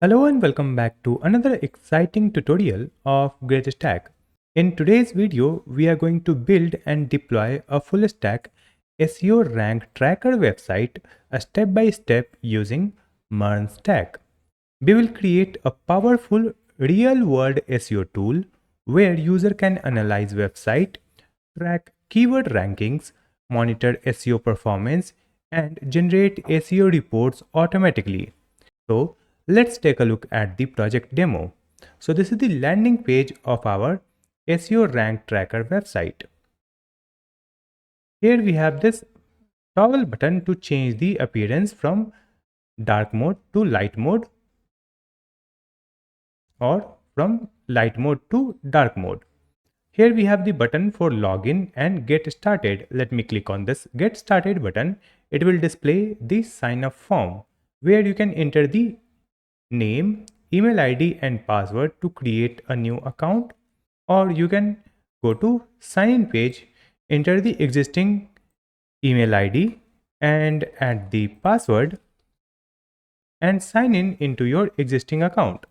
Hello and welcome back to another exciting tutorial of GreatStack. In today's video, we are going to build and deploy a full stack SEO rank tracker website step by step using MERN stack. We will create a powerful real-world SEO tool where user can analyze website, track keyword rankings, monitor SEO performance, and generate SEO reports automatically. So let's take a look at the project demo. So this is the landing page of our SEO rank tracker website. Here we have this toggle button to change the appearance from dark mode to light mode or from light mode to dark mode. Here we have the button for login and get started. Let me click on this get started button. It will display the sign up form where you can enter the name, email ID and password to create a new account, or you can go to sign in page, enter the existing email ID and add the password and sign in into your existing account.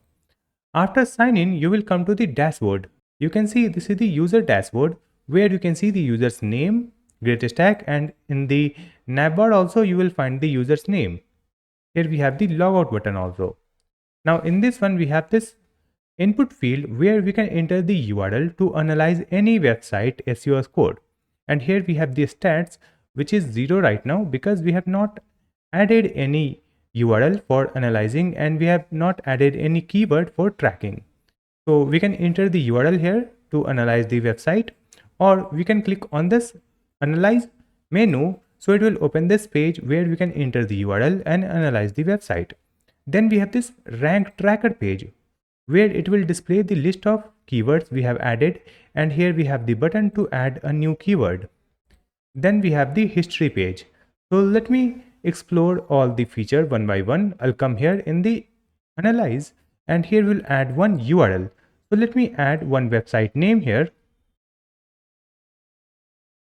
After sign in, you will come to the dashboard. You can see this is the user dashboard where you can see the user's name, GreatStack, and in the navbar also you will find the user's name. Here we have the logout button also. Now in this one we have this input field where we can enter the URL to analyze any website SEO score. And here we have the stats which is 0 right now because we have not added any URL for analyzing and we have not added any keyword for tracking. So we can enter the URL here to analyze the website, or we can click on this analyze menu. So it will open this page where we can enter the URL and analyze the website. Then we have this rank tracker page where it will display the list of keywords we have added, and here we have the button to add a new keyword. Then we have the history page. So let me explore all the feature one by one. I'll come here in the analyze and here we'll add one URL. So let me add one website name here,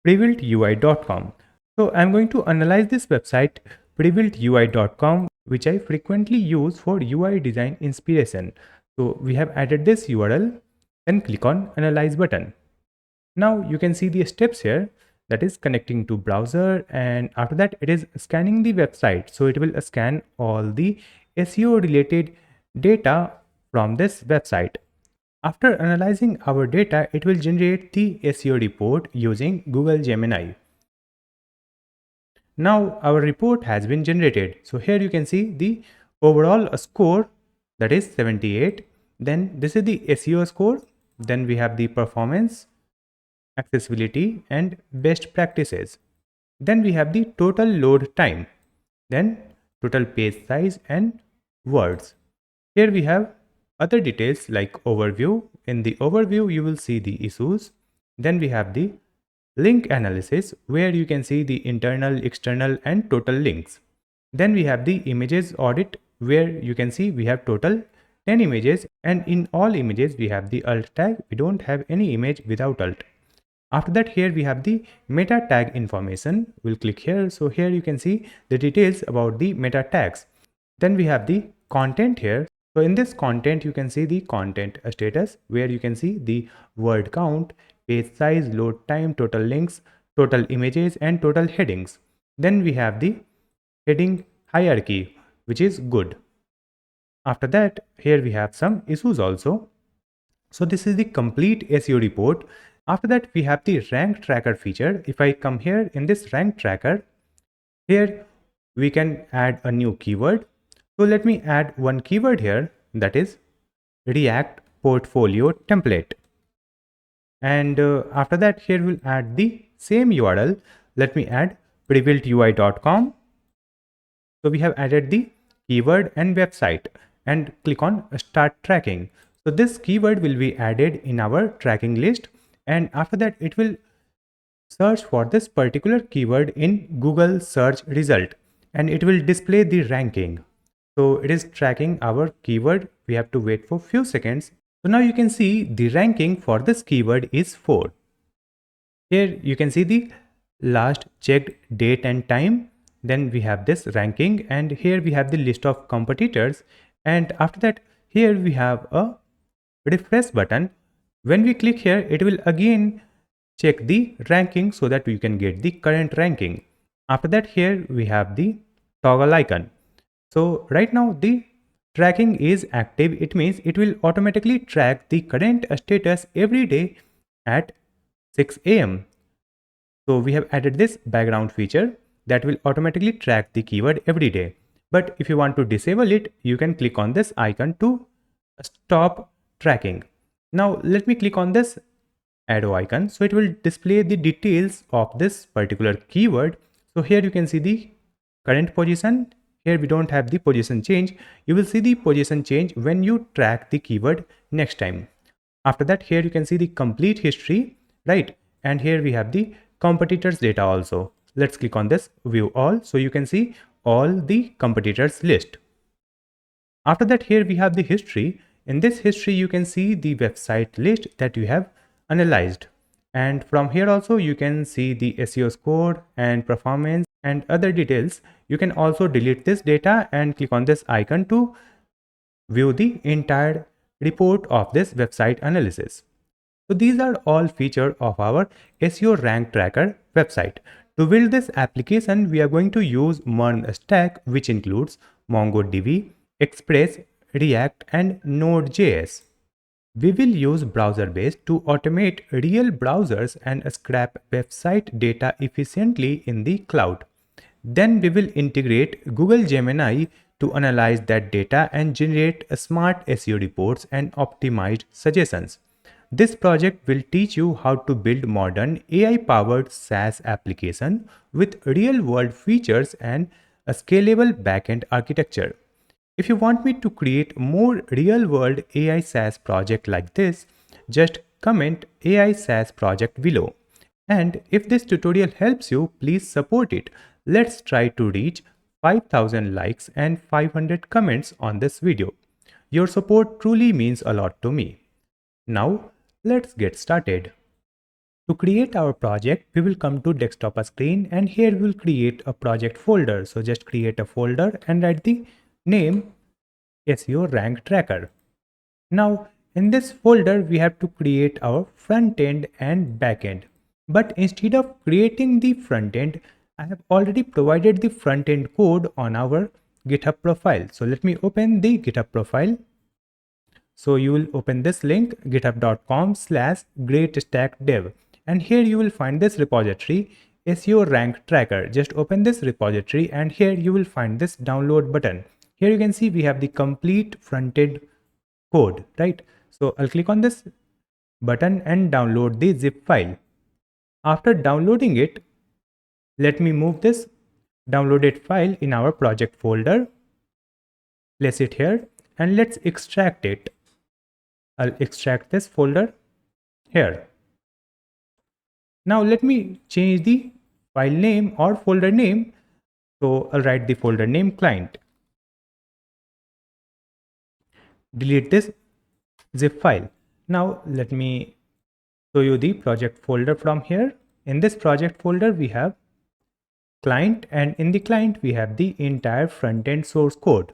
prebuiltui.com. So I'm going to analyze this website prebuiltui.com, which I frequently use for UI design inspiration. So we have added this URL and click on analyze button. Now you can see the steps here, that is connecting to browser, and after that it is scanning the website. So it will scan all the SEO related data from this website. After analyzing our data, it will generate the SEO report using Google Gemini. Now our report has been generated. So here you can see the overall score, that is 78. Then this is the SEO score. Then we have the performance, accessibility and best practices. Then we have the total load time, then total page size and words. Here we have other details like overview. In the overview you will see the issues. Then we have the link analysis where you can see the internal, external and total links. Then we have the images audit where you can see we have total 10 images, and in all images we have the alt tag. We don't have any image without alt. After that, here we have the meta tag information. We'll click here. So here you can see the details about the meta tags. Then we have the content here. So in this content, you can see the content status where you can see the word count, page size, load time, total links, total images and total headings. Then we have the heading hierarchy, which is good. After that, here we have some issues also. So this is the complete SEO report. After that, we have the rank tracker feature. If I come here in this rank tracker, here we can add a new keyword. So let me add one keyword here, that is React portfolio template. And after that, here we'll add the same URL. Let me add prebuiltui.com. So we have added the keyword and website and click on start tracking. So this keyword will be added in our tracking list, and after that it will search for this particular keyword in Google search result and it will display the ranking. So it is tracking our keyword. We have to wait for few seconds. So now you can see the ranking for this keyword is 4. Here you can see the last checked date and time. Then we have this ranking, and here we have the list of competitors And after that, here we have a refresh button. When we click here, it will again check the ranking so that we can get the current ranking. After that, here we have the toggle icon. So right now the tracking is active. It means it will automatically track the current status every day at 6 a.m. So we have added this background feature that will automatically track the keyword every day. But if you want to disable it, you can click on this icon to stop tracking. Now let me click on this arrow icon. So it will display the details of this particular keyword. So here you can see the current position. Here we don't have the position change. You will see the position change when you track the keyword next time. After that, here you can see the complete history, right? And here we have the competitors data also. Let's click on this view all. So you can see all the competitors list. After that, here we have the history. In this history, you can see the website list that you have analyzed. And from here also, you can see the SEO score and performance and other details. You can also delete this data and click on this icon to view the entire report of this website analysis. So these are all features of our SEO rank tracker website. To build this application, we are going to use MERN stack, which includes MongoDB, Express, React, and Node.js. We will use Browserbase to automate real browsers and scrape website data efficiently in the cloud. Then we will integrate Google Gemini to analyze that data and generate smart SEO reports and optimized suggestions. This project will teach you how to build modern AI-powered SaaS application with real-world features and a scalable backend architecture. If you want me to create more real-world AI SaaS project like this, just comment AI SaaS project below. And if this tutorial helps you, please support it. Let's try to reach 5,000 likes and 500 comments on this video. Your support truly means a lot to me. Now, let's get started. To create our project, we will come to desktop screen and here we will create a project folder. So just create a folder and write the name SEO rank tracker. Now in this folder, we have to create our front end and back end. But instead of creating the front end, I have already provided the front end code on our GitHub profile. So let me open the GitHub profile. So you will open this link github.com/greatstackdev and here you will find this repository SEO rank tracker. Just open this repository and here you will find this download button. Here you can see we have the complete front-end code, right? So I'll click on this button and download the zip file. After downloading it, let me move this downloaded file in our project folder. Place it here and let's extract it. I'll extract this folder here. Now let me change the file name or folder name. So I'll write the folder name client. Delete this zip file. Now let me show you the project folder from here. In this project folder, we have client and in the client, we have the entire front-end source code.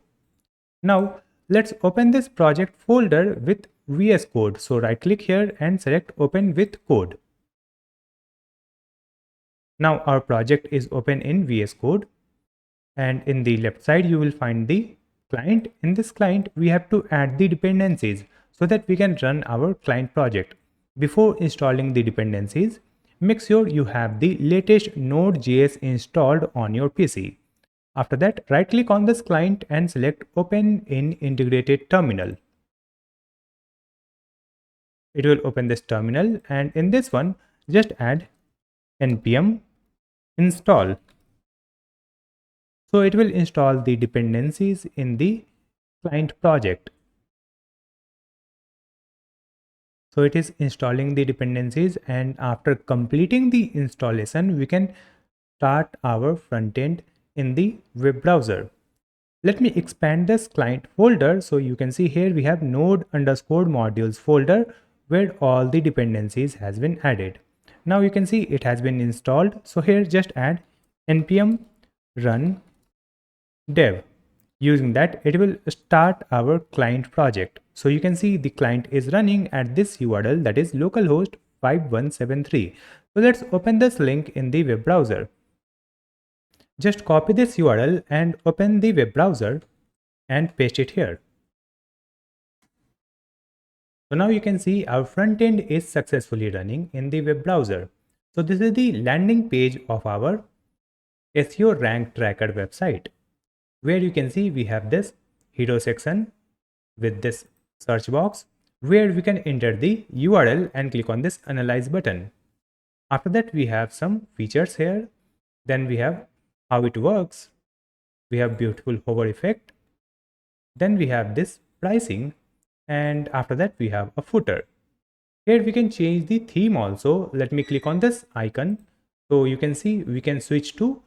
Now let's open this project folder with VS Code. So right click here and select open with code. Now our project is open in VS Code and in the left side, you will find the client. In this client, we have to add the dependencies so that we can run our client project. Before installing the dependencies, make sure you have the latest Node.js installed on your PC. After that, right click on this client and select open in integrated terminal. It will open this terminal and in this one, just add npm install. So it will install the dependencies in the client project. So it is installing the dependencies and after completing the installation, we can start our front end in the web browser. Let me expand this client folder. So you can see here we have node_modules folder where all the dependencies has been added. Now you can see it has been installed. So here just add npm run dev. Using that, it will start our client project. So you can see the client is running at this URL, that is localhost 5173. So let's open this link in the web browser. Just copy this URL and open the web browser and paste it here. So now you can see our front end is successfully running in the web browser. So this is the landing page of our SEO rank tracker website, where you can see we have this hero section with this search box where we can enter the URL and click on this analyze button. After that, we have some features here. Then we have how it works. We have beautiful hover effect. Then we have this pricing, and after that we have a footer. Here we can change the theme also. Let me click on this icon. So you can see we can switch to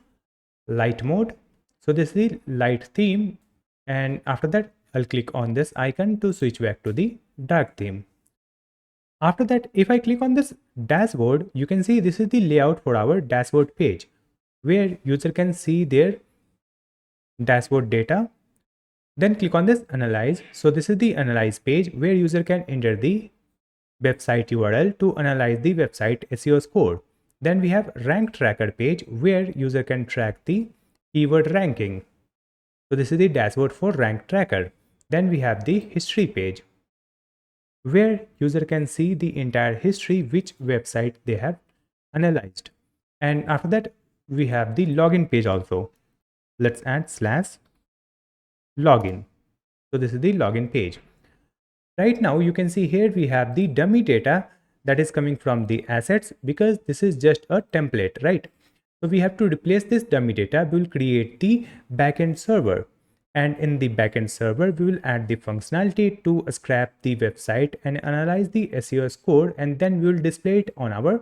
light mode. So this is the light theme, and after that I'll click on this icon to switch back to the dark theme. After that, if I click on this dashboard, you can see this is the layout for our dashboard page, where user can see their dashboard data. Then click on this analyze. So this is the analyze page where user can enter the website URL to analyze the website SEO score. Then we have rank tracker page where user can track the keyword ranking. So this is the dashboard for rank tracker. Then we have the history page where user can see the entire history which website they have analyzed. And after that we have the login page also. Let's add /login. So this is the login page. Right now you can see here we have the dummy data that is coming from the assets, because this is just a template, right? So we have to replace this dummy data. We will create the backend server, and in the backend server we will add the functionality to scrap the website and analyze the SEO score, and then we will display it on our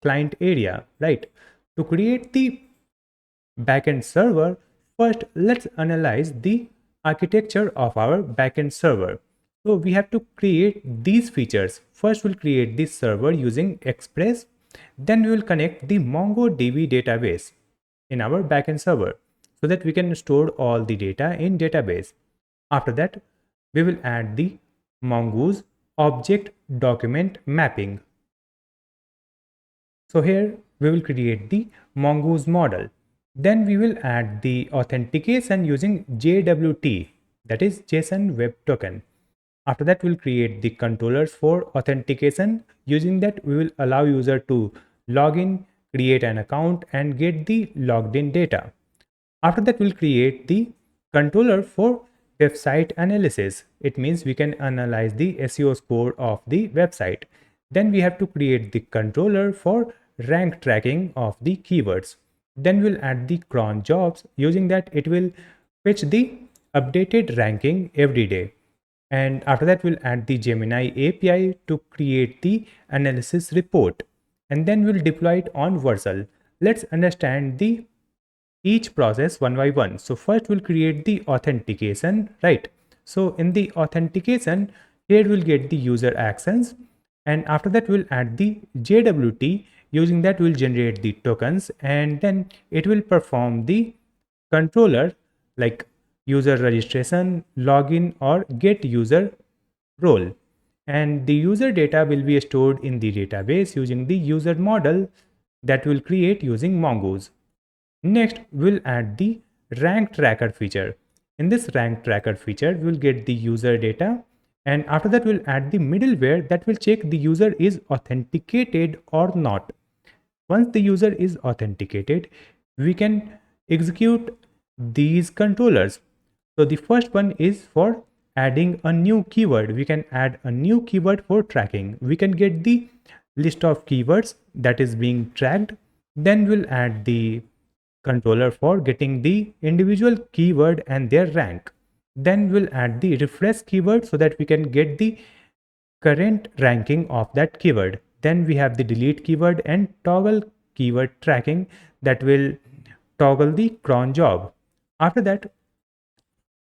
client area, right? To create the backend server, first let's analyze the architecture of our backend server. So we have to create these features. First we'll create this server using Express. Then we will connect the MongoDB database in our backend server so that we can store all the data in database. After that, we will add the Mongoose object document mapping. So here we will create the Mongoose model. Then we will add the authentication using JWT, that is JSON Web Token. After that, we'll create the controllers for authentication. Using that, we will allow user to log in, create an account, and get the logged in data. After that, we'll create the controller for website analysis. It means we can analyze the SEO score of the website. Then we have to create the controller for rank tracking of the keywords. Then we'll add the cron jobs. Using that, it will fetch the updated ranking every day. And after that, we'll add the Gemini API to create the analysis report. And then we'll deploy it on Vercel. Let's understand each process one by one. So first we'll create the authentication, right? So in the authentication, here we'll get the user actions. And after that, we'll add the JWT. Using that, we'll generate the tokens, and then it will perform the controller like user registration, login, or get user role. And the user data will be stored in the database using the user model that we'll create using Mongoose. Next, we'll add the rank tracker feature. In this rank tracker feature, we'll get the user data, and after that, we'll add the middleware that will check the user is authenticated or not. Once the user is authenticated, we can execute these controllers. So the first one is for adding a new keyword. We can add a new keyword for tracking. We can get the list of keywords that is being tracked. Then we'll add the controller for getting the individual keyword and their rank. Then we'll add the refresh keyword so that we can get the current ranking of that keyword. Then we have the delete keyword and toggle keyword tracking that will toggle the cron job. After that,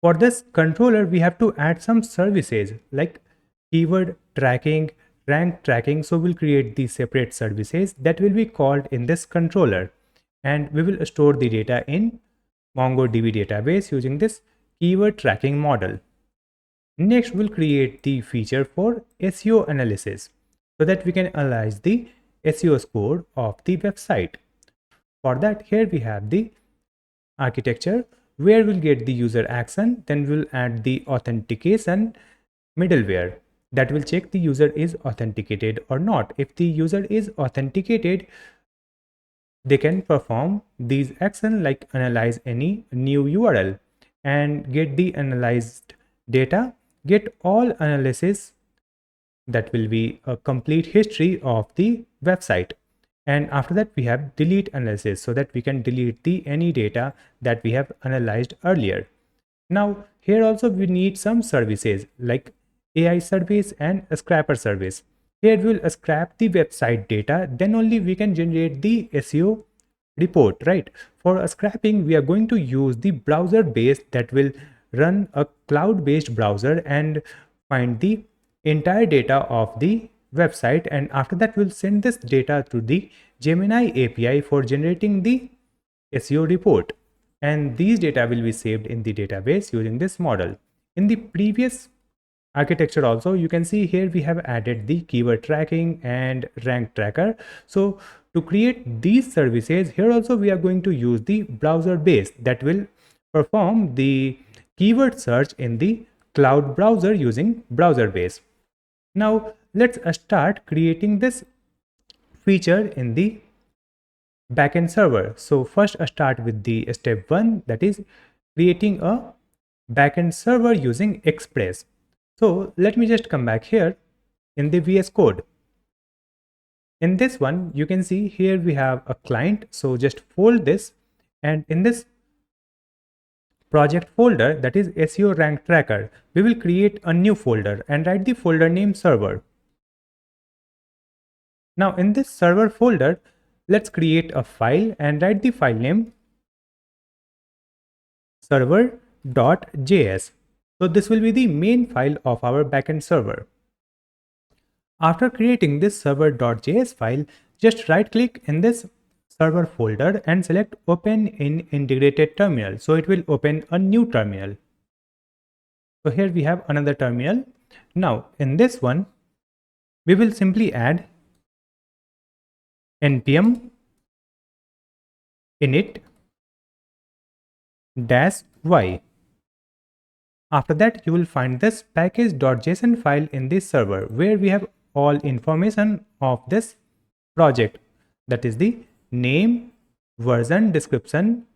for this controller, we have to add some services like keyword tracking, rank tracking. So we'll create these separate services that will be called in this controller, and we will store the data in MongoDB database using this keyword tracking model. Next, we'll create the feature for SEO analysis so that we can analyze the SEO score of the website. For that, here we have the architecture where we'll get the user action, then we'll add the authentication middleware that will check the user is authenticated or not. If the user is authenticated, they can perform these actions like analyze any new URL and get the analyzed data, get all analysis, that will be a complete history of the website. And after that we have delete analysis so that we can delete the any data that we have analyzed earlier. Now here also we need some services like AI service and a scraper service. Here we will scrap the website data, then only we can generate the SEO report, right? For scrapping we are going to use the Browserbase that will run a cloud-based browser and find the entire data of the website, and after that we'll send this data to the Gemini API for generating the SEO report, and these data will be saved in the database using this model. In the previous architecture also you can see here we have added the keyword tracking and rank tracker. So to create these services, here also we are going to use the Browserbase that will perform the keyword search in the cloud browser using Browserbase. Now let's start creating this feature in the backend server. So first start with the step 1, that is creating a backend server using Express. So let me just come back here in the VS Code. In this one you can see here we have a client, so just fold this, and in this project folder, that is SEO rank tracker, we will create a new folder and write the folder name server. Now in this server folder, let's create a file and write the file name server.js. So this will be the main file of our backend server. After creating this server.js file, just right click in this server folder and select open in integrated terminal. So it will open a new terminal. So here we have another terminal. Now in this one, we will simply add npm init -y. After that you will find this package.json file in this server where we have all information of this project, that is the name, version, description,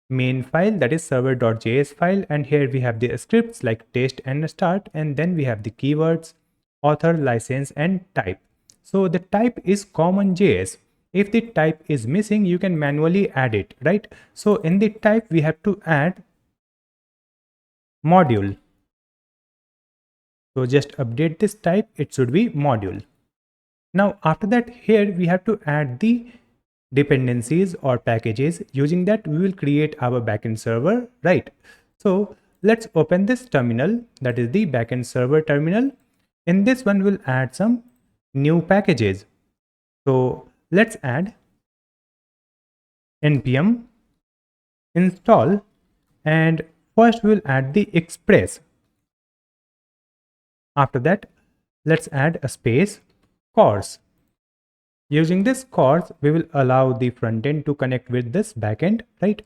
main file, that is server.js file, and here we have the scripts like test and start, and then we have the keywords, author, license, and type. So the type is common.js. If the type is missing, you can manually add it, right? So in the type we have to add module. So just update this type, it should be module. Now after that, here we have to add the dependencies or packages. Using that we will create our backend server, right? So let's open this terminal, that is the backend server terminal. In this one we'll add some new packages. So let's add npm install, and first we'll add the Express. After that, let's add a space course. Using this course, we will allow the front end to connect with this backend, right?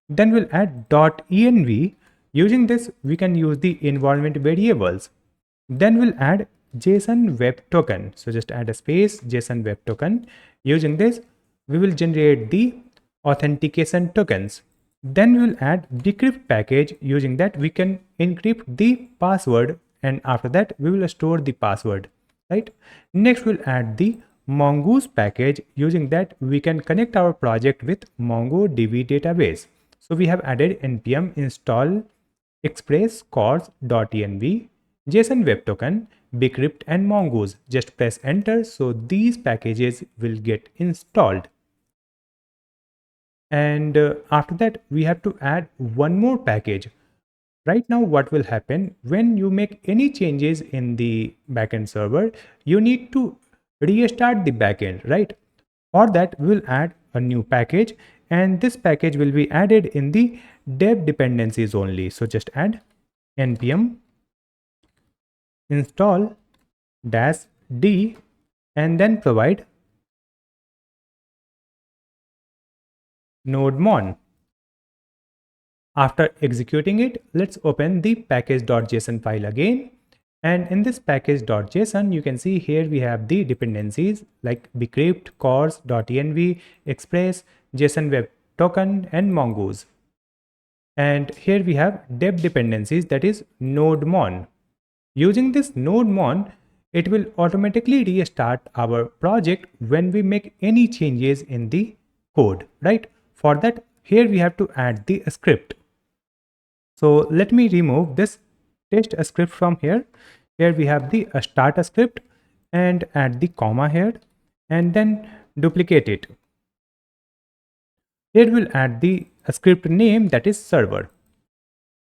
Then we'll add .env. Using this, we can use the environment variables. Then we'll add JSON web token. So just add a space JSON web token. Using this, we will generate the authentication tokens. Then we'll add decrypt package. Using that, we can encrypt the password, and after that we will store the password, right? Next we'll add the mongoose package. Using that we can connect our project with MongoDB database. So we have added npm install express course.env, JSON web token, decrypt, and mongoose. Just press enter, so these packages will get installed. And after that we have to add one more package. Right now what will happen when you make any changes in the backend server, you need to restart the backend, right? For that we'll add a new package. and this package will be added in the dev dependencies only. So just add npm install -d and then provide node.mon. After executing it, let's open the package.json file again. And in this package.json, you can see here we have the dependencies like bcrypt, cors.env, express, JSON web token, and mongoose. And here we have dev dependencies, that is node.mon. Using this node.mon, it will automatically restart our project when we make any changes in the code, right? For that, here we have to add the script. So let me remove this test script from here. Here we have the start script and add the comma here and then duplicate it. Here we'll add the script name, that is server.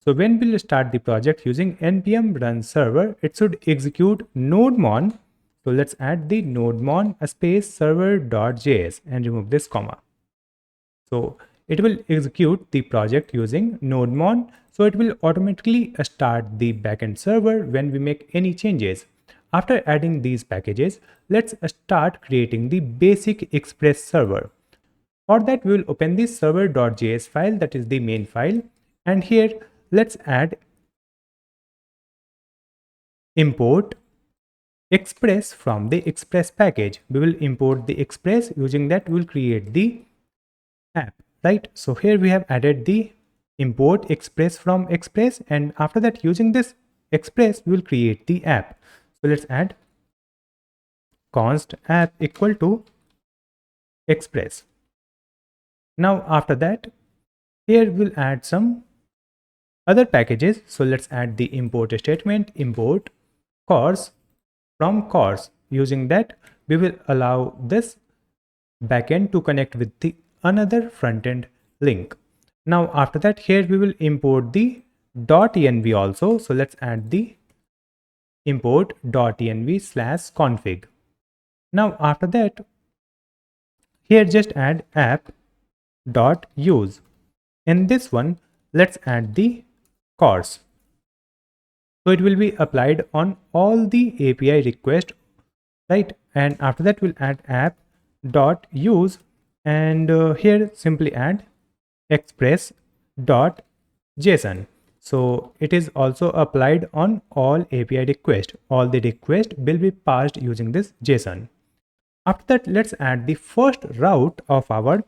So when we'll start the project using npm run server, it should execute node.mon. So let's add the node.mon space server.js and remove this comma. So it will execute the project using node.mon. So it will automatically start the backend server when we make any changes. After adding these packages, let's start creating the basic Express server. For that, we will open the server.js file, that is the main file. And here, let's add import Express from the Express package. We will import the Express. Using that, we will create the app, right? So here we have added the import Express from Express, and after that, using this Express, we will create the app. So let's add const app equal to Express. Now after that, here we'll add some other packages. So let's add the import statement, import cors from cors. Using that, we will allow this backend to connect with the another front-end link. Now after that, here we will import the .env also. So let's add the import .env/config. Now after that, here just add app.use. In this one, let's add the cors. So it will be applied on all the API request, right? And after that, we'll add app.use and here simply add express.json. So it is also applied on all API requests. All the requests will be passed using this JSON. After that, let's add the first route of our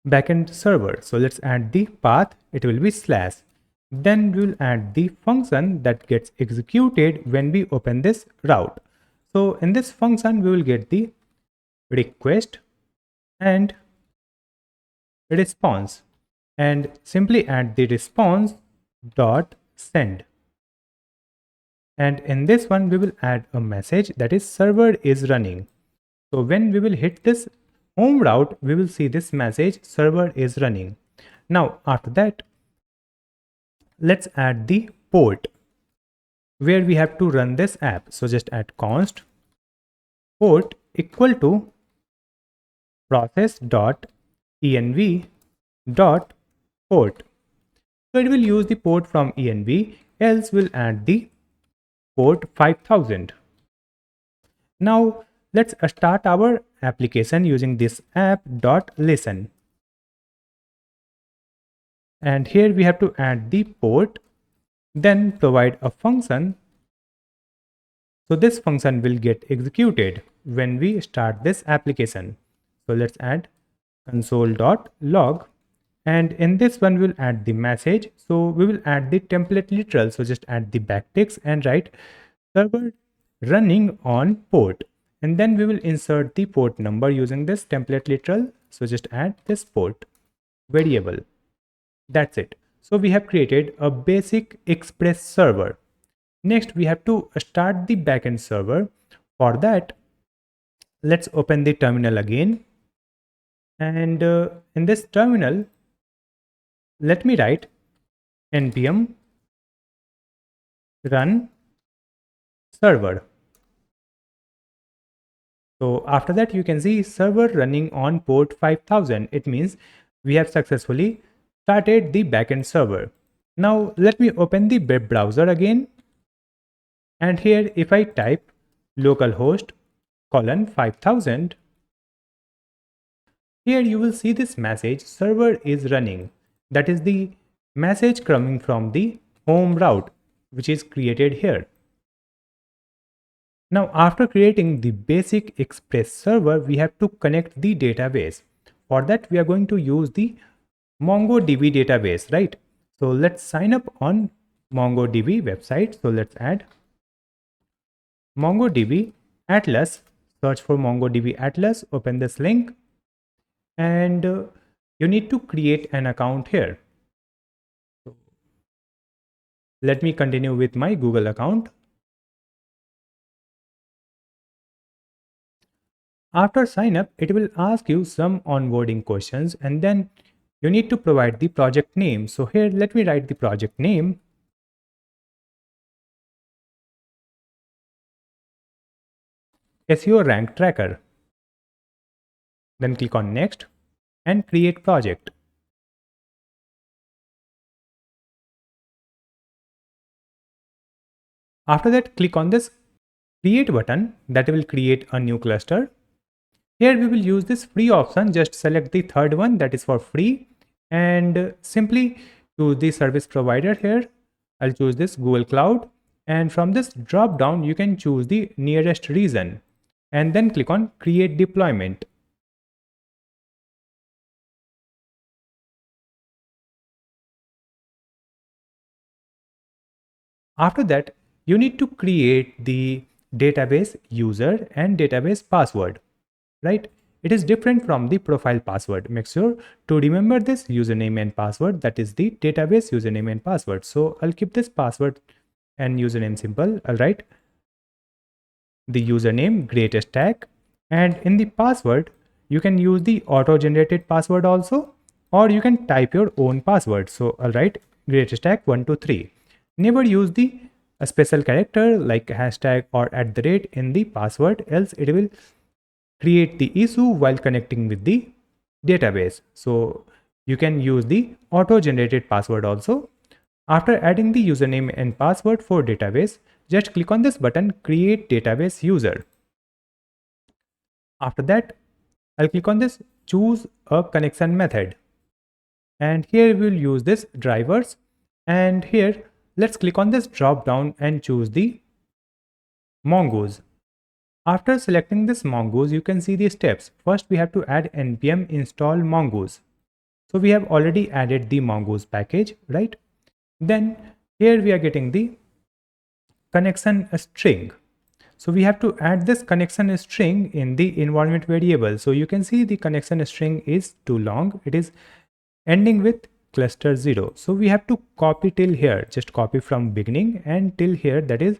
backend server. So let's add the path. It will be /. Then we will add the function that gets executed when we open this route. So in this function, we will get the request and response, and simply add the response dot send. And in this one, we will add a message that is server is running. So when we will hit this home route, we will see this message server is running. Now after that, let's add the port where we have to run this app. So just add const port equal to process.env.port. So it will use the port from env, else we'll add the port 5000. Now let's start our application using this app.listen. And here we have to add the port, then provide a function. So this function will get executed when we start this application. So let's add console.log. And in this one, we'll add the message. So we will add the template literal. So just add the backticks and write server running on port. And then we will insert the port number using this template literal. So just add this port variable. That's it. So we have created a basic Express server. Next, we have to start the backend server. For that, let's open the terminal again. And in this terminal, let me write npm run server. So after that, you can see server running on port 5000. It means we have successfully started the backend server. Now let me open the web browser again. And here if I type localhost colon 5000, here you will see this message server is running. That is the message coming from the home route which is created here. Now after creating the basic Express server, we have to connect the database. For that we are going to use the MongoDB database, right? So let's sign up on MongoDB website. So let's add MongoDB Atlas, search for MongoDB Atlas, open this link, and you need to create an account here. So let me continue with my Google account. After sign up, it will ask you some onboarding questions and then you need to provide the project name. So here, let me write the project name. SEO rank tracker. Then click on next and create project. After that, click on this create button that will create a new cluster. Here we will use this free option. Just select the third one that is for free and simply choose the service provider here. I'll choose this Google Cloud, and from this drop down you can choose the nearest region and then click on create deployment. After that, you need to create the database user and database password, right? It is different from the profile password. Make sure to remember this username and password, that is the database username and password. So I'll keep this password and username simple. I'll write the username GreatStack, and in the password you can use the auto generated password also, or you can type your own password. So I'll write GreatStack123. Never use the a special character like hashtag or @ in the password, else it will create the issue while connecting with the database. So you can use the auto generated password also. After adding the username and password for database, just click on this button create database user. After that, I'll click on this choose a connection method, and here we'll use this drivers, and here let's click on this drop down and choose the Mongoose. After selecting this Mongoose, you can see the steps. First, we have to add npm install Mongoose. So we have already added the Mongoose package, right? Then here we are getting the connection string. So we have to add this connection string in the environment variable. So you can see the connection string is too long. It is ending with cluster 0. So we have to copy till here, just copy from beginning and till here, that is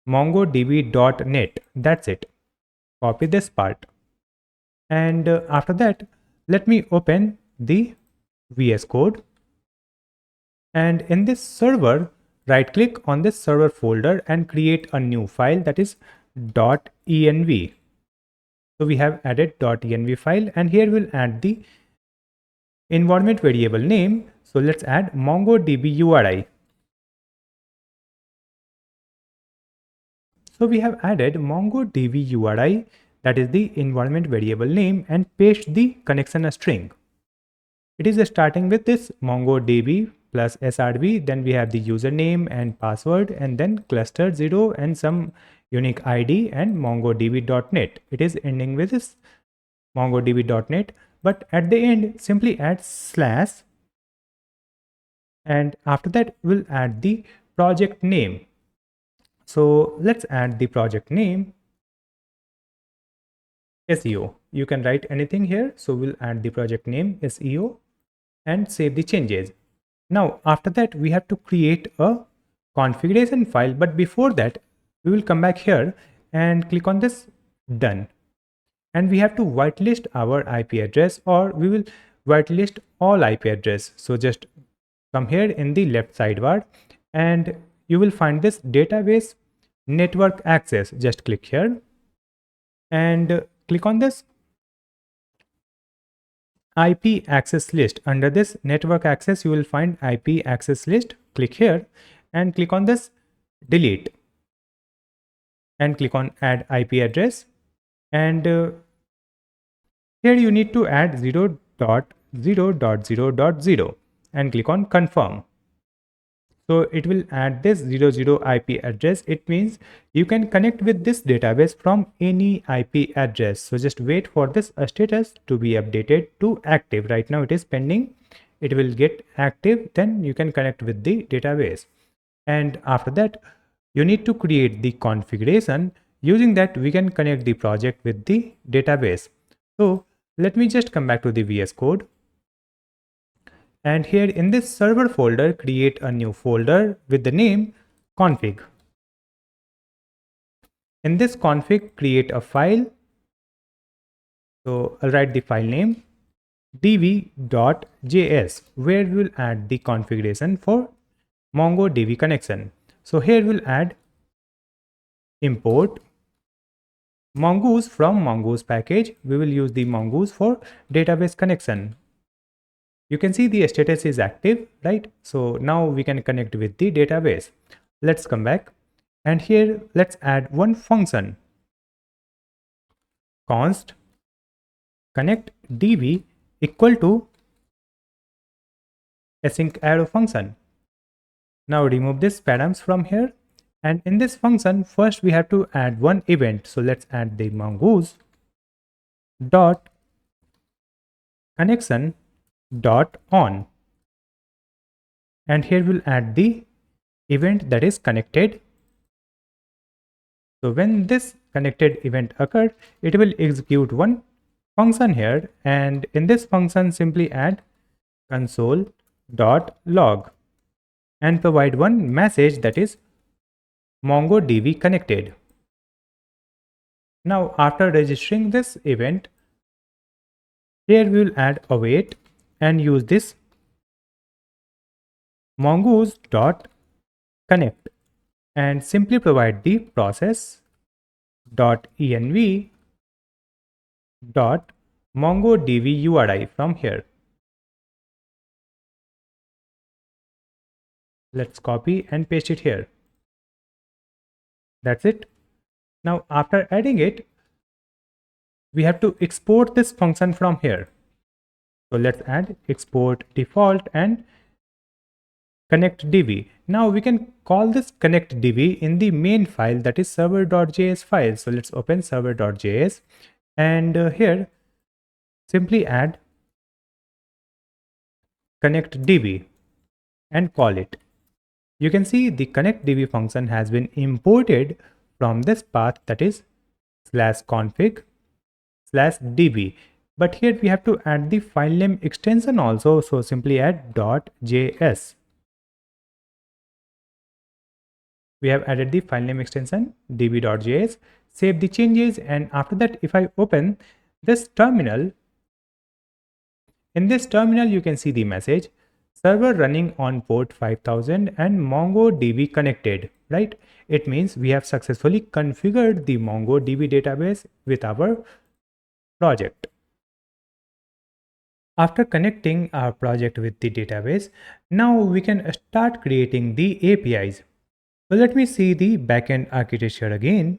mongodb.net. That's it. Copy this part. And after that, let me open the VS Code. And in this server, right click on this server folder and create a new file, that is .env. So we have added .env file, and here we'll add the environment variable name. So let's add MongoDB URI. So we have added MongoDB URI, that is the environment variable name, and paste the connection string. It is starting with this MongoDB plus srv, then we have the username and password, and then cluster 0 and some unique ID and mongodb.net. It is ending with this mongodb.net, but at the end simply add slash, and after that we'll add the project name. So let's add the project name SEO. You can write anything here. So we'll add the project name SEO and save the changes. Now after that we have to create a configuration file, but before that we will come back here and click on this done, and we have to whitelist our IP address, or we will whitelist all IP address. So just come here in the left sidebar and you will find this database network access. Just click here and click on this IP access list. Under this network access, you will find IP access list. Click here and click on this delete and click on add IP address. And here you need to add 0.0.0.0 and click on confirm. So it will add this 00 IP address. It means you can connect with this database from any IP address. So just wait for this status to be updated to active. Right now it is pending. It will get active, then you can connect with the database. And after that, you need to create the configuration. Using that, we can connect the project with the database. So let me just come back to the VS Code. And here in this server folder, create a new folder with the name config. In this config, create a file. So I'll write the file name dv.js, where we'll add the configuration for MongoDB connection. So here we'll add import mongoose from mongoose package. We will use the mongoose for database connection. You can see the status is active, right? So now we can connect with the database. Let's come back and here let's add one function. Const connect db equal to async arrow function. Now remove this params from here, and in this function first we have to add one event. So let's add the mongoose dot connection dot on, and here we'll add the event that is connected. So when this connected event occurred, it will execute one function here, and in this function simply add console.log and provide one message that is MongoDB connected. Now after registering this event, here we will add await and use this mongoose.connect and simply provide the process.env.mongodb URI from here. Let's copy and paste it here. That's it. Now after adding it, we have to export this function from here. So let's add export default and connect db. Now we can call this connect db in the main file, that is server.js file. So let's open server.js and here simply add connect db and call it. You can see the connect db function has been imported from this path, that is /config/db. But here we have to add the file name extension also. So simply add .js. We have added the file name extension db.js. Save the changes, and after that if I open this terminal, in this terminal you can see the message server running on port 5000 and MongoDB connected, right? It means we have successfully configured the MongoDB database with our project. After connecting our project with the database, now we can start creating the APIs. So let me see the backend architecture again.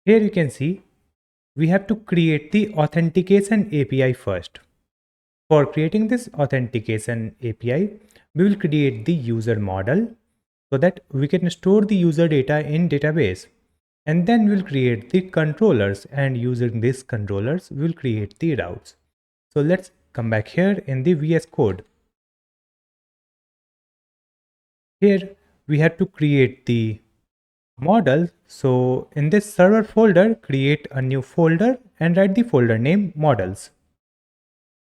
Here you can see we have to create the authentication API first. For creating this authentication API, we will create the user model so that we can store the user data in database. And then we'll create the controllers, and using these controllers, we'll create the routes. So let's come back here in the VS Code. Here we have to create the model. So in this server folder, create a new folder and write the folder name models.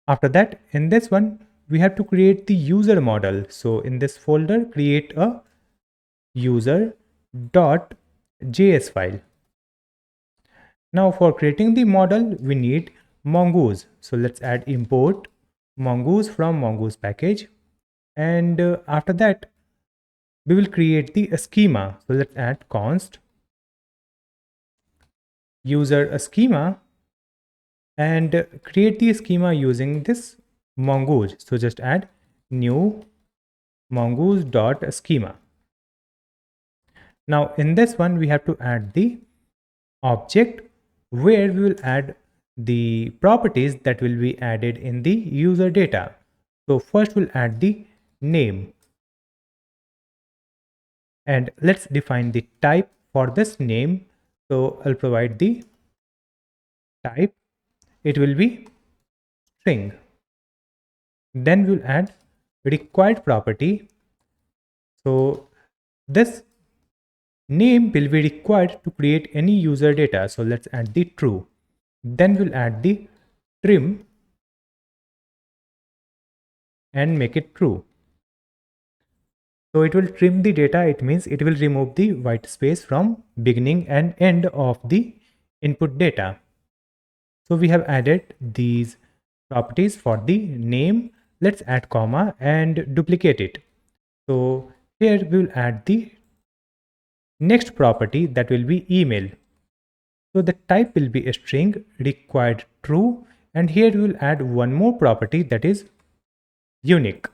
After that, in this one, we have to create the user model. So in this folder, create a user.js file. Now for creating the model, we need mongoose. So let's add import mongoose from mongoose package. And after that, we will create the schema. So let's add const user schema and create the schema using this mongoose. So just add new mongoose.schema. Now in this one we have to add the object where we will add the properties that will be added in the user data. So first we'll add the name, and let's define the type for this name. So I'll provide the type, it will be string. Then we'll add required property. So this name will be required to create any user data. So let's add the true. Then we'll add the trim and make it true. So it will trim the data. It means it will remove the white space from beginning and end of the input data. So we have added these properties for the name. Let's add comma and duplicate it. So here we will add the next property, that will be email. So the type will be a string, required true, and here we will add one more property, that is unique.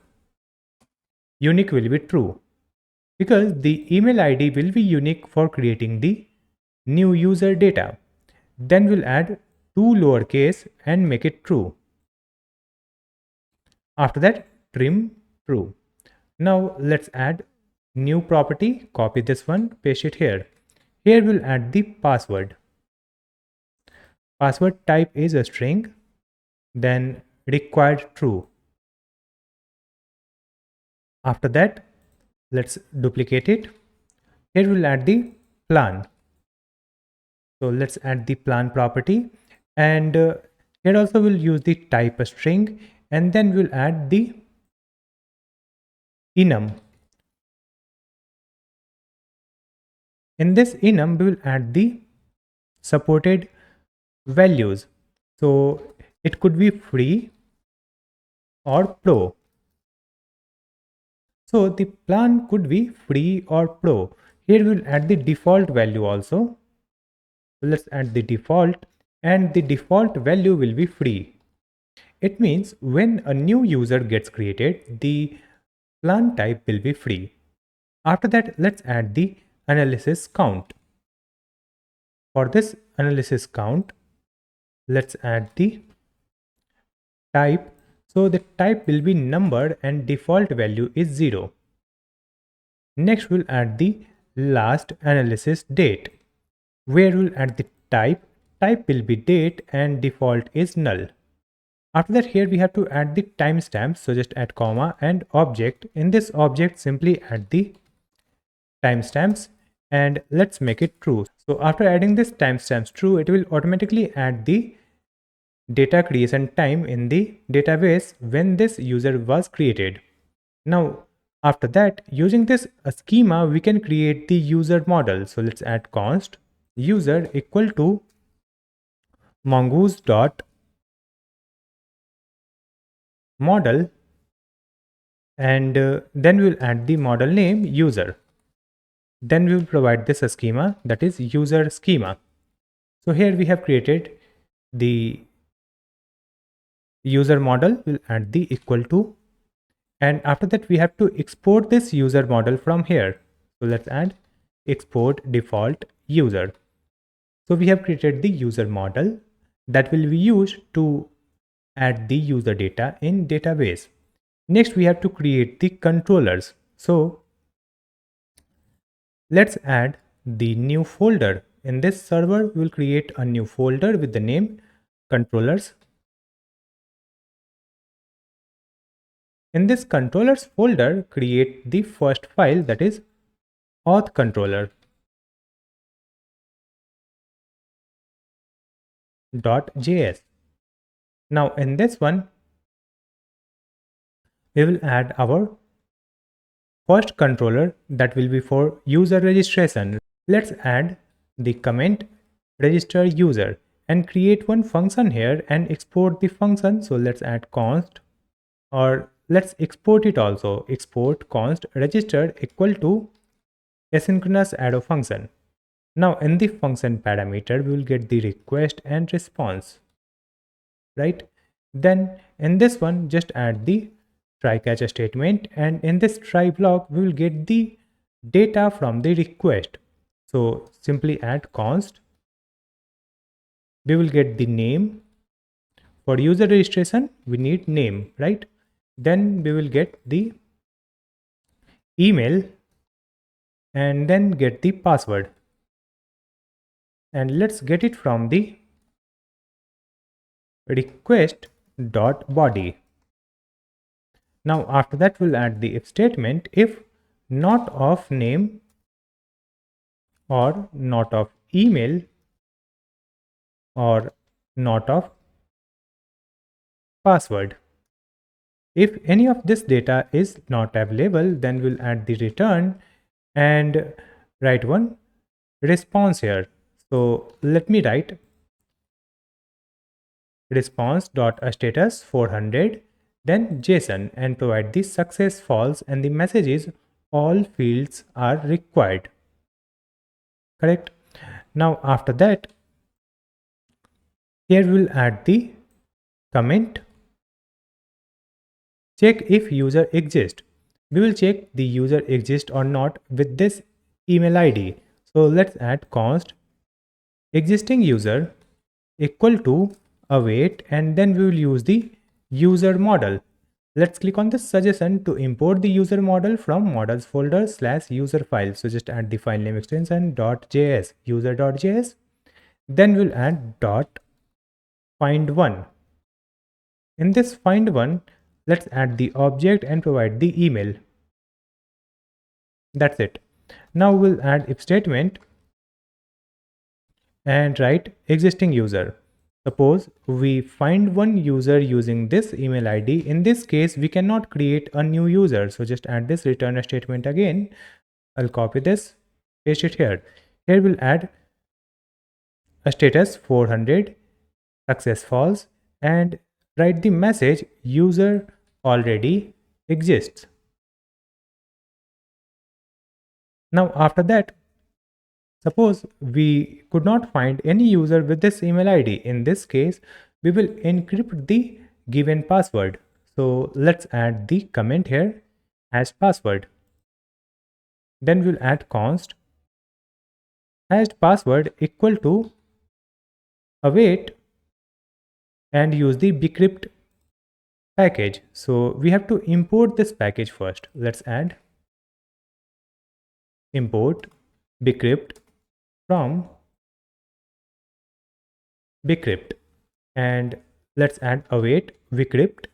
Unique will be true because the email ID will be unique for creating the new user data. Then we'll add two lowercase and make it true. After that, trim true. Now let's add new property, copy this one, paste it here. Here we'll add the password. Password type is a string, then required true. After that, let's duplicate it. Here we'll add the plan. So let's add the plan property, and here also we'll use the type a string, and then we'll add the enum. In this enum, we will add the supported values. So it could be free or pro. So the plan could be free or pro. Here we'll add the default value also. So let's add the default, and the default value will be free. It means when a new user gets created, the plan type will be free. After that, let's add the analysis count. For this analysis count, let's add the type. So the type will be number and default value is 0. Next, we'll add the last analysis date, where we'll add the type. Type will be date and default is null. After that, here we have to add the timestamp. So just add comma and object. In this object, simply add the timestamps and let's make it true. So after adding this timestamps true, it will automatically add the data creation time in the database when this user was created. Now, after that, using this schema, we can create the user model. So let's add const user equal to mongoose dot model, and then we'll add the model name user. Then we will provide this schema, that is user schema. So here we have created the user model. We'll add the equal to, and after that we have to export this user model from here. So let's add export default user. So we have created the user model that will be used to add the user data in database. Next, we have to create the controllers. So let's add the new folder. In this server, we will create a new folder with the name controllers. In this controllers folder, create the first file, that is auth controller.js. Now in this one, we will add our first controller that will be for user registration. Let's add the comment register user and create one function here and export the function. So let's add const, or let's export it also, export const register equal to asynchronous arrow function. Now in the function parameter, we will get the request and response, right? Then in this one, just add the try catch statement, and in this try block, we will get the data from the request. So simply add const. We will get the name. For user registration, we need name, right? Then we will get the email and then get the password. And let's get it from the request.body. Now after that, we'll add the if statement if not of name or not of email or not of password. If any of this data is not available, then we'll add the return and write one response here. So let me write response.status 400, then JSON, and provide the success false and the messages all fields are required. Correct. Now after that, here we'll add the comment. Check if user exists. We will check the user exists or not with this email ID. So let's add const existing user equal to await, and then we will use the user model. Let's click on the suggestion to import the user model from models folder /user file. So just add the file name extension .js user.js. Then we'll add find one. In this find one, let's add the object and provide the email. That's it. Now we'll add if statement and write existing user. Suppose we find one user using this email ID. In this case, we cannot create a new user. So just add this return statement again. I'll copy this, paste it here. Here we'll add a status 400, success false, and write the message user already exists. Now after that, suppose we could not find any user with this email ID. In this case, we will encrypt the given password. So let's add the comment here as password. Then we'll add const hashed password equal to await and use the bcrypt package. So we have to import this package first. Let's add import bcrypt from bcrypt, and let's add await bcrypt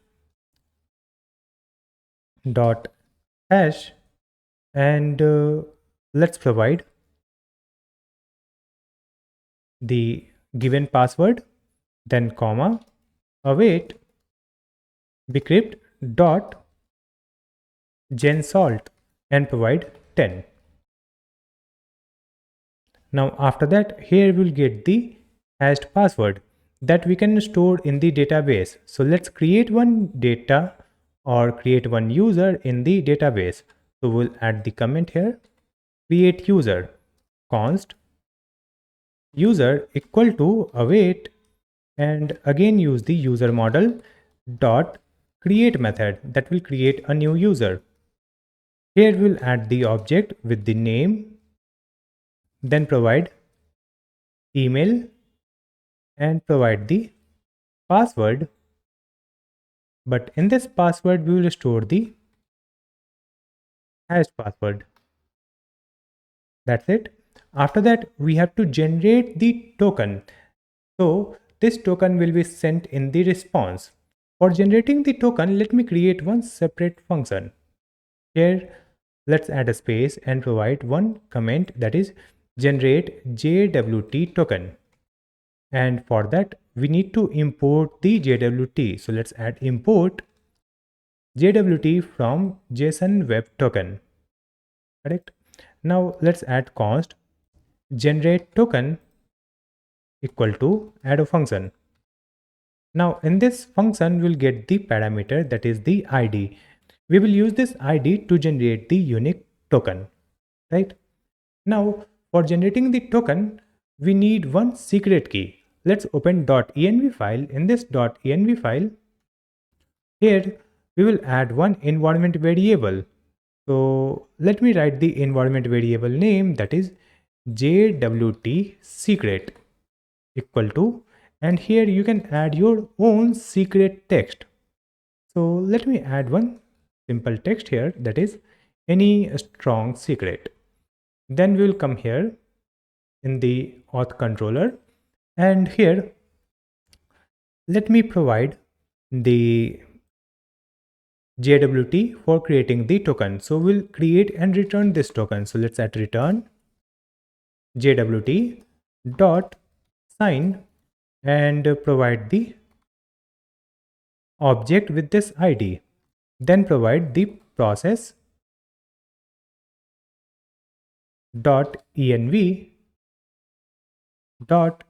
dot hash, and let's provide the given password, then comma await bcrypt dot gensalt and provide 10. Now after that, here we'll get the hashed password that we can store in the database. So let's create one data or create one user in the database. So we'll add the comment here, create user, const user equal to await, and again use the user model dot create method that will create a new user. Here we'll add the object with the name, then provide email and provide the password, but in this password we will store the hashed password. That's it. After that, we have to generate the token. So this token will be sent in the response. For generating the token, let me create one separate function. Here let's add a space and provide one comment, that is generate JWT token. And for that, we need to import the JWT. So let's add import JWT from JSON web token. Correct. Now let's add const generate token equal to add a function. Now in this function, we'll get the parameter, that is the ID. We will use this ID to generate the unique token, right? Now For generating the token, we need one secret key. Let's open .env file. In this .env file, here we will add one environment variable. So let me write the environment variable name, that is JWT secret equal to, and here you can add your own secret text. So let me add one simple text here, that is any strong secret. Then we will come here in the auth controller, and here let me provide the JWT for creating the token. So we'll create and return this token. So let's add return JWT dot sign and provide the object with this ID. Then provide the process dot env dot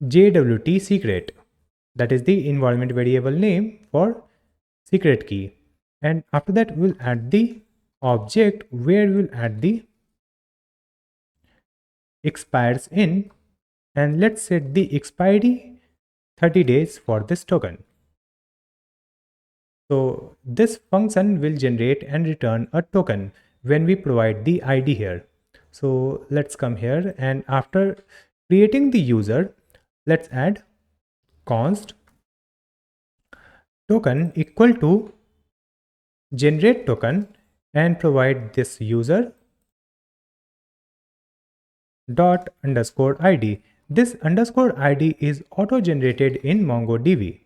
JWT secret. That is the environment variable name for secret key. And after that, we'll add the object where we'll add the expires in, and let's set the expiry 30 days for this token. So this function will generate and return a token when we provide the ID here. So let's come here, and after creating the user, let's add const token equal to generate token and provide this user dot underscore ID. This underscore ID is auto generated in MongoDB.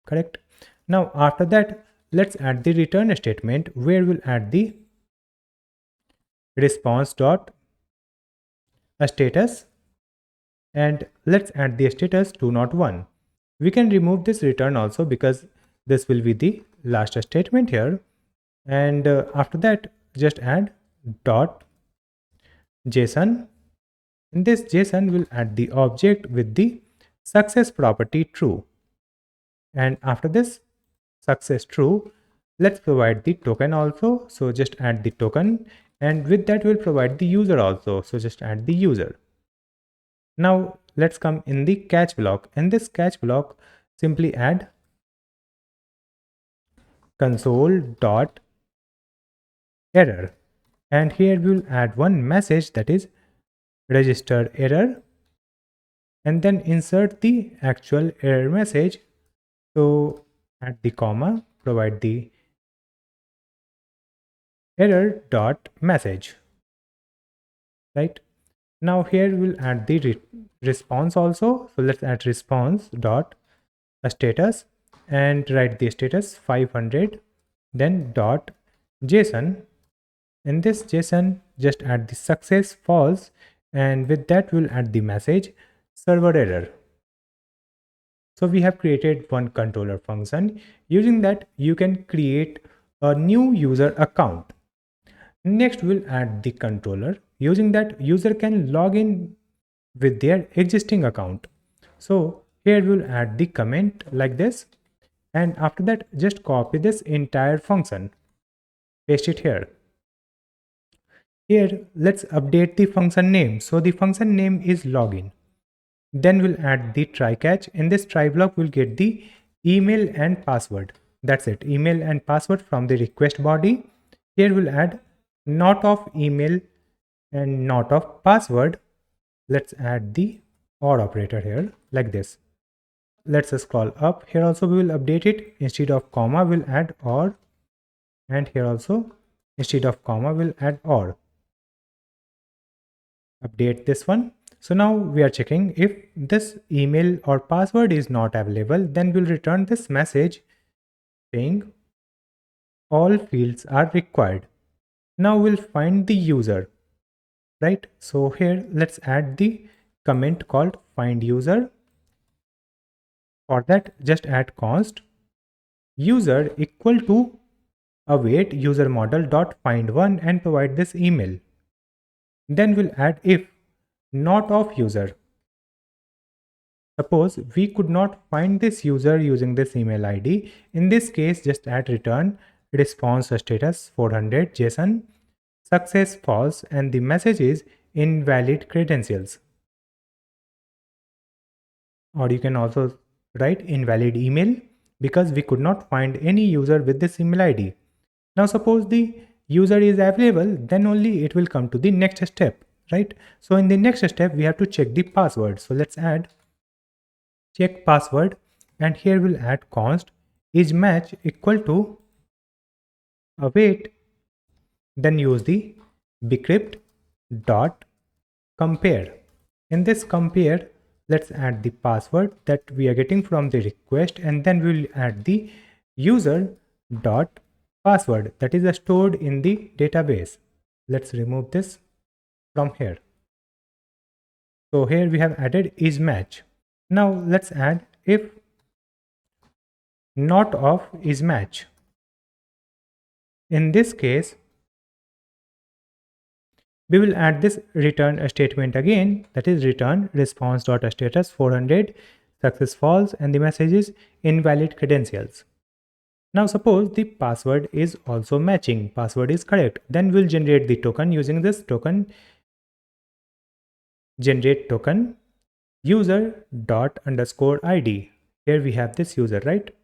Correct. Now after that, let's add the return statement where we'll add the response dot status, and let's add the status to not 1. We can remove this return also because this will be the last statement here. And after that, just add dot JSON. In this JSON, we'll add the object with the success property true. And after this success true, let's provide the token also. So just add the token, and with that we'll provide the user also. So just add the user. Now let's come in the catch block. In this catch block, simply add console dot error, and here we'll add one message, that is registered error, and then insert the actual error message. So add the comma, provide the error dot message. Right now here we'll add the response also. So let's add response dot status and write the status 500, then dot JSON. In this JSON, just add the success false, and with that we'll add the message server error. So we have created one controller function. Using that, you can create a new user account. Next, we'll add the controller. Using that, user can log in with their existing account. So here we'll add the comment like this, and after that just copy this entire function, paste it here. Here let's update the function name. So the function name is login. Then we'll add the try catch. In this try block, we'll get the email and password. That's it, email and password from the request body. Here we'll add not of email and not of password. Let's add the OR operator here like this. Let's scroll up. Here also we will update it. Instead of comma, we'll add OR, and here also instead of comma, we'll add OR. Update this one. So now we are checking if this email or password is not available, then we'll return this message saying all fields are required. Now we'll find the user, right? So here let's add the comment called find user. For that, just add const user equal to await user model dot find one and provide this email. Then we'll add if not of user. Suppose we could not find this user using this email ID. In this case, just add return response status 400 JSON success false and the message is invalid credentials. Or you can also write invalid email because we could not find any user with this email ID. Now suppose the user is available, then only it will come to the next step, right? So in the next step, we have to check the password. So let's add check password, and here we'll add const is match equal to await, then use the bcrypt dot compare. In this compare, let's add the password that we are getting from the request, and then we'll add the user dot password that is stored in the database. Let's remove this from here. So here we have added is match. Now let's add if not of is match. In this case, we will add this return statement again, that is return response.status 400 success false and the message is invalid credentials. Now suppose the password is also matching, password is correct, then we'll generate the token using this token generate token user dot underscore id. Here we have this user, right?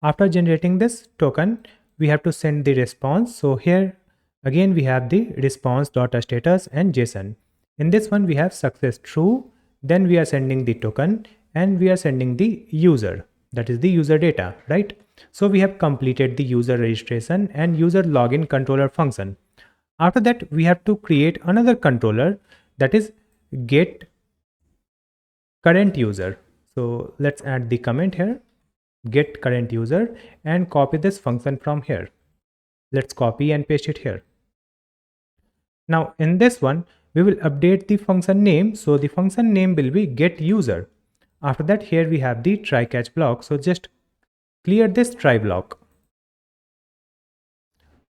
After generating this token, we have to send the response. So here again we have the response.status and JSON. In this one we have success true, then we are sending the token and we are sending the user, that is the user data, right? So we have completed the user registration and user login controller function. After that we have to create another controller, that is get current user. So let's add the comment here, get current user, and copy this function from here. Let's copy and paste it here. Now in this one, we will update the function name. So the function name will be get user. After that, here we have the try catch block. So just clear this try block.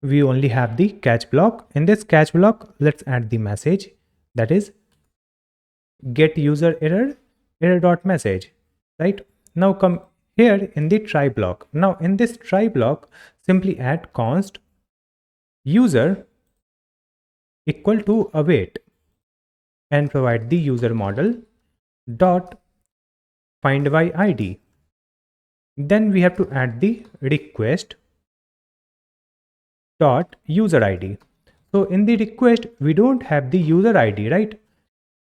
We only have the catch block. In this catch block, let's add the message, that is get user error.message, right? Now come here in the try block. Now in this try block, simply add const user equal to await and provide the user model dot find by id. Then we have to add the request dot user id. So in the request, we don't have the user id, right?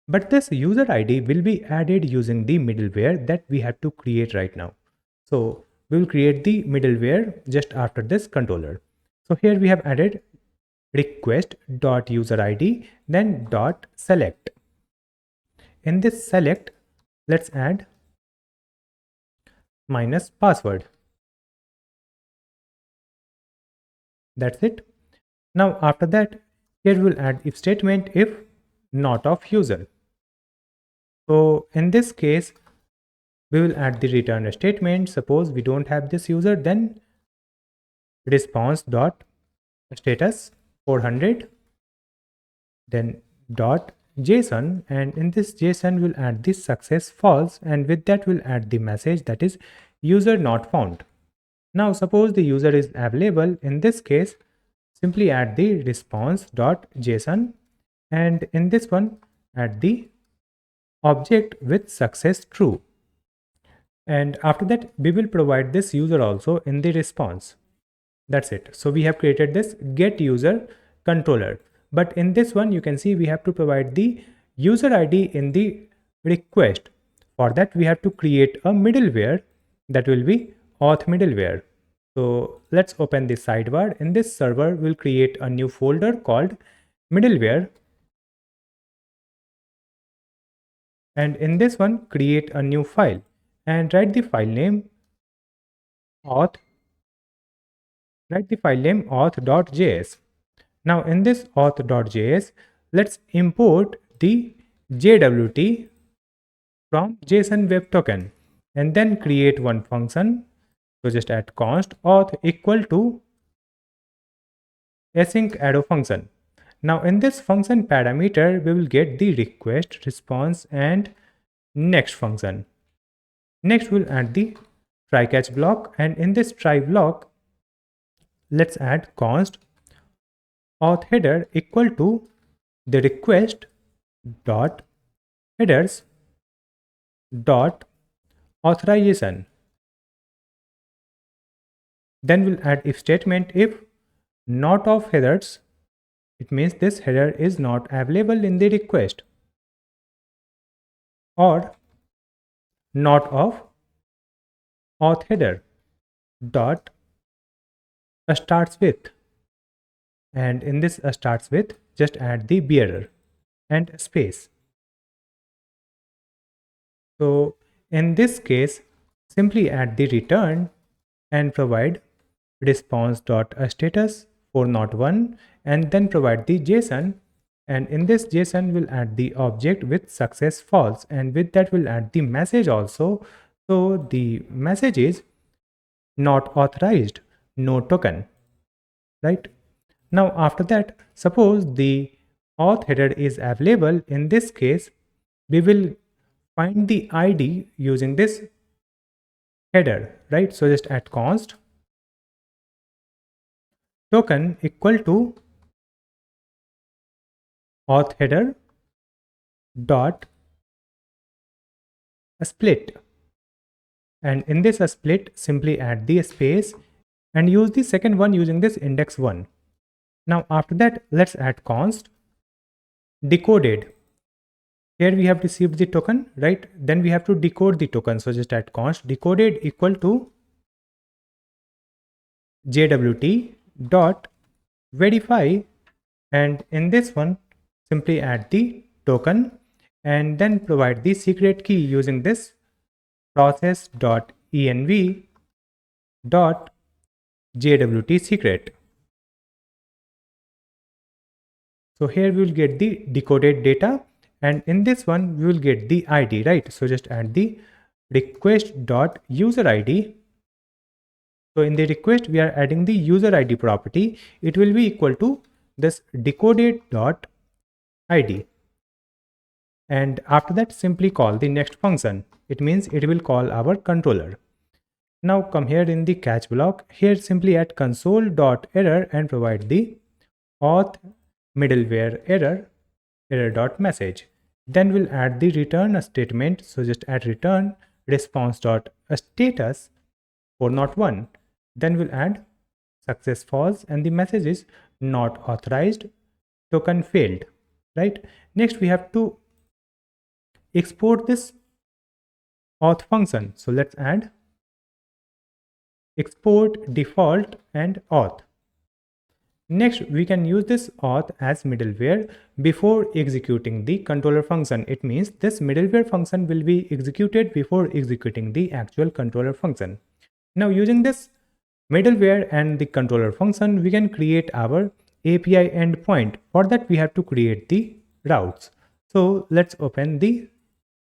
But this user ID will be added using the middleware that we have to create right now. So we will create the middleware just after this controller. So here we have added request.userid, then .select. In this select, let's add minus password. That's it. Now after that, here we'll add if statement if not of user. So in this case, we will add the return statement. Suppose we don't have this user, then response dot status 400, then dot JSON, and in this JSON we'll add this success false, and with that we'll add the message, that is user not found. Now suppose the user is available. In this case, simply add the response dot JSON, and in this one add the object with success true, and after that we will provide this user also in the response. That's it. So we have created this get user controller, but in this one you can see we have to provide the user ID in the request. For that we have to create a middleware, that will be auth middleware. So let's open this sidebar. In this server we'll create a new folder called middleware, and in this one create a new file and write the file name auth.js. Now in this auth.js, let's import the JWT from JSON Web Token and then create one function. So just add const auth equal to async arrow function. Now in this function parameter, we will get the request, response, and next function. Next we'll add the try catch block, and in this try block, let's add const auth header equal to the request dot headers dot authorization. Then we'll add if statement. If not of headers, it means this header is not available in the request, or not of auth header dot starts with, and in this starts with just add the bearer and space. So in this case, simply add the return and provide response.status for not one, and then provide the JSON, and in this JSON we'll add the object with success false, and with that we'll add the message also. So the message is not authorized, no token, right? Now after that, suppose the auth header is available. In this case, we will find the ID using this header, right? So just add const token equal to auth header dot split, and in this split simply add the space and use the second one using this index 1. Now after that, let's add const decoded. Here we have received the token, right? Then we have to decode the token, so just add const decoded equal to jwt dot verify, and in this one simply add the token and then provide the secret key using this process.env dot jwt secret. So here we will get the decoded data, and in this one we will get the ID, right? So just add the request dot user ID. So in the request we are adding the user ID property. It will be equal to this decoded dot ID, and after that simply call the next function. It means it will call our controller. Now come here in the catch block. Here simply add console.error and provide the auth middleware error.message. Then we'll add the return statement. So just add return response.status for not one. Then we'll add success false, and the message is not authorized, token failed, right? Next we have to export this auth function. So let's add export default and auth. Next, we can use this auth as middleware before executing the controller function. It means this middleware function will be executed before executing the actual controller function. Now using this middleware and the controller function, we can create our API endpoint. For that, we have to create the routes. So let's open the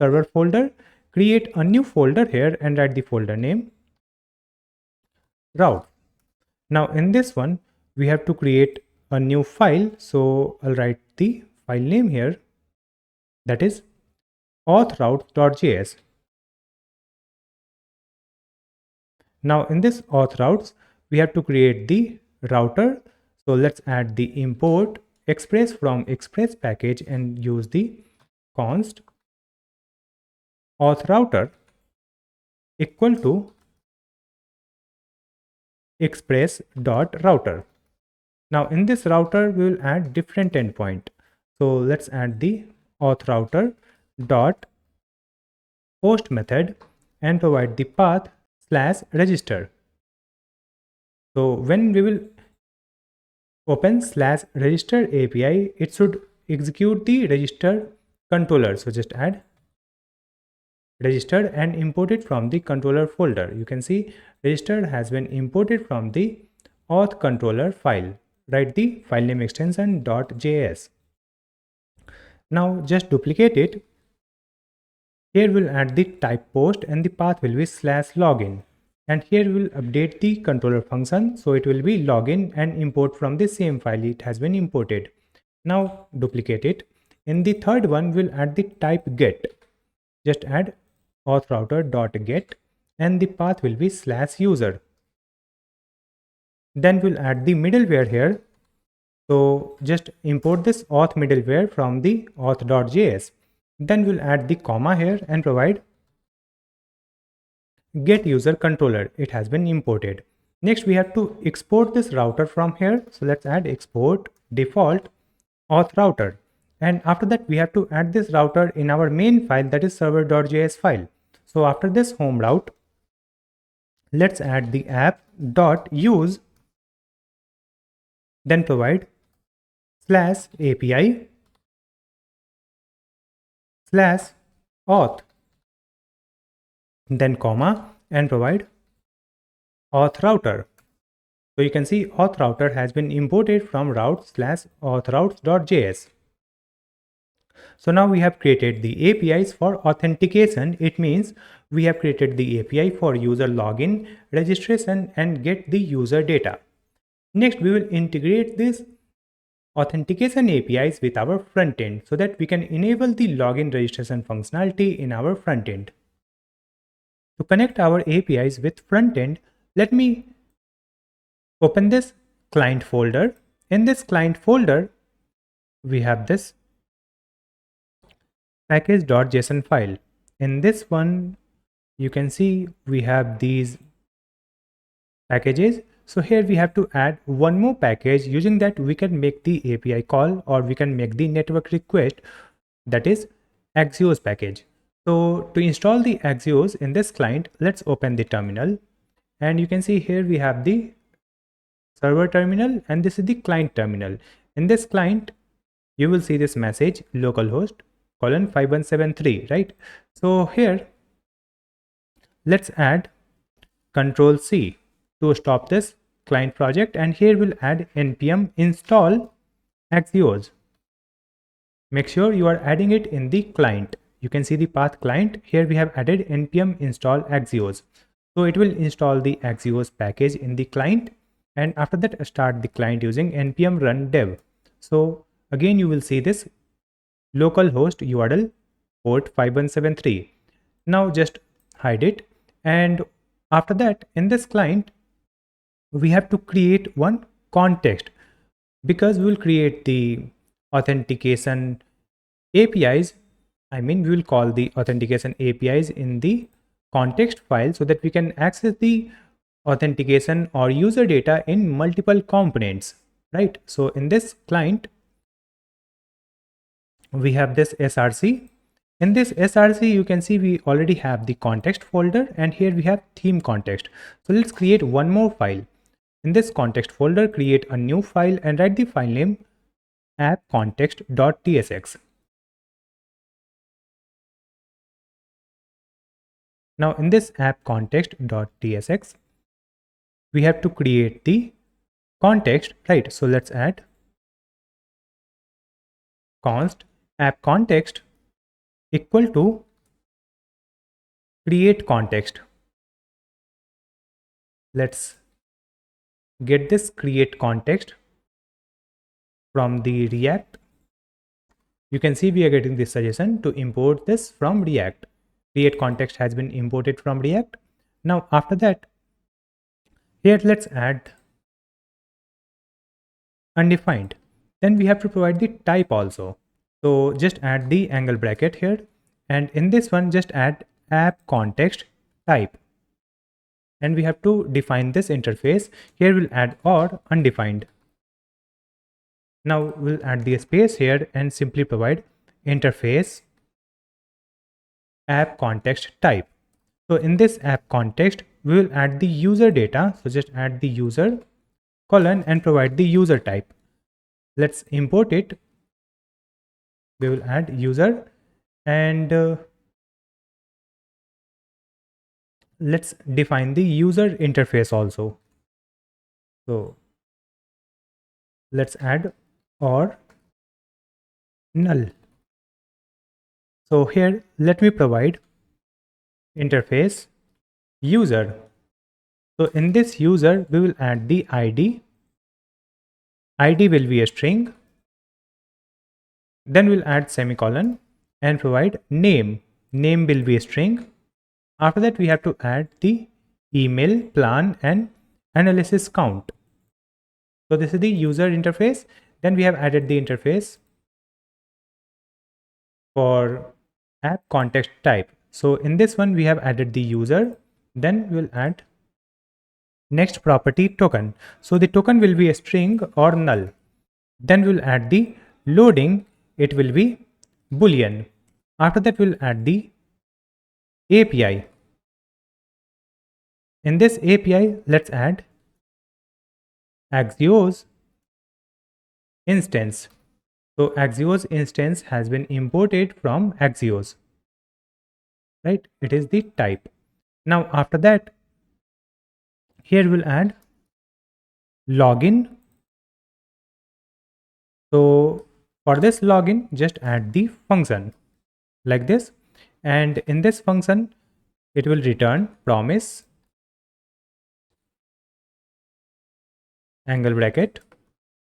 server folder, create a new folder here and write the folder name route. Now in this one, we have to create a new file. So I'll write the file name here, that is authroutes.js. Now in this authroutes, we have to create the router. So let's add the import express from express package and use the const authrouter equal to express.router. Now in this router, we will add different endpoint. So let's add the authrouter dot host method and provide the path /register. So when we will open /register API, it should execute the register controller. So just add register and import it from the controller folder. You can see register has been imported from the auth controller file. Write the file name extension .js. Now just duplicate it. Here we'll add the type post and the path will be /login. And here we'll update the controller function. So it will be login and import from the same file it has been imported. Now duplicate it. In the third one, we'll add the type get. Just add authrouter.get and the path will be /user. Then we'll add the middleware here. So just import this auth middleware from the auth.js. Then we'll add the comma here and provide get user controller. It has been imported. Next, we have to export this router from here. So let's add export default auth router. And after that, we have to add this router in our main file, that is server.js file. So after this home route, let's add the app.use, then provide /API /auth, then comma, and provide auth router. So you can see auth router has been imported from routes/authroutes.js. So now we have created the APIs for authentication. It means we have created the API for user login, registration, and get the user data. Next, we will integrate this authentication APIs with our front end so that we can enable the login registration functionality in our front end. To connect our APIs with front end, let me open this client folder. In this client folder, we have this package.json file. In this one, you can see we have these packages. So here we have to add one more package. Using that, we can make the API call, or we can make the network request, that is Axios package. So to install the Axios in this client, let's open the terminal. And you can see here we have the server terminal and this is the client terminal. In this client, you will see this message localhost :5173, right? So here, let's add Control C to stop this client project, and here we'll add npm install Axios. Make sure you are adding it in the client. You can see the path client. Here we have added npm install Axios. So it will install the Axios package in the client, and after that start the client using npm run dev. So again you will see this localhost URL port 5173. Now just hide it, and after that in this client we have to create one context, because we will create the authentication APIs. We will call the authentication APIs in the context file so that we can access the authentication or user data in multiple components, right? So in this client, we have this src. In this src, you can see we already have the context folder, and here we have theme context. So let's create one more file. In this context folder, create a new file and write the file name app.context.tsx. Now in this app.context.tsx, we have to create the context, right? So let's add const app context equal to create context. Let's get this create context from the React. You can see we are getting this suggestion to import this from React. Create context has been imported from React. Now after that, here let's add undefined. Then we have to provide the type also. So just add the angle bracket here, and in this one just add app context type, and we have to define this interface. Here we'll add or undefined. Now we'll add the space here and simply provide interface app context type. So in this app context, we will add the user data. So just add the user colon and provide the user type. Let's import it. We will add user, and let's define the user interface also. So let's add or null. So here let me provide interface user. So in this user, we will add the ID. ID will be a string. Then we'll add semicolon and provide name. Name will be a string. After that, we have to add the email, plan, and analysis count. So this is the user interface. Then we have added the interface for app context type. So in this one, we have added the user. Then we'll add next property token. So the token will be a string or null. Then we'll add the loading. It will be boolean. After that, we'll add the API. In this API, let's add Axios instance. So Axios instance has been imported from Axios, right? It is the type. Now after that, here we'll add login. So for this login, just add the function like this. And in this function, it will return promise angle bracket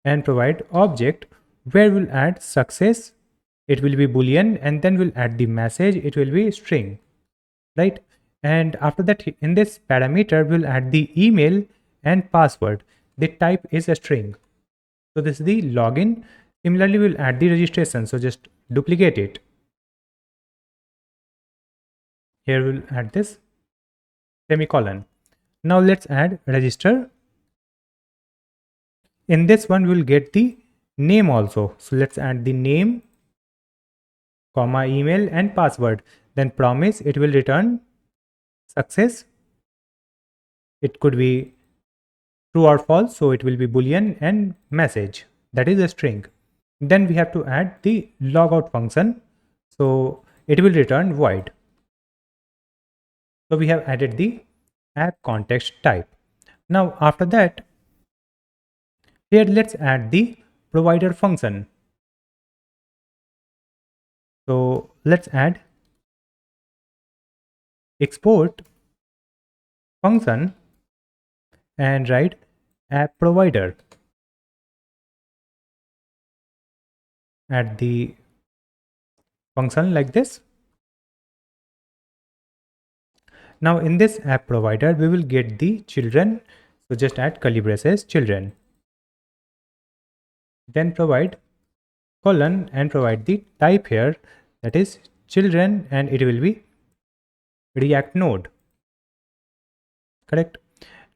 and provide object where we'll add success. It will be boolean, and then we'll add the message. It will be string, right? And after that, in this parameter, we'll add the email and password. The type is a string. So this is the login. Similarly, we'll add the registration. So just duplicate it. Here we'll add this semicolon. Now let's add register. In this one, we'll get the name also. So let's add the name, comma, email and password. Then promise, it will return success. It could be true or false, so it will be boolean, and message, that is a string. Then we have to add the logout function. So it will return void. So we have added the app context type. Now after that, here let's add the provider function. So let's add export function and write app provider. Add the function like this. Now in this app provider, we will get the children. So just add curly braces children. Then provide colon and provide the type here, that is children, and it will be React node. Correct.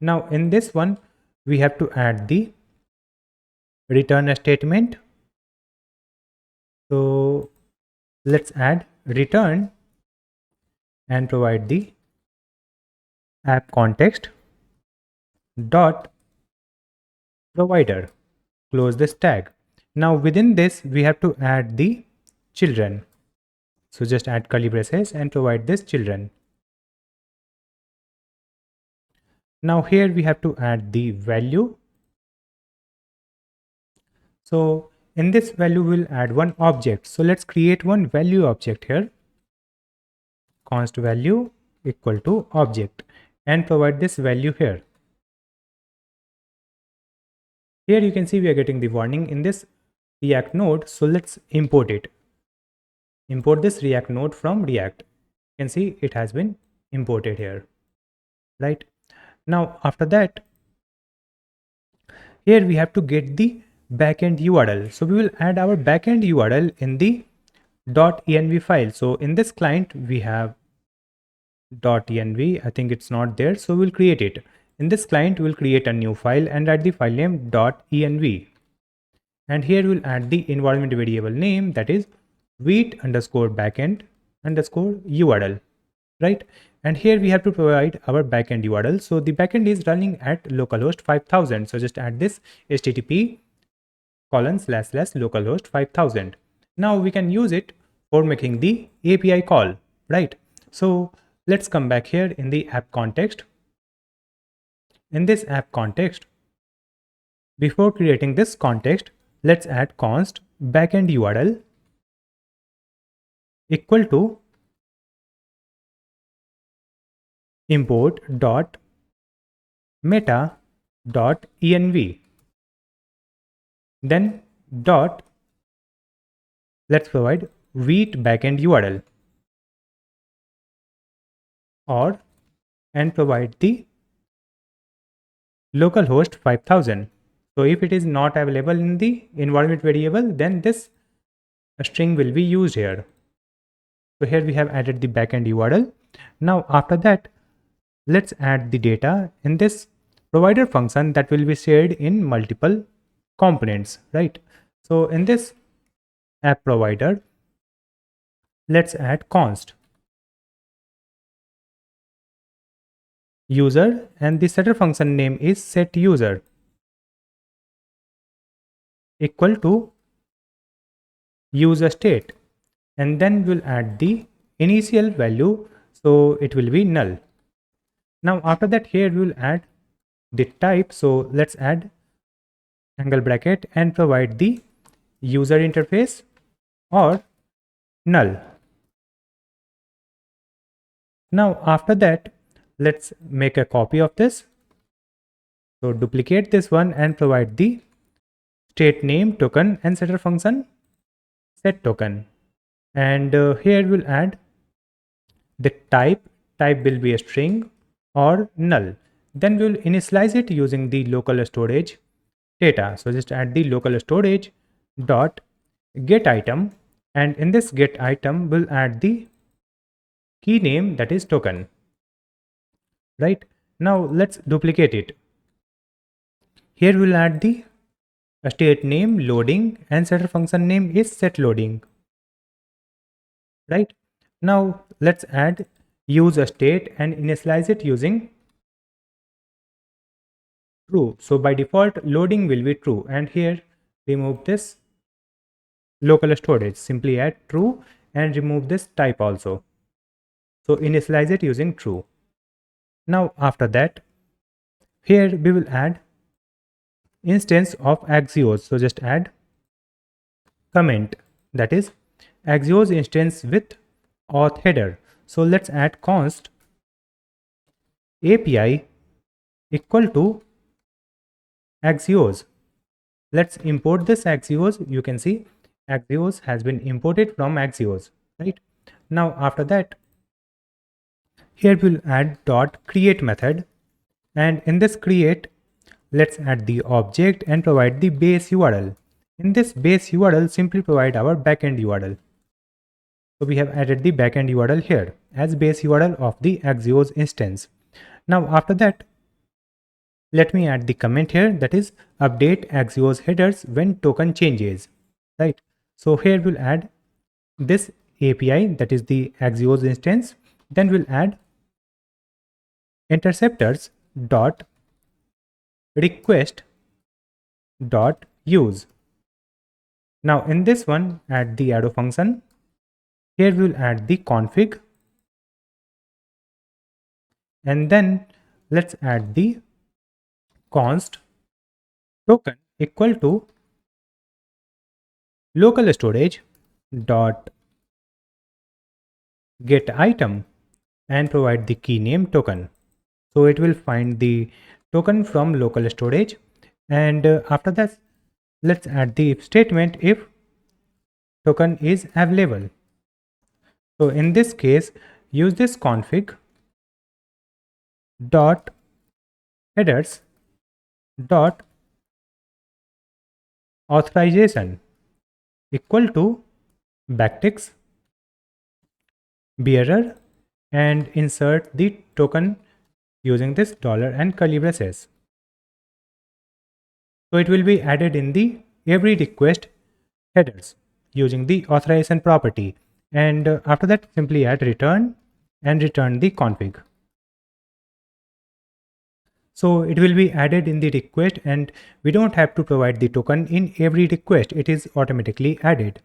Now in this one, we have to add the return statement. So let's add return and provide the app context dot provider. Close this tag. Now within this, we have to add the children. So just add curly braces and provide this children. Now here we have to add the value. So in this value, we'll add one object. So let's create one value object here. Const value equal to object, and provide this value here. Here you can see we are getting the warning in this React node. So let's import it. Import this React node from React. You can see it has been imported here, right? Now after that, here we have to get the backend URL. So we will add our backend URL in the .env file. So in this client, we have .env. I think it's not there, so we'll create it. In this client, we'll create a new file and write the file name .env. And here we'll add the environment variable name, that is wheat_backend_URL, right? And here we have to provide our backend URL. So the backend is running at localhost 5000. So just add this http://localhost 5000. Now we can use it for making the API call, right? So let's come back here in the app context. In this app context, before creating this context, let's add const backend URL equal to import.meta.env. Then let's provide wheat backend URL and provide the localhost 5000. So if it is not available in the environment variable, then this string will be used here. So here we have added the backend URL. Now after that, let's add the data in this provider function that will be shared in multiple components, right? So in this app provider, let's add const user, and the setter function name is set user equal to user state, and then we'll add the initial value, so it will be null. Now after that, here we will add the type, so let's add angle bracket and provide the user interface or null. Now after that, let's make a copy of this. So duplicate this one and provide the state name token and setter function set token. And here we'll add the type will be a string or null. Then we'll initialize it using the local storage data. So just add the local storage dot get item, and in this get item we'll add the key name, that is token. Right, now let's duplicate it. Here we'll add the state name loading and setter function name is set loading. Right, now let's add use a state and initialize it using true. So by default loading will be true, and here remove this local storage, simply add true and remove this type also. So initialize it using true. Now after that, here we will add instance of Axios. So just add comment, that is Axios instance with auth header. So let's add const API equal to Axios. Let's import this Axios. You can see Axios has been imported from Axios, right? Now after that, here we'll add dot create method, and in this create, let's add the object and provide the base URL. In this base URL, simply provide our backend URL. So we have added the backend URL here as base URL of the Axios instance. Now after that, let me add the comment here, that is update Axios headers when token changes, right? So here we'll add this API, that is the Axios instance. Then we'll add interceptors dot request dot use. Now in this one, add the arrow function. Here we'll add the config, and then let's add the const token equal to local storage dot get item and provide the key name token. So it will find the token from local storage, and after that, let's add the if statement if token is available. So in this case, use this config dot headers dot authorization equal to backticks bearer, and insert the token using this dollar and curly braces. So it will be added in the every request headers using the authorization property, and after that simply add return and return the config. So it will be added in the request, and we don't have to provide the token in every request, it is automatically added,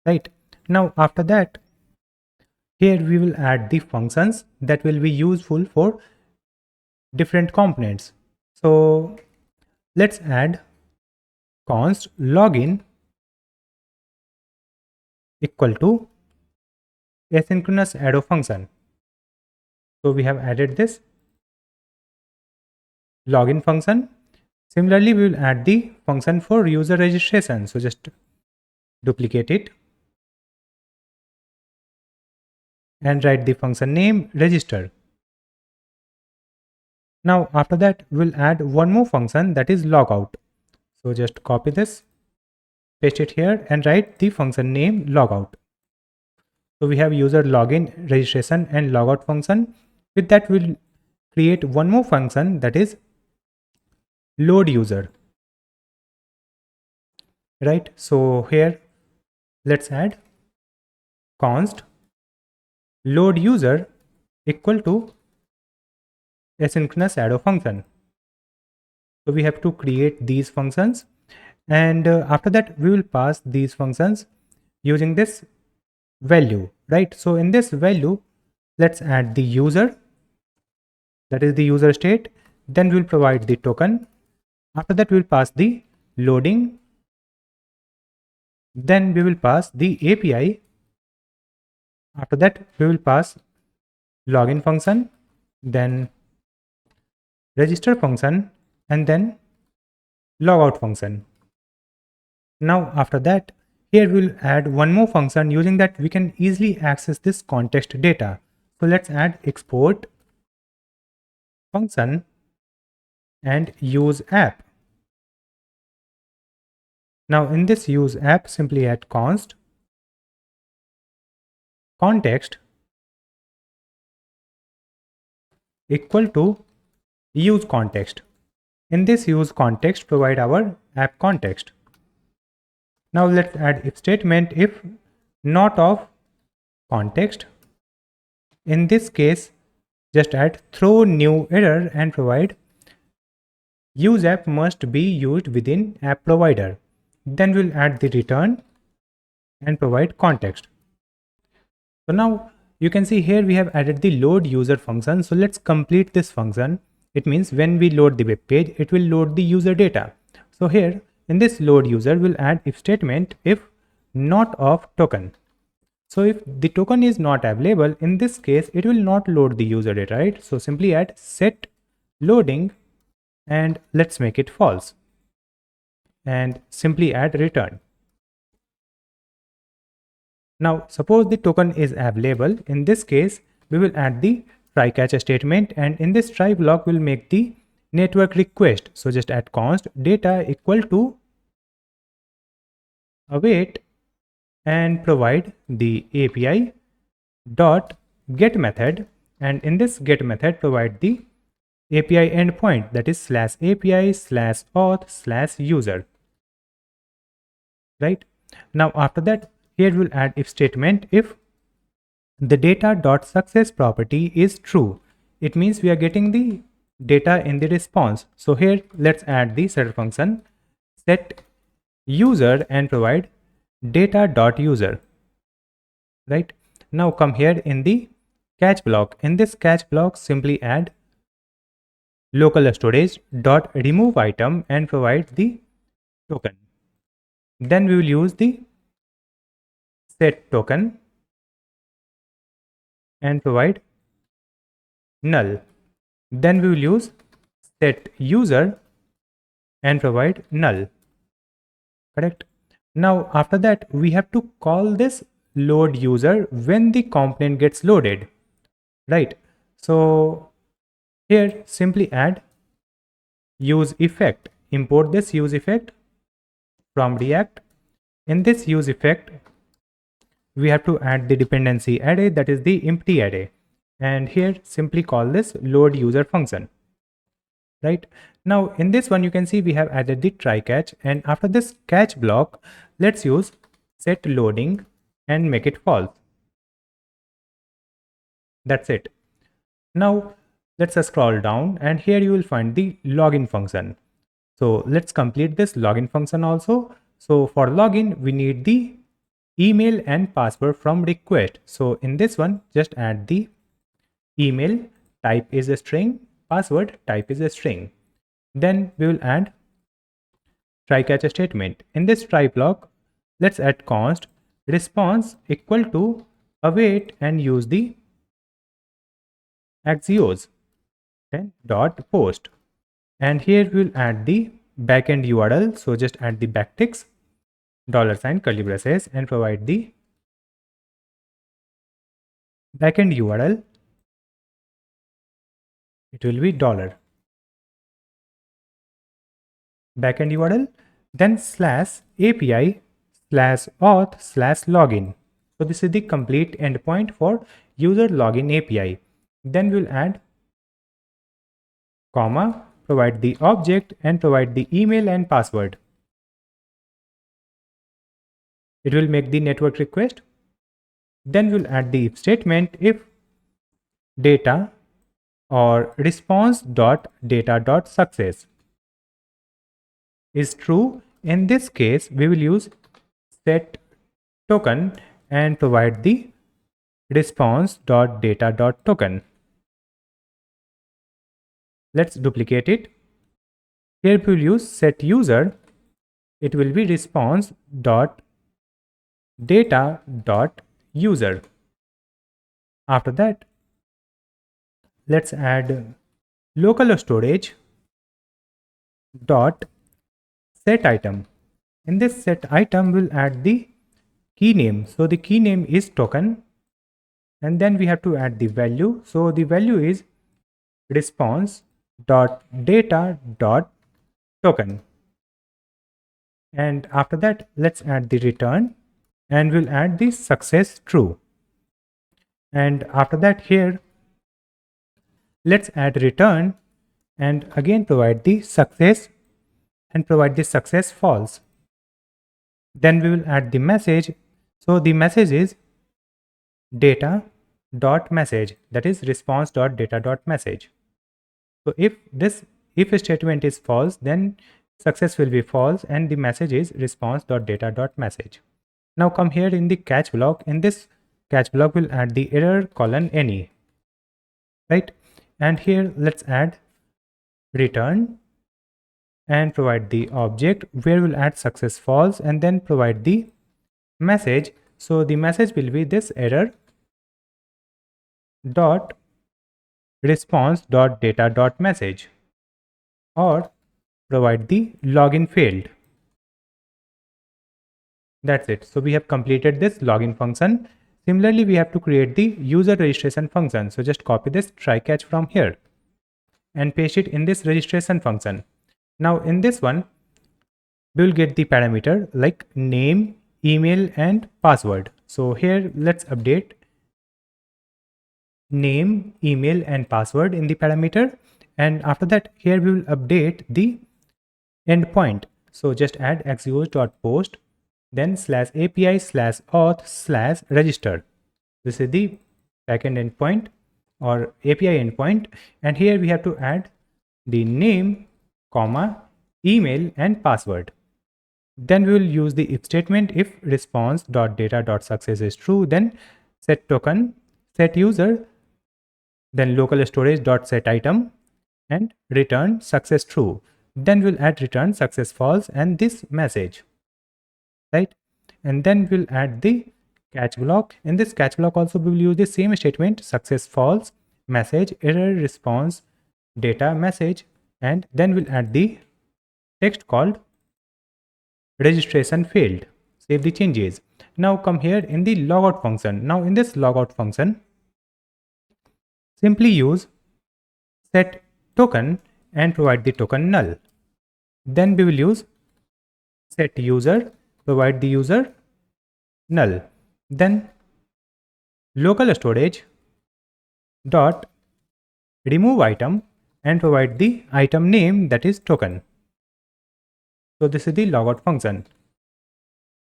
right? Now after that, here we will add the functions that will be useful for different components. So let's add const login equal to asynchronous arrow function. So we have added this login function. Similarly, we will add the function for user registration. So just duplicate it and write the function name register. Now after that, we'll add one more function, that is logout. So just copy this, paste it here and write the function name logout. So we have user login, registration and logout function. With that, we'll create one more function, that is load user. Right. So here let's add const load user equal to asynchronous arrow function. So we have to create these functions, and after that we will pass these functions using this value, right? So in this value, let's add the user, that is the user state. Then we'll provide the token. After that, we'll pass the loading. Then we will pass the API. After that, we will pass login function, then register function, and then logout function. Now after that, here we'll add one more function. Using that, we can easily access this context data. So let's add export function and use app. Now in this use app, simply add const context equal to use context. In this use context, provide our app context. Now let's add if statement if not of context. In this case, just add throw new error and provide use app must be used within app provider. Then we'll add the return and provide context. So now you can see here we have added the load user function. So let's complete this function. It means when we load the web page, it will load the user data. So here in this load user, we'll add if statement if not of token. So if the token is not available, in this case, it will not load the user data, right? So simply add set loading and let's make it false. And simply add return. Now suppose the token is available. In this case, we will add the try catch statement, and in this try block we'll make the network request. So just add const data equal to await and provide the API dot get method, and in this get method provide the API endpoint, that is /API/auth/user. Right. Now after that, here we'll add if statement if the data.success property is true. It means we are getting the data in the response. So here let's add the setter function set user and provide data.user. Right. Now come here in the catch block. In this catch block, simply add local storage dot remove item and provide the token. Then we will use the set token and provide null. Then we will use set user and provide null. Correct. Now after that, we have to call this load user when the component gets loaded. Right. So here simply add use effect. Import this use effect from React. In this use effect, we have to add the dependency array, that is the empty array, and here simply call this load user function. Right. Now in this one, you can see we have added the try catch, and after this catch block, let's use set loading and make it false. That's it. Now let's scroll down, and here you will find the login function. So let's complete this login function also. So for login, we need the email and password from request. So in this one, just add the email, type is a string, password type is a string. Then we will add try catch statement. In this try block, let's add const response equal to await and use the axios then dot post. And here we'll add the backend URL. So just add the backticks $, curly braces, and provide the backend URL. It will be $. Backend URL. then slash API slash auth slash login. So this is the complete endpoint for user login API. Then we'll add comma, provide the object and provide the email and password. It will make the network request. Then we'll add the if statement if data or response.data.success is true. In this case, we will use set token and provide the response.data.token. Let's duplicate it. Here we will use set user. It will be response.data.user. After that, let's add local storage dot set item. In this set item, we'll add the key name. So the key name is token, and then we have to add the value. So the value is response.data.token. And after that, let's add the return, and we'll add the success true. And after that, here let's add return and again provide the success and provide the success false. Then we will add the message. So the message is data.message, that is response.data.message. So if this if statement is false, then success will be false and the message is response.data.message. Now come here in the catch block. In this catch block, we'll add the error colon any, right? And here let's add return and provide the object where we'll add success false and then provide the message. So the message will be this error dot response.data.message, or provide the login failed. That's it. So we have completed this login function. Similarly, we have to create the user registration function. So just copy this try catch from here and paste it in this registration function. Now in this one, we will get the parameter like name, email and password. So here let's update name, email and password in the parameter. And after that, here we will update the endpoint. So just add axios.post then slash API slash auth slash register. This is the backend endpoint or API endpoint, and here we have to add the name, comma, email and password. Then we will use the if statement if response.data.success is true, then set token, set user, then local storage.set item and return success true. Then we'll add return success false and this message, right? And then we'll add the catch block. In this catch block also we will use the same statement success false, message, error, response, data, message, and then we'll add the text called registration failed. Save the changes. Now come here in the logout function. Now in this logout function, simply use set token and provide the token null. Then we will use set user, provide the user null. Then local storage dot remove item and provide the item name, that is token. So this is the logout function.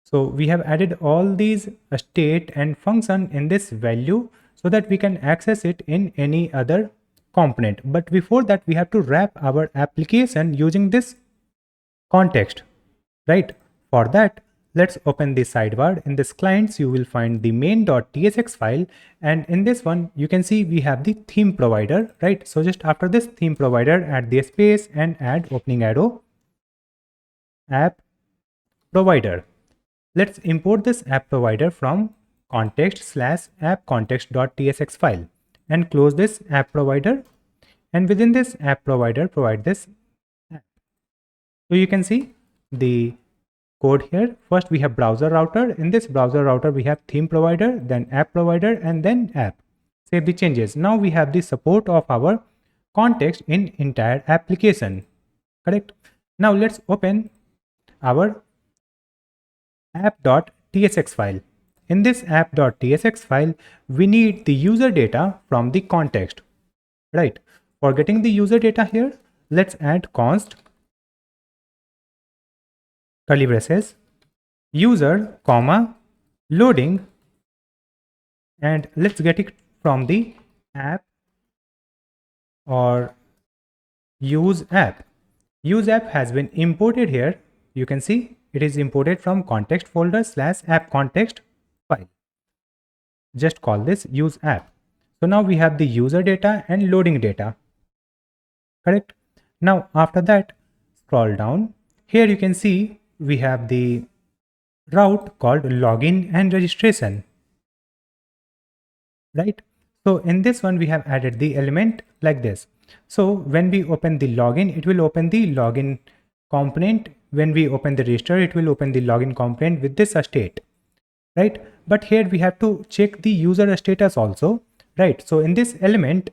So we have added all these state and function in this value so that we can access it in any other component. But before that, we have to wrap our application using this context, right? For that, let's open the sidebar. In this clients, you will find the main.tsx file, and in this one you can see we have the theme provider, right? So just after this theme provider, add the space and add opening arrow app provider. Let's import this app provider from context slash app context.tsx file and close this app provider, and within this app provider provide this app. So you can see the code here. First we have browser router. In this browser router we have theme provider, then app provider, and then app. Save the changes. Now we have the support of our context in entire application, correct? Now let's open our app.tsx file. In this app.tsx file, we need the user data from the context, right? For getting the user data here, let's add const curly braces user comma loading, and let's get it from the app or use app. Use app has been imported here. You can see it is imported from context folder / app context file. Just call this use app. So now we have the user data and loading data, correct? Now after that, scroll down. Here you can see we have the route called login and registration, right? So in this one, we have added the element like this. So when we open the login, it will open the login component. When we open the register, it will open the login component with this state, right? But here we have to check the user status also, right? So in this element,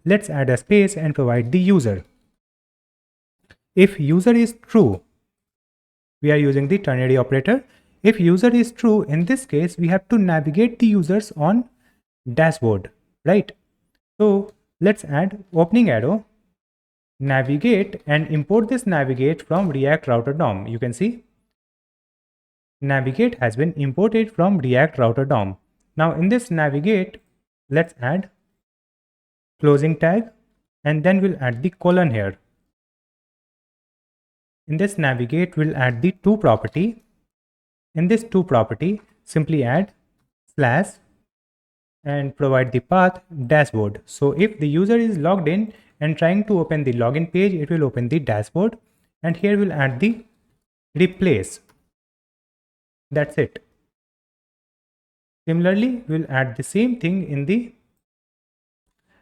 let's add a space and provide the user. If user is true, we are using the ternary operator. If user is true, in this case, we have to navigate the users on dashboard, right? So let's add opening arrow, navigate, and import this navigate from React Router DOM. You can see navigate has been imported from React Router DOM. Now in this navigate, let's add closing tag, and then we'll add the colon here. In this navigate, we'll add the to property. In this to property, simply add slash and provide the path dashboard. So if the user is logged in and trying to open the login page, it will open the dashboard, and here we'll add the replace. That's it. Similarly, we'll add the same thing in the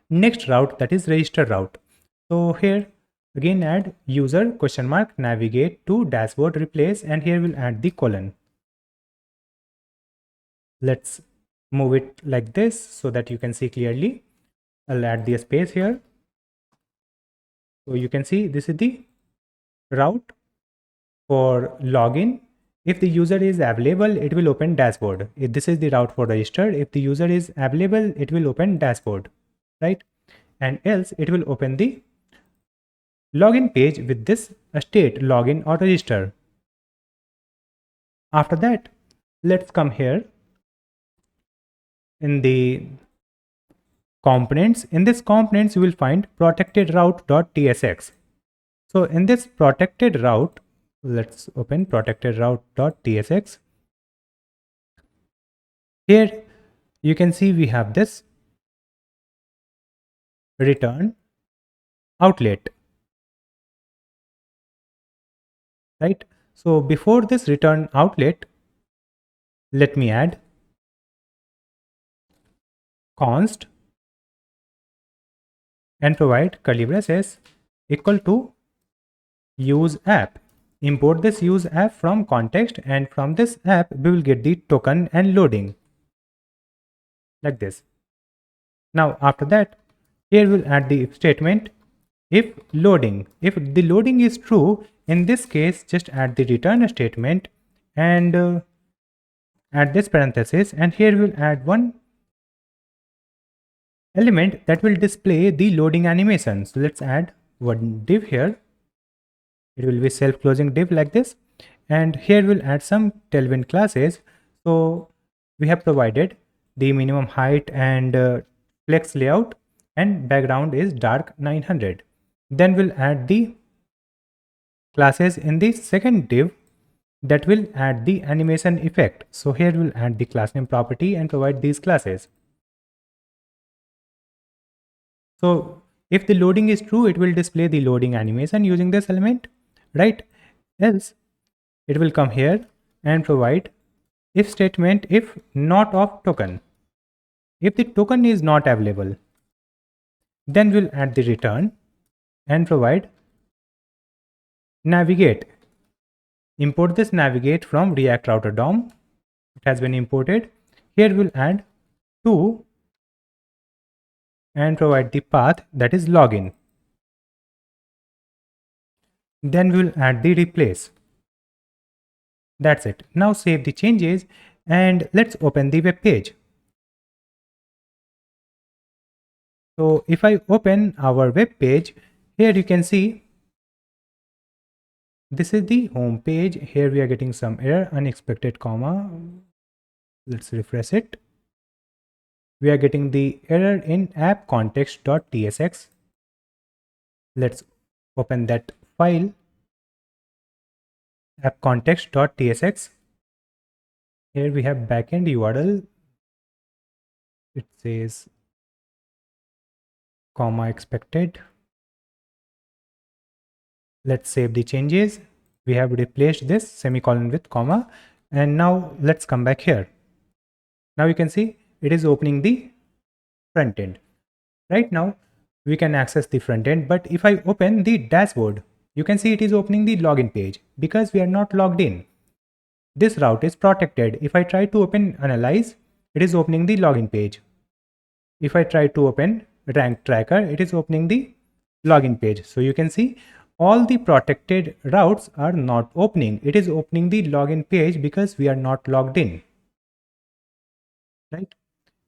next route, that is register route. So here again add user question mark navigate to dashboard replace, and here we'll add the colon. Let's move it like this so that you can see clearly. I'll add the space here. So you can see this is the route for login. If the user is available, it will open dashboard. If this is the route for register, if the user is available, it will open dashboard, right? And else it will open the login page with this state login or register. After that, let's come here in the components. In this components, you will find protected route.tsx. So in this protected route, let's open protected route.tsx. Here you can see we have this return outlet, right? So before this return outlet, let me add const and provide curly braces equal to use app. Import this use app from context, and from this app we will get the token and loading like this. Now after that, here we'll add the if statement. If loading, if the loading is true, in this case just add the return statement and add this parenthesis, and here we'll add one element that will display the loading animation. So let's add one div here. It will be self-closing div like this, and here we'll add some tailwind classes. So we have provided the minimum height and flex layout, and background is dark 900. Then we'll add the classes in the second div that will add the animation effect. So here we'll add the class name property and provide these classes. So if the loading is true, it will display the loading animation using this element, right? Else it will come here and provide if statement if not of token. If the token is not available, then we'll add the return and provide navigate. Import this navigate from React Router DOM. It has been imported. Here we'll add to and provide the path that is login. Then we'll add the replace. That's it. Now save the changes and let's open the web page. So if I open our web page, here you can see this is the home page. Here we are getting some error, unexpected comma. Let's refresh it. We are getting the error in app context.tsx. Let's open that file, app context.tsx. Here we have backend URL. It says comma expected. Let's save the changes. We have replaced this semicolon with comma. And now let's come back here. Now you can see it is opening the front end. Right now we can access the front end, but if I open the dashboard, you can see it is opening the login page because we are not logged in. This route is protected. If I try to open analyze, it is opening the login page. If I try to open rank tracker, it is opening the login page. So you can see all the protected routes are not opening. It is opening the login page because we are not logged in, right?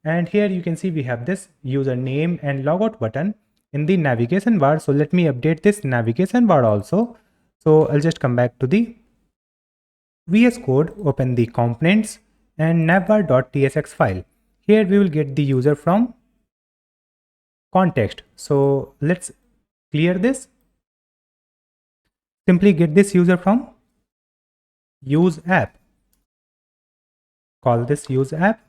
And here you can see we have this username and logout button in the navigation bar. So let me update this navigation bar also. So I'll just come back to the VS Code, open the components and navbar.tsx file. Here we will get the user from context. So let's clear this. Simply get this user from use app. Call this use app.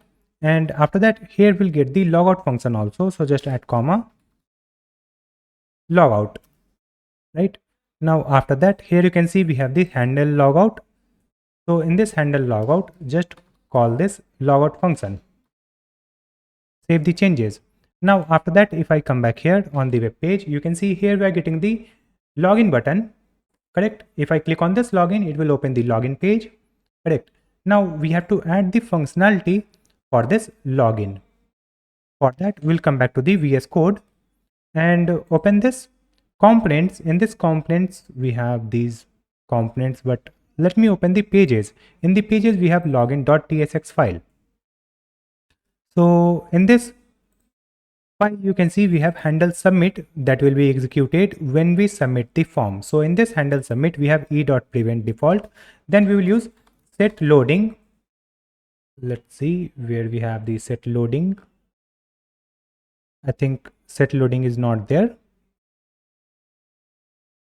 And after that, here we'll get the logout function also. So just add comma logout, right? Now after that, here you can see we have the handle logout. So in this handle logout, just call this logout function. Save the changes. Now after that, if I come back here on the web page, you can see here we are getting the login button, correct? If I click on this login, it will open the login page, correct? Now we have to add the functionality for this login. For that, we'll come back to the VS Code and open this components. In this components, we have these components, but let me open the pages. In the pages, we have login.tsx file. So in this file, you can see we have handle submit that will be executed when we submit the form. So in this handle submit, we have e.prevent default. Then we will use set loading. Let's see where we have the set loading. I think set loading is not there.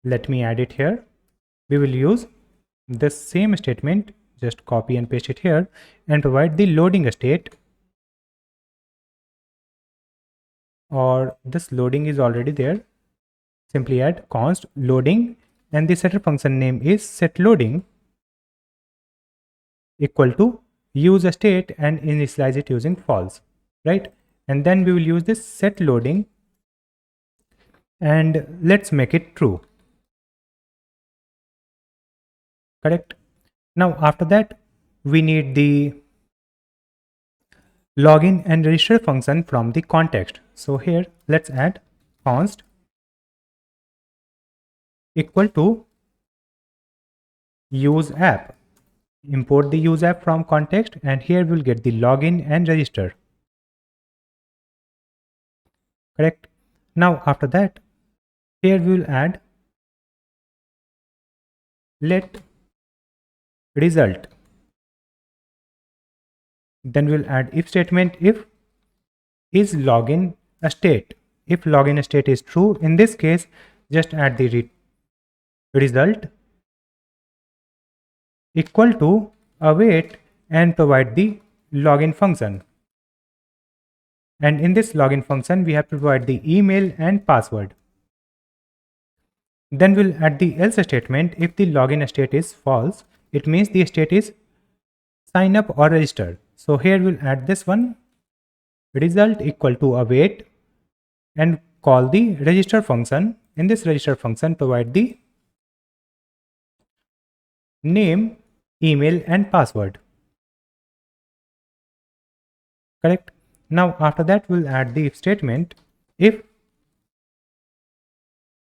Let me add it here. We will use this same statement, just copy and paste it here and provide the loading state, or this loading is already there. Simply add const loading and the setter function name is set loading equal to use a state and initialize it using false, right? And then we will use this set loading and let's make it true, correct? Now after that, we need the login and register function from the context. So here let's add const equal to use app. Import the use app from context and here we'll get the login and register, correct? Now after that, here we will add let result. Then we'll add if statement if is login a state. If login state is true, in this case, just add the result equal to await and provide the login function. And in this login function, we have to provide the email and password. Then we'll add the else statement. If the login state is false, it means the state is sign up or register. So here we'll add this one, result equal to await and call the register function. In this register function, provide the name, email and password, correct? Now after that, we'll add the if statement if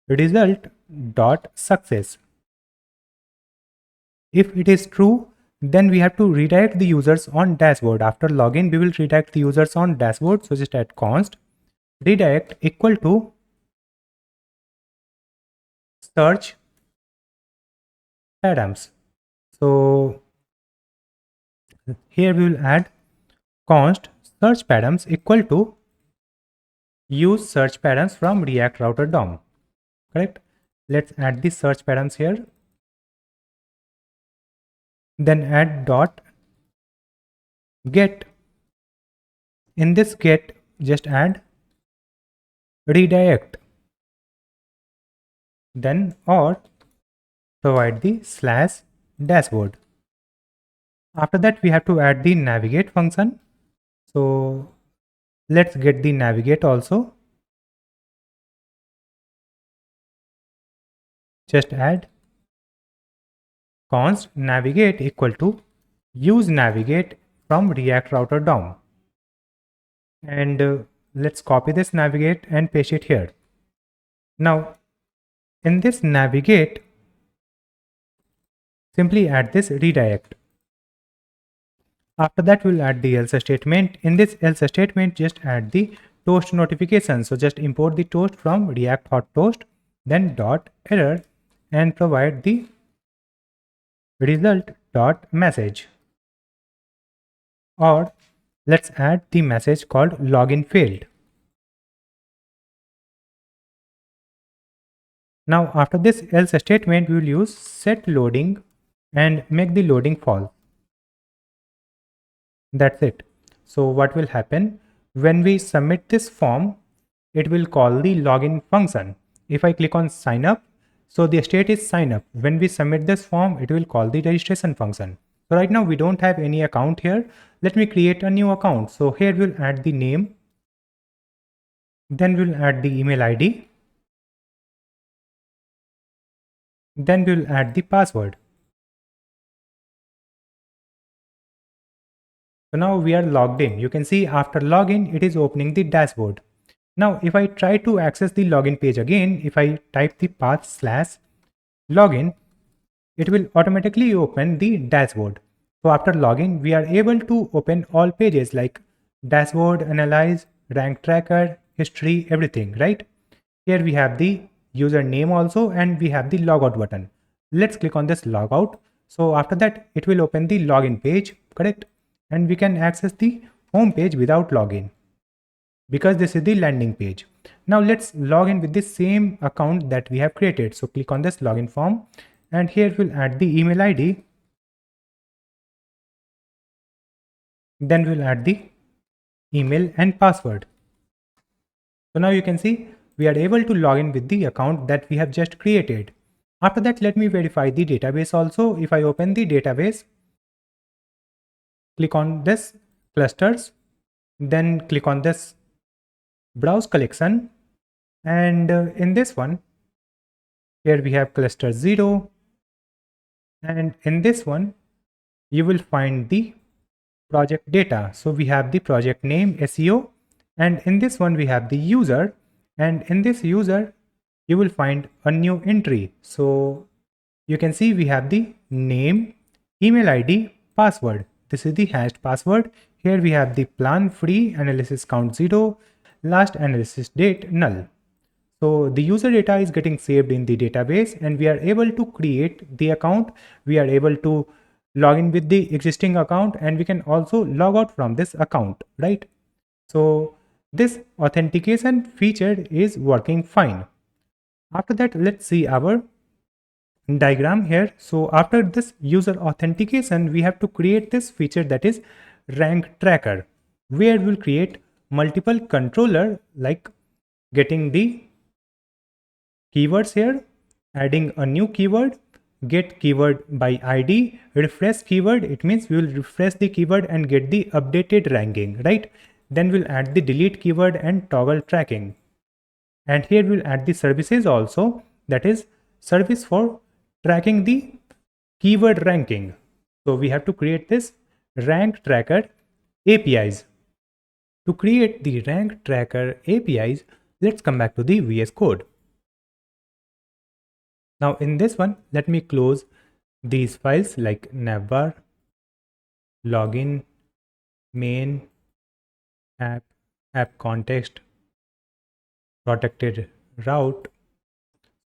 result dot success. If it is true, then we have to redirect the users on dashboard. After login, we will redirect the users on dashboard. So just add const redirect equal to search params. So here we will add const search params equal to use search params from React router DOM. Correct? Let's add the search params here. Then add dot get. In this get, just add redirect. Then or provide the slash dashboard. After that, we have to add the navigate function. So let's get the navigate also. Just add const navigate equal to use navigate from React router DOM. And let's copy this navigate and paste it here. Now in this navigate, simply add this redirect. After that, we'll add the else statement. In this else statement, just add the toast notification. So just import the toast from React hot toast, then dot error, and provide the result dot message. Or let's add the message called login failed. Now after this else statement, we will use set loading and make the loading false. That's it. So what will happen when we submit this form? It will call the login function. If I click on sign up, so the state is sign up. When we submit this form, it will call the registration function. So right now we don't have any account here. Let me create a new account. So here we'll add the name. Then we'll add the email ID. Then we'll add the password. So now we are logged in. You can see after login, it is opening the dashboard. Now, if I try to access the login page again, if I type the path slash login, it will automatically open the dashboard. So after login, we are able to open all pages like dashboard, analyze, rank tracker, history, everything, right? Here we have the username also, and we have the logout button. Let's click on this logout. So after that, it will open the login page, correct? And we can access the home page without login, because this is the landing page. Now let's log in with the same account that we have created. So click on this login form, and here we'll add the email ID. Then we'll add the email and password. So now you can see we are able to log in with the account that we have just created. After that, let me verify the database also. If I open the database, click on this clusters, then click on this browse collection, and in this one, here we have cluster 0, and in this one you will find the project data. So we have the project name SEO, and in this one we have the user, and in this user you will find a new entry. So you can see we have the name, email ID, password. This is the hashed password. Here we have the plan free, analysis count 0, last analysis date null. So the user data is getting saved in the database, and we are able to create the account. We are able to log in with the existing account, and we can also log out from this account, right? So this authentication feature is working fine. After that, let's see our diagram here. So after this user authentication, we have to create this feature that is rank tracker, where we'll create multiple controller, like getting the keywords here, adding a new keyword, get keyword by ID, refresh keyword. It means we will refresh the keyword and get the updated ranking, right? Then we'll add the delete keyword and toggle tracking. And here we'll add the services also, that is service for tracking the keyword ranking. So we have to create this rank tracker APIs. To create the rank tracker APIs, let's come back to the VS Code. Now in this one, let me close these files like navbar, login, main, app, app context, protected route.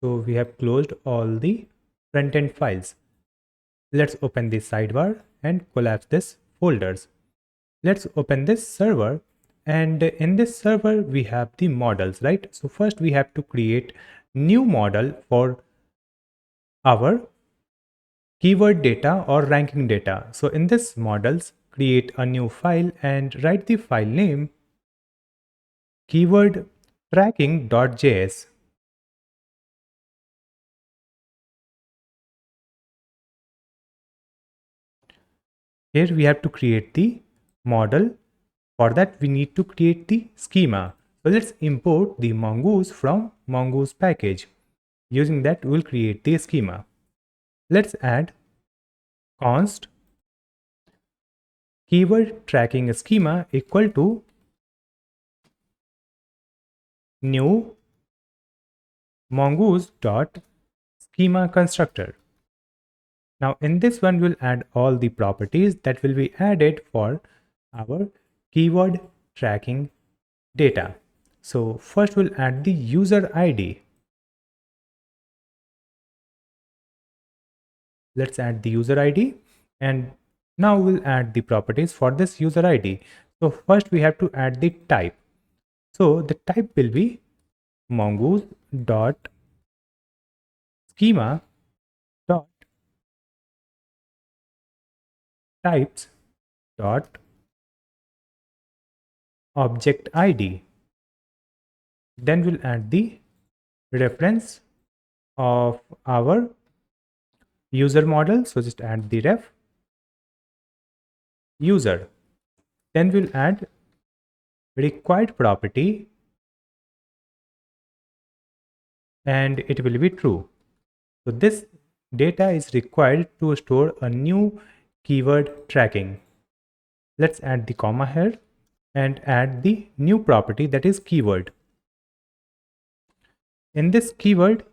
So we have closed all the front-end files. Let's open this sidebar and collapse this folders. Let's open this server, and in this server we have the models, right? So first we have to create new model for our keyword data or ranking data. So in this models, create a new file and write the file name keyword tracking.js. Here we have to create the model. For that we need to create the schema. So let's import the mongoose from mongoose package. Using that we'll create the schema. Let's add const keyword tracking schema equal to new mongoose dot schema constructor. Now in this one we'll add all the properties that will be added for our keyword tracking data. So first we'll add the user ID. Let's add the user ID, and now we'll add the properties for this user ID. So first we have to add the type. So the type will be mongoose dot schema dot types dot object ID. Then we'll add the reference of our user model. So just add the ref user. Then we'll add required property and it will be true. So this data is required to store a new keyword tracking. Let's add the comma here and add the new property, that is keyword. In this keyword,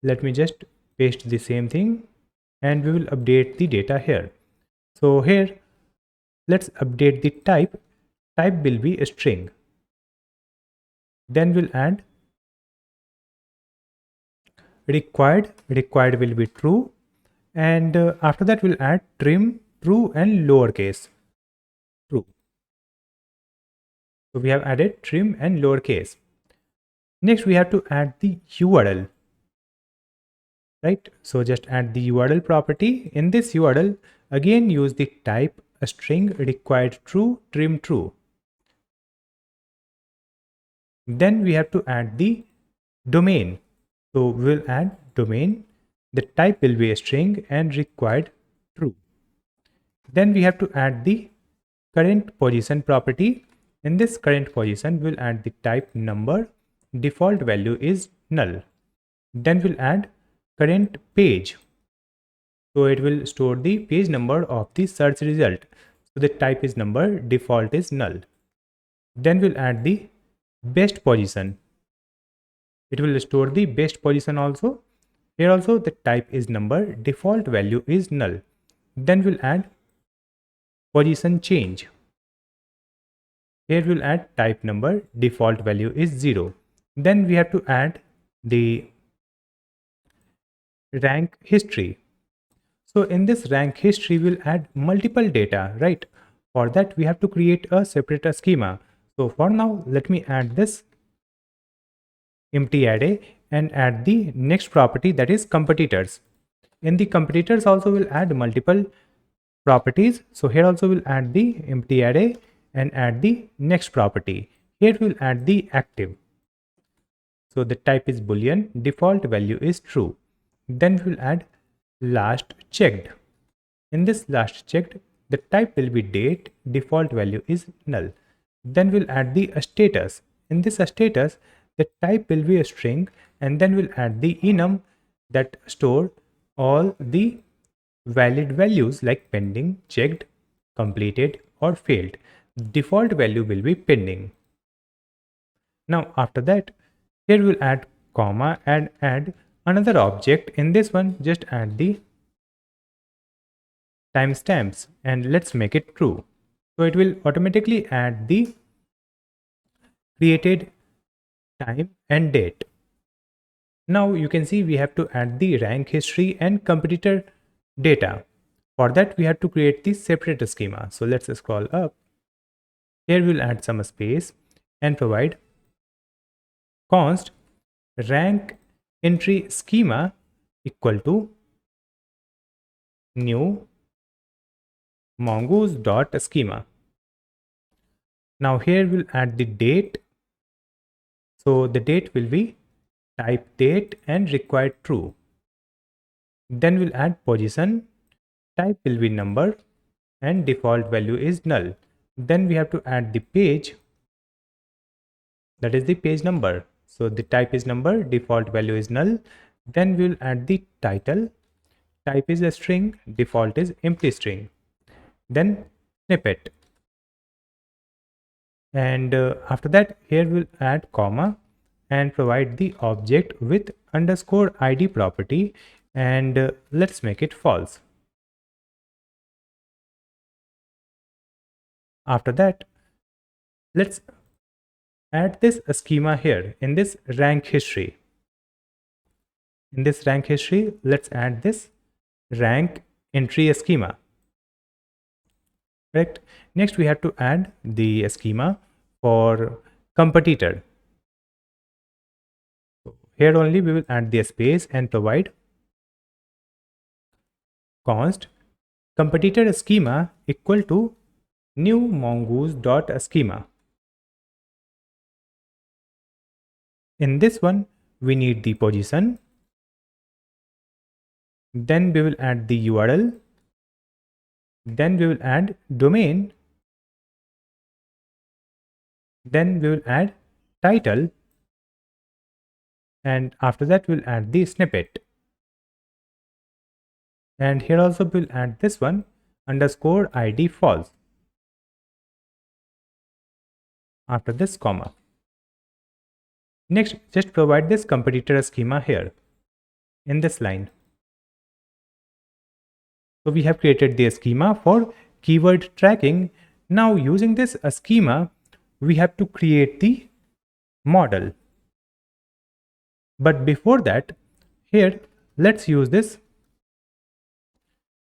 let me just paste the same thing and we will update the data here. So here, let's update the type. Type will be a string. Then we'll add required. Required will be true. And after that, we'll add trim, true, and lowercase. True. So we have added trim and lowercase. Next, we have to add the URL. Right? So just add the URL property. In this URL, again use the type a string, required true, trim true. Then we have to add the domain. So we'll add domain. The type will be a string and required true. Then we have to add the current position property. In this current position, we'll add the type number. Default value is null. Then we'll add current page. So it will store the page number of the search result. So the type is number, default is null. Then we'll add the best position. It will store the best position also. Here also the type is number, default value is null. Then we'll add position change. Here we'll add type number, default value is 0. Then we have to add the rank history. So in this rank history, we'll add multiple data, right? For that, we have to create a separate schema. So for now, let me add this empty array and add the next property, that is competitors. In the competitors also we'll add multiple properties. So here also we'll add the empty array and add the next property. Here we'll add the active. So the type is boolean, default value is true. Then we'll add last checked. In this last checked, the type will be date, default value is null. Then we'll add the status. In this status, the type will be a string, and then we'll add the enum that store all the valid values like pending, checked, completed, or failed. Default value will be pending. Now after that, here we'll add comma and add another object. In this one, just add the timestamps, and let's make it true. So it will automatically add the created time and date. Now you can see we have to add the rank history and competitor data. For that, we have to create the separate schema. So let's scroll up. Here we'll add some space and provide const rank entry schema equal to new mongoose.schema. Now here we'll add the date. So the date will be type date and required true. Then we'll add position. Type will be number and default value is null. Then we have to add the page, that is the page number. So the type is number, default value is null. Then we'll add the title. Type is a string, default is empty string. Then snippet. And after that, here we'll add comma and provide the object with underscore ID property, and let's make it false. After that, let's add this schema here in this rank history. In this rank history, let's add this rank entry schema. Correct. Next, we have to add the schema for competitor. So here only we will add the space and provide const competitor schema equal to new mongoose.schema. In this one, we need the position. Then we will add the URL. Then we will add domain. Then we will add title. And after that, we'll add the snippet. And here also we'll add this one, underscore ID false. After this, comma. Next, just provide this competitor schema here in this line. So we have created the schema for keyword tracking. Now using this schema, we have to create the model. But before that, here, let's use this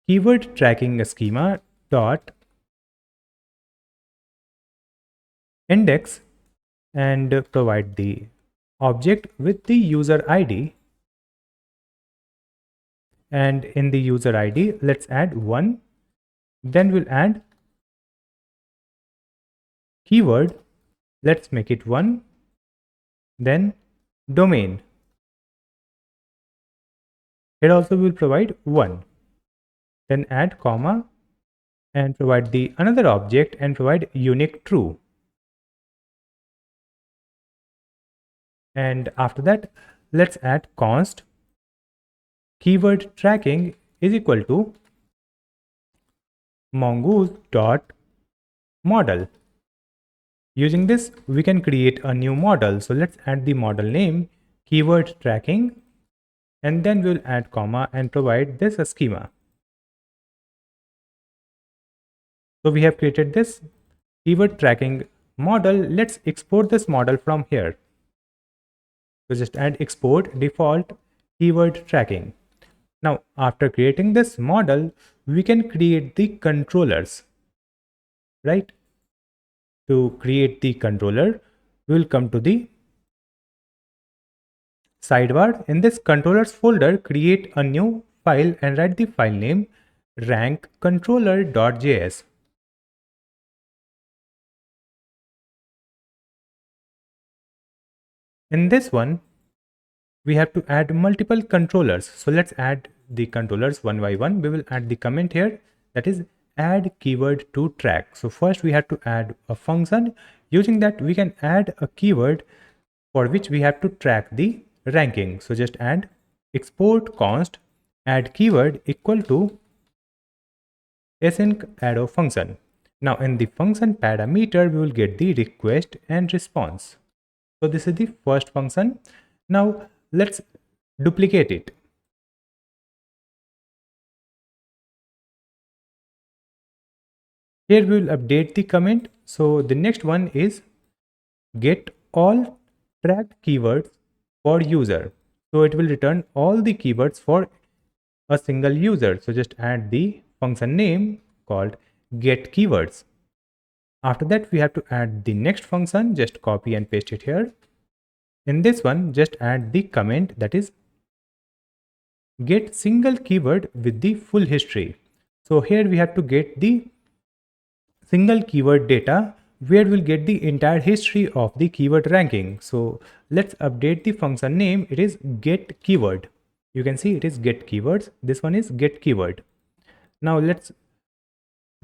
keyword tracking schema dot index and provide the object with the user ID. And in the user ID, let's add 1. Then we'll add keyword. Let's make it 1. Then domain. Here also we'll provide 1. Then add comma and provide the another object and provide unique true. And after that, let's add const keyword tracking is equal to mongoose.model. Using this, we can create a new model. So let's add the model name keyword tracking, and then we'll add comma and provide this schema. So we have created this keyword tracking model. Let's export this model from here. So just add export default keyword tracking. Now, after creating this model, we can create the controllers, right? To create the controller, we will come to the sidebar. In this controllers folder, create a new file and write the file name rankcontroller.js. In this one, we have to add multiple controllers. So let's add the controllers one by one. We will add the comment here, that is add keyword to track. So first we have to add a function. Using that, we can add a keyword for which we have to track the ranking. So just add export const add keyword equal to async arrow function. Now in the function parameter, we will get the request and response. So this is the first function. Now let's duplicate it. Here we will update the comment. So the next one is get all tracked keywords for user. So it will return all the keywords for a single user. So just add the function name called get keywords. After that, we have to add the next function. Just copy and paste it here. In this one, just add the comment, that is get single keyword with the full history. So here we have to get the single keyword data where we'll get the entire history of the keyword ranking. So let's update the function name. It is get keyword. You can see it is get keywords. This one is get keyword. Now let's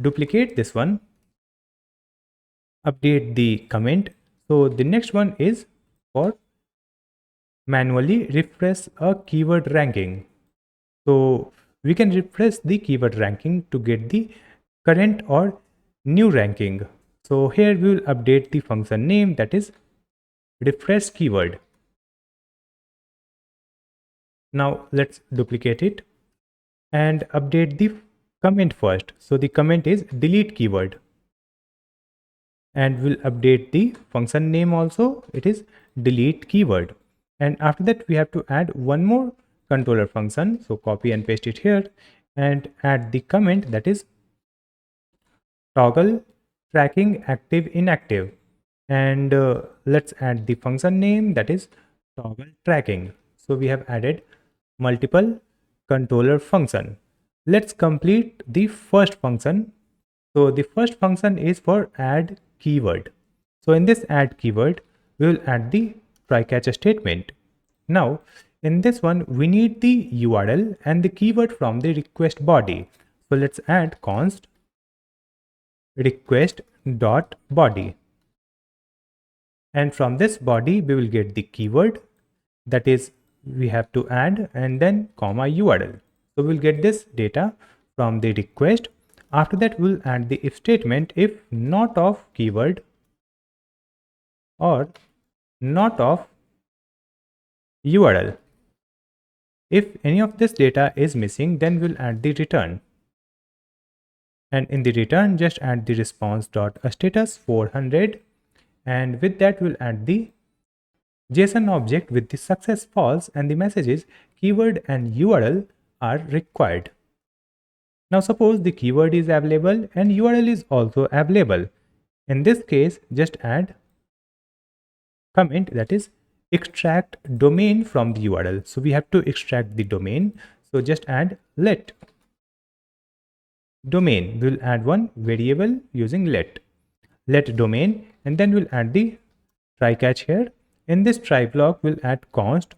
duplicate this one, update the comment. So the next one is for manually refresh a keyword ranking. So we can refresh the keyword ranking to get the current or new ranking. So here we will update the function name, that is refresh keyword. Now let's duplicate it and update the comment first. So the comment is delete keyword. And we'll update the function name also. It is delete keyword. And after that, we have to add one more controller function. So copy and paste it here and add the comment, that is toggle tracking active inactive. And let's add the function name, that is toggle tracking. So we have added multiple controller function. Let's complete the first function. So the first function is for add keyword. So in this add keyword, we will add the try catch statement. Now in this one, we need the URL and the keyword from the request body. So let's add const request dot body. And from this body, we will get the keyword, that is we have to add, and then comma URL. So we'll get this data from the request. After that, we'll add the if statement if not of keyword or not of URL. If any of this data is missing, then we'll add the return. And in the return, just add the response.status 400. And with that, we'll add the JSON object with the success false and the messages keyword and URL are required. Now suppose the keyword is available and URL is also available. In this case, just add comment, that is extract domain from the URL. So we have to extract the domain. So just add let domain. We'll add one variable using let domain, and then we'll add the try catch here. In this try block, we'll add const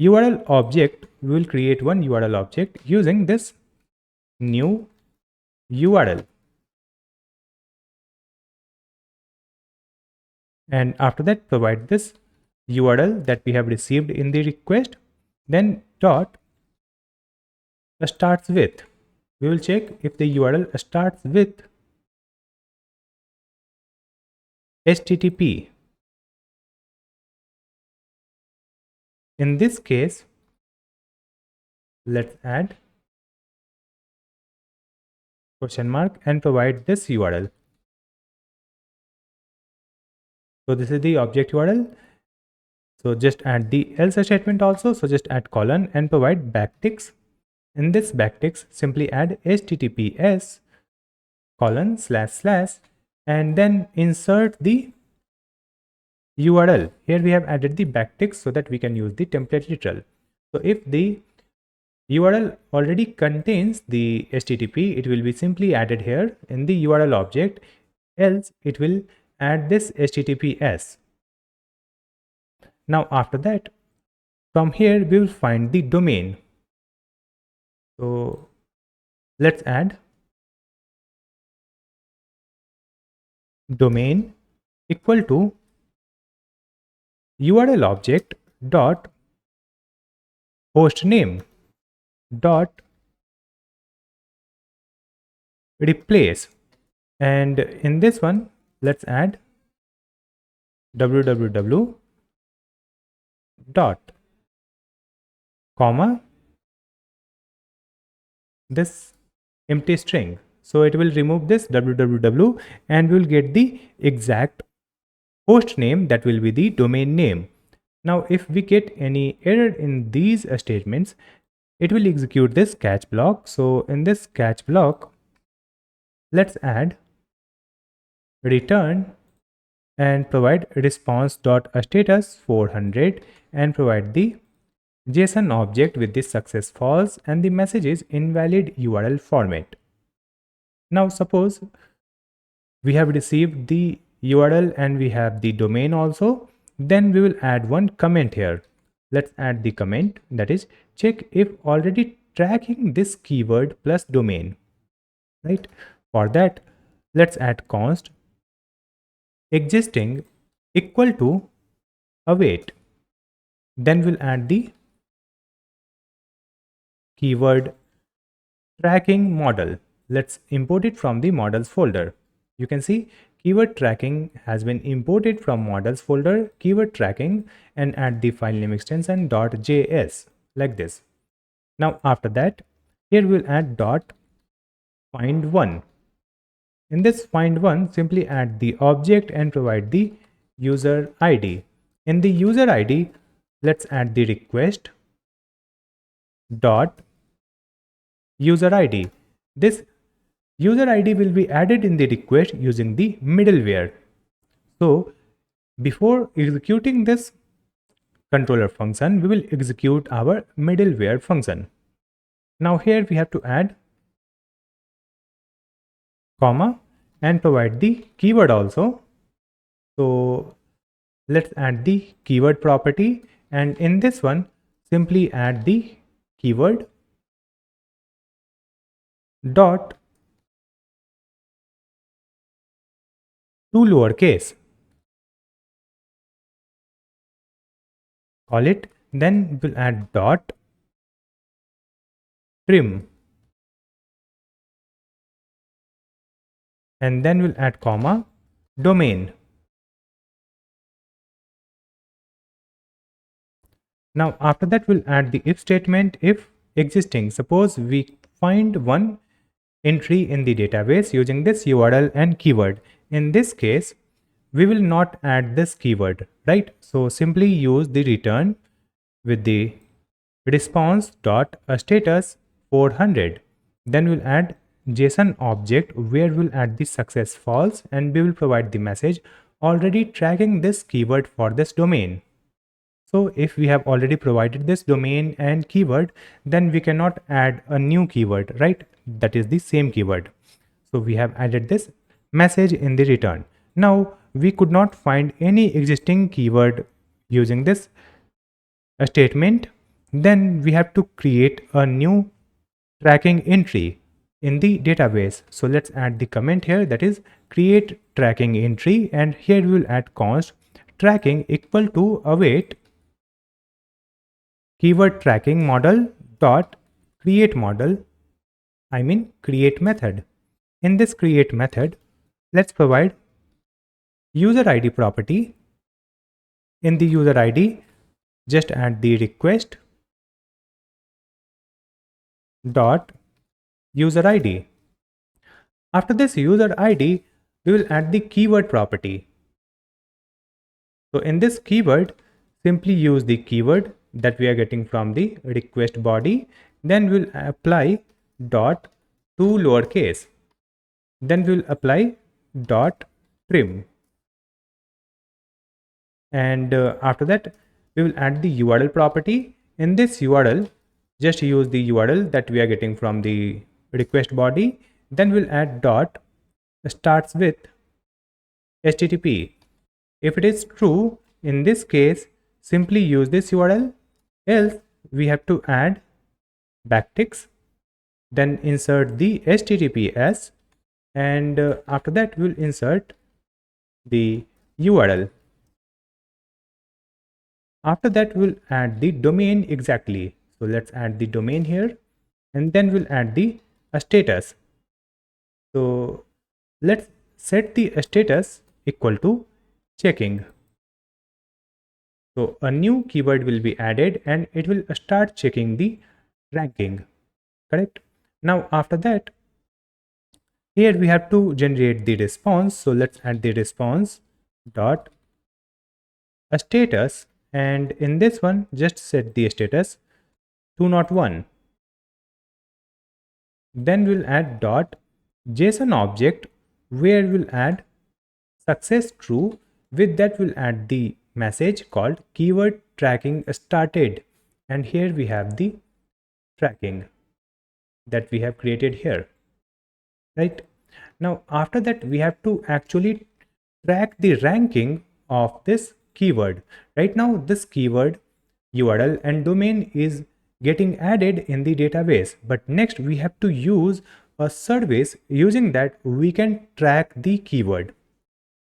URL object. We will create one URL object using this new URL. And after that, provide this URL that we have received in the request. Then dot starts with. We will check if the URL starts with HTTP. In this case, let's add question mark and provide this URL. So this is the object URL. So just add the else statement also. So just add colon and provide backticks. In this backticks, simply add https colon / and then insert the URL. Here we have added the backticks so that we can use the template literal. So if the URL already contains the HTTP, it will be simply added here in the URL object, else it will add this HTTPS. Now after that, from here we will find the domain. So let's add domain equal to URL object dot host name dot replace, and in this one let's add www dot comma this empty string. So it will remove this www and we'll get the exact host name, that will be the domain name. Now if we get any error in these statements, it will execute this catch block. So in this catch block, let's add return and provide response.status 400 and provide the JSON object with the success false and the message is invalid URL format. Now suppose we have received the URL and we have the domain also, then we will add one comment here. Let's add the comment, that is check if already tracking this keyword plus domain, right? For that, let's add const existing equal to await. Then we'll add the keyword tracking model. Let's import it from the models folder. You can see keyword tracking has been imported from models folder, keyword tracking, and add the file name extension .js like this. Now after that, here we'll add find one. In this find one, simply add the object and provide the user ID. In the user ID, let's add the request dot user ID. This user ID will be added in the request using the middleware. So before executing this controller function, we will execute our middleware function. Now here we have to add comma and provide the keyword also. So let's add the keyword property, and in this one simply add the keyword dot to lowercase, call it, then we'll add dot trim, and then we'll add comma domain. Now after that, we'll add the if statement if existing. Suppose we find one entry in the database using this URL and keyword. In this case, we will not add this keyword, right? So simply use the return with the response.status 400. Then we'll add JSON object where we'll add the success false and we will provide the message already tracking this keyword for this domain. So if we have already provided this domain and keyword, then we cannot add a new keyword, right? That is the same keyword. So we have added this message in the return. Now we could not find any existing keyword using this statement. Then we have to create a new tracking entry in the database. So let's add the comment here, that is create tracking entry, and here we will add const tracking equal to await keyword tracking model dot create model, create method. In this create method, let's provide user ID property. In the user ID, just add the request dot user ID. After this user ID, we will add the keyword property. So in this keyword, simply use the keyword that we are getting from the request body. Then we'll apply dot to lowercase. Then we'll apply dot trim. And after that, we will add the URL property. In this URL, just use the URL that we are getting from the request body. Then we'll add dot starts with HTTP. If it is true, in this case, simply use this URL. Else, we have to add backticks. Then insert the HTTPS. And after that, we'll insert the URL. After that, we'll add the domain exactly. So let's add the domain here, and then we'll add the status. So let's set the status equal to checking. So a new keyword will be added and it will start checking the ranking, correct? Now after that, Here we have to generate the response. So let's add the response dot a status, and in this one just set the status to not 1. Then we'll add dot JSON object where we'll add success true. With that we'll add the message called keyword tracking started, and here we have the tracking that we have created here, right? Now after that we have to actually track the ranking of this keyword. Right now this keyword URL and domain is getting added in the database, but next we have to use a service. Using that we can track the keyword.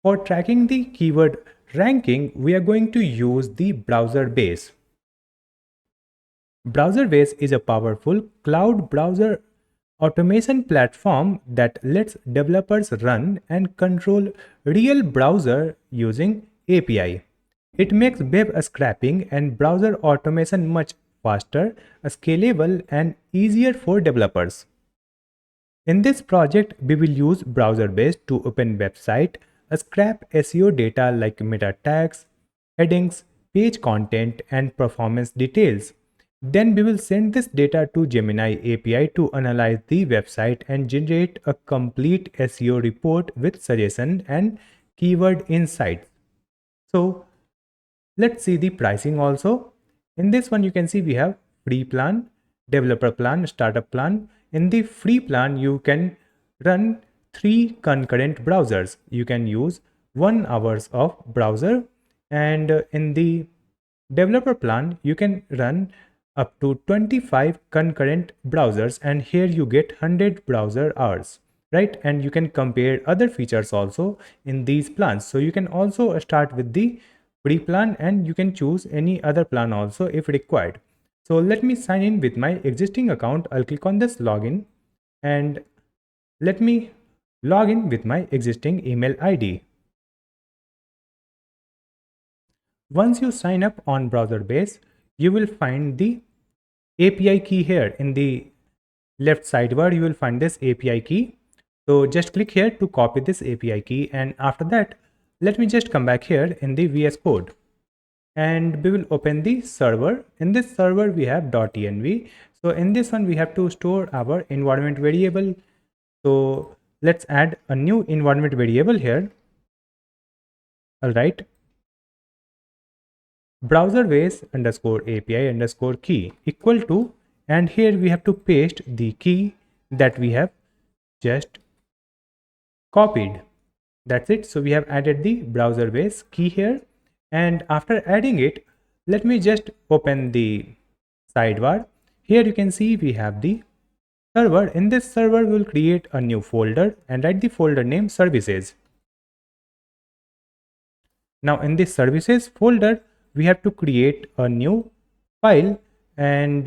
For tracking the keyword ranking we are going to use the Browserbase. Browserbase is a powerful cloud browser automation platform that lets developers run and control real browser using API. It makes web scraping and browser automation much faster, scalable, and easier for developers. In this project, we will use Browserbase to open website, scrap SEO data like meta tags, headings, page content, and performance details. Then we will send this data to Gemini API to analyze the website and generate a complete SEO report with suggestion and keyword insights. So let's see the pricing also. In this one you can see we have free plan, developer plan, startup plan. In the free plan you can run 3 concurrent browsers. You can use 1 hours of browser, and in the developer plan you can run up to 25 concurrent browsers, and here you get 100 browser hours, right? And you can compare other features also in these plans. So you can also start with the free plan and you can choose any other plan also if required. So let me sign in with my existing account. I'll click on this login and let me log in with my existing email ID. Once you sign up on Browserbase, you will find the API key here. In the left sidebar you will find this API key. So just click here to copy this API key, and after that let me just come back here in the VS Code and we will open the server. In this server we have .env. So in this one we have to store our environment variable. So let's add a new environment variable here. All right, Browserbase underscore API underscore key equal to, and here we have to paste the key that we have just copied. That's it. So we have added the Browserbase key here, and after adding it, let me just open the sidebar. Here you can see we have the server. In this server we'll create a new folder and write the folder name services. Now in this services folder we have to create a new file and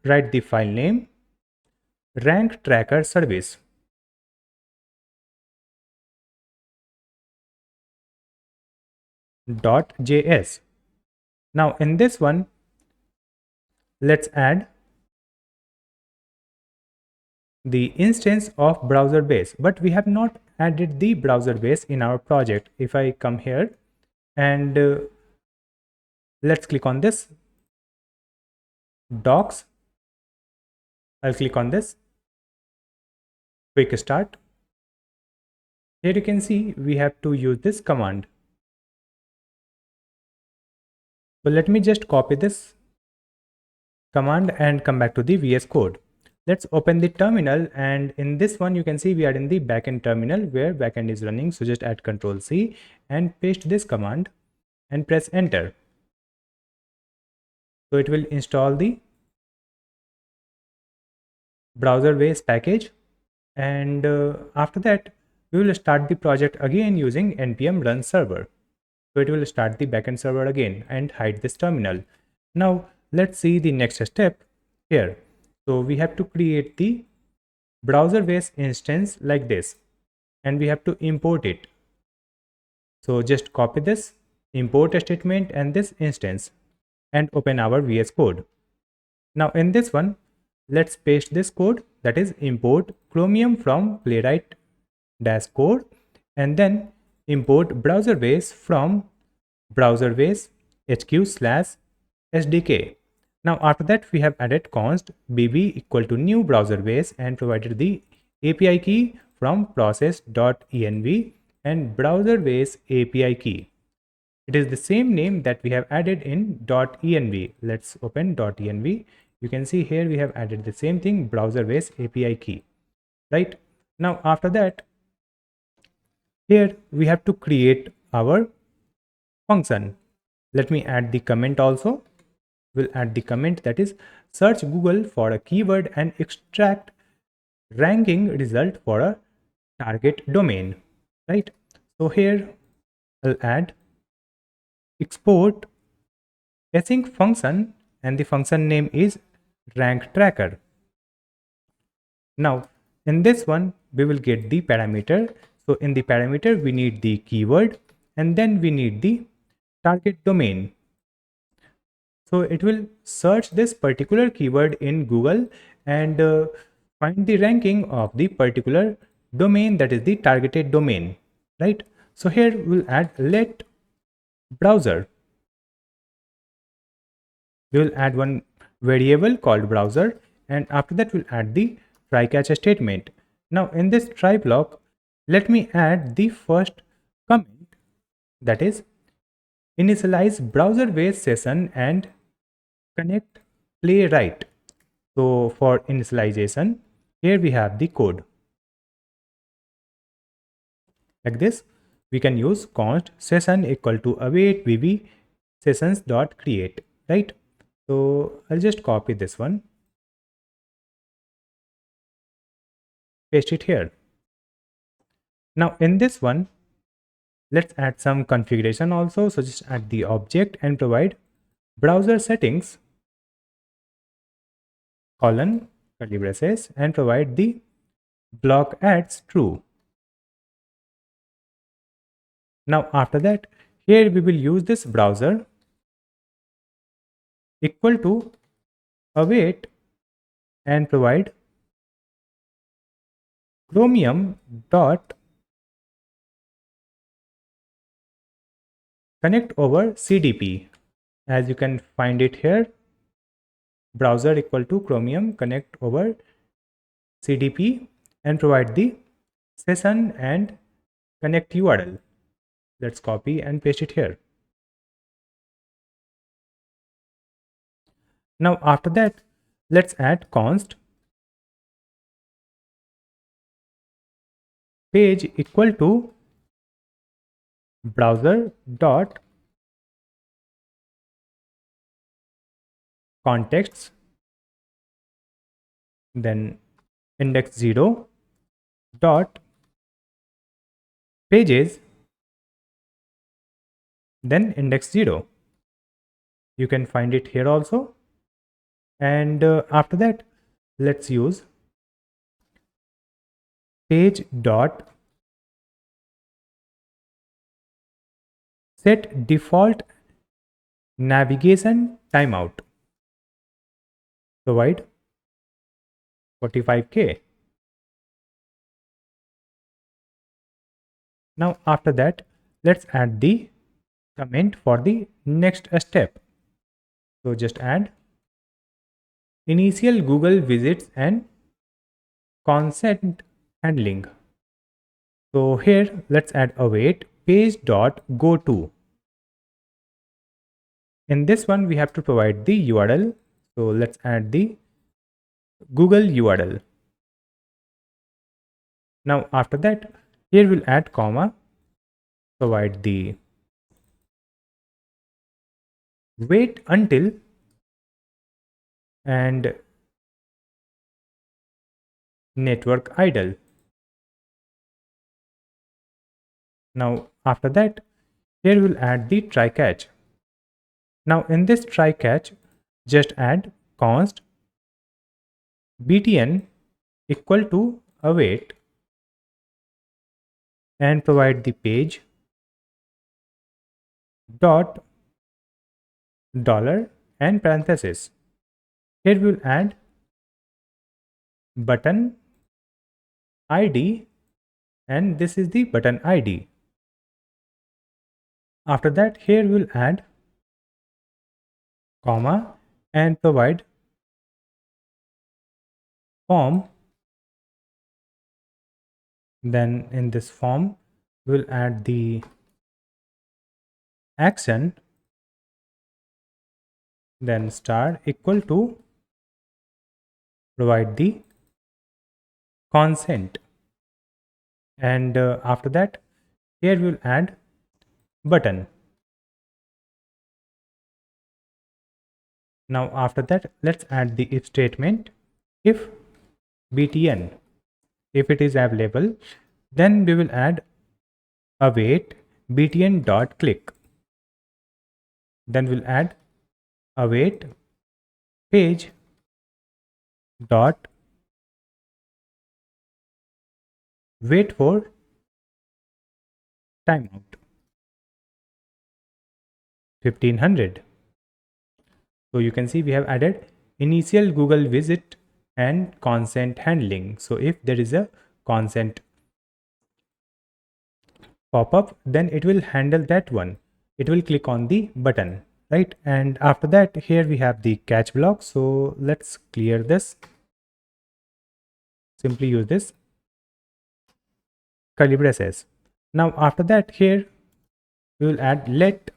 write the file name rank tracker service. .js. Now in this one let's add the instance of Browserbase, but we have not added the Browserbase in our project. If I come here and let's click on this docs, I'll click on this quick start. Here you can see we have to use this command. So let me just copy this command and come back to the VS Code. Let's open the terminal, and in this one you can see we are in the backend terminal where backend is running. So just add Ctrl C and paste this command and press enter. So it will install the Browserbase package, and after that we will start the project again using npm run server. So it will start the backend server again and hide this terminal. Now let's see the next step here. So we have to create the Browserbase instance like this, and we have to import it. So just copy this import statement and this instance and open our VS Code. Now in this one let's paste this code, that is import Chromium from Playwright dash core, and then import Browserbase from Browserbase HQ/SDK. Now after that we have added const bb equal to new Browserbase and provided the API key from process.env and Browserbase API key. It is the same name that we have added in .env. Let's open .env. You can see here we have added the same thing, Browserbase API key, right? Now after that, here we have to create our function. Let me add the comment also. We'll add the comment that is search Google for a keyword and extract ranking result for a target domain, right? So here I'll add export async function and the function name is rank tracker. Now in this one we will get the parameter. So in the parameter we need the keyword and then we need the target domain. So it will search this particular keyword in Google and find the ranking of the particular domain, that is the targeted domain, right? So here we'll add let browser. We will add one variable called browser, and after that we'll add the try catch statement. Now in this try block, let me add the first comment, that is initialize Browserbase session and connect playwright. So for initialization, here we have the code. Like this, we can use const session equal to await bb sessions dot create, right? So I'll just copy this one, paste it here. Now in this one, let's add some configuration also. So just add the object and provide browser settings colon curly braces and provide the block adds true. Now after that, here we will use this browser equal to await and provide chromium dot connect over CDP. As you can find it here, browser equal to chromium connect over CDP and provide the session and connect URL. Let's copy and paste it here. Now after that, let's add const page equal to browser dot contexts, then index 0 dot pages, then index 0. You can find it here also. And after that, let's use page dot set default navigation timeout, provide 45k. Now after that, let's add the comment for the next step. So just add initial Google visits and consent handling. So here let's add await page dot go to. In this one we have to provide the URL. So let's add the Google URL. Now after that, here we'll add comma, provide the wait until and network idle. Now after that, here we'll add the try catch. Now in this try catch, just add const btn equal to await and provide the page dot dollar and parenthesis. Here we'll add button ID and this is the button ID. After that, here we'll add comma and provide form. Then in this form, we'll add the action, then star equal to provide the consent. And after that, here we'll add button. Now after that, let's add the if statement. If btn, if it is available, then we will add await btn dot click. Then we'll add await page dot wait for timeout 1500. So you can see we have added initial Google visit and consent handling. So if there is a consent pop-up, then it will handle that one. It will click on the button, right? And after that, here we have the catch block. So let's clear this. Simply use this curly braces. Now after that, here we will add let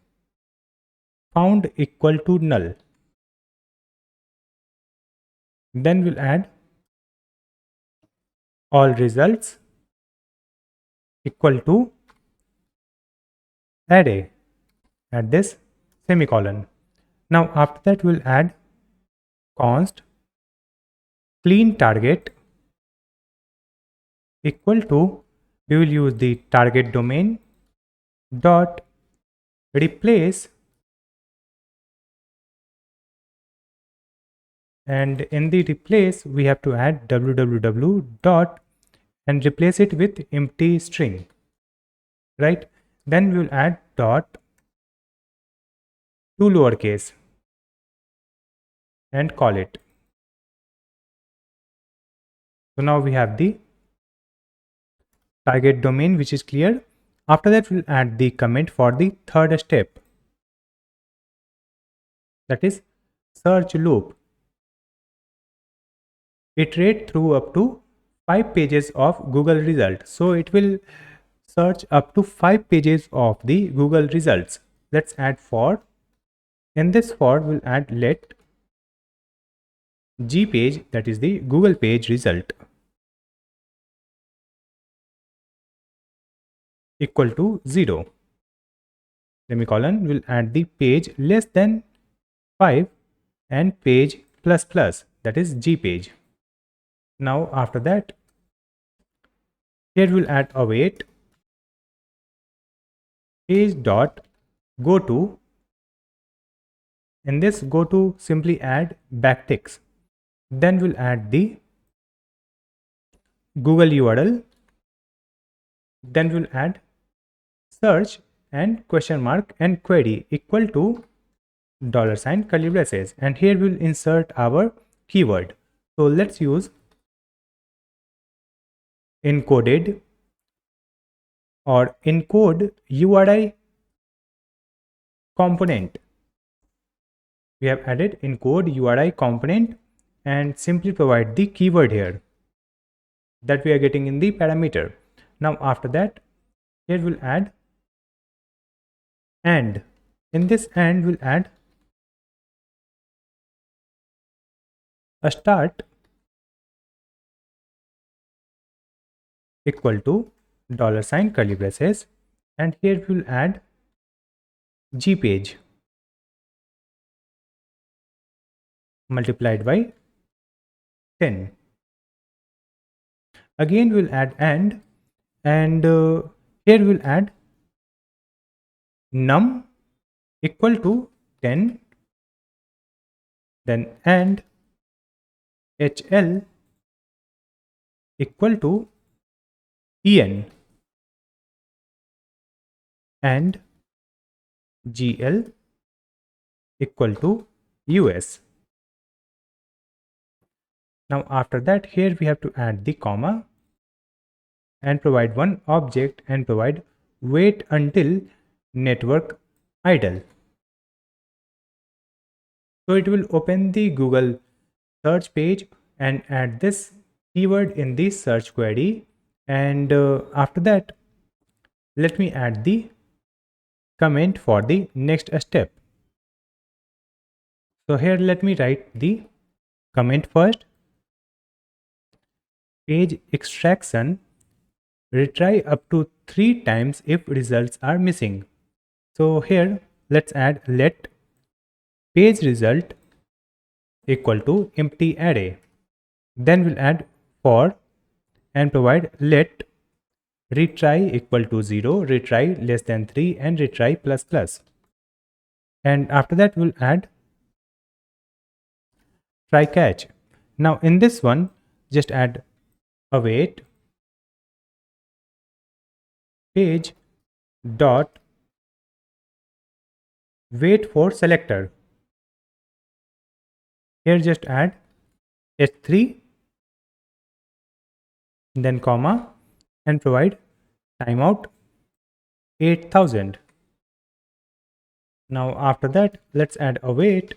found equal to null. Then we'll add all results equal to array at this semicolon. Now after that, we'll add const clean target equal to, we will use the target domain dot replace, and in the replace we have to add www dot and replace it with empty string, right? Then we'll add dot to lowercase and call it. So now we have the target domain which is clear. After that, we'll add the comment for the third step, that is search loop. Iterate through up to 5 pages of Google results. So it will search up to 5 pages of the Google results. Let's add for. In this for, we'll add let G page, that is the Google page result, equal to 0. Semicolon, will add the page less than 5 and page plus plus, that is G page. Now after that, here we'll add await page dot go to. In this go to, simply add backticks. Then we'll add the Google URL. Then we'll add search and question mark and query equal to $ curly braces, and here we'll insert our keyword. So let's use encoded or encode URI component. We have added encode URI component and simply provide the keyword here that we are getting in the parameter. Now after that, here we'll add and. In this and, we'll add a start equal to $ curly braces, and here we'll add G page multiplied by 10. Again we'll add and here we'll add num equal to 10, then and HL equal to EN and GL equal to US. Now after that, here we have to add the comma and provide one object and provide wait until network idle. So it will open the Google search page and add this keyword in the search query. And after that, let me add the comment for the next step. So here let me write the comment first. Page extraction, retry up to 3 times if results are missing. So here let's add let page result equal to empty array. Then we'll add for and provide let retry equal to 0, retry less than 3 and retry plus plus. And after that we'll add try catch. Now in this one just add await page dot wait for selector. Here just add h3 then comma and provide timeout 8000. Now after that let's add await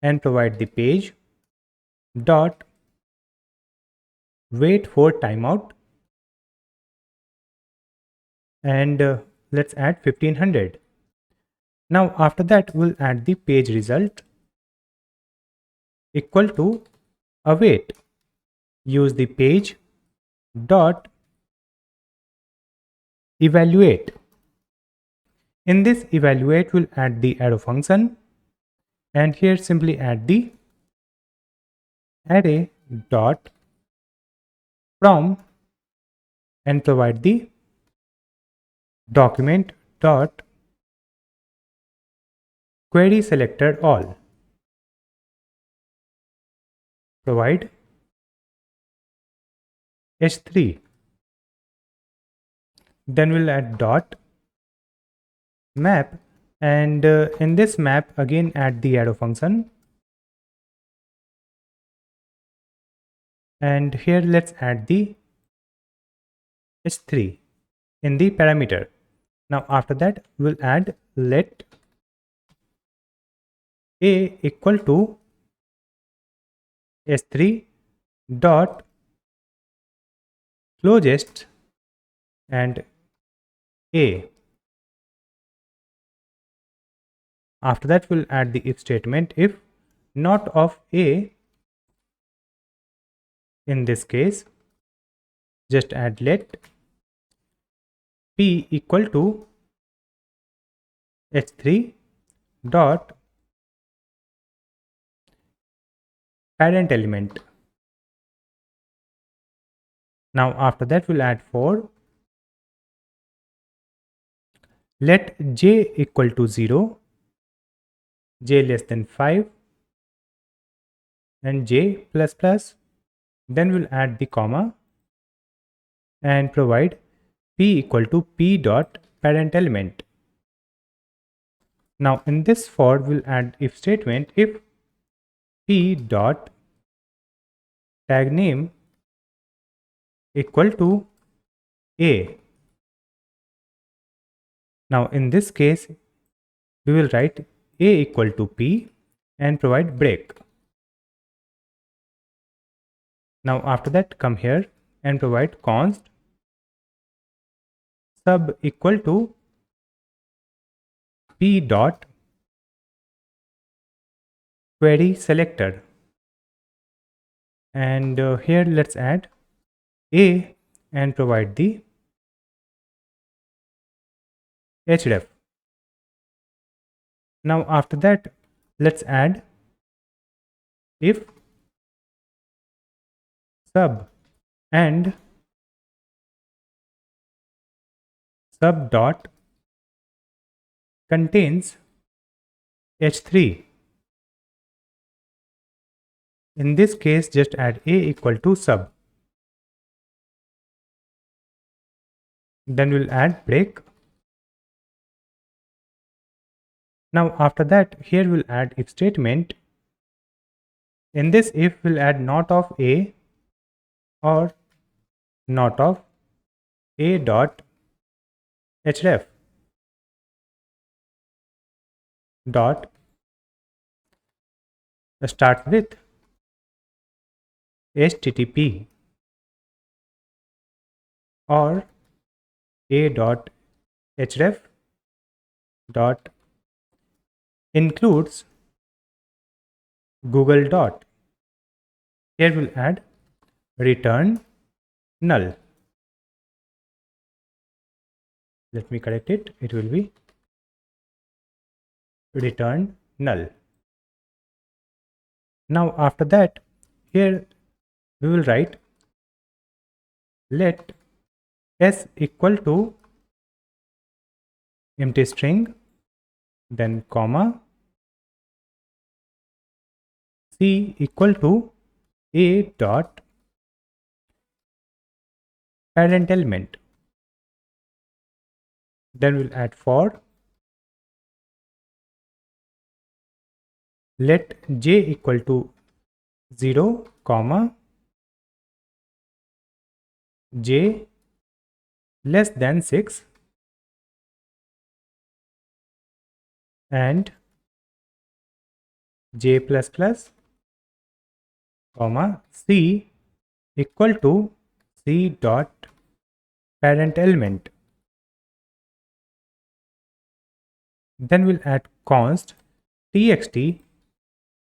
and provide the page dot wait for timeout and let's add 1500. Now after that we'll add the page result equal to await. Use the page dot evaluate. In this evaluate we'll add the arrow function and here simply add the array dot from and provide the document dot query selector all. Provide h3. Then we'll add dot map and in this map again add the arrow function and here let's add the h3 in the parameter. Now after that we'll add let a equal to h3 dot closest and a. After that we'll add the if statement if not of a. In this case just add let p equal to h3 dot parent element. Now after that we'll add for let j equal to 0, j less than 5 and j plus plus. Then we'll add the comma and provide p equal to p dot parent element. Now in this for we'll add if statement if p dot tag name equal to a. Now in this case we will write a equal to p and provide break. Now after that come here and provide const sub equal to p dot query selector and here let's add a and provide the href. Now after that let's add if sub and sub dot contains h3. In this case just add a equal to sub. Then we'll add break. Now after that here we'll add if statement. In this if we'll add not of a or not of a dot href dot start with http or a dot href dot includes Google dot. Here we'll add return null. Let me correct it. It will be return null. Now after that, here we will write let s equal to empty string, then comma, c equal to a dot parent element. Then we'll add for let j equal to 0, comma, j less than 6 and j plus plus, comma, c equal to c dot parent element. Then we'll add const txt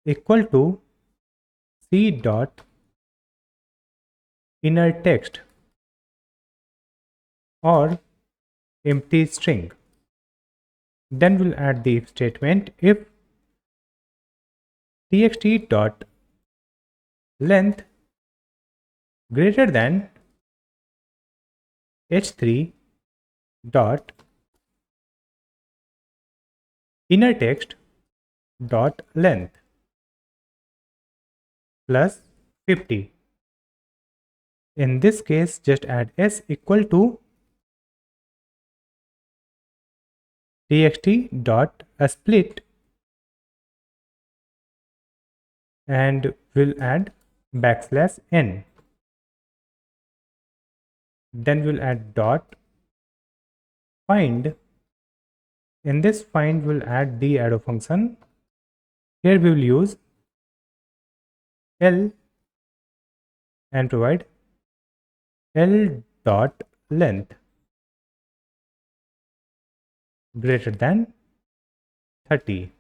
equal to c dot inner text or empty string. Then we'll add the if statement if txt dot length greater than h3 dot inner text dot length plus 50. In this case, just add s equal to txt dot split and we'll add backslash n. Then we'll add dot find. In this find, we'll add the arrow function. Here we will use L and provide L dot length greater than 30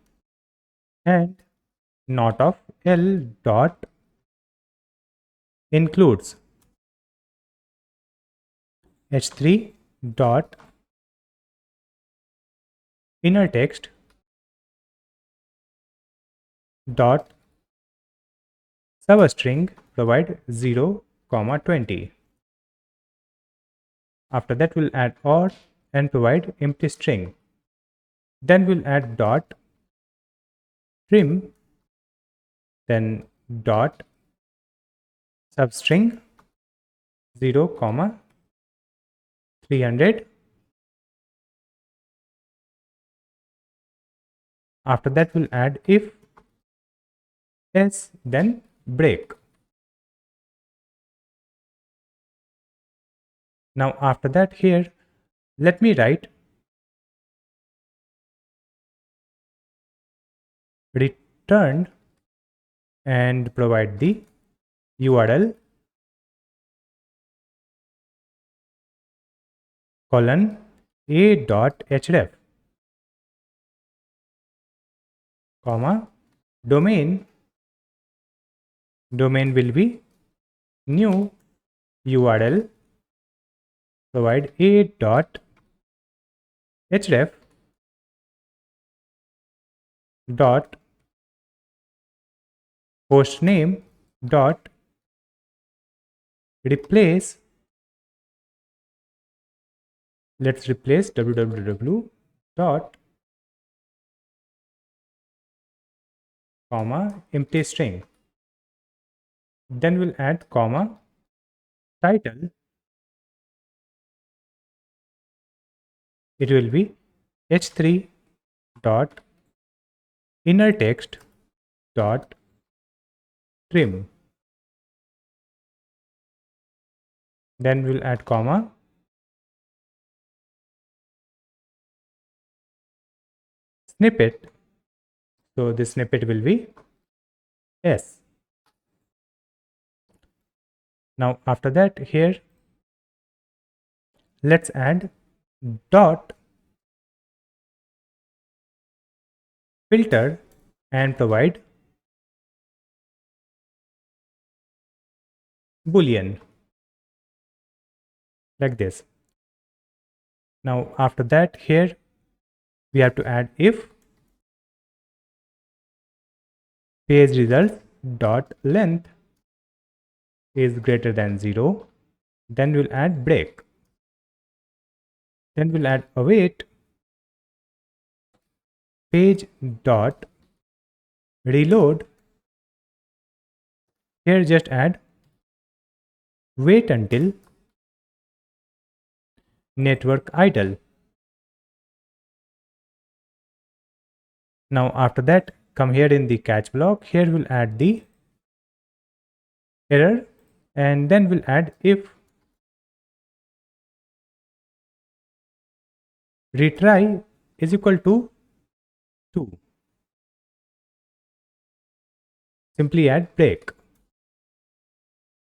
and not of L dot includes h3 dot inner text dot substring provide 0, 20. After that we'll add or and provide empty string. Then we'll add dot trim, then dot substring 0, 300. After that we'll add if else then break. Now after that here let me write return and provide the URL colon a dot href comma domain will be new URL provide a dot href dot host name dot replace, let's replace www dot comma empty string. Then we'll add comma title. It will be h3 dot inner text dot trim. Then we'll add comma snippet. So this snippet will be S. Now after that, here let's add dot filter and provide boolean like this. Now after that, here we have to add if page results dot length is greater than 0, then we'll add break. Then we'll add await page dot reload. Here just add wait until network idle. Now after that, come here in the catch block. Here we'll add the error, and then we'll add if retry is equal to 2. Simply add break.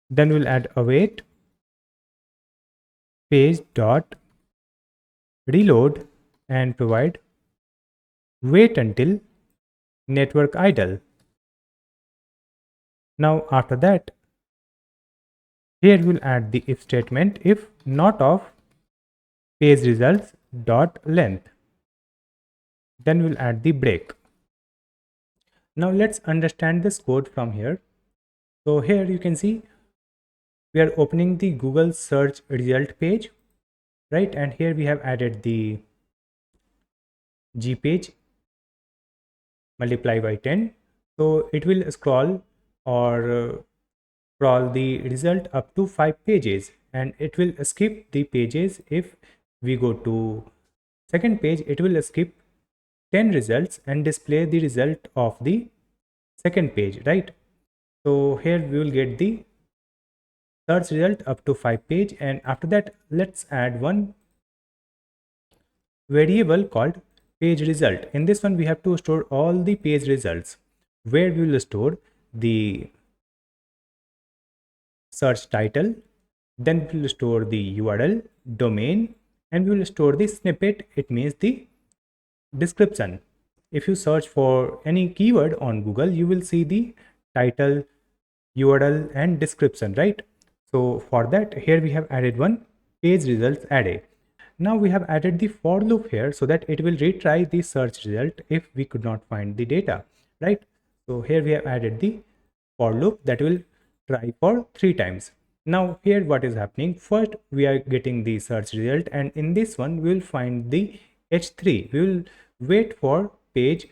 Then we'll add await page dot reload and provide wait until network idle. Now after that, here we'll add the if statement if not of page results dot length. Then we'll add the break. Now let's understand this code from here. So here you can see we are opening the Google search result page, right? And here we have added the G page multiply by 10. So it will scroll or crawl the result up to 5 pages, and it will skip the pages. If we go to second page, it will skip 10 results and display the result of the second page, right? So here we will get the search result up to 5 page, and after that let's add one variable called page result. In this one we have to store all the page results, where we will store the search title, then we will store the URL, domain, and we will store the snippet. It means the description. If you search for any keyword on Google, you will see the title, URL, and description, right? So for that, here we have added one page results array. Now we have added the for loop here so that it will retry the search result if we could not find the data, right? So here we have added the for loop that will try for 3 times. Now here what is happening, first we are getting the search result, and in this one we will find the H3. We will wait for page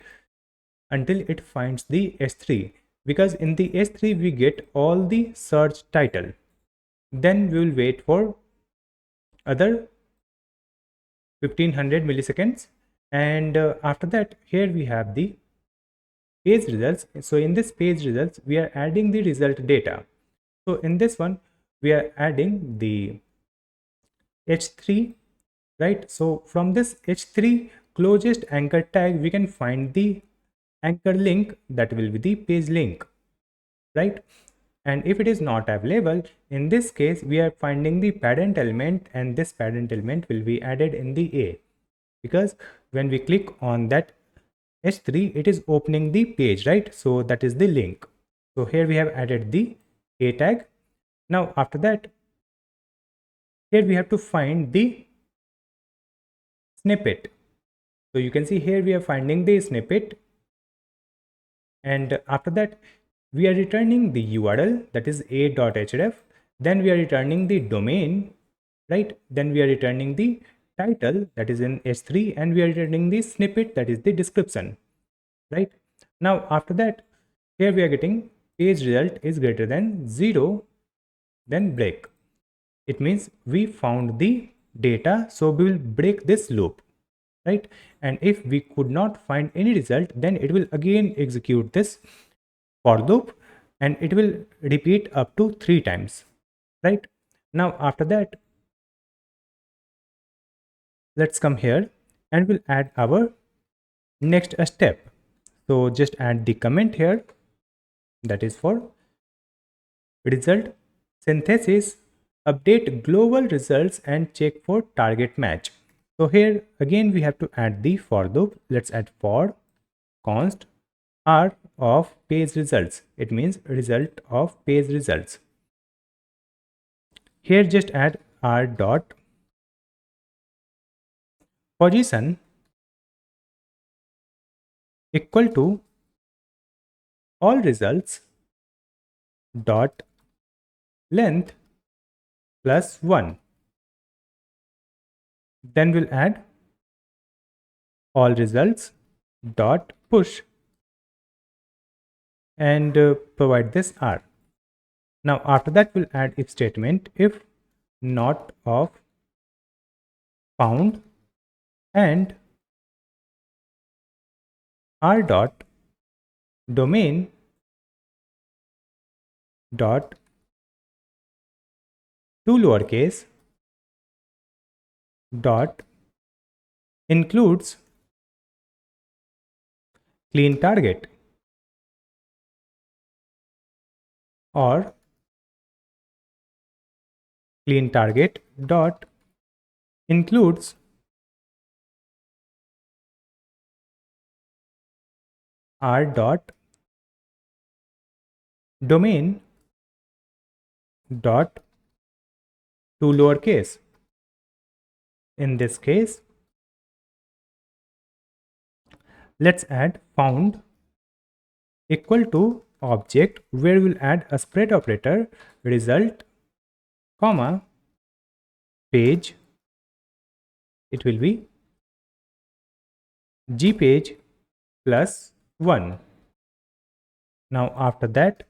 until it finds the H3, because in the H3 we get all the search title. Then we will wait for other 1500 milliseconds, and after that here we have the page results. So in this page results we are adding the result data. So in this one we are adding the H3, right? So from this H3 closest anchor tag we can find the anchor link, that will be the page link, right? And if it is not available, in this case we are finding the parent element, and this parent element will be added in the A, because when we click on that H3 it is opening the page, right? So that is the link. So here we have added the A tag. Now after that, here we have to find the snippet. So you can see here we are finding the snippet, and after that we are returning the URL, that is a.href. Then we are returning the domain, right? Then we are returning the title, that is in H3, and we are returning the snippet, that is the description, right? Now after that, here we are getting page result is greater than 0, then break. It means we found the data, so we will break this loop, right? And if we could not find any result, then it will again execute this for loop, and it will repeat up to 3 times, right? Now after that, let's come here and we'll add our next step. So just add the comment here, that is for result synthesis, update global results and check for target match. So here again we have to add the for loop. Let's add for const r of page results. It means result of page results. Here just add r dot position equal to all results dot length plus 1. Then we'll add all results dot push and provide this r. Now after that we'll add if statement if not of found and r dot domain dot to lowercase dot includes clean target or clean target dot includes r dot domain dot to lowercase. In this case, let's add found equal to object where we'll add a spread operator result comma page. It will be gpage plus 1. Now after that,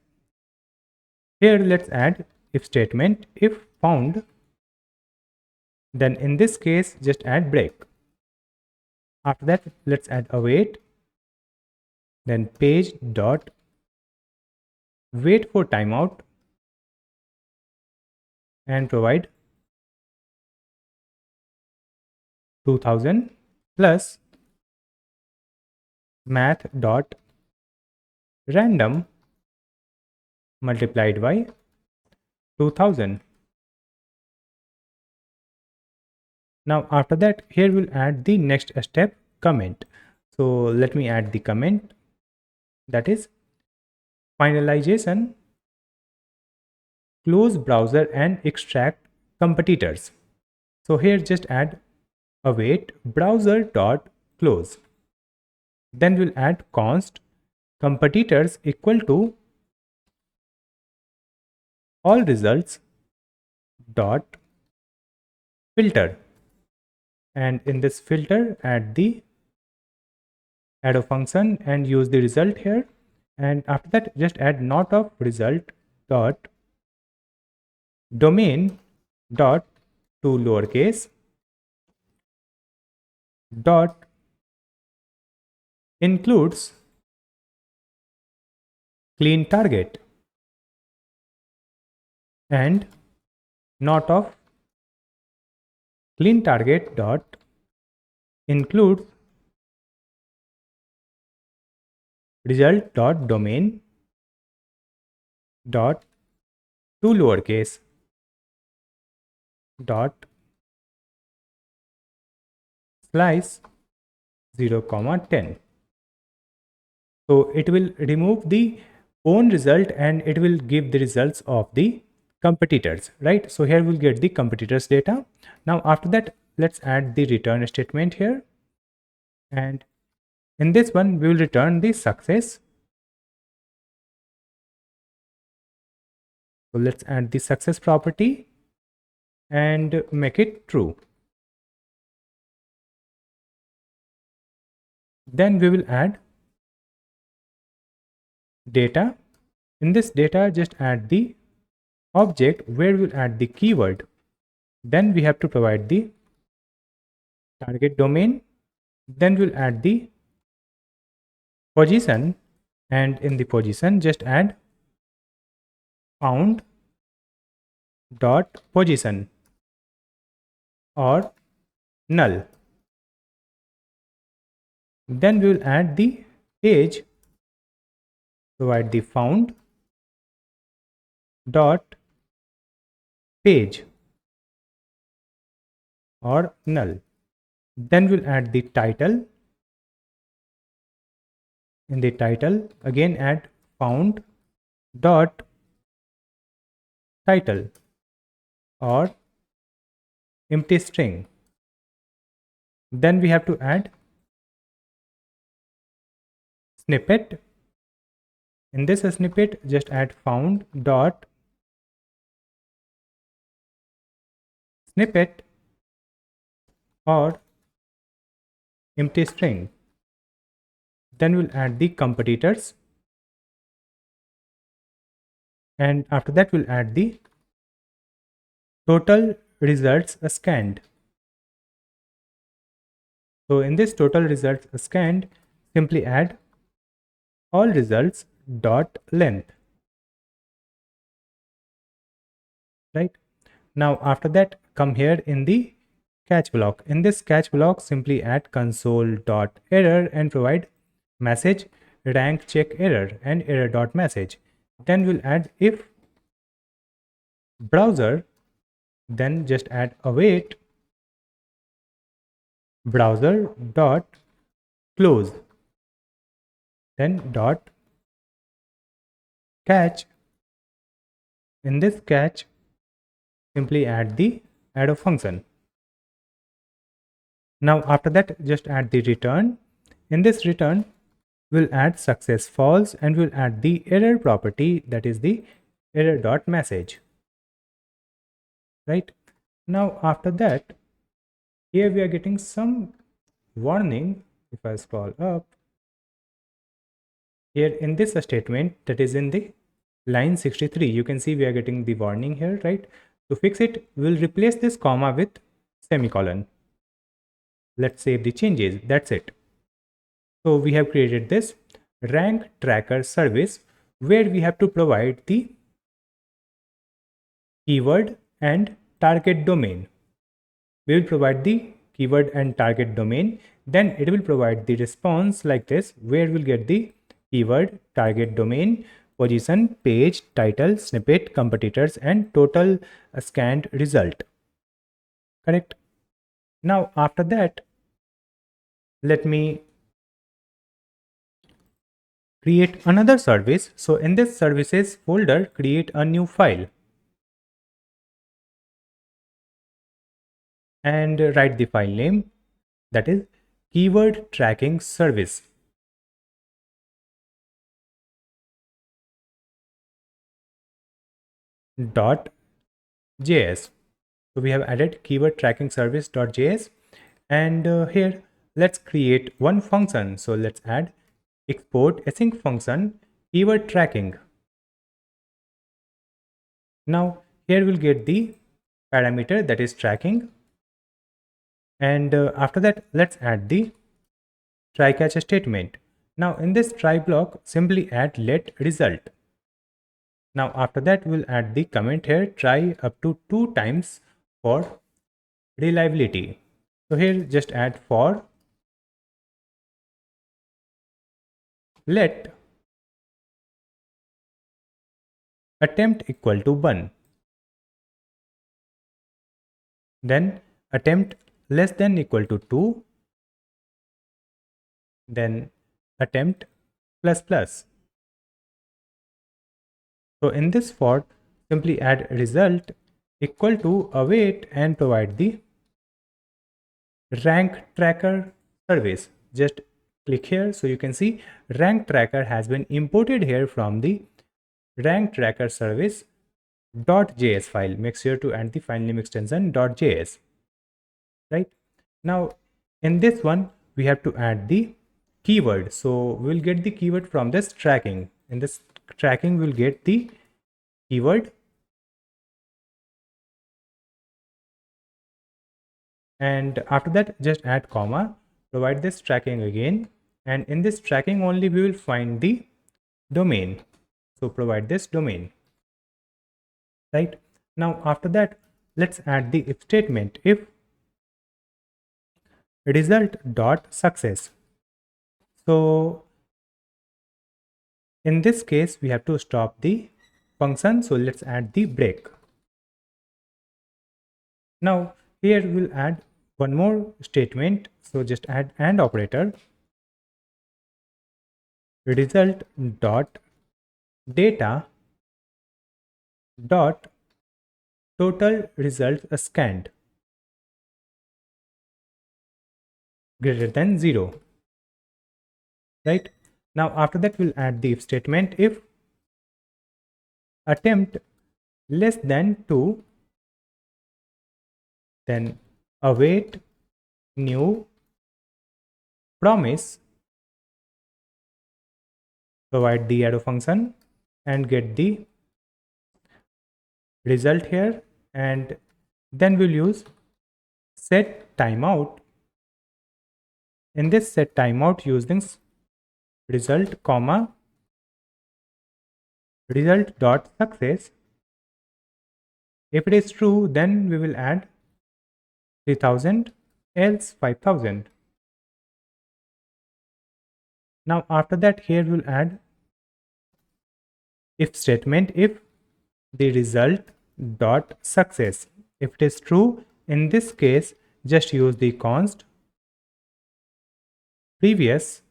here let's add if statement if found, then in this case just add break. After that let's add await, then page dot wait for timeout and provide 2000 plus math dot random multiplied by 2000. Now after that, here we'll add the next step comment. So let me add the comment, that is finalization close browser and extract competitors. So here just add await browser dot close. Then we'll add const competitors equal to all results dot filter, and in this filter add the arrow function and use the result here, and after that just add not of result dot domain dot to lowercase dot includes clean target and not of clean target dot includes result dot domain dot to lowercase dot slice 0,10. So it will remove the own result and it will give the results of the competitors, right? So here we'll get the competitors data. Now after that, let's add the return statement here, and in this one we will return the success. So let's add the success property and make it true. Then we will add data. In this data just add the object where we'll add the keyword. Then we have to provide the target domain. Then we'll add the position, and in the position just add found dot position or null. Then we will add the page, provide the found dot page or null. Then we'll add the title. In the title, again add found dot title or empty string. Then we have to add snippet. In this snippet, just add found dot snippet or empty string. Then we'll add the competitors, and after that we'll add the total results scanned. So in this total results scanned, simply add all results dot length. Right now, after that, come here in the catch block. In this catch block, simply add console dot error and provide message rank check error and error dot message. Then we'll add if browser, then just add await browser dot close, then dot catch. In this catch, simply add the add a function. Now after that, just add the return. In this return, we'll add success false and we'll add the error property, that is the error dot message. Right now, after that, here we are getting some warning. If I scroll up here in this statement, that is in the line 63, you can see we are getting the warning here, right? To fix it, we'll replace this comma with semicolon. Let's save the changes. That's it. So we have created this rank tracker service where we have to provide the keyword and target domain. We will provide the keyword and target domain. Then it will provide the response like this, where we'll get the keyword, target domain, position, page, title, snippet, competitors, and total scanned result. Correct? Now, after that, let me create another service. So in this services folder, create a new file and write the file name, that is keyword tracking service. .js. So we have added keyword tracking service.js, and here let's create one function. So let's add export async function keyword tracking. Now here we'll get the parameter, that is tracking, and after that let's add the try catch statement. Now in this try block, simply add let result. Now after that we'll add the comment here, try up to 2 times for reliability. So here just add for let attempt equal to 1, then attempt less than equal to 2, then attempt plus plus. So in this for, simply add result equal to await and provide the rank tracker service. Just click here, so you can see rank tracker has been imported here from the rank tracker service .js file. Make sure to add the file name extension .js. Right now, in this one we have to add the keyword. So we'll get the keyword from this tracking. In this tracking, we'll get the keyword, and after that just add comma, provide this tracking again, and in this tracking only we will find the domain. So provide this domain. Right now, after that, let's add the if statement. If result dot success. So in this case, we have to stop the function. So let's add the break. Now here we'll add one more statement. So just add AND operator, result dot data dot total results scanned greater than 0. Right? Now after that we'll add the if statement. If attempt less than 2, then await new promise, provide the arrow function and get the result here, and then we'll use set timeout. In this set timeout, using result comma result dot success. If it is true, then we will add 3000, else 5000. Now after that, here we'll add if statement. If the result dot success, if it is true, in this case just use the const previous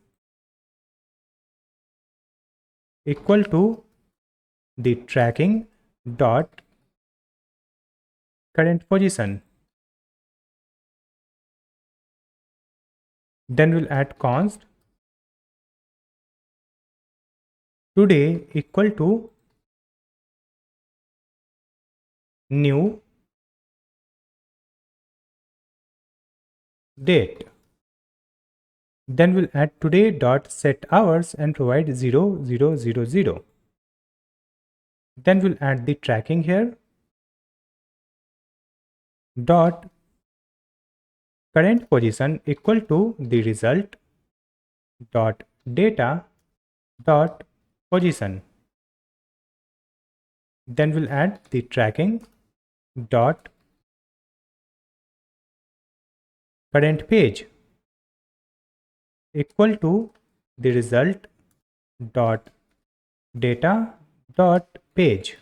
equal to the tracking dot current position. Then we'll add const today equal to new date. Then we'll add today dot set hours and provide 0 0 0 0. Then we'll add the tracking here dot current position equal to the result dot data dot position. Then we'll add the tracking dot current page equal to the result dot data dot page.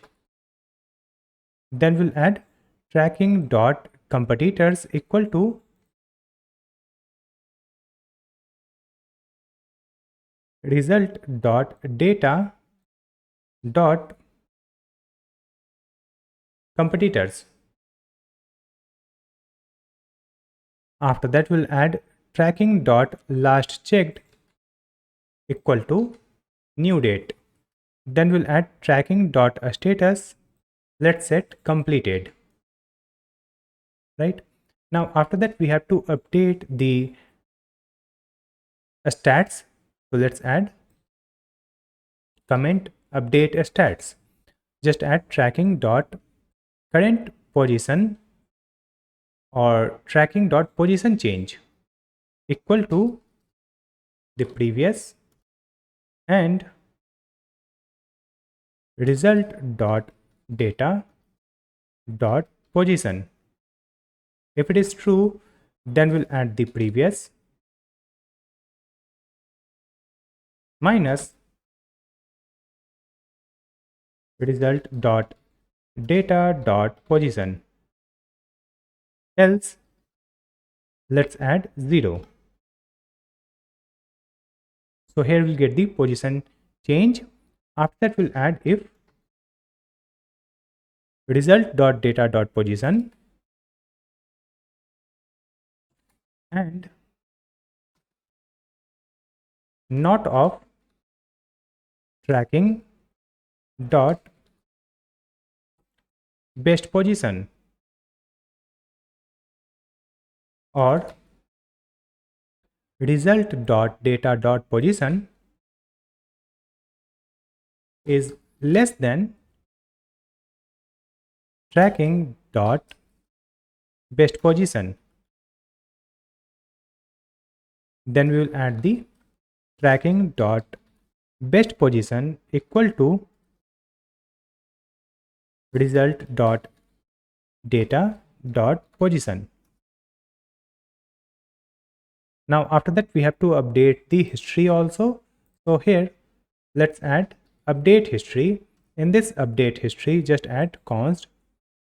Then we'll add tracking dot competitors equal to result dot data dot competitors. After that, we'll add tracking dot last checked equal to new date. Then we'll add tracking dot status, let's set completed. Right? Now after that, we have to update the stats. So let's add comment update stats. Just add tracking dot current position or tracking dot position change equal to the previous and result dot data dot position. If it is true, then we'll add the previous minus result dot data dot position, else let's add 0. So here we'll get the position change. After that, we'll add if result dot data dot position and not of tracking dot best position or result dot data dot position is less than tracking dot best position. Then we will add the tracking dot best position equal to result dot data dot position. Now after that we have to update the history also. So here let's add update history. In this update history, just add const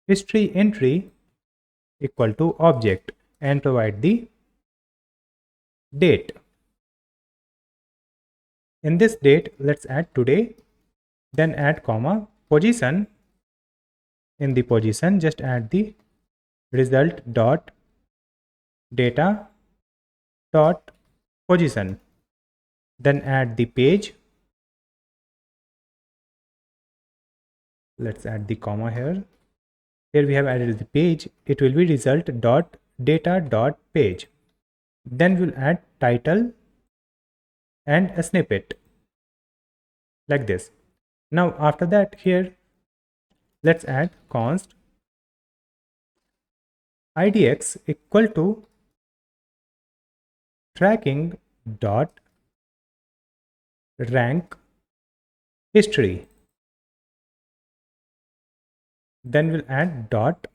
history entry equal to object and provide the date. In this date, let's add today, then add comma position. In the position, just add the result dot data dot position. Then add the page. Let's add the comma here. Here we have added the page. It will be result dot data dot page. Then we'll add title and a snippet like this. Now after that, here let's add const idx equal to tracking dot rank history. Then we'll add dot,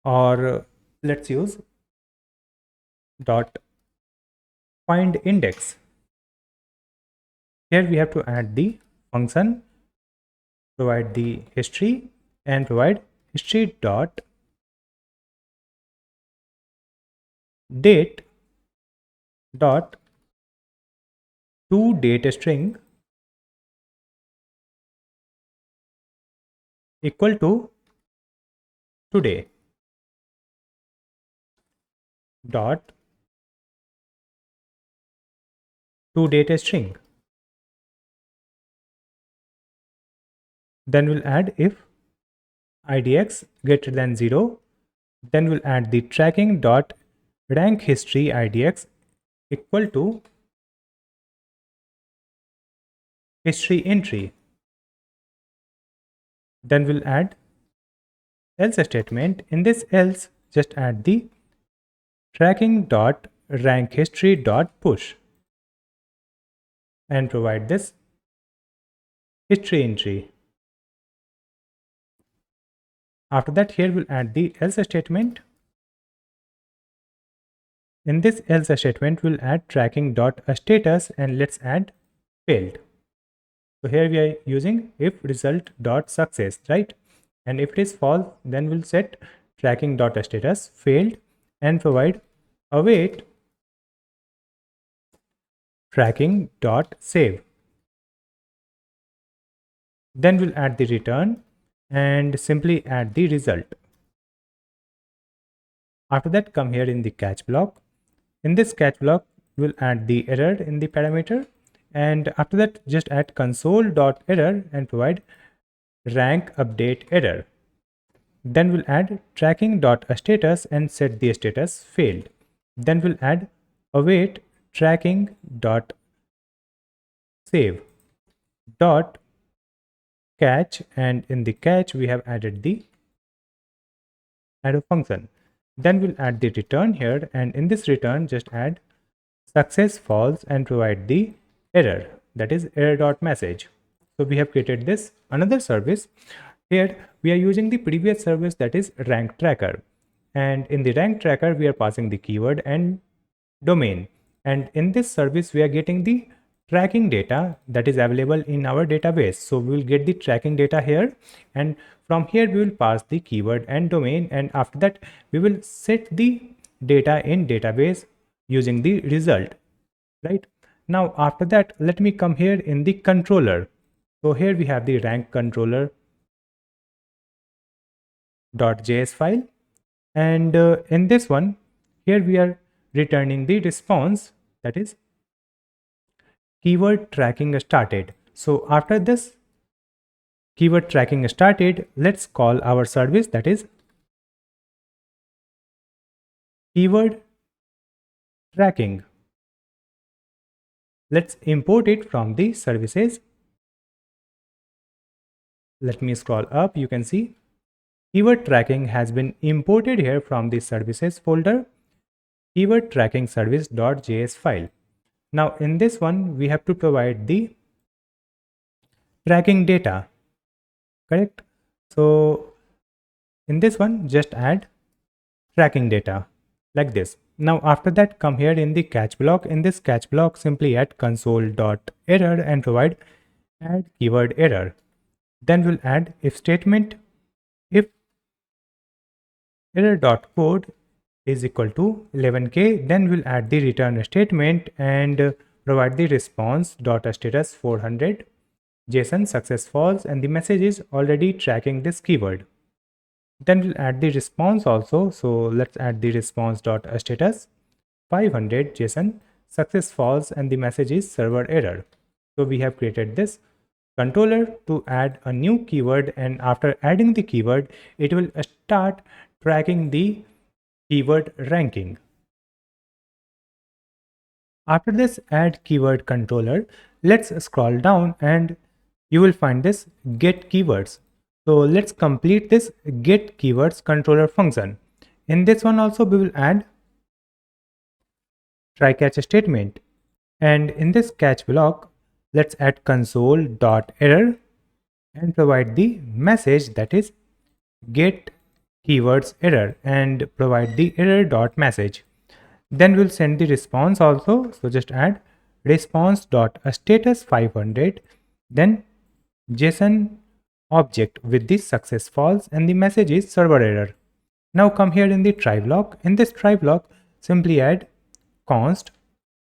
or let's use dot find index. Here we have to add the function, provide the history, and provide history dot date dot to date string equal to today dot to date string. Then we'll add if idx greater than 0. Then we'll add the tracking dot rank history idx equal to history entry. Then we'll add else statement. In this else, just add the tracking dot rank history dot push and provide this history entry. After that, here we'll add the else statement. In this else statement, we'll add tracking dot status and let's add failed. So here we are using if result dot success, right? And if it is false, then we'll set tracking dot status failed and provide await tracking dot save. Then we'll add the return and simply add the result. After that, come here in the catch block. In this catch block, we'll add the error in the parameter, and after that just add console.error and provide rank update error. Then we'll add tracking.status and set the status failed. Then we'll add await tracking.save dot catch, and in the catch we have added the arrow function. Then we'll add the return here, and in this return just add success false and provide the error, that is error.message. So we have created this another service. Here we are using the previous service, that is rank tracker, and in the rank tracker we are passing the keyword and domain, and in this service we are getting the tracking data that is available in our database. So we will get the tracking data here, and from here we will pass the keyword and domain, and after that we will set the data in database using the result, right? Now after that, let me come here in the controller. So here we have the rank controller .js file, and in this one here we are returning the response, that is keyword tracking started. So after this keyword tracking started, let's call our service, that is keyword tracking. Let's import it from the services. Let me scroll up. You can see keyword tracking has been imported here from the services folder, keyword tracking service.js file. Now in this one we have to provide the tracking data, correct? So in this one just add tracking data. like this. Now after that, come here in the catch block. In this catch block, simply add console.error and provide add keyword error. Then we'll add if statement. If error.code is equal to 11k, then we'll add the return statement and provide the response.status 400 JSON success false, and the message is already tracking this keyword. Then we'll add the response also. So let's add the response.status 500 JSON success false, and the message is server error. So we have created this controller to add a new keyword, and after adding the keyword, it will start tracking the keyword ranking. After this add keyword controller, let's scroll down and you will find this get keywords. So let's complete this get keywords controller function. In this one also we will add try catch statement, and in this catch block let's add console.error and provide the message that is get keywords error and provide the error.message. Then we'll send the response also. So just add response.status 500, then JSON object with the success false, and the message is server error. Now come here in the try block. In this try block, simply add const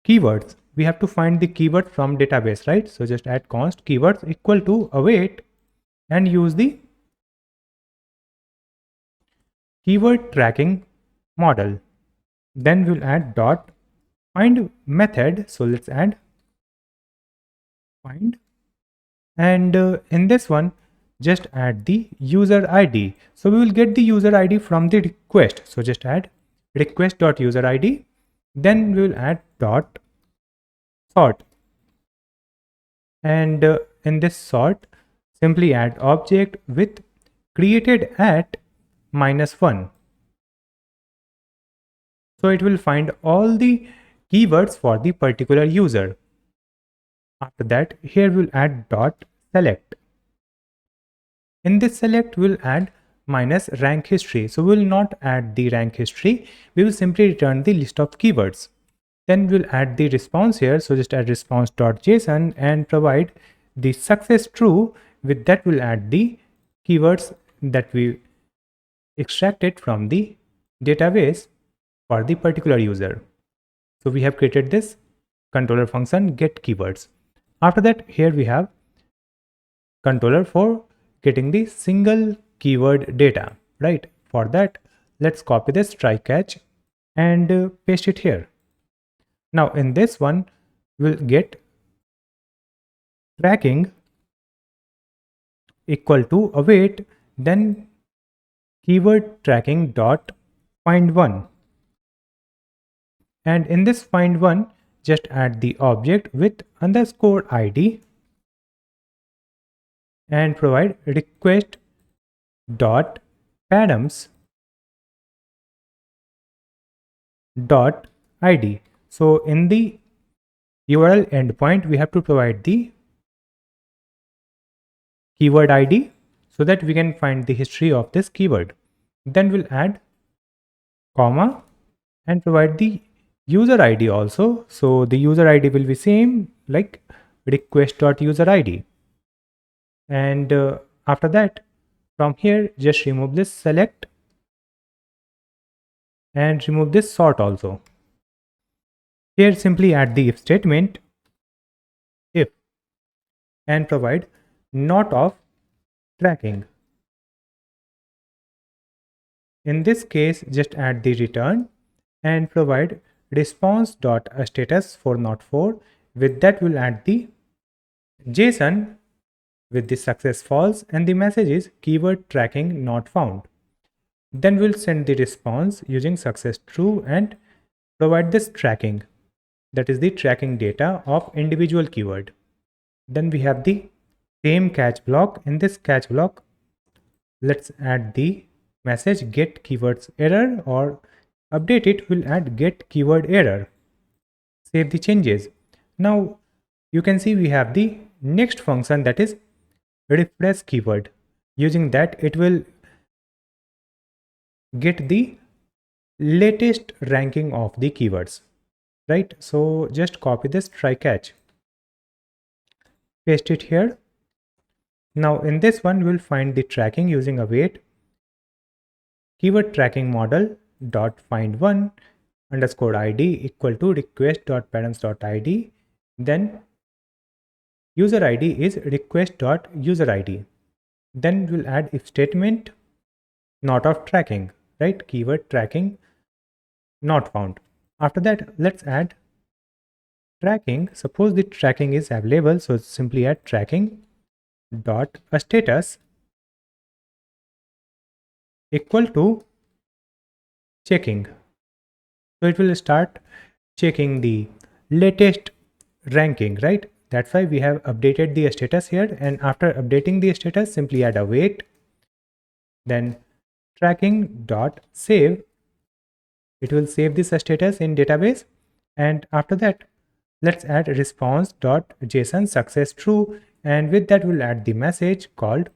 keywords. We have to find the keyword from database, right? So just add const keywords equal to await and use the keyword tracking model. Then we'll add dot find method. So let's add find, and in this one just add the user ID. So we will get the user ID from the request. So just add request.user ID. Then we will add dot sort, and in this sort simply add object with created at -1. So it will find all the keywords for the particular user. After that, here we'll add dot select. In this select, we'll add minus rank history. So we'll not add the rank history. We will simply return the list of keywords. Then we'll add the response here. So just add response.json and provide the success true. With that, we'll add the keywords that we extracted from the database for the particular user. So we have created this controller function get keywords. After that, here we have controller for getting the single keyword data, right? For that, let's copy this try catch and paste it here. Now in this one, we'll get tracking equal to await, then keyword tracking dot find one. And in this find one, just add the object with underscore ID and provide request dot params dot ID. So in the URL endpoint, we have to provide the keyword ID so that we can find the history of this keyword. Then we'll add comma and provide the user ID also. So the user ID will be same like request.user ID. And after that, from here, just remove this select and remove this sort also. Here simply add the if statement, if, and provide not of tracking. In this case, just add the return and provide response.status for not for. With that, we'll add the JSON with the success false, and the message is keyword tracking not found. Then we'll send the response using success true and provide this tracking, that is the tracking data of individual keyword. Then we have the same catch block. In this catch block, let's add the message get keywords error, or update it, we'll add get keyword error. Save the changes. Now you can see we have the next function, that is refresh keyword. Using that, it will get the latest ranking of the keywords, right? So just copy this try catch, paste it here. Now in this one, we'll find the tracking using await keyword tracking model dot find one underscore id equal to request dot params dot id. Then user id is request dot user id. Then we'll add if statement not of tracking, right? Keyword tracking not found. After that, let's add tracking. Suppose the tracking is available, so simply add tracking dot a status equal to checking. So it will start checking the latest ranking, right? That's why we have updated the status here. And after updating the status, simply add await, then tracking dot save. It will save this status in database. And after that, let's add response dot json success true. And with that, we'll add the message called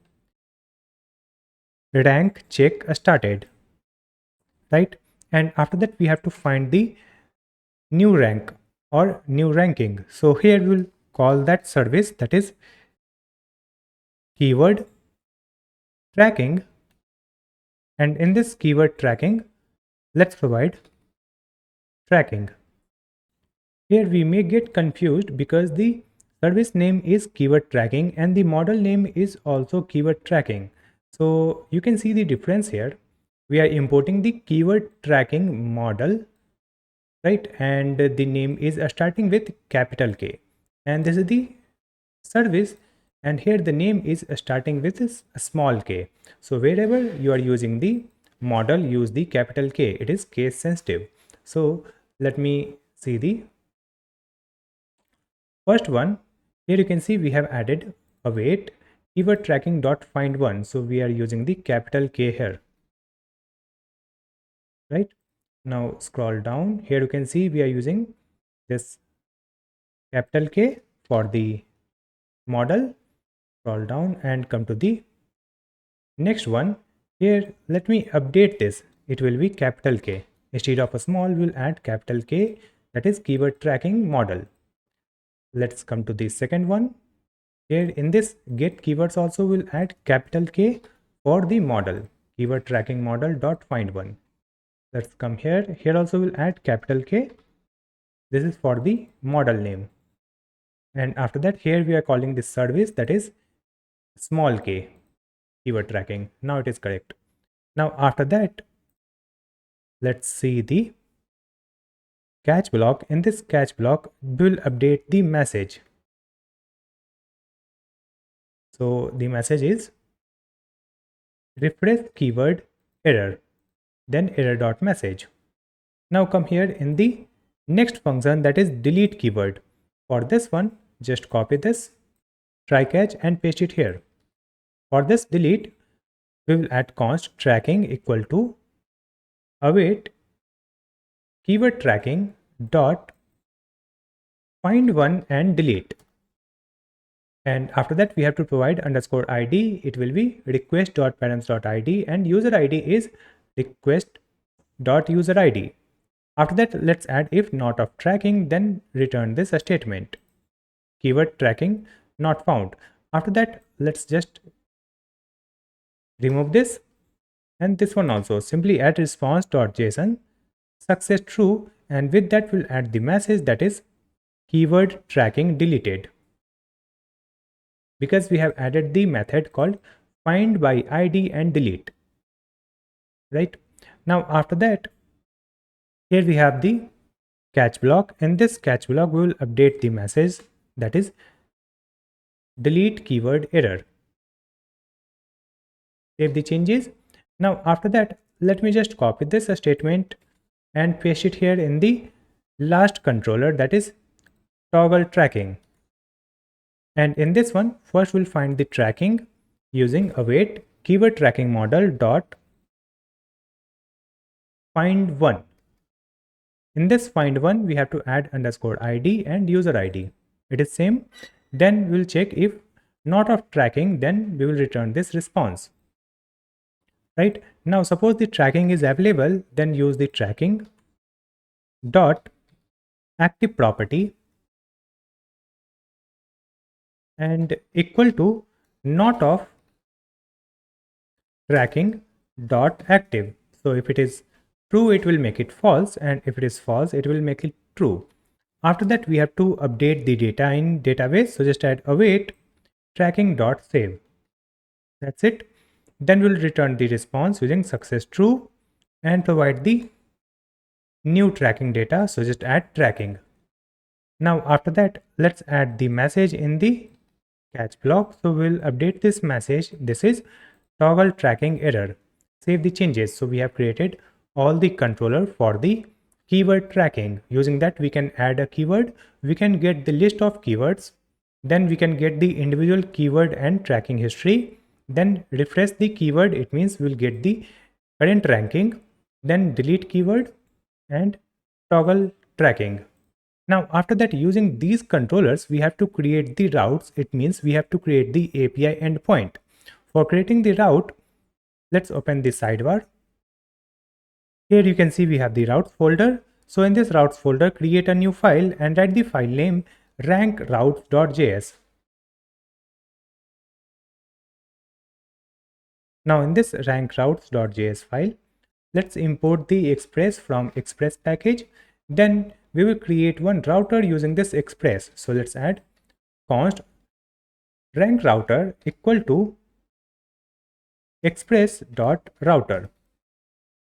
rank check started, right? And after that, we have to find the new rank or new ranking. So here we'll call that service, that is keyword tracking. And in this keyword tracking, let's provide tracking. Here we may get confused because the service name is keyword tracking and the model name is also keyword tracking. So you can see the difference here. We are importing the keyword tracking model, right? And the name is starting with capital K. And this is the service. And here the name is starting with a small k. So wherever you are using the model, use the capital K. It is case sensitive. So let me see the first one. Here you can see we have added await keyword tracking dot find one. So we are using the capital K here, right? Now scroll down. Here you can see we are using this capital K for the model. Scroll down and come to the next one. Here, let me update this. It will be capital K. Instead of a small, we'll add capital K, that is keyword tracking model. Let's come to the second one. Here in this get keywords also will add capital K for the model, keyword tracking model dot find one. Let's come here. Here also we'll add capital K. This is for the model name. And after that, here we are calling this service, that is small k keyword tracking. Now it is correct. Now after that, let's see the catch block. In this catch block, we'll update the message. So the message is refresh keyword error, then error.message. Now come here in the next function, that is delete keyword. For this one, just copy this try catch and paste it here. For this delete, we will add const tracking equal to await keyword tracking dot find one and delete. And after that, we have to provide underscore id. It will be request dot params dot id and user id is request dot user id. After that, let's add if not of tracking, then return this statement, keyword tracking not found. After that, let's just remove this and this one also. Simply add response.json success true, and with that we'll add the message, that is keyword tracking deleted, because we have added the method called find by id and delete, right? Now after that, here we have the catch block. In this catch block, we will update the message, that is delete keyword error. Save the changes. Now after that, let me just copy this statement and paste it here in the last controller, that is toggle tracking. And in this one, first we'll find the tracking using await keyword tracking model dot find one. In this find one, we have to add underscore id and user id. It is same. Then we'll check if not of tracking, then we will return this response. right? Now suppose the tracking is available, then use the tracking dot active property and equal to not of tracking dot active. So if it is true, it will make it false, and if it is false, it will make it true. After that, we have to update the data in database. So just add await tracking dot save. That's it. Then we'll return the response using success true and provide the new tracking data. So just add tracking. Now after that, let's add the message in the catch block. So we'll update this message. This is toggle tracking error. Save the changes. So we have created all the controller for the keyword tracking. Using that, we can add a keyword. We can get the list of keywords. Then we can get the individual keyword and tracking history. Then refresh the keyword. It means we'll get the current ranking. Then delete keyword and toggle tracking. Now, after that, using these controllers, we have to create the routes. It means we have to create the API endpoint. For creating the route, let's open the sidebar. Here you can see we have the routes folder. So in this routes folder, create a new file and write the file name rankroutes.js. Now in this rankroutes.js file, let's import the express from express package. Then we will create one router using this express. So let's add const rank router equal to express.router.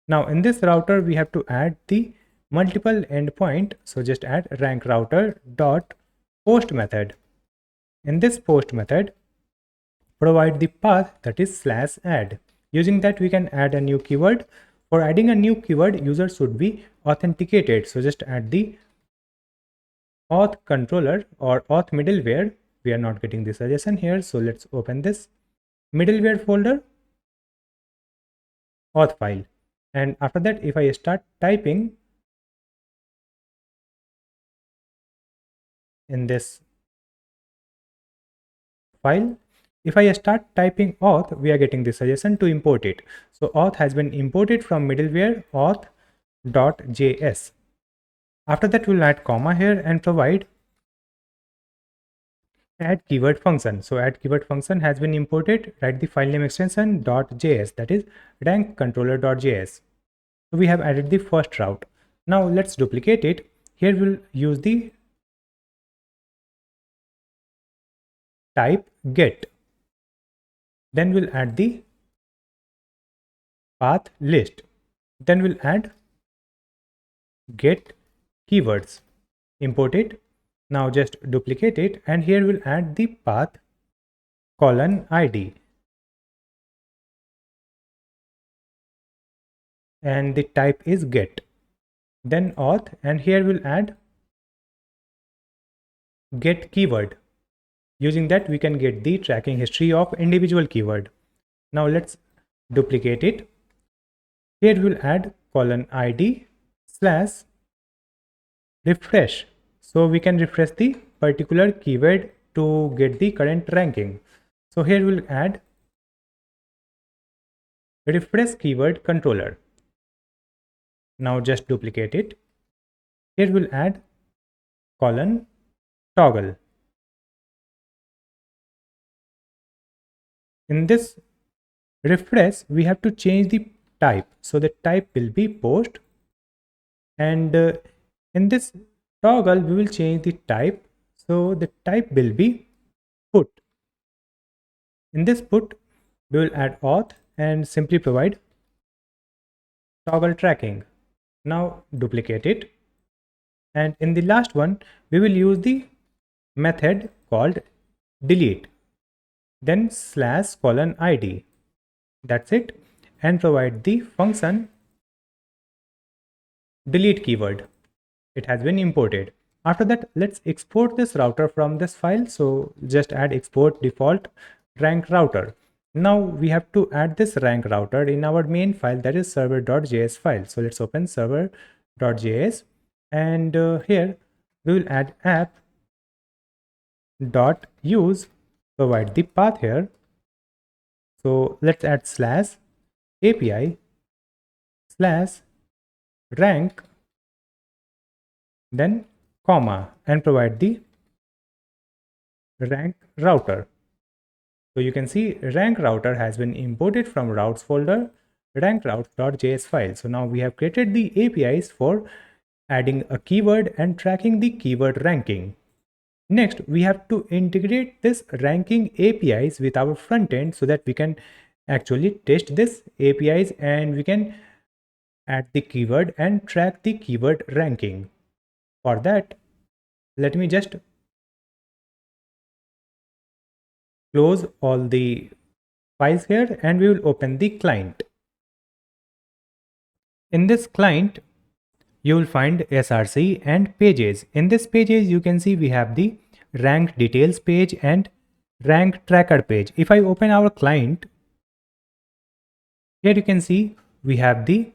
Now in this router, we have to add the multiple endpoint. So just add rank router dot post method. In this post method, provide the path that is /add. Using that, we can add a new keyword. For adding a new keyword, user should be authenticated. So just add the auth controller or auth middleware. We are not getting the suggestion here. So let's open this middleware folder, auth file. And after that, if I start typing in this file, if I start typing auth, we are getting the suggestion to import it. So auth has been imported from middleware auth.js. After that, we'll add comma here and provide add keyword function. So add keyword function has been imported. Write the file name extension .js, that is rank controller.js. So we have added the first route. Now let's duplicate it. Here we'll use the type get. Then we'll add the path list. Then we'll add get keywords. Import it. Now just duplicate it, and here we'll add the path :id. And the type is get. Then auth, and here we'll add get keyword. Using that, we can get the tracking history of individual keyword. Now let's duplicate it. Here we'll add :id / refresh. So we can refresh the particular keyword to get the current ranking. So here we'll add refresh keyword controller. Now just duplicate it. Here we'll add :toggle. In this refresh, we have to change the type. So the type will be post, and in this toggle, we will change the type. So the type will be put. In this put, we will add auth and simply provide toggle tracking. Now duplicate it. And in the last one, we will use the method called delete. Then /:id. That's it. And provide the function delete keyword. It has been imported. After that, let's export this router from this file. So just add export default rank router. Now we have to add this rank router in our main file, that is server.js file. So let's open server.js, and here we will add app.use, provide the path here. So let's add API slash rank, then comma, and provide the rank router. So you can see rank router has been imported from routes folder rank routes.js file. So now we have created the APIs for adding a keyword and tracking the keyword ranking. Next, we have to integrate this ranking APIs with our front end so that we can actually test this APIs and we can add the keyword and track the keyword ranking. For that, let me just close all the files here and we will open the client. In this client, you will find src and pages. In this pages, you can see we have the rank details page and rank tracker page. If I open our client, here you can see we have the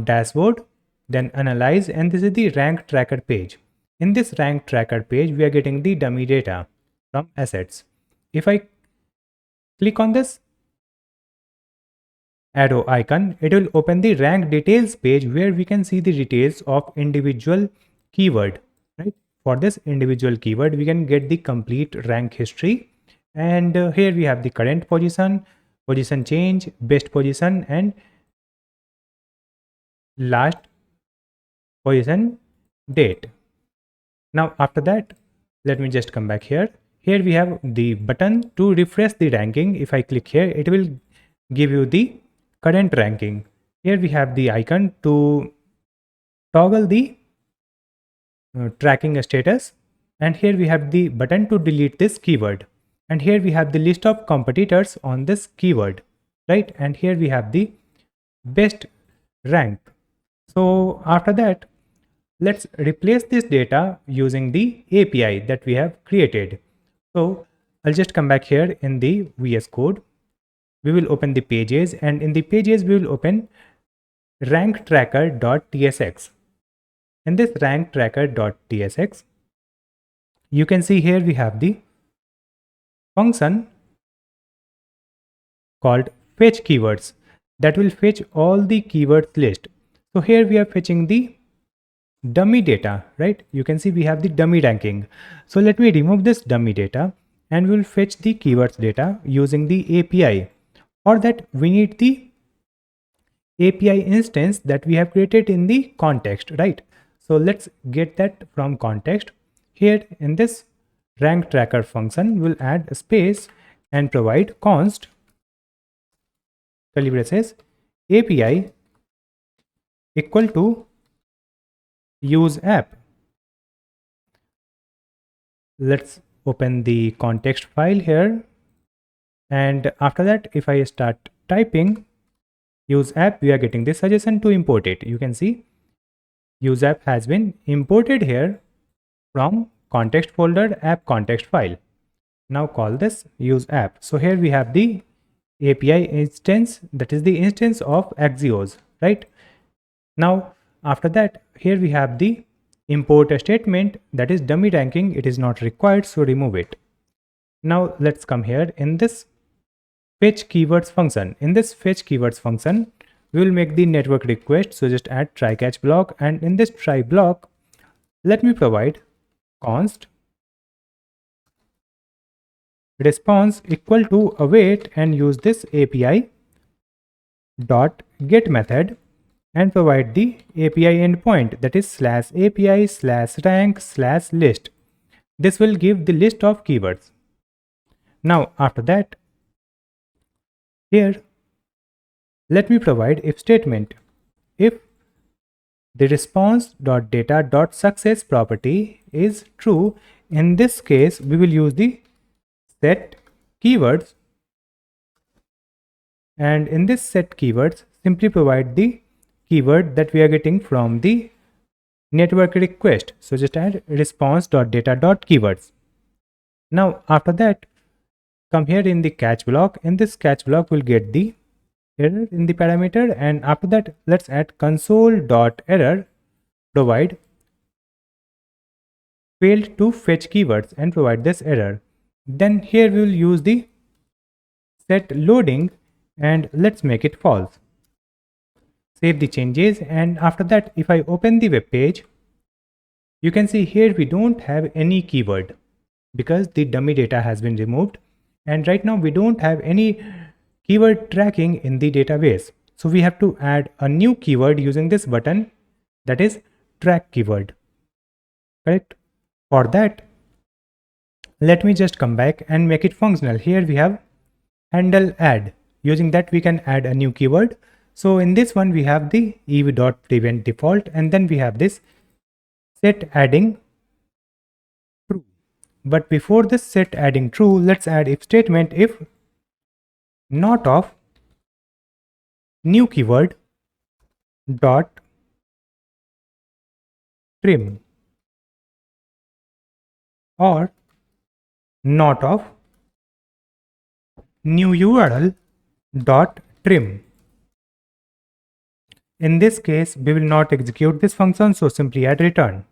dashboard, then analyze, and this is the rank tracker page. In this rank tracker page, we are getting the dummy data from assets. If I click on this arrow icon, it will open the rank details page where we can see the details of individual keyword, right? For this individual keyword, we can get the complete rank history. And here we have the current position, position change, best position, and last position date. Now after that, let me just come back here. Here we have the button to refresh the ranking. If I click here, it will give you the current ranking. Here we have the icon to toggle the tracking status, and here we have the button to delete this keyword, and here we have the list of competitors on this keyword, right? And here we have the best rank. So after that, let's replace this data using the API that we have created. So I'll just come back here in the VS Code. We will open the pages, and in the pages we will open rank tracker.tsx. In this rank tracker.tsx, you can see here we have the function called fetch keywords that will fetch all the keywords list. So here we are fetching the dummy data, right? You can see we have the dummy ranking. So let me remove this dummy data and we will fetch the keywords data using the API. For that, we need the API instance that we have created in the context, right? So let's get that from context. Here in this rank tracker function, we'll add a space and provide const curly braces API equal to use app. Let's open the context file here. And after that, if I start typing use app, we are getting this suggestion to import it. You can see use app has been imported here from context folder app context file. Now call this use app. So here we have the API instance, that is the instance of Axios, right? Now after that, here we have the import statement, that is dummy ranking. It is not required, so remove it. Now let's come here in this fetch keywords function. In this fetch keywords function, we will make the network request. So just add try catch block, and in this try block, let me provide const response equal to await and use this API dot get method and provide the API endpoint, that is /API/rank/list. This will give the list of keywords. Now after that, here let me provide if statement. If the response.data.success property is true, in this case we will use the set keywords, and in this set keywords simply provide the keyword that we are getting from the network request. So just add response.data.keywords. Now after that, come here in the catch block. In this catch block, we'll get the error in the parameter, and after that, let's add console.error provide failed to fetch keywords and provide this error. Then here we will use the set loading and let's make it false. save the changes, and after that if I open the web page, you can see here we don't have any keyword because the dummy data has been removed, and right now we don't have any keyword tracking in the database. So we have to add a new keyword using this button, that is track keyword. Correct? For that, let me just come back and make it functional. Here we have handle add. Using that we can add a new keyword. So in this one we have the ev.prevent default, and then we have this set adding true. But before this set adding true, let's add if statement if not of new keyword dot trim or not of new URL dot trim. In this case, we will not execute this function, so simply add return.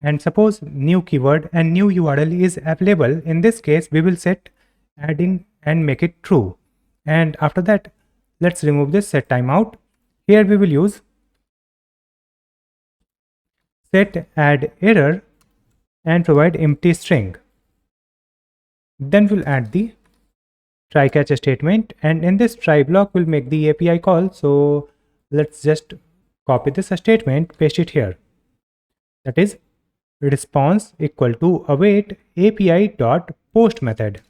And suppose new keyword and new URL is available. In this case, we will set adding and make it true. And after that, let's remove this set timeout. Here we will use set add error and provide empty string. Then we'll add the try catch statement, and in this try block we'll make the API call. So let's just copy this statement, paste it here. That is response equal to await API dot post method.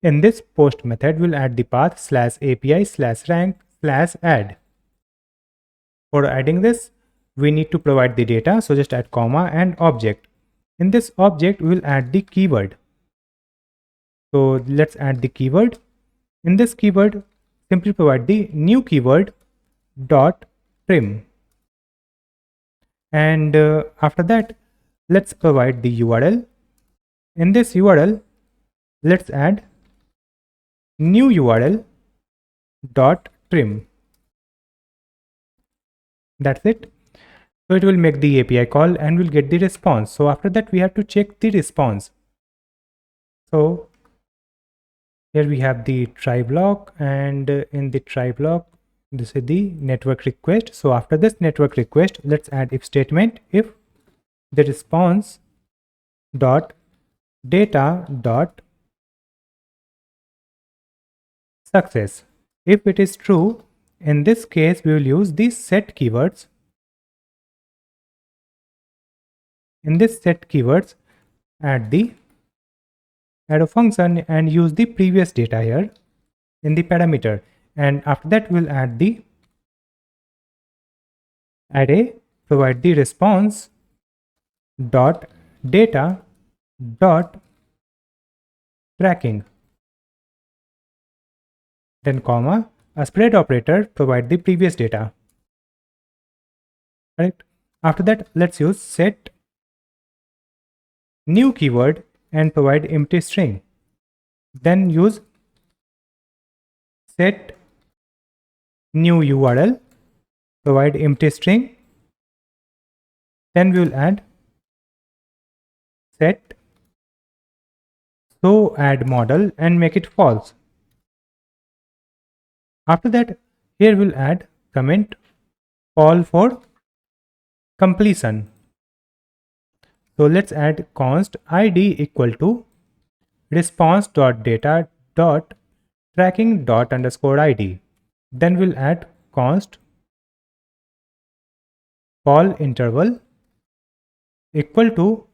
In this post method we'll add the path /API/rank/add. For adding this we need to provide the data, so just add comma and object. In this object we will add the keyword. So let's add the keyword. In this keyword, simply provide the new keyword dot trim. And after that, let's provide the URL. In this URL, let's add new URL dot trim. That's it. So it will make the API call and we'll get the response. So after that, we have to check the response. So here we have the try block, and in the try block, this is the network request. So after this network request, let's add if statement if the response dot data dot success. If it is true, in this case, we will use the set keywords. In this set keywords, add a function and use the previous data here in the parameter, and after that we'll add the array, provide the response dot data dot tracking, then comma, a spread operator, provide the previous data. Correct? After that, let's use set new keyword and provide empty string. Then use set new URL, provide empty string. Then we will add set so add model and make it false. After that, here we'll add comment call for completion. So let's add const id equal to response.data.tracking._id. Then we'll add const call interval equal to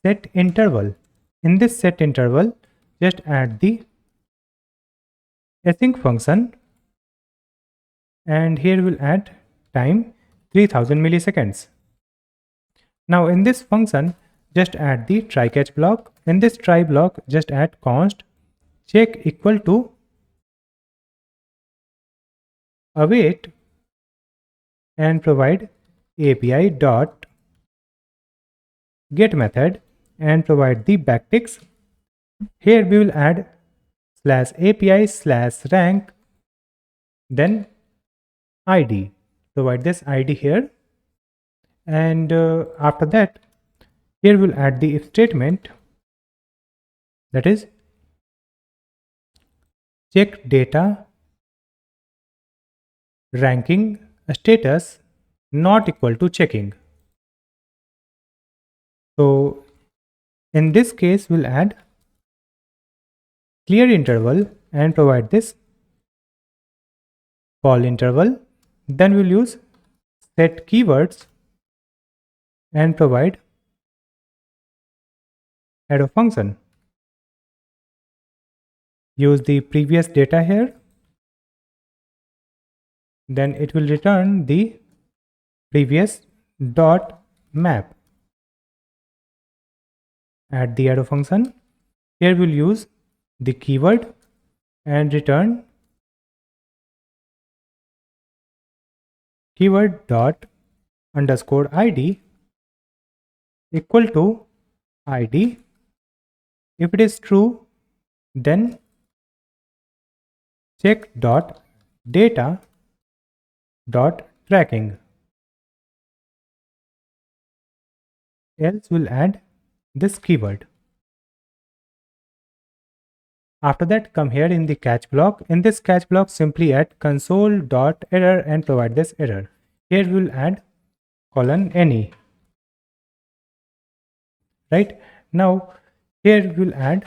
set interval. In this set interval, just add the async function, and here we'll add time 3000 milliseconds. Now in this function, just add the try catch block. In this try block, just add const check equal to await and provide API dot get method and provide the backticks. Here we will add /API/rank, then ID. Provide this ID here, and after that, here we'll add the if statement, that is check data ranking status not equal to checking. So in this case, we'll add clear interval and provide this call interval. Then we'll use set keywords and provide arrow function. Use the previous data here. Then it will return the previous dot map. Add the arrow function. Here we'll use the keyword and return keyword dot underscore id equal to id. If it is true, then check dot data dot tracking. Else we'll add this keyword. After that, come here in the catch block. In this catch block, simply add console.error and provide this error. Here we'll add colon any. Right now, here we'll add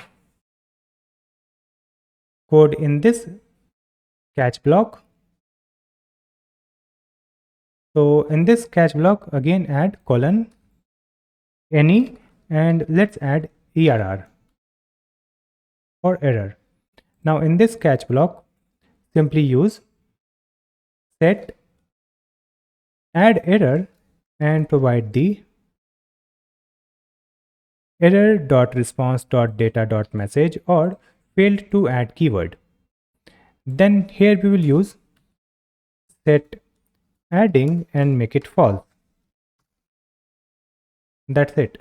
code in this catch block. So in this catch block, again add colon any and let's add err for error. Now in this catch block, simply use set add error and provide the error.response.data.message or failed to add keyword. Then here we will use set adding and make it false. That's it.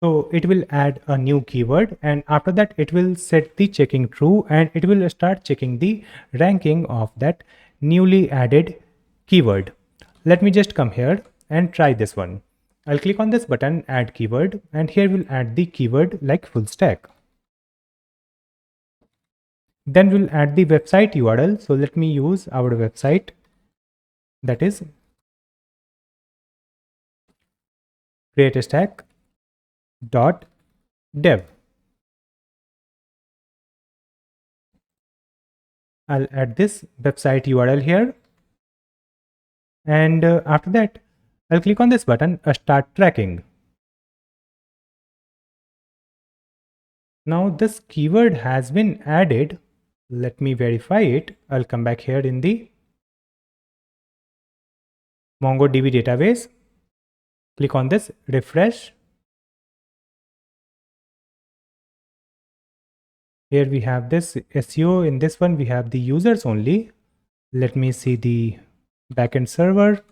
So it will add a new keyword and after that it will set the checking true and it will start checking the ranking of that newly added keyword. Let me just come here and try this one. I'll click on this button, add keyword, and here we'll add the keyword like full stack. Then we'll add the website URL. So let me use our website, that is GreatStack.dev. I'll add this website URL here. And after that, I'll click on this button, start tracking. Now this keyword has been added. Let me verify it. I'll come back here in the MongoDB database. Click on this, refresh. Here we have this SEO. In this one, we have the users only. Let me see the backend server.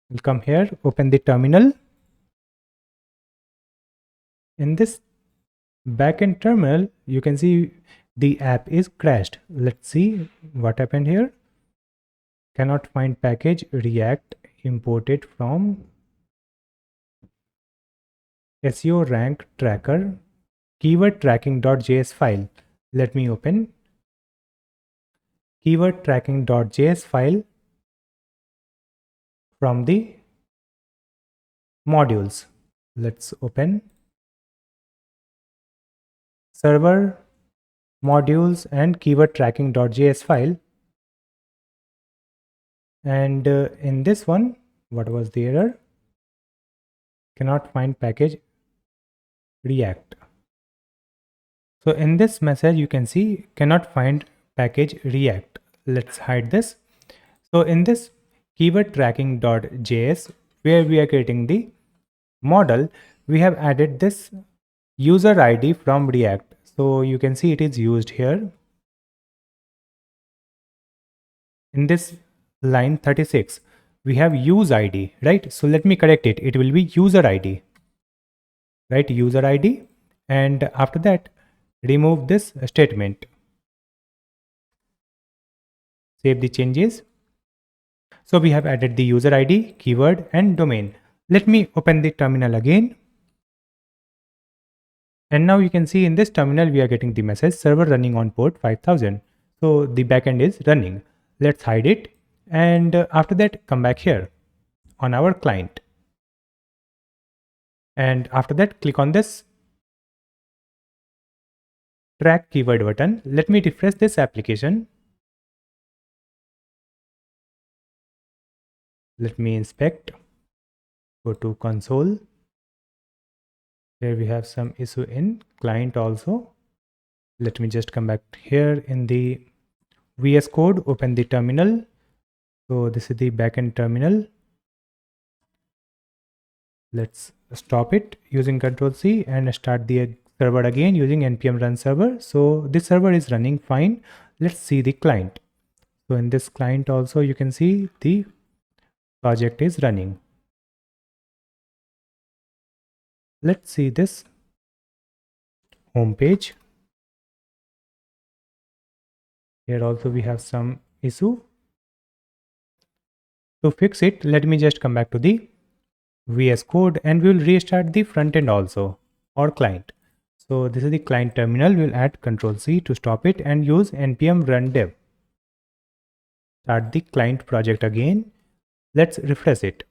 We'll come here, open the terminal. In this backend terminal, you can see the app is crashed. Let's see what happened here. Cannot find package React imported from SEO rank tracker keyword tracking.js file. Let me open keyword tracking.js file from the modules. Let's open server modules and keyword tracking.js file. And in this one, what was the error? Cannot find package React. So in this message, you can see cannot find package React. Let's hide this. So in this keyword tracking.js, where we are creating the model, we have added this user ID from React. So you can see it is used here in this line 36. We have use ID, right? So let me correct it. It will be user ID, right? User ID. And after that, remove this statement. Save the changes. So we have added the user ID, keyword, and domain. Let me open the terminal again. And now you can see in this terminal, we are getting the message server running on port 5000. So the backend is running. Let's hide it. And after that, come back here on our client. And after that, click on this track keyword button. Let me refresh this application. Let me inspect. Go to console. Here we have some issue in client also. Let me just come back here in the VS Code, open the terminal. So this is the backend terminal. Let's stop it using Ctrl C and start the server again using npm run server. So this server is running fine. Let's see the client. So in this client also you can see the project is running. Let's see this home page. Here also we have some issue. To fix it, let me just come back to the VS Code and we will restart the front end also or client. So this is the client terminal. We'll add Ctrl C to stop it and use npm run dev. Start the client project again. Let's refresh it.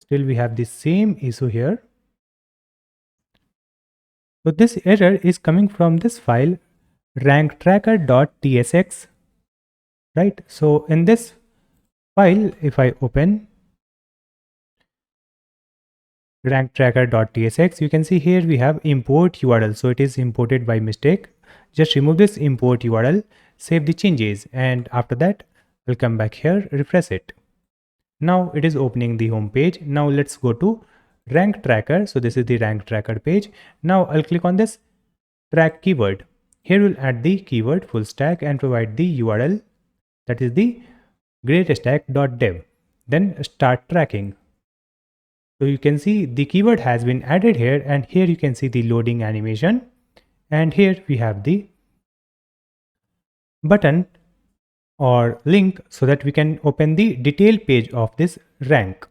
Still we have the same issue here. So this error is coming from this file ranktracker.tsx, right? So in this file, if I open ranktracker.tsx, you can see here we have import URL. So it is imported by mistake. Just remove this import URL, save the changes, and after that I'll come back here, refresh it. Now it is opening the home page. Now let's go to rank tracker. So this is the rank tracker page. Now I'll click on this track keyword. Here we'll add the keyword full stack and provide the URL, that is the GreatStack.dev. Then start tracking. So you can see the keyword has been added here, and here you can see the loading animation, and here we have the button or link so that we can open the detail page of this rank.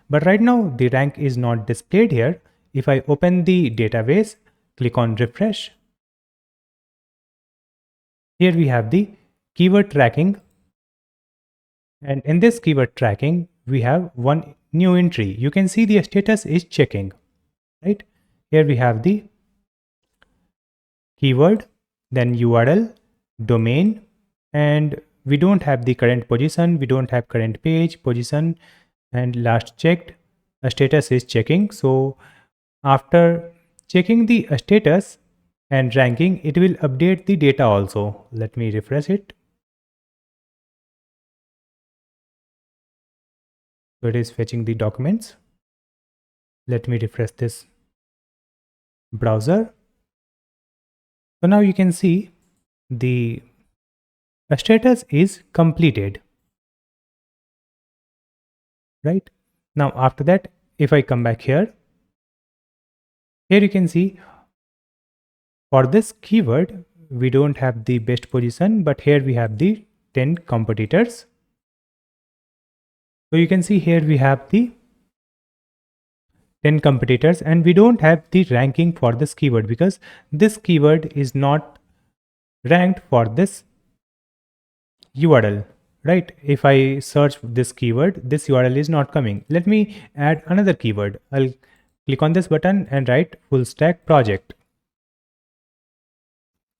But right now the rank is not displayed here. If I open the database, click on refresh, here we have the keyword tracking, and in this keyword tracking we have one new entry. You can see the status is checking, right? Here we have the keyword, then URL, domain, and we don't have the current position, we don't have current page position, and last checked, a status is checking. So after checking the status and ranking, it will update the data also. Let me refresh it. So it is fetching the documents. Let me refresh this browser. So now you can see the status is completed, right? Now after that, if I come back here, here you can see for this keyword, we don't have the best position, but here we have the 10 competitors. So you can see here we have the 10 competitors, and we don't have the ranking for this keyword because this keyword is not ranked for this URL, right? If I search this keyword, this URL is not coming. Let me add another keyword. I'll click on this button and write full stack project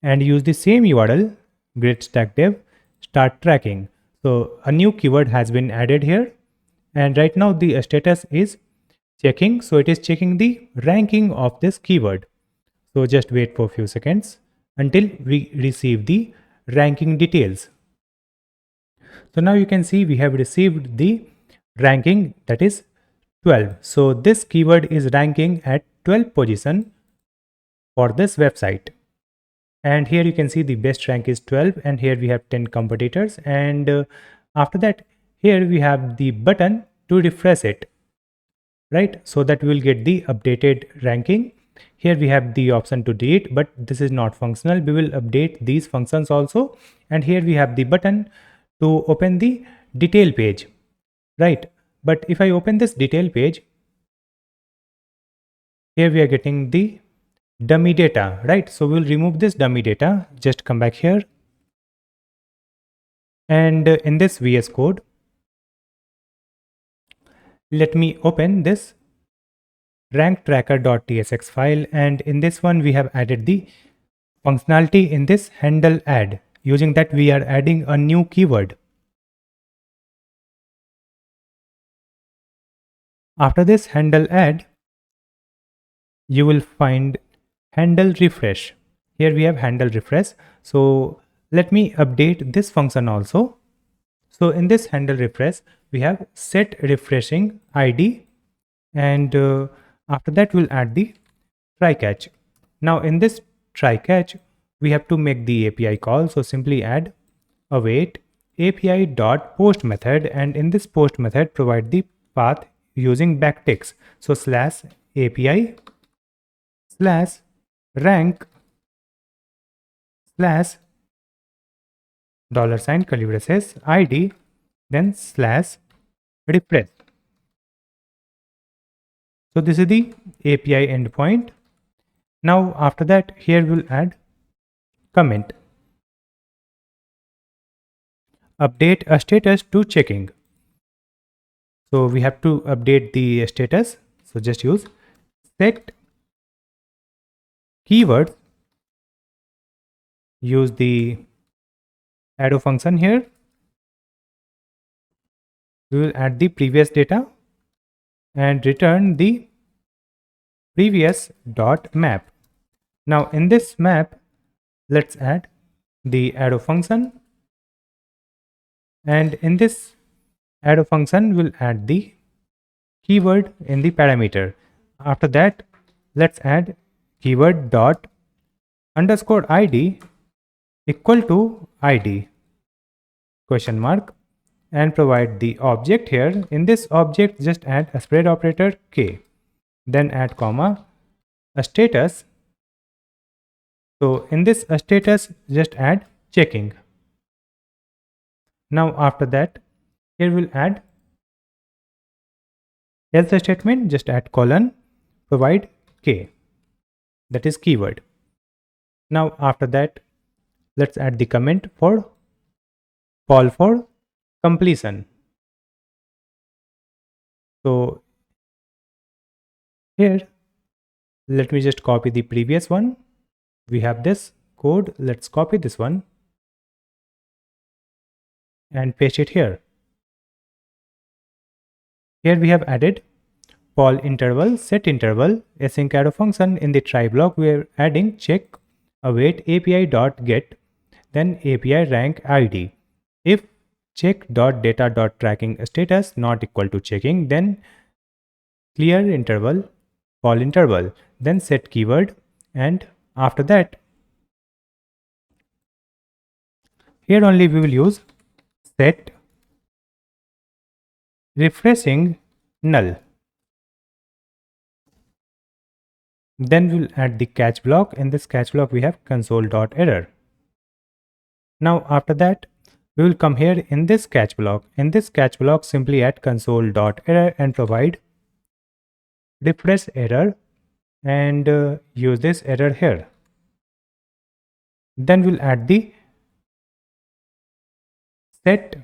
and use the same URL, GreatStack dev, start tracking. So a new keyword has been added here, and right now the status is checking. So it is checking the ranking of this keyword. So just wait for a few seconds until we receive the ranking details. So now you can see we have received the ranking, that is 12. So this keyword is ranking at 12th position for this website. And here you can see the best rank is 12, and here we have 10 competitors, and after that here we have the button to refresh it, right? So that we will get the updated ranking. Here we have the option to delete, but this is not functional. We will update these functions also, and here we have the button to open the detail page, right? But if I open this detail page, here we are getting the dummy data, right? So we'll remove this dummy data. Just come back here. And in this VS Code, let me open this rank tracker.tsx file. And in this one, we have added the functionality in this handle add. Using that, we are adding a new keyword. After this handle add, you will find handle refresh. Here we have handle refresh. So let me update this function also. So in this handle refresh, we have set refreshing ID, and after that we'll add the try catch. Now in this try catch, we have to make the API call. So simply add await API dot post method, and in this post method provide the path using backticks. So slash API slash rank slash $ curly braces ID, then slash refresh. So this is the API endpoint. Now after that, here we'll add comment. Update a status to checking. So we have to update the status. So just use set keyword. Use the arrow function here. We will add the previous data and return the previous dot map. Now in this map, let's add the arrow function, and in this arrow function we'll add the keyword in the parameter. After that, let's add keyword dot underscore ID equal to ID question mark, and provide the object here. In this object, just add a spread operator k, then add comma a status. So in this status, just add checking. Now after that, here we'll add else statement. Just add colon, provide k, that is keyword. Now after that, let's add the comment for call for completion. So here, let me just copy the previous one. We have this code. Let's copy this one and paste it here. Here we have added call interval, set interval, async arrow function. In the try block, we are adding check await API dot get, then API rank ID. If check dot data dot tracking status not equal to checking, then clear interval, call interval, then set keyword, and after that, here only we will use set refreshing null. Then we'll add the catch block. In this catch block, we have console.error. Now after that, we will come here in this catch block. In this catch block, simply add console.error and provide refresh error, and use this error here. Then we'll add the set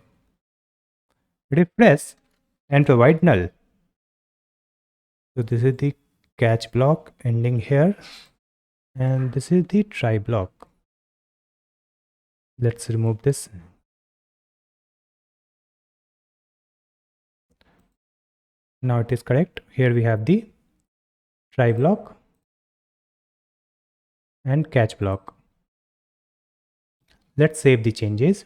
refresh and provide null. So this is the catch block ending here, and this is the try block. Let's remove this. Now it is correct. Here we have the try block and catch block. Let's save the changes.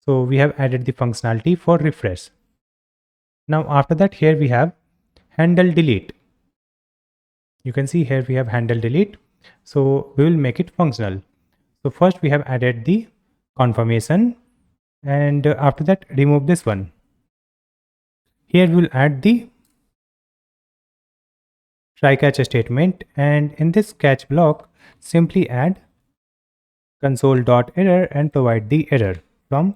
So we have added the functionality for refresh. Now after that, here we have handle delete. You can see here we have handle delete. So we will make it functional. So first we have added the confirmation, and after that remove this one. Here we will add the try catch statement, and in this catch block simply add console.error and provide the error from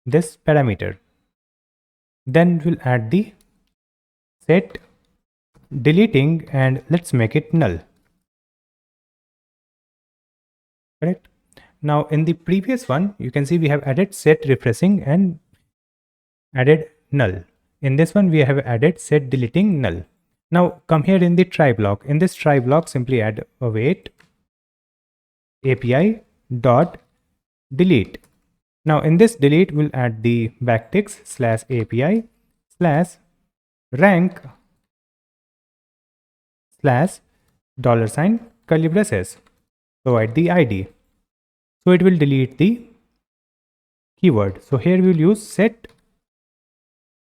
this parameter. Then we'll add the set deleting, and let's make it null. correct? Now in the previous one, you can see we have added set refreshing and added null. In this one, we have added set deleting null. Now come here in the try block. In this try block, simply add await API dot delete. Now in this delete, we'll add the backticks slash API slash rank slash $ curly braces. Provide the ID. So it will delete the keyword. So here we will use set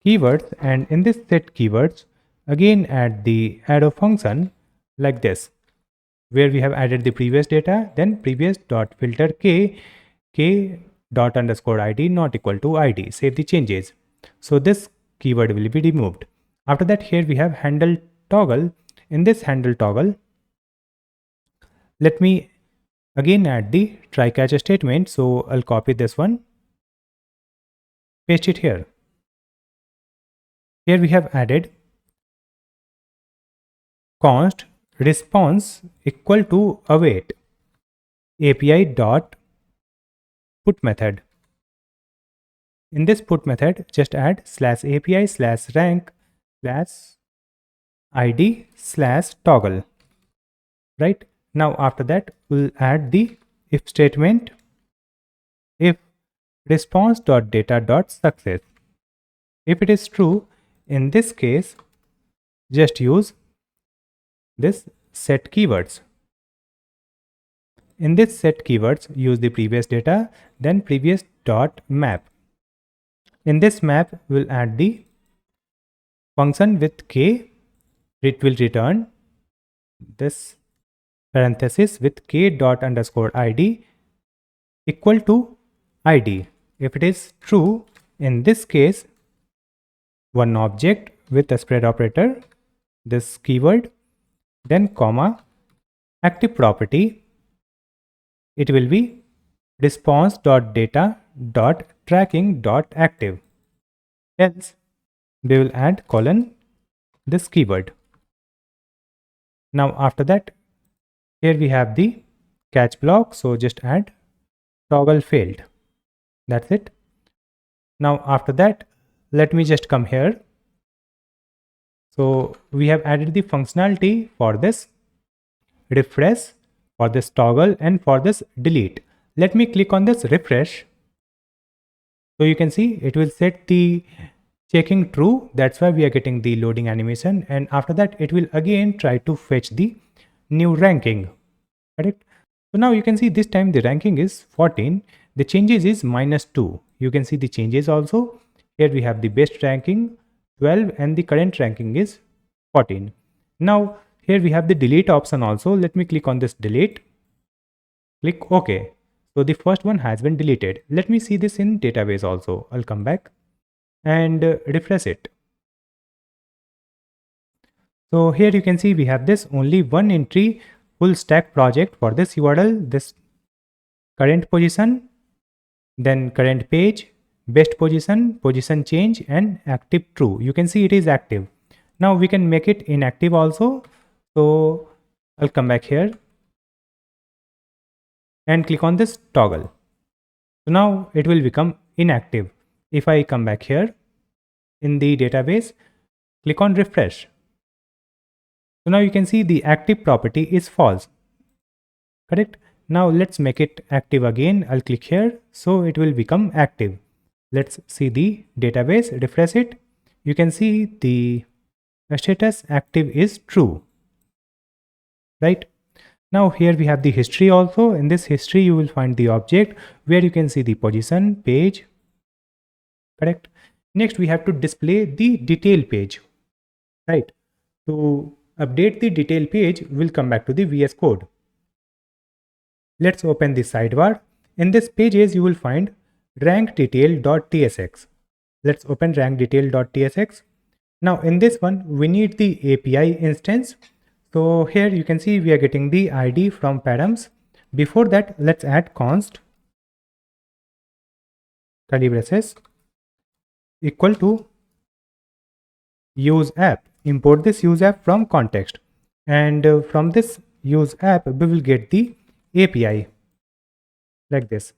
keywords, and in this set keywords, again add the arrow function like this, where we have added the previous data, then previous dot filter k dot underscore id not equal to id. Save the changes. So this keyword will be removed. After that, here we have handle toggle. In this handle toggle, let me again add the try catch statement. So I'll copy this one, paste it here. Here we have added const response equal to await API dot put method. In this put method, just add slash API slash rank slash ID slash toggle. Right? Now after that, we'll add the if statement, if response dot data dot success. If it is true, in this case, just use this set keywords. In this set keywords, use the previous data, then previous dot map. In this map, we'll add the function with k. It will return this parenthesis with k dot underscore id equal to id. If it is true, in this case, one object with a spread operator, this keyword, then comma, active property, it will be response.data.tracking.active. Else, they will add colon this keyword. Now after that, here we have the catch block. So just add toggle failed. That's it. Now after that, let me just come here. So we have added the functionality for this refresh, for this toggle, and for this delete. Let me click on this refresh. So you can see it will set the checking true. That's why we are getting the loading animation. And after that, it will again try to fetch the new ranking. Correct? So now you can see this time the ranking is 14. The changes is -2. You can see the changes also. Here we have the best ranking 12 and the current ranking is 14. Now here we have the delete option also. Let me click on this delete. Click OK. So the first one has been deleted. Let me see this in database also. I'll come back and refresh it. So here you can see we have this only one entry full stack project for this URL, this current position, then current page, best position, position change, and active true. You can see it is active. Now we can make it inactive also. So I'll come back here and click on this toggle. So now it will become inactive. If I come back here in the database, click on refresh. So now you can see the active property is false. Correct? Now let's make it active again. I'll click here. So it will become active. Let's see the database, refresh it. You can see the status active is true. Right? Now here we have the history also. In this history, you will find the object where you can see the position, page. Correct? Next, we have to display the detail page. Right? To update the detail page, we'll come back to the VS Code. Let's open the sidebar. In this pages, you will find rankdetail.tsx. Let's open rankdetail.tsx. Now in this one, we need the API instance. So here you can see we are getting the ID from params. Before that, let's add const curly braces equal to use app. Import this use app from context, and from this use app we will get the API. like this.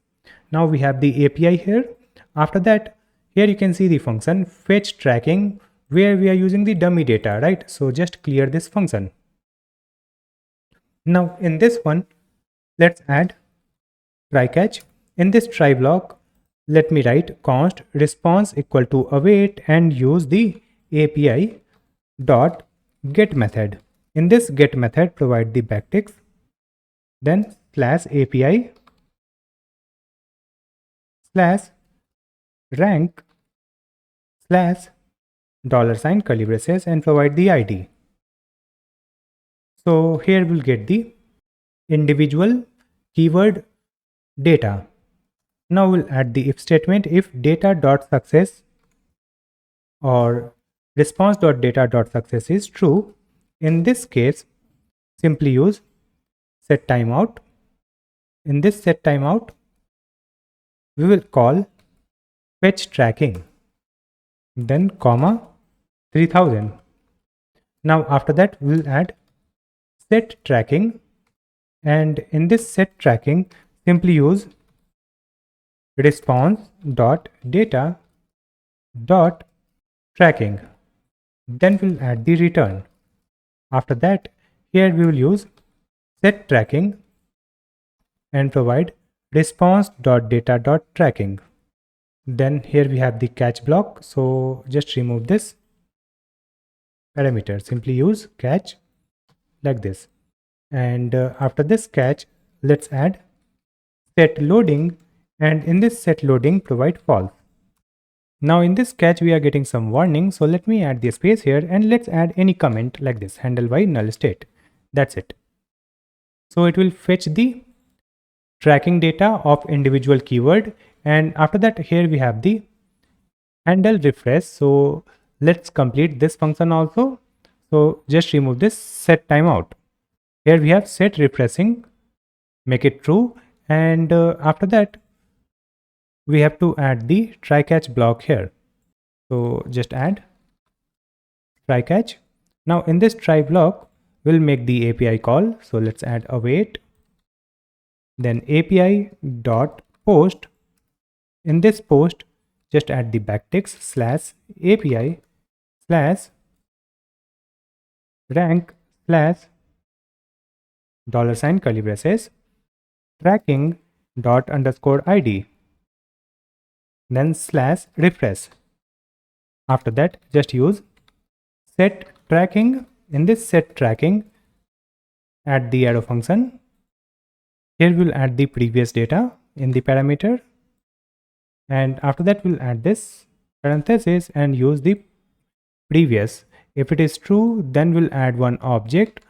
Now we have the API here. After that, here you can see the function fetch tracking, where we are using the dummy data, right? So just clear this function. Now in this one, let's add try catch. In this try block, let me write const response equal to await and use the API dot get method. In this get method, provide the backticks, then slash API slash rank slash $ curly braces and provide the ID. So here we'll get the individual keyword data. Now we'll add the if statement if data.success or response.data.success is true. In this case, simply use set timeout. In this set timeout, we will call fetch tracking, then comma 3000. Now after that, we'll add set tracking, and in this set tracking, simply use response.data.tracking. Then we'll add the return. After that, here we will use set tracking and provide response.data.tracking. Then here we have the catch block. So just remove this parameter. Simply use catch like this. And after this catch, let's add set loading, and in this set loading provide false. Now in this catch we are getting some warning, so let me add the space here and let's add any comment like this, handle by null state. That's it. So it will fetch the tracking data of individual keyword, and after that here we have the handle refresh. So let's complete this function also. So just remove this set timeout. Here we have set refreshing, make it true, and after that we have to add the try catch block here. So just add try catch. Now in this try block, we'll make the API call. So let's add await, then API dot post. In this post, just add the backticks slash API slash rank slash $ curly braces tracking dot underscore ID, then slash refresh. After that, just use set tracking. In this set tracking, add the arrow function. Here we'll add the previous data in the parameter, and after that we'll add this parenthesis and use the previous. If it is true, then we'll add one object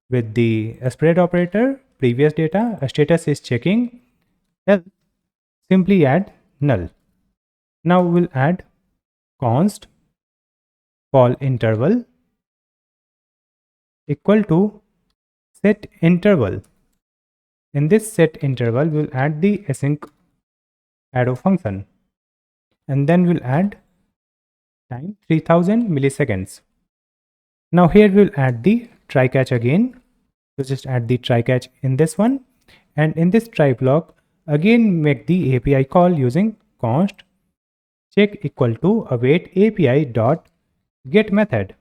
with the spread operator, previous data, status is checking, else simply add null. Now we'll add const call interval equal to set interval. In this set interval, we'll add the async arrow function, and then we'll add time 3000 milliseconds. Now here we'll add the try catch again. So just add the try catch in this one, and in this try block again make the API call using const check equal to await API dot get method.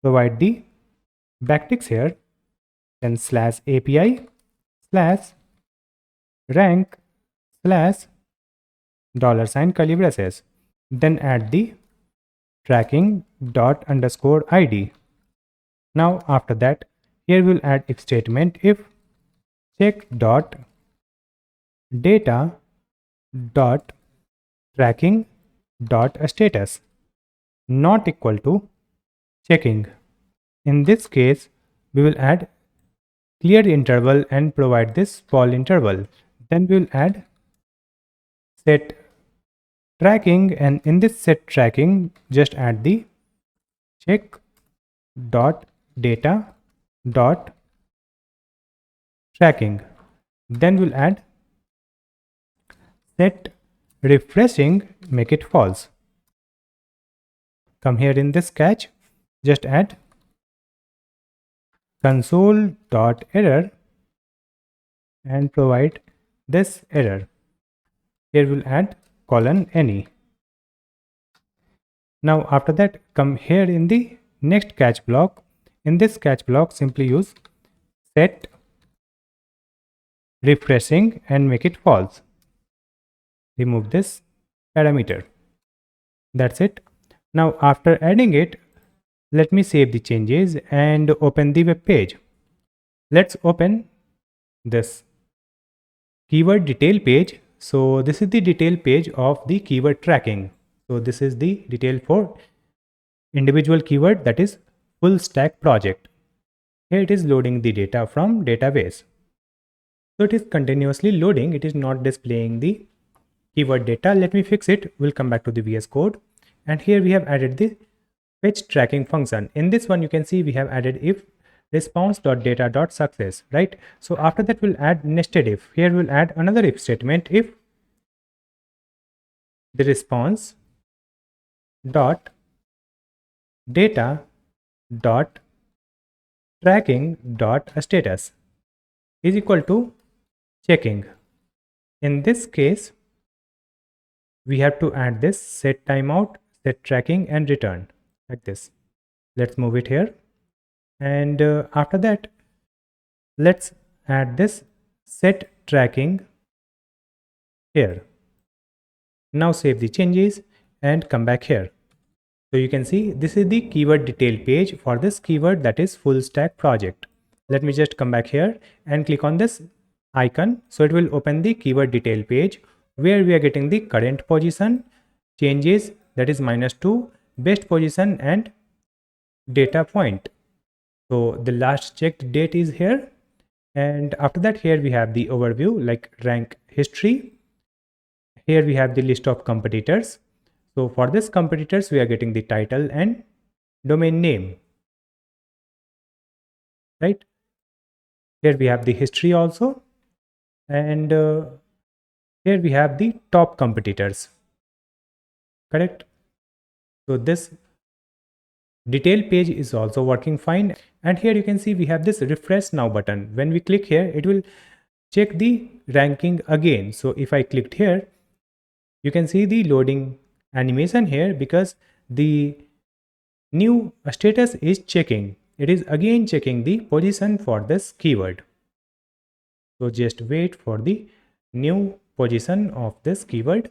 Provide the backticks here, then slash API slash rank slash $ curly braces. Then add the tracking dot underscore ID. Now after that, here we'll add if statement if check dot data dot tracking dot status not equal to checking. In this case, we will add clear interval and provide this fall interval. Then we will add set tracking, and in this set tracking, just add the check dot data dot tracking. Then we'll add set refreshing, make it false. Come here in this catch, just add console.error and provide this error. Here we'll add :any. Now after that, come here in the next catch block. In this catch block, simply use set refreshing and make it false. Remove this parameter. That's it. Now after adding it, let me save the changes and open the web page. Let's open this keyword detail page. So this is the detail page of the keyword tracking. So this is the detail for individual keyword, that is full stack project. Here it is loading the data from database. So it is continuously loading. It is not displaying the keyword data. Let me fix it. We'll come back to the VS Code. And here we have added the fetch tracking function. In this one, you can see we have added if response.data.success, right? So after that, we'll add nested if. Here we'll add another if statement. If the response dot data dot tracking dot status is equal to checking. In this case, we have to add this set timeout, set tracking, and return like this. Let's move it here. And after that, let's add this set tracking here. Now save the changes and come back here. So you can see this is the keyword detail page for this keyword, that is full stack project. Let me just come back here and click on this icon. So it will open the keyword detail page where we are getting the current position, changes, that is -2, best position, and data point. So the last checked date is here. And after that, here we have the overview like rank history. Here we have the list of competitors. So for this competitors, we are getting the title and domain name, right? Here we have the history also. And here we have the top competitors, correct? So this detail page is also working fine. And here you can see we have this refresh now button. When we click here, it will check the ranking again. So if I clicked here, you can see the loading animation here because the new status is checking. It is again checking the position for this keyword. So just wait for the new position of this keyword.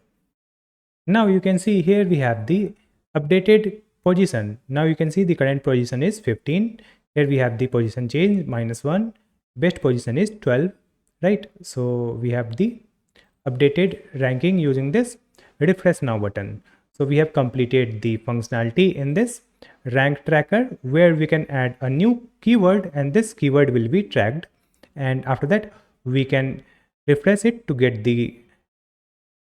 Now you can see here we have the updated position. Now you can see the current position is 15. Here we have the position change -1. Best position is 12, right? So we have the updated ranking using this refresh now button. So we have completed the functionality in this rank tracker where we can add a new keyword and this keyword will be tracked. And after that, we can refresh it to get the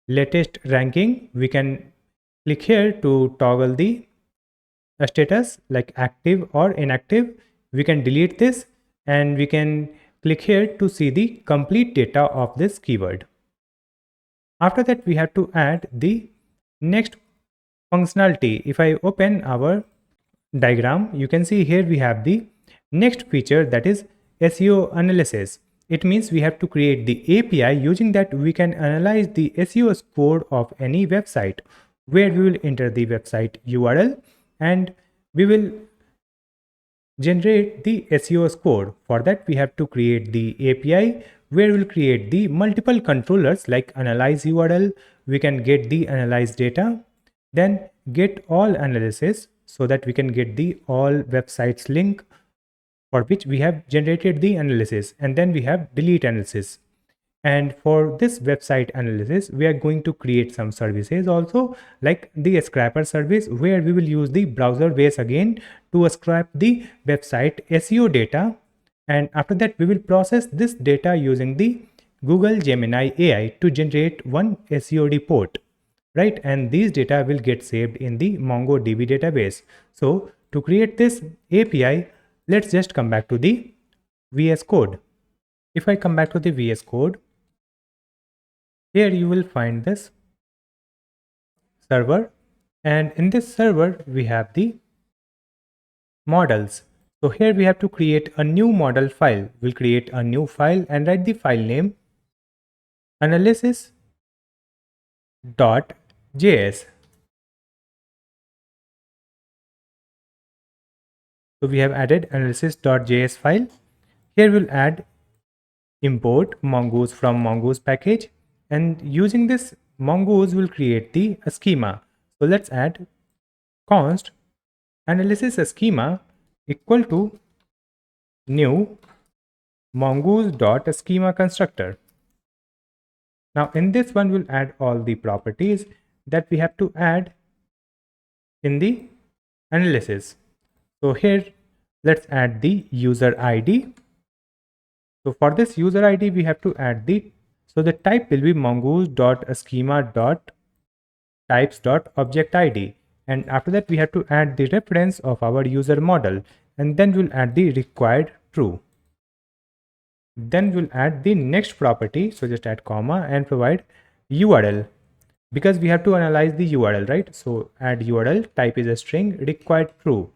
latest ranking. We can click here to toggle the status like active or inactive. We can delete this and we can click here to see the complete data of this keyword. After that, we have to add the next functionality. If I open our diagram, you can see here we have the next feature, that is SEO analysis. It means we have to create the API. Using that, we can analyze the SEO score of any website, where we will enter the website URL and we will generate the SEO score. For that, we have to create the API where we'll create the multiple controllers like analyze URL. We can get the analyze data, then get all analysis so that we can get the all websites link for which we have generated the analysis, and then we have delete analysis. And for this website analysis, we are going to create some services also like the scraper service where we will use the Browserbase again to scrape the website SEO data. And after that, we will process this data using the Google Gemini AI to generate one SEO report, right? And these data will get saved in the MongoDB database. So to create this API, let's just come back to the VS Code. If I come back to the VS Code, here you will find this server, and in this server we have the models. So here we have to create a new model file. We'll create a new file and write the file name analysis.js. So we have added analysis.js file. Here we'll add import mongoose from mongoose package, and using this mongoose will create the schema. So let's add const analysis schema equal to new mongoose.schema constructor. Now in this one we'll add all the properties that we have to add in the analysis. So here let's add the user ID. So for this user ID we have to add the, so the type will be mongoose.schema.types.object_id, and after that we have to add the reference of our user model, and then we'll add the required true. Then we'll add the next property, so just add comma and provide URL, because we have to analyze the URL, right? So add URL, type is a string, required true.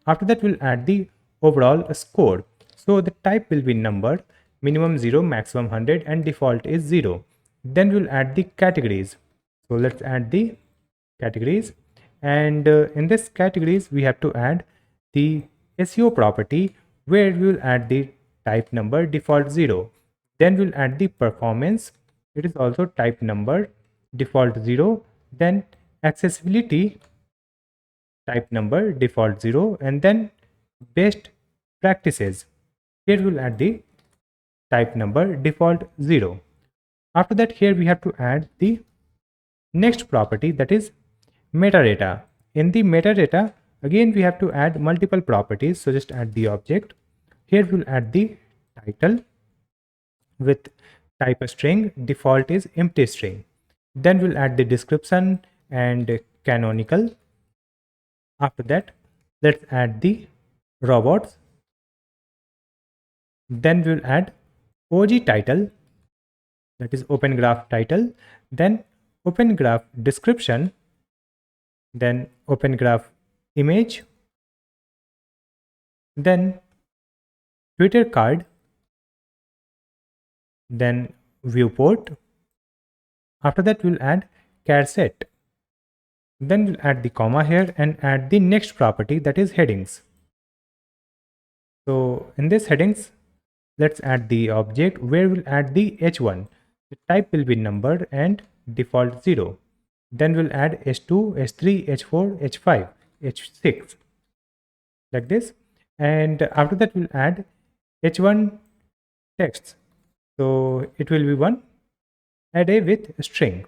After that we'll add the overall score. So the type will be number, minimum 0, maximum 100, and default is 0. Then we'll add the categories. So let's add the categories, and in this categories we have to add the SEO property, where we will add the type number, default 0. Then we'll add the performance, it is also type number, default 0. Then accessibility, type number, default 0. And then best practices, here we'll add the type number, default 0. After that here we have to add the next property, that is metadata. In the metadata again we have to add multiple properties, so just add the object. Here we'll add the title with type a string, default is empty string. Then we'll add the description and canonical. After that let's add the robots. Then we'll add OG title, that is open graph title, then open graph description, then open graph image, then Twitter card, then viewport. After that we'll add char set. Then we'll add the comma here and add the next property, that is headings. So in this headings let's add the object, where we'll add the h1. The type will be number and default 0. Then we'll add h2, h3, h4, h5, h6 like this. And after that we'll add h1 text, so it will be one array with string.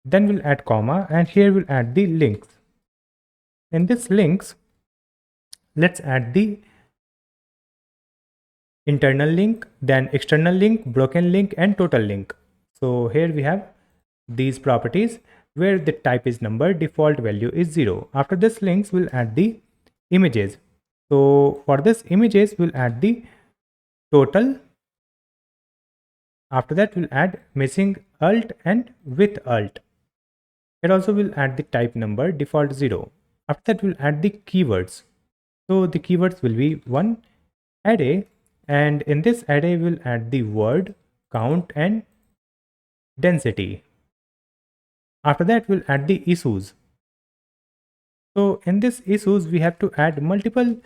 Then we'll add comma, and here we'll add the links. In this links let's add the internal link, then external link, broken link, and total link. So here we have these properties where the type is number, default value is 0. After this links we'll add the images. So for this images we'll add the total. After that we'll add missing alt and with alt. Here also we'll add the type number, default 0. After that we'll add the keywords. So the keywords will be one array, and in this array we'll add the word count and density. After that we'll add the issues. So in this issues we have to add multiple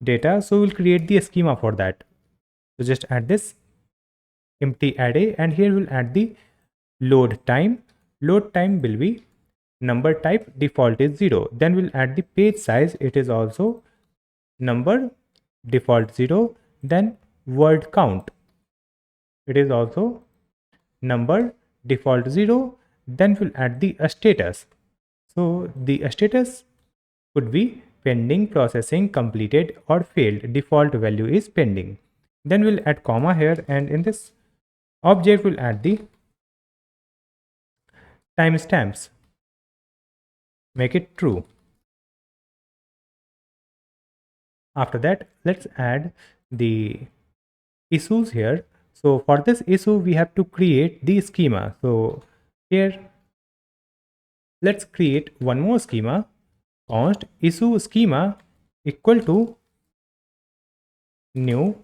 data, so we'll create the schema for that. So just add this empty array, and here we'll add the load time. Load time will be number, type, default is 0. Then we'll add the page size, it is also number, default 0. Then word count, it is also number, default 0. Then we'll add the status. So the status could be pending, processing, completed, or failed. Default value is pending. Then we'll add comma here, and in this object we'll add the timestamps, make it true. After that let's add the issues here. So for this issue we have to create the schema. So here let's create one more schema, const issue schema equal to new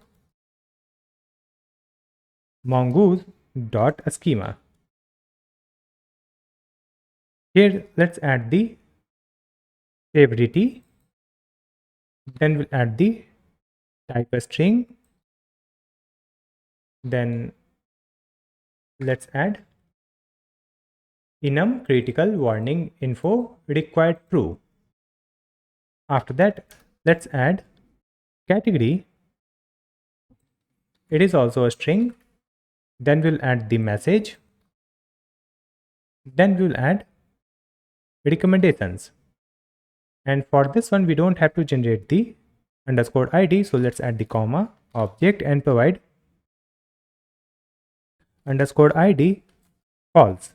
mongoose dot schema. Here let's add the severity, then we'll add the type a string, then let's add enum critical warning info required true. After that, let's add category. It is also a string. Then we'll add the message. Then we'll add recommendations. And for this one, we don't have to generate the underscore ID. So let's add the comma object and provide underscore ID false.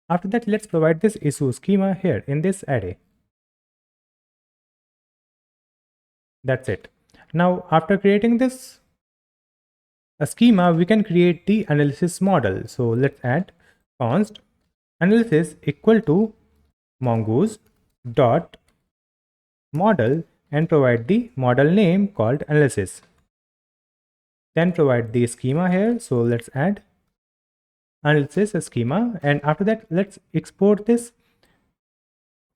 After that, let's provide this issue schema here in this array. That's it. Now, after creating this schema, we can create the analysis model. So let's add const analysis equal to mongoose dot model and provide the model name called analysis. Then provide the schema here. So let's add analysis schema, and after that let's export this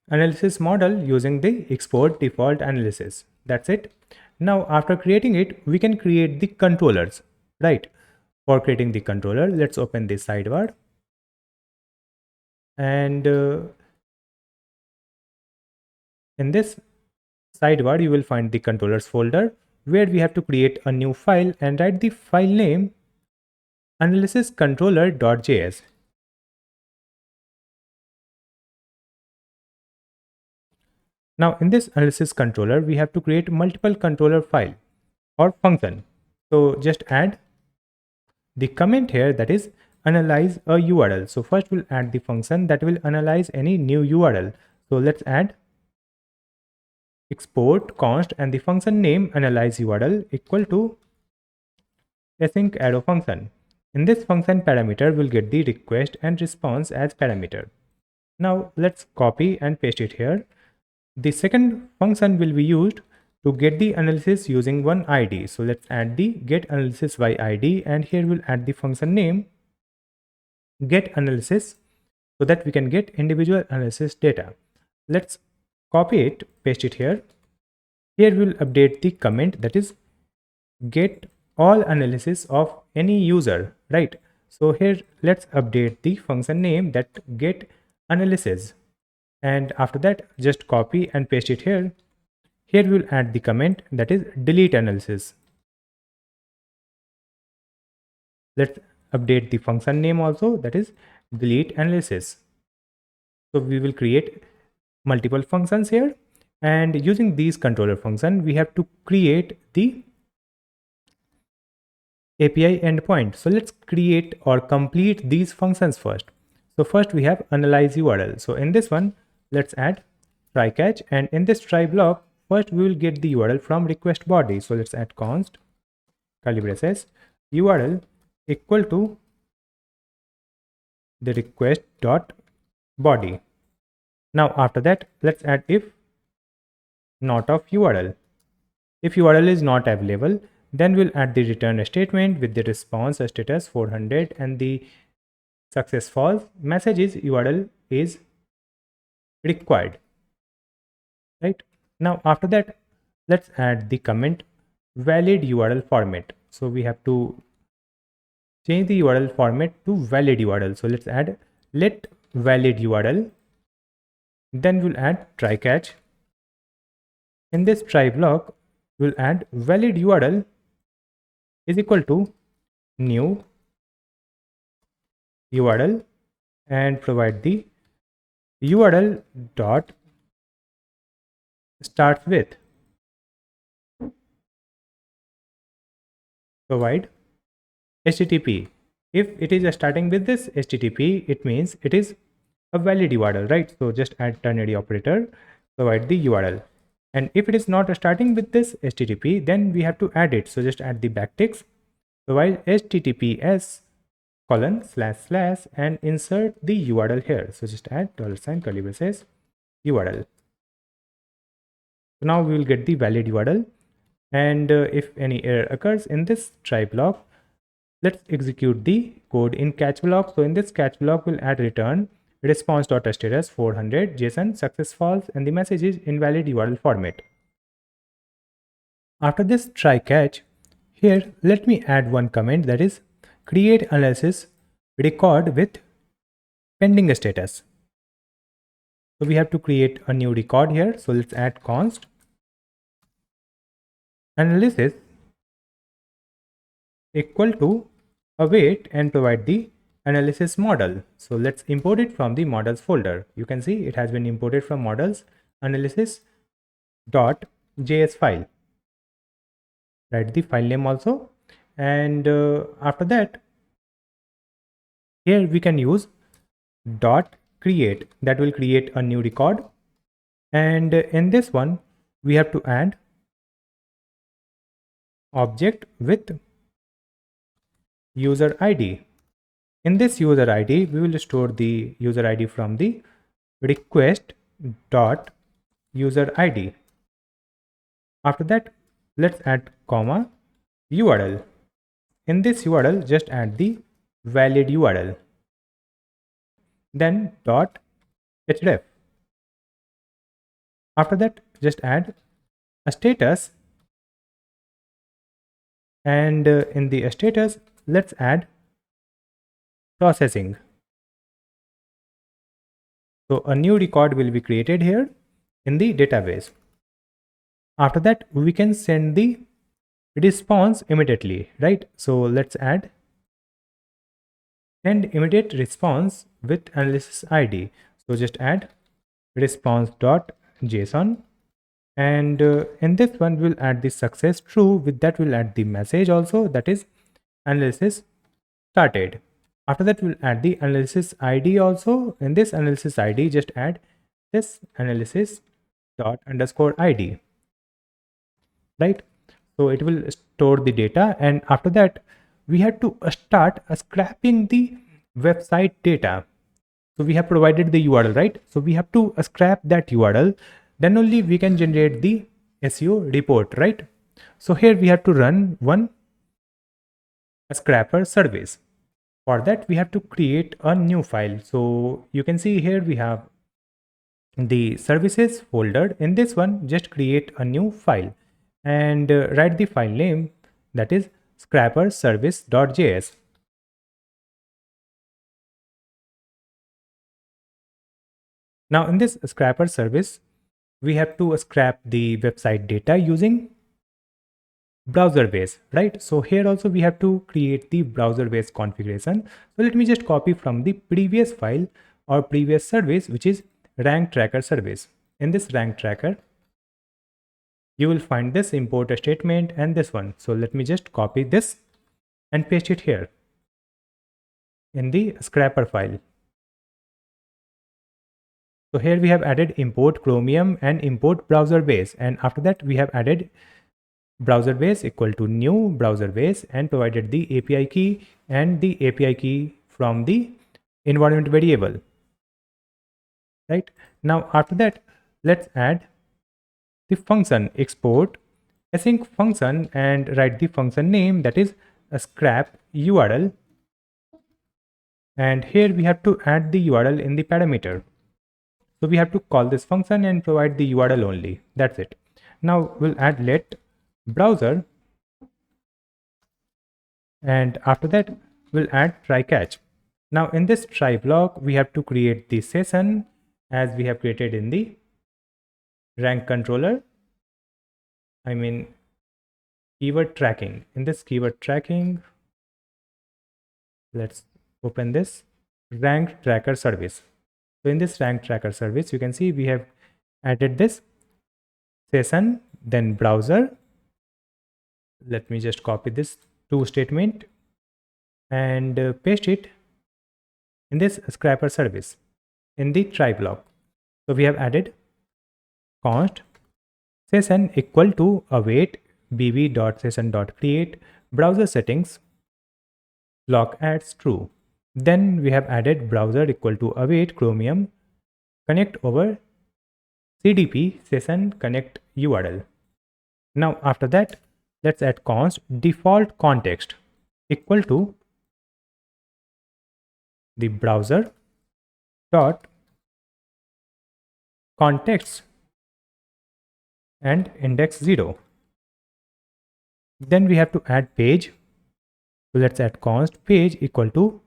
analysis model using the export default analysis. That's it. Now after creating it, we can create the controllers, right? For creating the controller, let's open this sidebar, and in this sidebar you will find the controllers folder where we have to create a new file and write the file name analysiscontroller.js. Now in this analysis controller, we have to create multiple controller file or function. So just add the comment here, that is analyze a URL. So first we'll add the function that will analyze any new URL. So let's add export const and the function name analyze URL equal to async arrow function. In this function parameter, we'll get the request and response as parameter. Now let's copy and paste it here. The second function will be used to get the analysis using one ID. So let's add the get analysis by ID, and here we'll add the function name get analysis so that we can get individual analysis data. Let's copy it, paste it here. Here we'll update the comment, that is get all analysis of any user, right? So here let's update the function name that get analysis, and after that just copy and paste it here. Here we'll add the comment that is delete analysis. Let's update the function name also, that is delete analysis. So we will create multiple functions here, and using these controller function we have to create the API endpoint. So let's create or complete these functions first. So first we have analyze URL. So in this one, let's add try catch, and in this try block, first we will get the URL from request body. So let's add const curly braces URL equal to the request dot body. Now after that, let's add if not of URL. If URL is not available, then we'll add the return statement with the response status 400 and the success false. Message is URL is required, right? Now after that, let's add the comment valid URL format. So we have to change the URL format to valid URL. So let's add let valid URL. Then we'll add try catch. In this try block, we'll add valid URL is equal to new URL and provide the URL dot starts with. Provide HTTP. If it is starting with this HTTP, it means it is a valid URL, right? So just add ternary operator, provide the URL. And if it is not starting with this HTTP, then we have to add it. So just add the backticks, provide HTTPS : / and insert the URL here. So just add $ curly braces URL. So now we will get the valid URL. And if any error occurs in this try block, Let's execute the code in catch block. So in this catch block, we'll add return response.status 400 JSON success false, and the message is invalid URL format. After this try catch, here let me add one comment, that is create analysis record with pending status. So we have to create a new record here. So let's add const analysis equal to await and provide the analysis model. So let's import it from the models folder. You can see it has been imported from models analysis.js file. Write the file name also, and after that here we can use dot create, that will create a new record, and in this one we have to add object with user ID. In this user ID we will store the user ID from the request dot user ID. After that let's add comma URL. In this URL just add the valid URL, then dot href. After that just add a status, and in the status let's add processing. So a new record will be created here in the database. After that we can send the response immediately, right? So let's add send immediate response with analysis ID. So just add response.json, and in this one we'll add the success true. With that we'll add the message also, that is analysis started. After that we'll add the analysis ID also. In this analysis ID just add this analysis dot underscore ID, right? So it will store the data, and after that we have to start scraping the website data. So we have provided the URL, right? So we have to scrap that URL, then only we can generate the SEO report, right? So here we have to run one scrapper service. For that we have to create a new file. So you can see here we have the services folder. In this one just create a new file and write the file name, that is scrapperservice.js. Now in this scrapper service we have to scrap the website data using Browserbase, right? So here also we have to create the Browserbase configuration. So let me just copy from the previous file or previous service, which is rank tracker service. In this rank tracker you will find this import statement and this one. So let me just copy this and paste it here in the scrapper file. So here we have added import Chromium and import Browserbase, and after that we have added Browserbase equal to new Browserbase and provided the API key and the API key from the environment variable, right? Now after that let's add the function export async function and write the function name, that is a scrap URL, and here we have to add the URL in the parameter. So we have to call this function and provide the URL only, that's it. Now we'll add let browser, and after that we'll add try catch. Now in this try block we have to create the session as we have created in the rank controller, I mean keyword tracking. In this keyword tracking let's open this rank tracker service. So in this rank tracker service you can see we have added this session, then browser. Let me just copy this to statement and paste it in this scrapper service in the try block. So we have added const session equal to await bb.session.create browser settings block adds true. Then we have added browser equal to await Chromium connect over CDP session connect URL. Now after that let's add const default context. equal to the browser dot context and index 0. Then we have to add page. So let's add const page equal to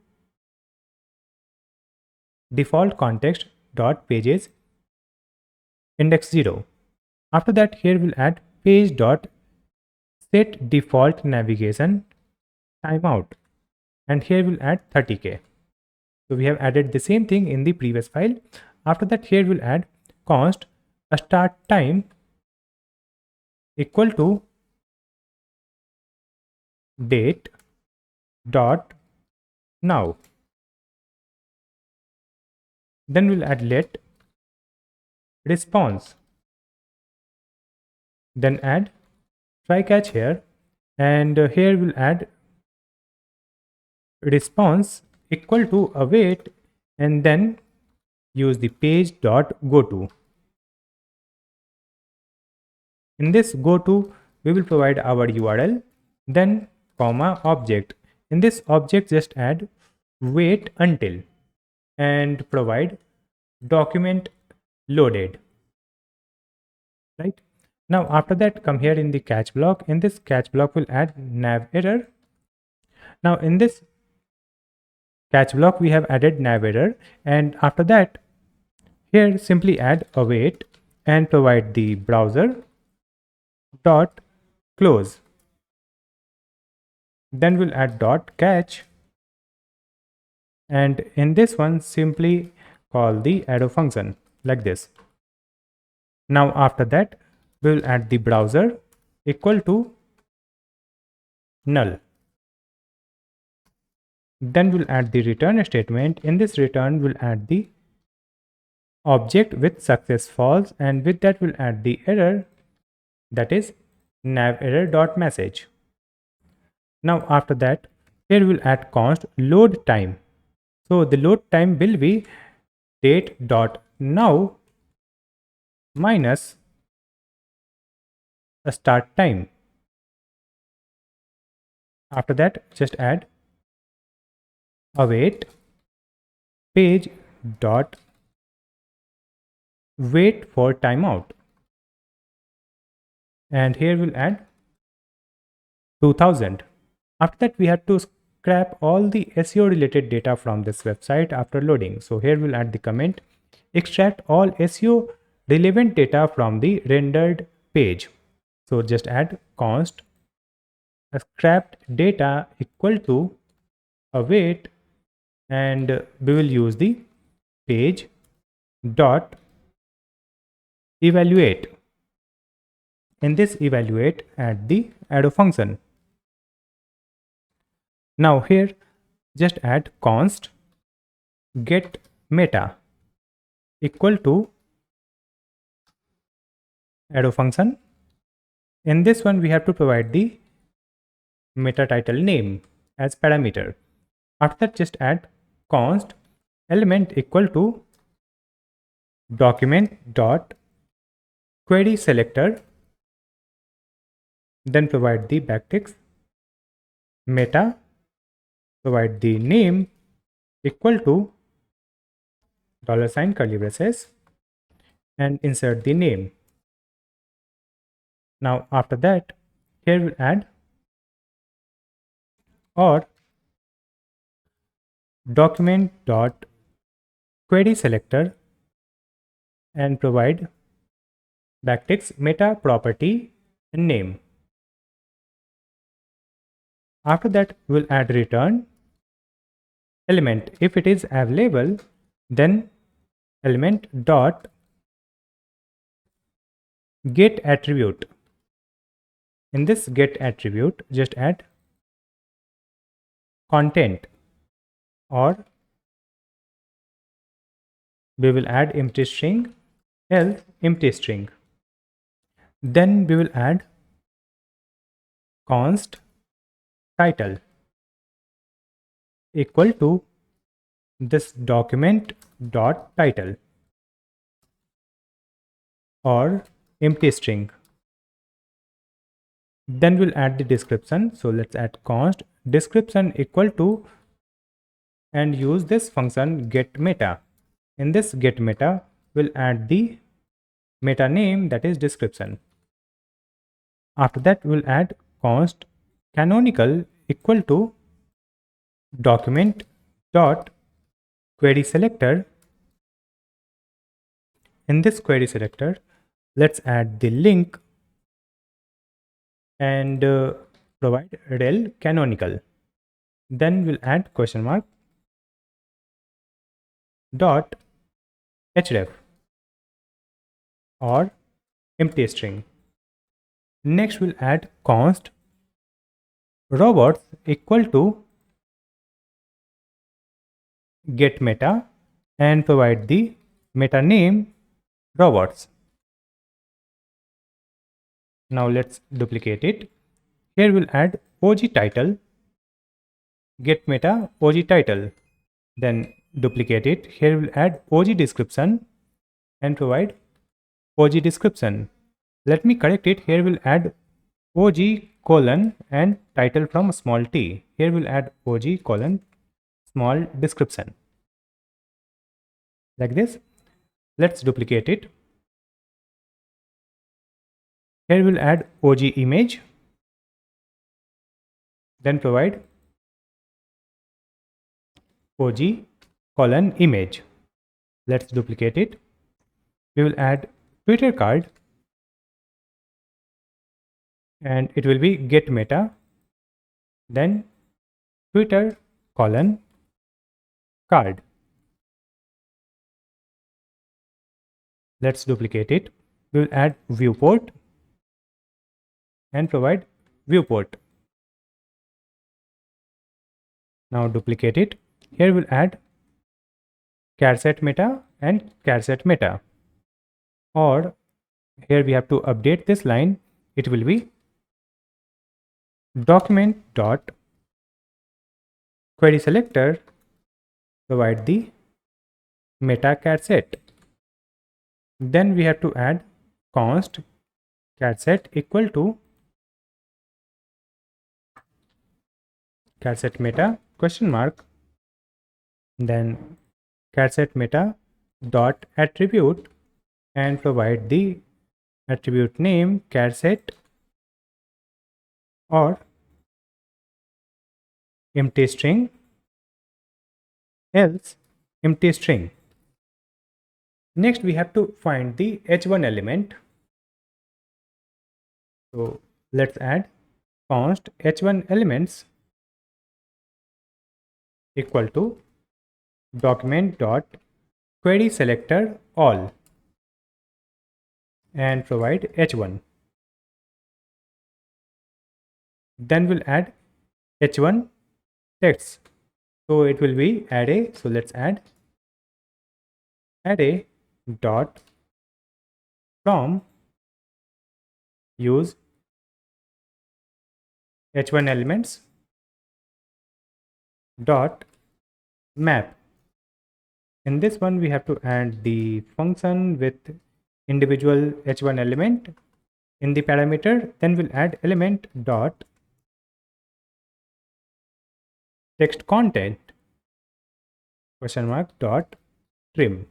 default context dot pages index 0. After that, here we'll add page dot set default navigation timeout, and here we'll add 30k. So we have added the same thing in the previous file. After that, here we'll add const start time equal to date dot now. Then we'll add let response. Then add try catch here, and here we'll add response equal to await, and then use the page dot goto. In this goto, we will provide our URL, then comma object. In this object, just add wait until and provide document loaded. Right now, after that, come here in the catch block. In this catch block, we'll add nav error. Now in this catch block, we have added nav error, and after that, here simply add await and provide the browser dot close. Then we'll add dot catch, and in this one simply call the arrow function like this. Now after that, we will add the browser equal to null. Then we'll add the return statement. In this return, we'll add the object with success false, and with that we'll add the error, that is nav error dot message. Now after that, here we'll add const load time. So the load time will be date dot now minus a start time. After that, just add await page dot wait for timeout, and here we'll add 2000. After that, we have to scrap all the SEO related data from this website after loading. So here we'll add the comment extract all SEO relevant data from the rendered page. So just add const scrapped data equal to await, and we will use the page dot evaluate. In this evaluate, add the arrow function. Now here just add const get meta equal to arrow function. In this one, we have to provide the meta title name as parameter. After that, just add const element equal to document dot query selector, then provide the backticks meta, provide the name equal to $ curly braces, and insert the name. Now after that, here we'll add or document dot query selector and provide backticks meta property and name. After that, we'll add return element. If it is available, then element dot get attribute. In this get attribute, just add content, or we will add empty string, else empty string. Then we will add const title equal to this document dot title or empty string. Then we'll add the description. So let's add const description equal to and use this function getMeta. In this getMeta, we'll add the meta name, that is description. After that, we'll add const canonical equal to document dot query selector. In this query selector, let's add the link and provide rel canonical. Then we'll add question mark dot href or empty string. Next, we'll add const robots equal to getMeta and provide the meta name robots. Now let's duplicate it. Here we'll add OG title, getMeta OG title. Then duplicate it. Here we'll add OG description and provide OG description. Let me correct it. Here we'll add OG colon and title from small t. Here we'll add OG colon small description. Like this. Let's duplicate it. Here we'll add OG image. Then provide OG colon image. Let's duplicate it. We will add Twitter card and it will be getMeta, then Twitter colon card. Let's duplicate it. We will add viewport and provide viewport. Now duplicate it. Here we'll add charset meta and charset meta. Or here we have to update this line. It will be document dot query selector provide the meta charset. Then we have to add const charset equal to charset meta question mark, then charset meta dot attribute and provide the attribute name charset or empty string, else empty string. Next we have to find the h1 element. So let's add const h1 elements equal to document dot query selector all and provide h1. Then we'll add h1 text. So it will be array. So let's add array dot from use h1 elements dot map. In this one we have to add the function with individual h1 element in the parameter. Then we'll add element dot text content question mark dot trim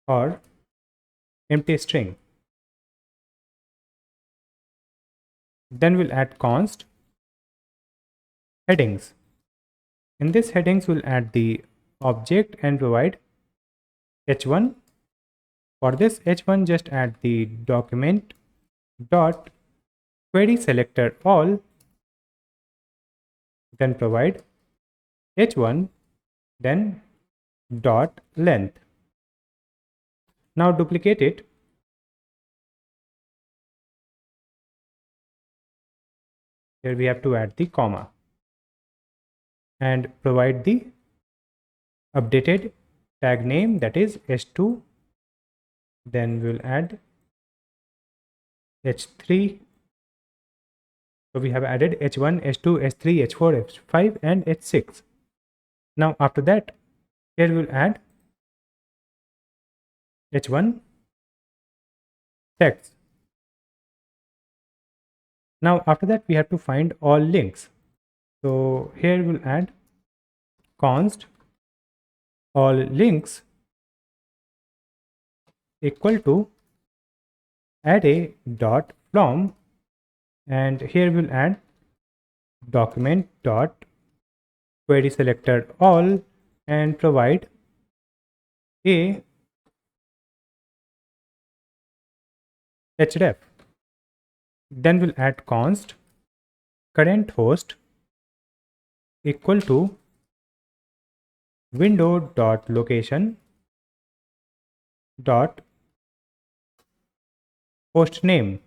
or empty string. Then we'll add const headings. In this headings we'll add the object and provide h1. For this h1 just add the document dot query selector all, then provide h1 then dot length. Now duplicate it. Here we have to add the comma and provide the updated tag name, that is h2. Then we'll add h3. So we have added h1, h2, h3, h4, h5 and h6. Now after that, here we'll add h1 text. Now after that we have to find all links. So here we'll add const all links equal to array dot from, and here we'll add document dot query selector all and provide a href. Then we'll add const current host equal to window dot location dot host name.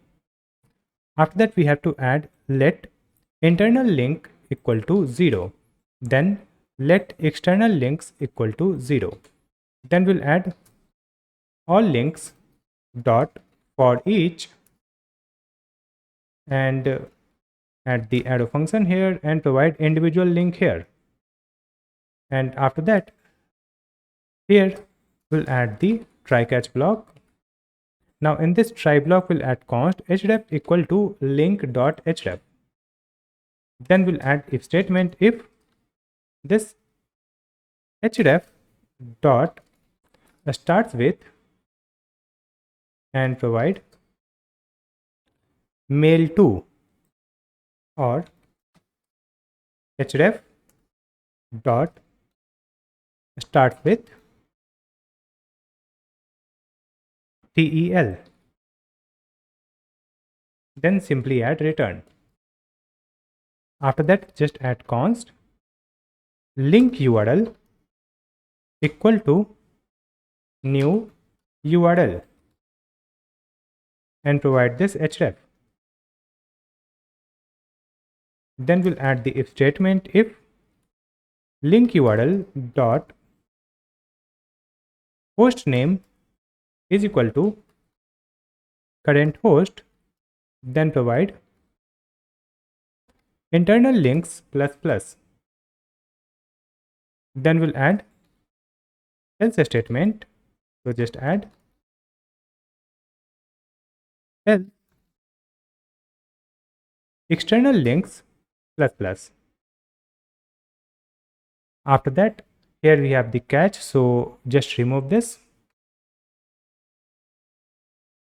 After that we have to add let internal link equal to 0, then let external links equal to 0. Then we'll add all links dot for each and add the arrow function here and provide individual link here. And after that here we'll add the try catch block. Now in this try block we'll add const href equal to link dot href. Then we'll add if statement if this href dot starts with and provide mail to, or href dot starts with tel, then simply add return. After that just add const link URL equal to new URL and provide this href. Then we'll add the if statement if link URL dot host name is equal to current host, then provide internal links plus plus. Then we'll add else statement. So just add else external links plus plus. After that here we have the catch, so just remove this.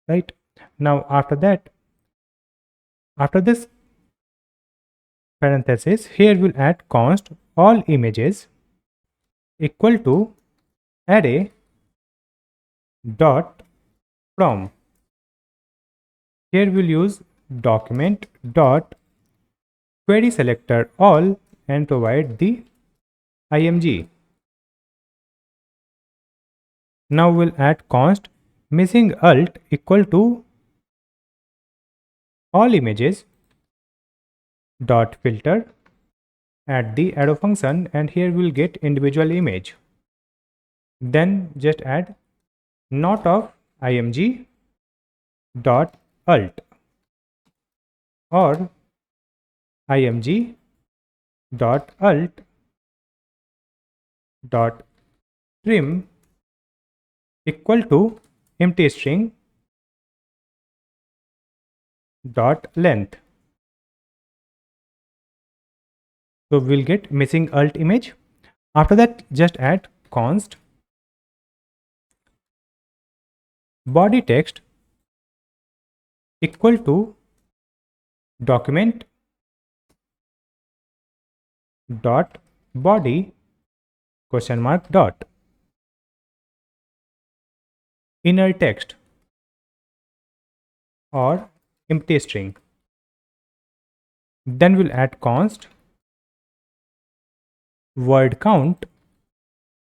Right now after that, after this parenthesis here we'll add const all images equal to array dot from. Here we'll use document dot query selector all and provide the img. Now we'll add const missing alt equal to all images dot filter, add the arrow function, and here we'll get individual image. Then just add not of img dot alt or img dot alt dot trim equal to empty string dot length. So we'll get missing alt image. After that just add const body text equal to document dot body question mark dot inner text or empty string. Then we'll add const word count.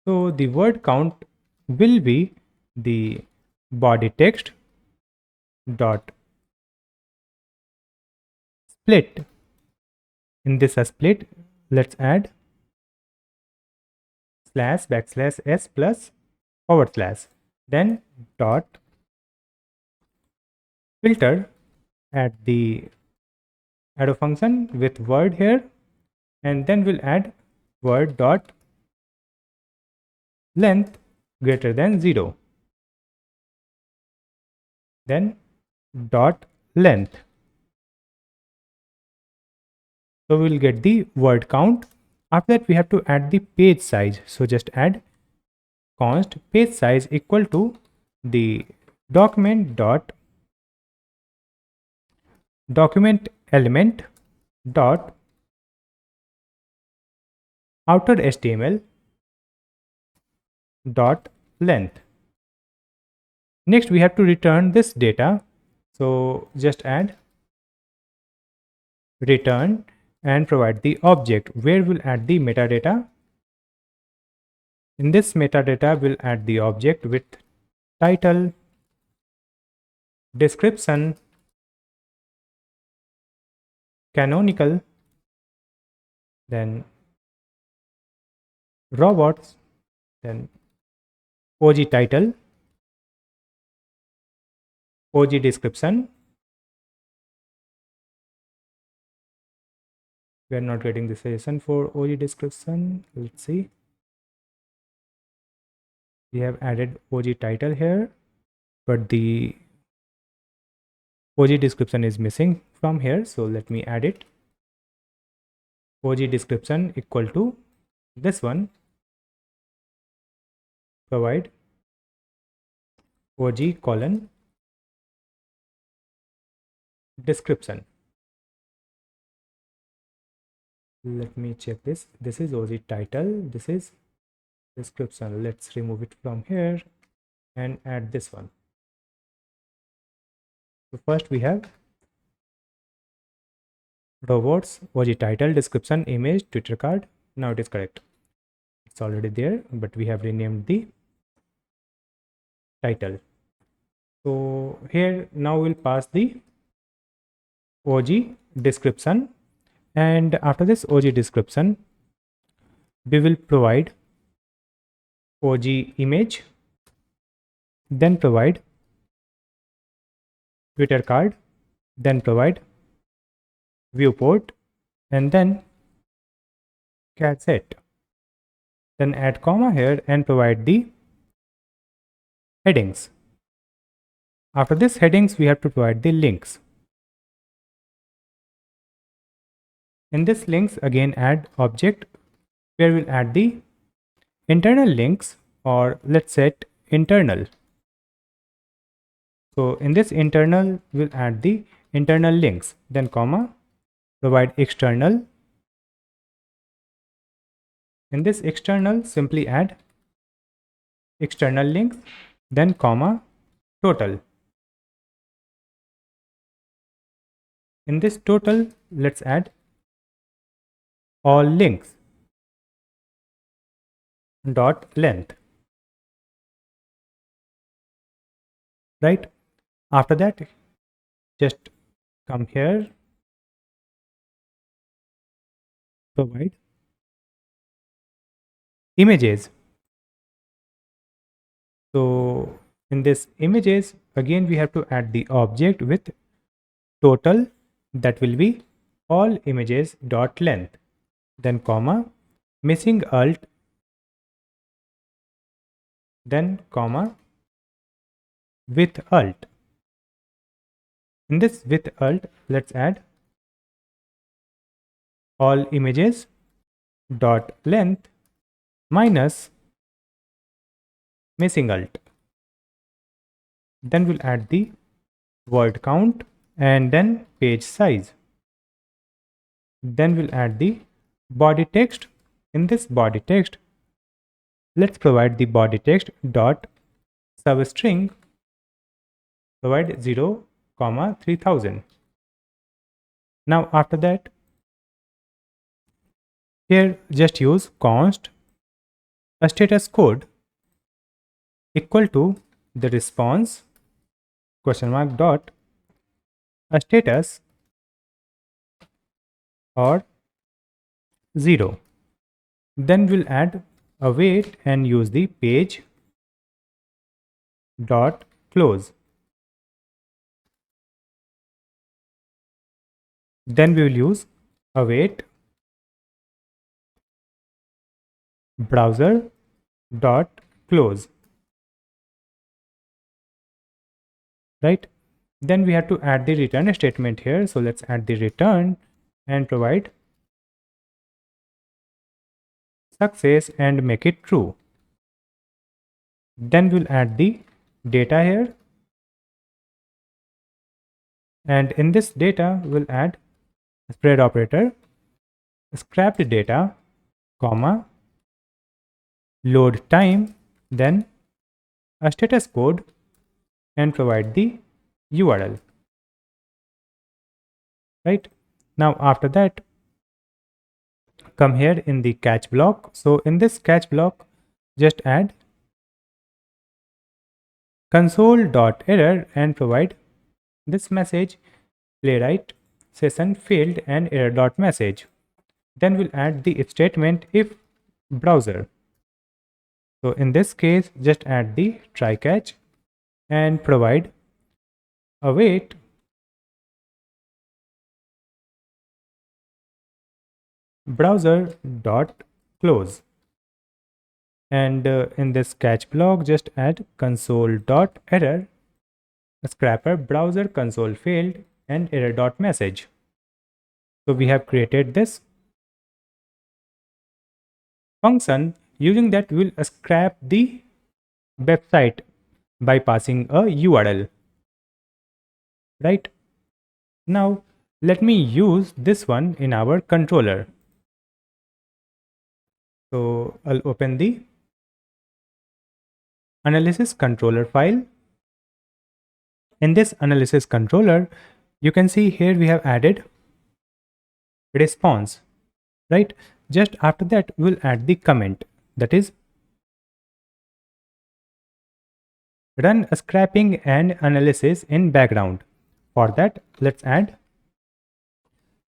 So the word count will be the body text dot split. In this split let's add slash backslash s plus forward slash, then dot filter, add the arrow function with word here, and then we'll add word dot length greater than 0, then dot length. So we will get the word count. After that, we have to add the page size. So just add const page size equal to the document element dot outer HTML dot length. Next, we have to return this data. So just add return and provide the object where we'll add the metadata. In this metadata, we'll add the object with title, description, canonical, then robots, then OG title, OG description. We are not getting the suggestion for OG description. Let's see. We have added OG title here, but the OG description is missing from here. So let me add it. OG description equal to this one. Provide OG colon description. Let me check this. This is OG title. This is description. Let's remove it from here and add this one. So first we have robots, OG title, description, image, Twitter card. Now it is correct. It's already there, but we have renamed the title. So here now we'll pass the OG description, and after this OG description, we will provide OG image, then provide Twitter card, then provide viewport, and then cat set. Then add comma here and provide the headings. After this headings, we have to provide the links. In this links, again add object where we'll add the internal links, or let's set internal. So in this internal, we'll add the internal links, then comma, provide external. In this external, simply add external links, then comma, total. In this total, let's add all links dot length. Right? After that, just come here, provide images. So in this images, again we have to add the object with total, that will be all images dot length, then comma, missing alt, then comma, with alt. In this with alt, let's add all images dot length minus missing alt. Then we'll add the word count and then page size. Then we'll add the body text. In this body text, let's provide the body text dot substring, provide 0, 3000. Now after that, here just use const a status code equal to the response question mark dot a status or 0. Then we'll add a wait and use the page dot close. Then we will use await browser dot close. Right? Then we have to add the return statement here. So let's add the return and provide success and make it true. Then we'll add the data here, and in this data we'll add a spread operator, scrapped data, comma, load time, then a status code, and provide the URL. Right now, after that, come here in the catch block. So in this catch block, just add console.error and provide this message: playwright session failed and error.message. Then we'll add the if statement if browser. So in this case, just add the try catch and provide await browser.close. And in this catch block, just add console.error, scrapper browser console failed and error.message. So we have created this function. Using that, we'll scrap the website by passing a URL. Right now, let me use this one in our controller. So I'll open the analysis controller file. In this analysis controller, you can see here we have added response, right? Just after that, we'll add the comment, that is run a scraping and analysis in background. For that, let's add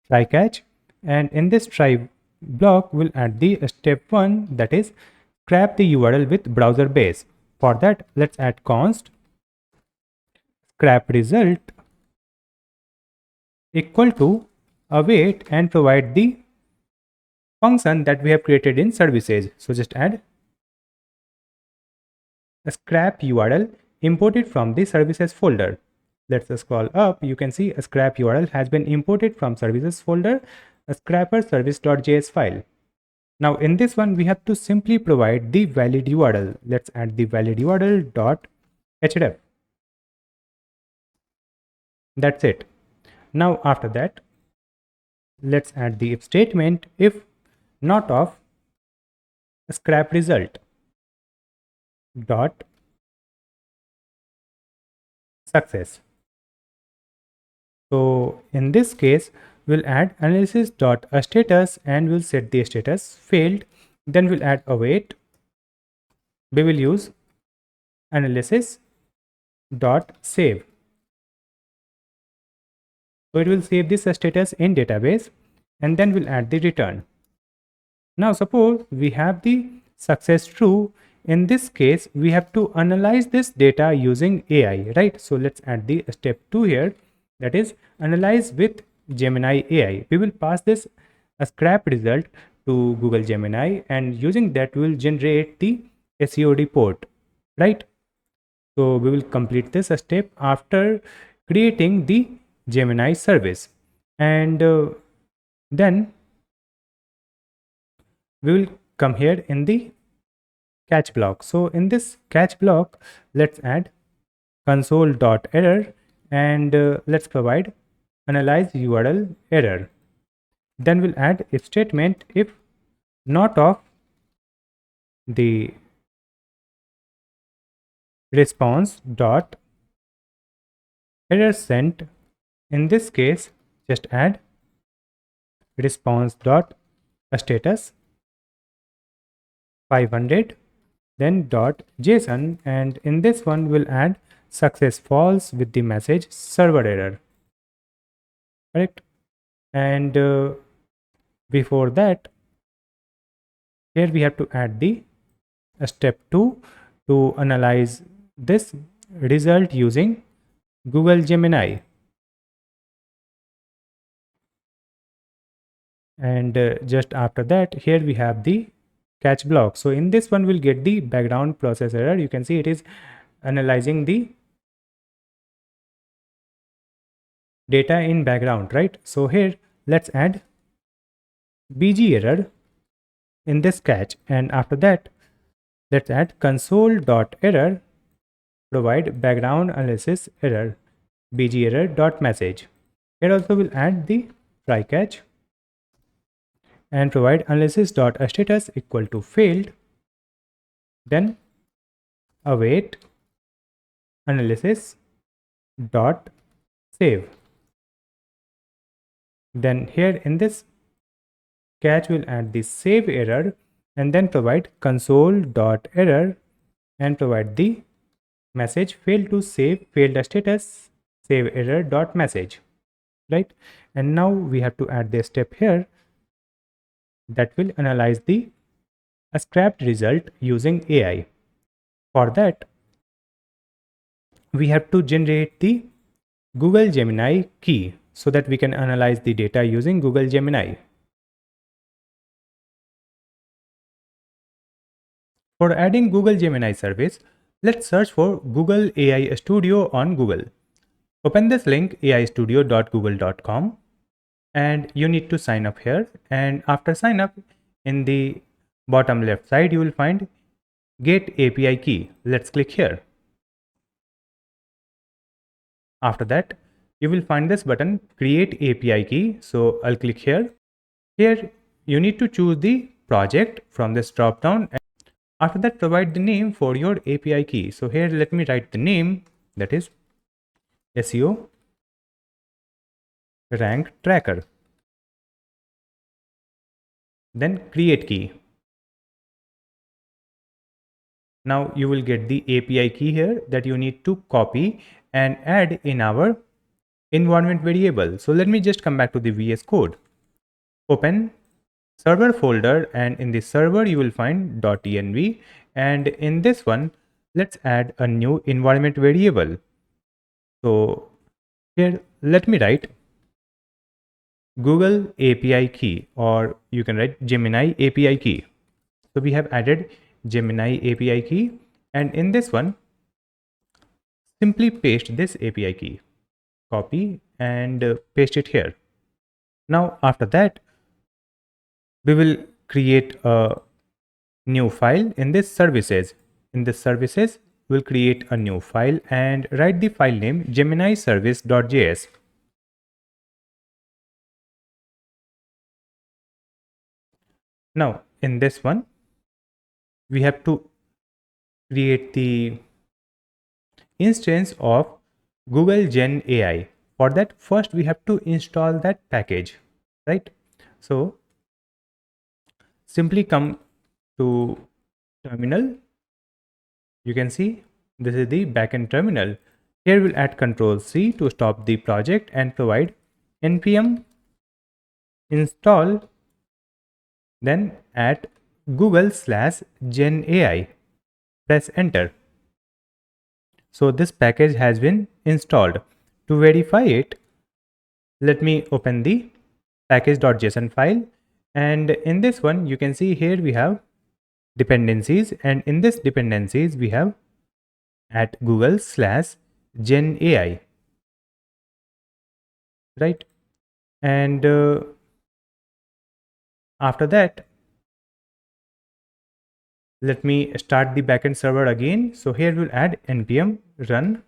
try catch, and in this try block, we'll add the step 1, that is scrap the URL with Browserbase. For that, let's add const scrap result equal to await and provide the function that we have created in services. So just add a scrap URL imported from the services folder. Let's scroll up. You can see a scrap URL has been imported from services folder, a scrapper service.js file. Now in this one, we have to simply provide the valid URL. Let's add the valid URL dot href. That's it. Now after that, let's add the if statement if not of scrap result dot success. So in this case, we'll add analysis.status and we'll set the status failed. Then we'll add await. We will use analysis.save. So it will save this status in database, and then we'll add the return. Now suppose we have the success true. In this case, we have to analyze this data using AI, right? So let's add the step 2 here, that is analyze with Gemini AI. We will pass this a scrap result to Google Gemini, and using that we will generate the SEO report, right? So we will complete this step after creating the Gemini service, and then we will come here in the catch block. So in this catch block, let's add console.error and let's provide analyze URL error. Then we'll add if statement if not of the response dot error sent. In this case, just add response dot status 500, then dot JSON, and in this one we'll add success false with the message server error, correct? And before that, here we have to add the step 2 to analyze this result using Google Gemini. And just after that, here we have the catch block. So in this one, we'll get the background process error. You can see it is analyzing the data in background, right? So here, let's add BG error in this catch, and after that let's add console.error provide background analysis error bgerror.message. Here also we'll add the try catch and provide analysis.status equal to failed, then await analysis dot save. Then here in this catch we'll add the save error and then provide console.error and provide the message failed to save failed status save error dot message, right? And now we have to add the step here that will analyze the scrapped result using AI. For that we have to generate the Google Gemini key so that we can analyze the data using Google Gemini. For adding Google Gemini service, let's search for Google AI Studio on Google. Open this link aistudio.google.com and you need to sign up here, and after sign up in the bottom left side you will find Get API key. Let's click here. After that you will find this button Create API key, so I'll click here. Here you need to choose the project from this drop down. After that provide the name for your API key. So here let me write the name, that is SEO rank tracker. Then create key. Now you will get the API key here that you need to copy and add in our environment variable. So let me just come back to the VS Code. Open server folder, and in the server you will find .env, and in this one let's add a new environment variable. So here let me write Google API key, or you can write Gemini API key. So we have added Gemini API key, and in this one simply paste this API key, copy and paste it here. Now after that we will create a new file in this services. In this services we'll create a new file and write the file name Gemini service.js. Now in this one we have to create the instance of Google Gen AI. For that first we have to install that package, right? So simply come to terminal. You can see this is the backend terminal. Here we'll add Ctrl+C to stop the project and provide npm install, then add Google/Gen AI. Press enter. So this package has been installed. To verify it, let me open the package.json file, and in this one you can see here we have dependencies, and in this dependencies we have at Google/Gen AI, right? And after that let me start the backend server again. So here we'll add npm run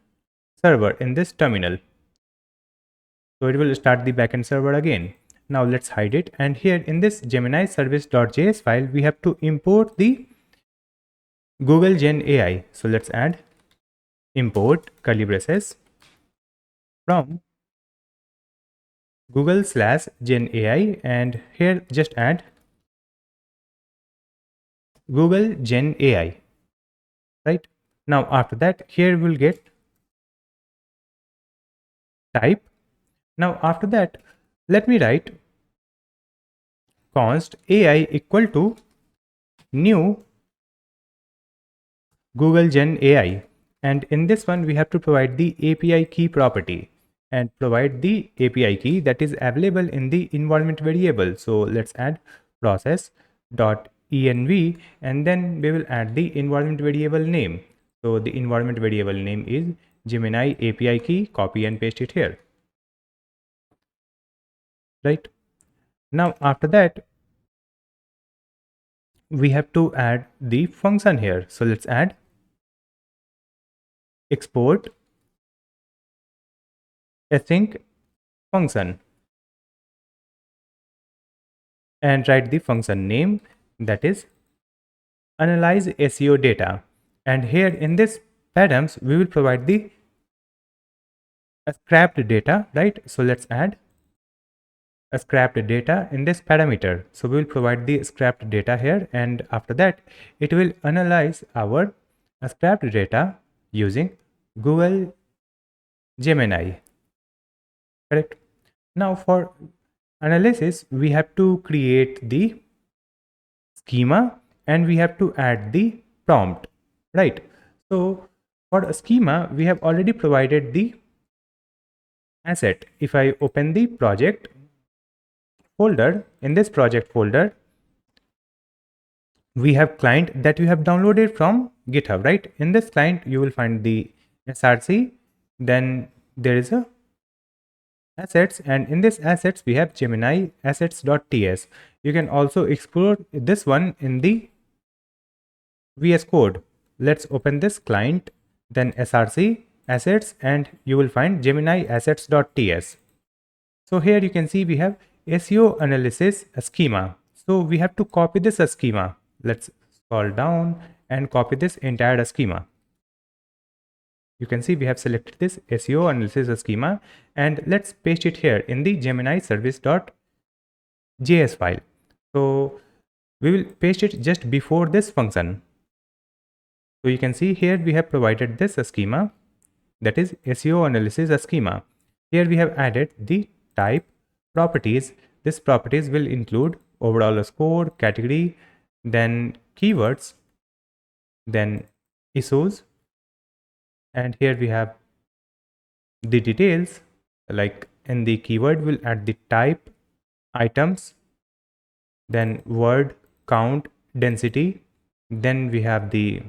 server in this terminal. So it will start the backend server again. Now let's hide it, and here in this Gemini service.js file we have to import the Google Gen AI. So let's add import curly braces from Google/Gen AI, and here just add Google Gen AI, right? Now after that here we'll get type. Now after that let me write const AI equal to new Google Gen AI, and in this one we have to provide the API key property and provide the API key that is available in the environment variable. So let's add process.env, and then we will add the environment variable name. So the environment variable name is Gemini API key. Copy and paste it here, right? Now after that we have to add the function here. So let's add export async function and write the function name, that is analyze SEO data. And here in this params, we will provide the scrapped data, right? So let's add a scrapped data in this parameter. So we will provide the scrapped data here, and after that it will analyze our scrapped data using Google Gemini, correct? Now for analysis, we have to create the schema and we have to add the prompt, right? So for a schema, we have already provided the asset. If I open the project folder, in this project folder, we have client that we have downloaded from GitHub, right? In this client, you will find the src, then there is a assets, and in this assets we have Gemini assets.ts. You can also explore this one in the VS Code. Let's open this client, then src assets, and you will find Gemini assets.ts. So here you can see we have SEO analysis schema. So we have to copy this schema. Let's scroll down and copy this entire schema. You can see we have selected this SEO analysis schema, and let's paste it here in the Gemini service.js file. So we will paste it just before this function. So you can see here we have provided this schema, that is SEO analysis schema. Here we have added the type properties. This properties will include overall score, category, then keywords, then issues, and here we have the details, like in the keyword we'll add the type, items, then word count, density, then we have the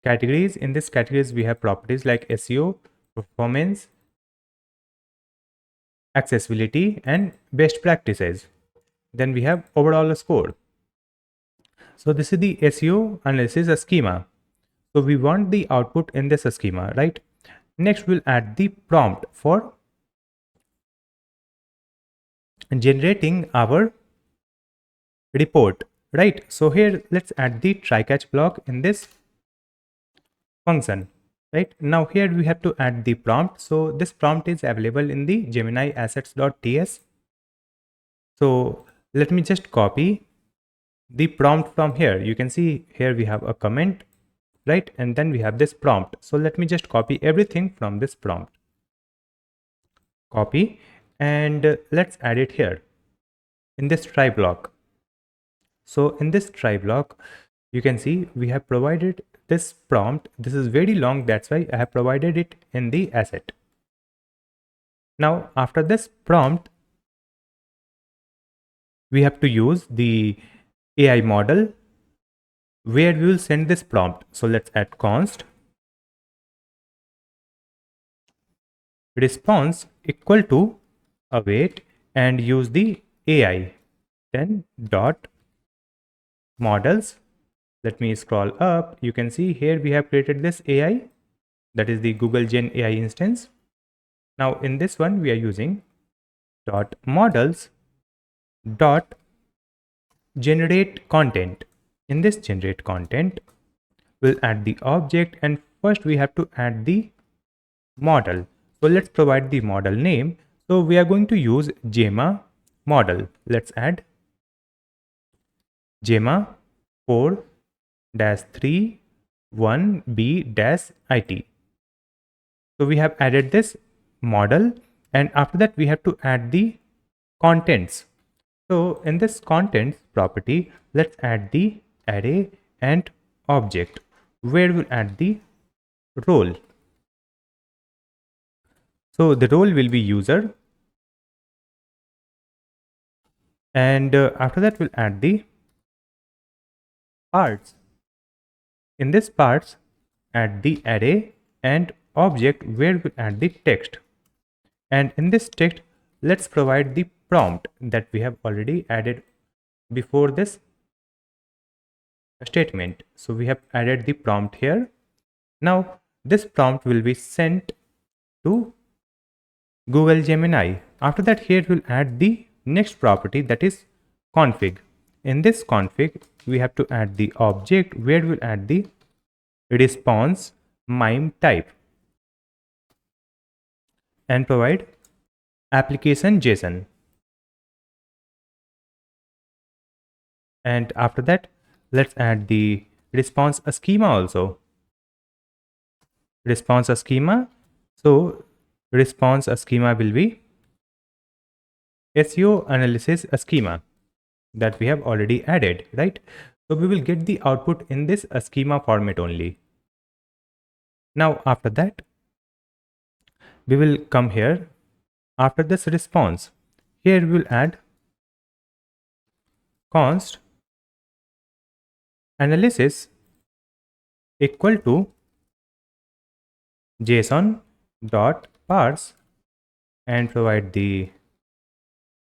categories. In this categories we have properties like SEO, performance, accessibility, and best practices. Then we have overall score. So this is the SEO analysis schema. So we want the output in this schema, right? Next we'll add the prompt for generating our report, right? So here let's add the try catch block in this function, right? Now here we have to add the prompt. So this prompt is available in the Gemini assets.ts. So let me just copy the prompt from here. You can see here we have a comment, right? And then we have this prompt. So let me just copy everything from this prompt. Copy, and let's add it here in this try block. So in this try block, you can see we have provided this prompt. This is very long, that's why I have provided it in the asset. Now after this prompt, we have to use the AI model where we will send this prompt. So let's add const response equal to await and use the AI, then dot models. Let me scroll up. You can see here we have created this AI, that is the Google Gen AI instance. Now in this one we are using dot models dot generate content. In this generate content, we'll add the object, and first we have to add the model. So let's provide the model name. So we are going to use Gemma model. Let's add Gemma 4-31B-IT. So we have added this model, and after that we have to add the contents. So in this contents property, let's add the array and object where we'll add the role. So the role will be user, and after that we'll add the parts. In this parts, add the array and object where we'll add the text, and in this text let's provide the prompt that we have already added before this statement. So we have added the prompt here. Now this prompt will be sent to Google Gemini. After that, here we'll add the next property, that is config. In this config, we have to add the object where we'll add the response MIME type and provide application JSON. And after that, let's add the response schema also. Response schema. So response schema will be SEO analysis schema that we have already added, right? So we will get the output in this schema format only. Now after that, we will come here. After this response, here we will add const analysis equal to JSON dot parse and provide the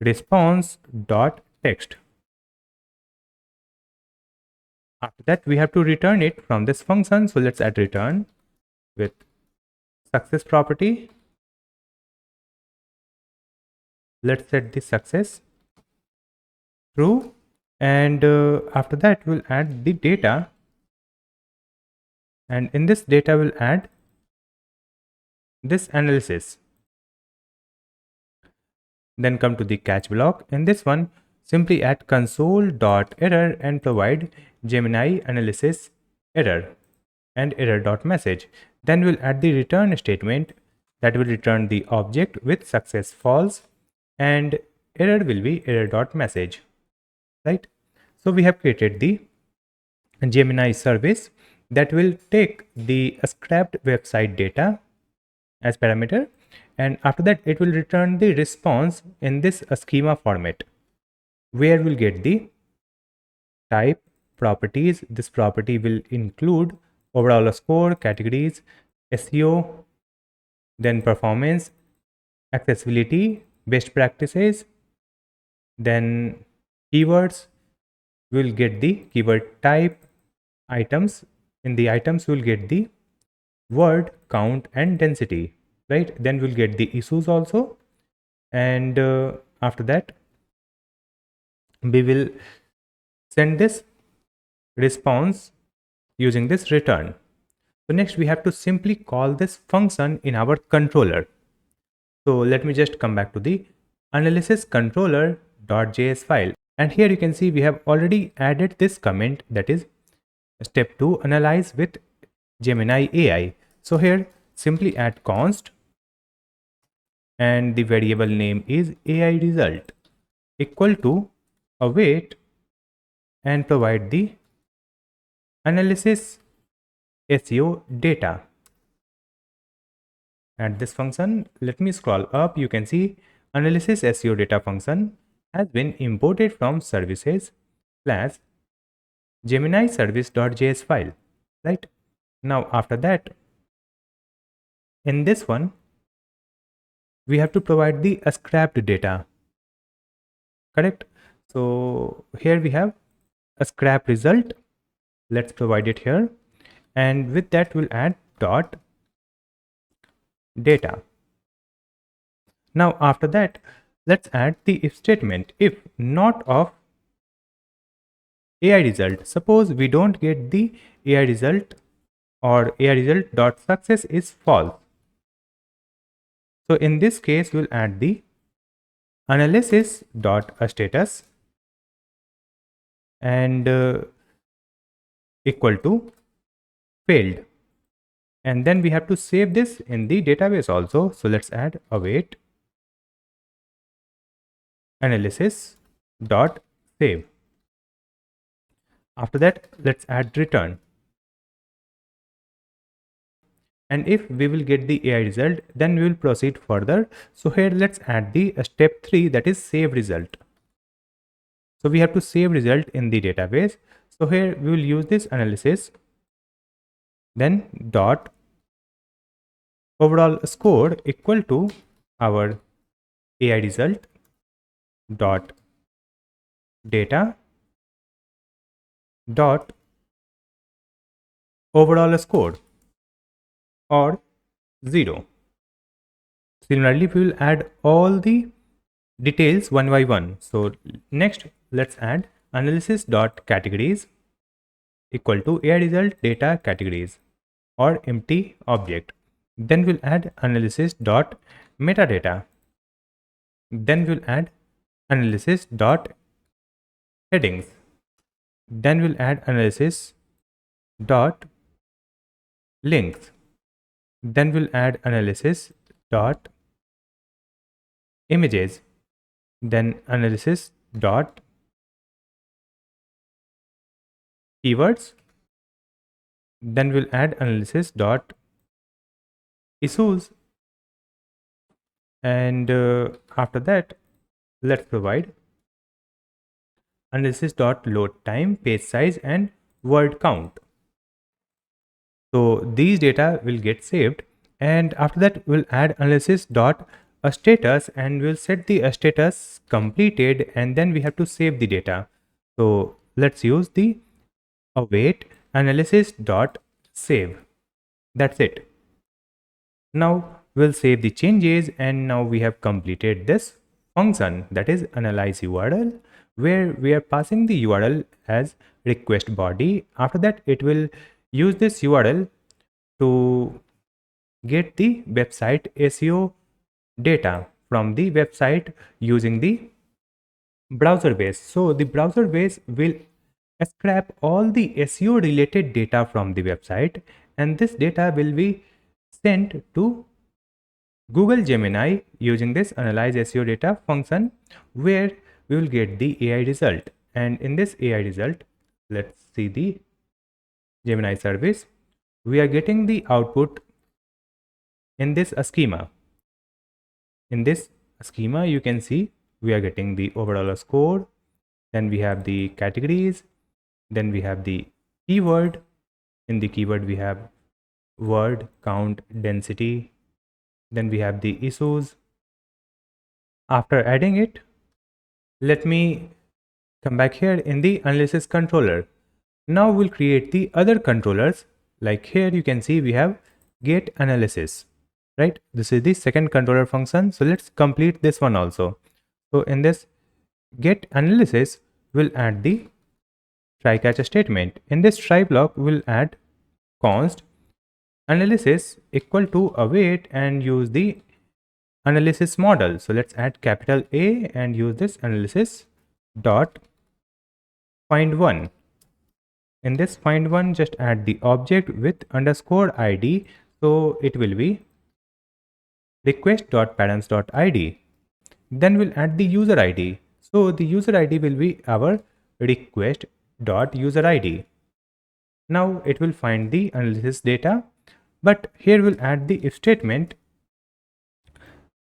response dot text. After that, we have to return it from this function. So let's add return with success property. Let's set the success true, and after that we'll add the data, and in this data we'll add this analysis. Then come to the catch block. In this one, simply add console.error and provide Gemini analysis error and error.message. Then we'll add the return statement that will return the object with success false and error will be error.message, right? So we have created the Gemini service that will take the scrapped website data as parameter, and after that it will return the response in this schema format where we'll get the type properties. This property will include overall score, categories, SEO, then performance, accessibility, best practices, then keywords. We'll get the keyword type, items. In the items we'll get the word count and density, right? Then we'll get the issues also, and after that we will send this response using this return. So next we have to simply call this function in our controller. So let me just come back to the analysis controller.js file, and here you can see we have already added this comment, that is step 2 analyze with Gemini AI. So here simply add const and the variable name is AI result equal to await and provide the analysis SEO data. Add this function. Let me scroll up. You can see analysis SEO data function has been imported from services / Gemini service.js file, right? Now after that, in this one we have to provide the scrapped data, correct? So here we have a scrap result. Let's provide it here, and with that we'll add dot data. Now after that, let's add the if statement. If not of AI result, suppose we don't get the AI result or AI result dot success is false. So in this case we'll add the analysis dot status and equal to failed, and then we have to save this in the database also. So let's add await analysis dot save. After that, let's add return, and if we will get the AI result, then we will proceed further. So here let's add the step 3, that is save result. So we have to save result in the database. So here we will use this analysis, then dot overall score equal to our AI result dot data dot overall score or 0. Similarly, we will add all the details one by one. So next, let's add analysis.categories equal to AI result data categories or empty object. Then we'll add analysis.metadata. Then we'll add analysis.headings. Then we'll add analysis.links. Then we'll add analysis.images. Then analysis.keywords. Then we'll add analysis.issues. And after that, let's provide analysis.load time, page size, and word count. So these data will get saved, and after that we'll add analysis.status and we'll set the status completed, and then we have to save the data. So let's use the await analysis.save. That's it. Now we'll save the changes, and now we have completed this function, that is analyze URL, where we are passing the URL as request body. After that, it will use this URL to get the website SEO data from the website using the Browserbase. So the Browserbase will scrap all the SEO related data from the website, and this data will be sent to Google Gemini using this analyze SEO data function, where we will get the AI result. And in this AI result, let's see the Gemini service. We are getting the output in this schema. In this schema, you can see we are getting the overall score. Then we have the categories. Then we have the keyword. In the keyword, we have word count, density. Then we have the issues. After adding it, let me come back here in the analysis controller. Now we'll create the other controllers. Like here you can see we have get analysis, right? This is the second controller function. So let's complete this one also. So in this get analysis, we'll add the try catch statement. In this try block, we'll add const analysis equal to await and use the analysis model. So let's add capital A and use this analysis dot find one. In this find one, just add the object with underscore ID. So it will be request.parents.id. Then we'll add the user ID. So the user ID will be our request.user ID. Now it will find the analysis data, but here we'll add the if statement,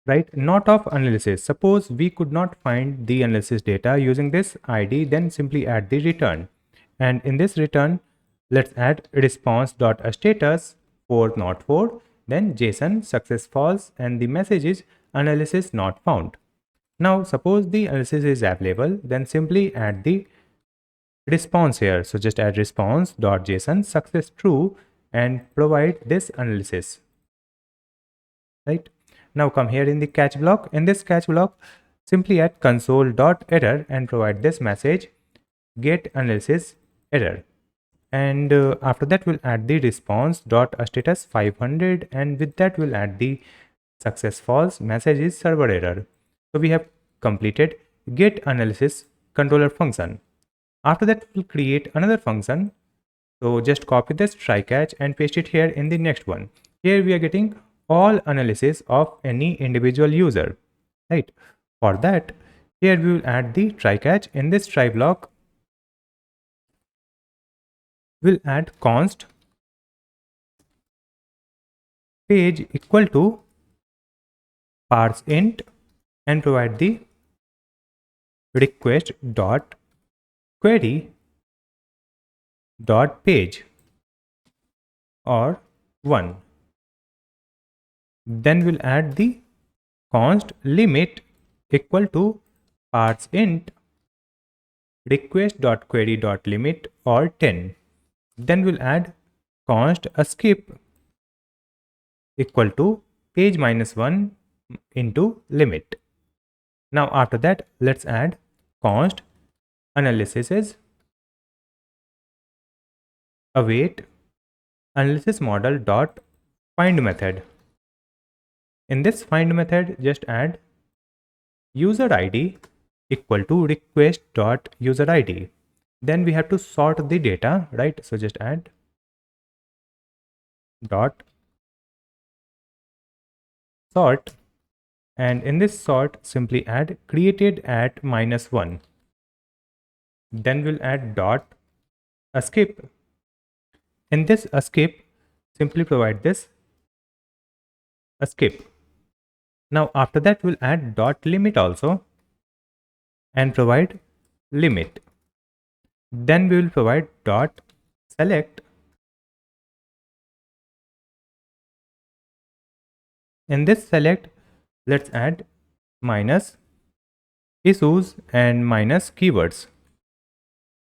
right? Not of analysis. Suppose we could not find the analysis data using this ID, then simply add the return. And in this return, let's add response.status for not for, then JSON success false, and the message is analysis not found. Now suppose the analysis is available, then simply add the response here. So just add response.json success true and provide this analysis, right? Now come here in the catch block. In this catch block, simply add console.error and provide this message get analysis error. And after that, we'll add the response.status 500, and with that we'll add the success false message is server error. So we have completed get analysis controller function. After that, we'll create another function. So just copy this try catch and paste it here in the next one. Here we are getting all analysis of any individual user, right? For that, here we will add the try catch. In this try block, we'll add const page equal to parse int and provide the request dot query dot page or 1. Then we'll add the const limit equal to parse int request dot query dot limit or 10. Then we'll add const a skip equal to page -1 into limit. Now after that, let's add const analysis is await analysis model dot find method. In this find method, just add user ID equal to request dot user ID. Then we have to sort the data, right? So just add dot sort, and in this sort simply add created at -1. Then we'll add dot a skip. In this a skip, simply provide this a skip. Now after that, we'll add dot limit also and provide limit. Then we will provide dot select. In this select, let's add minus issues and minus keywords.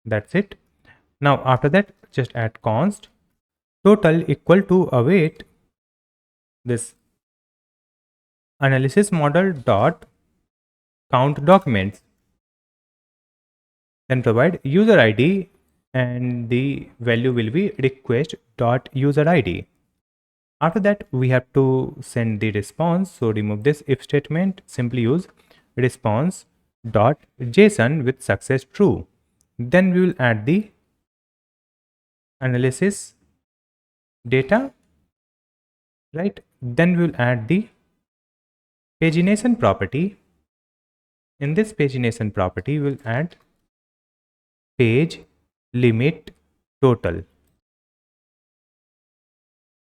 That's it. Now after that, just add const total equal to await this analysis model dot count documents. Then provide user ID and the value will be request dot user ID. After that, we have to send the response. So remove this if statement, simply use response dot JSON with success true. Then we will add the analysis data, right? Then we will add the pagination property. In this pagination property, we will add page limit total.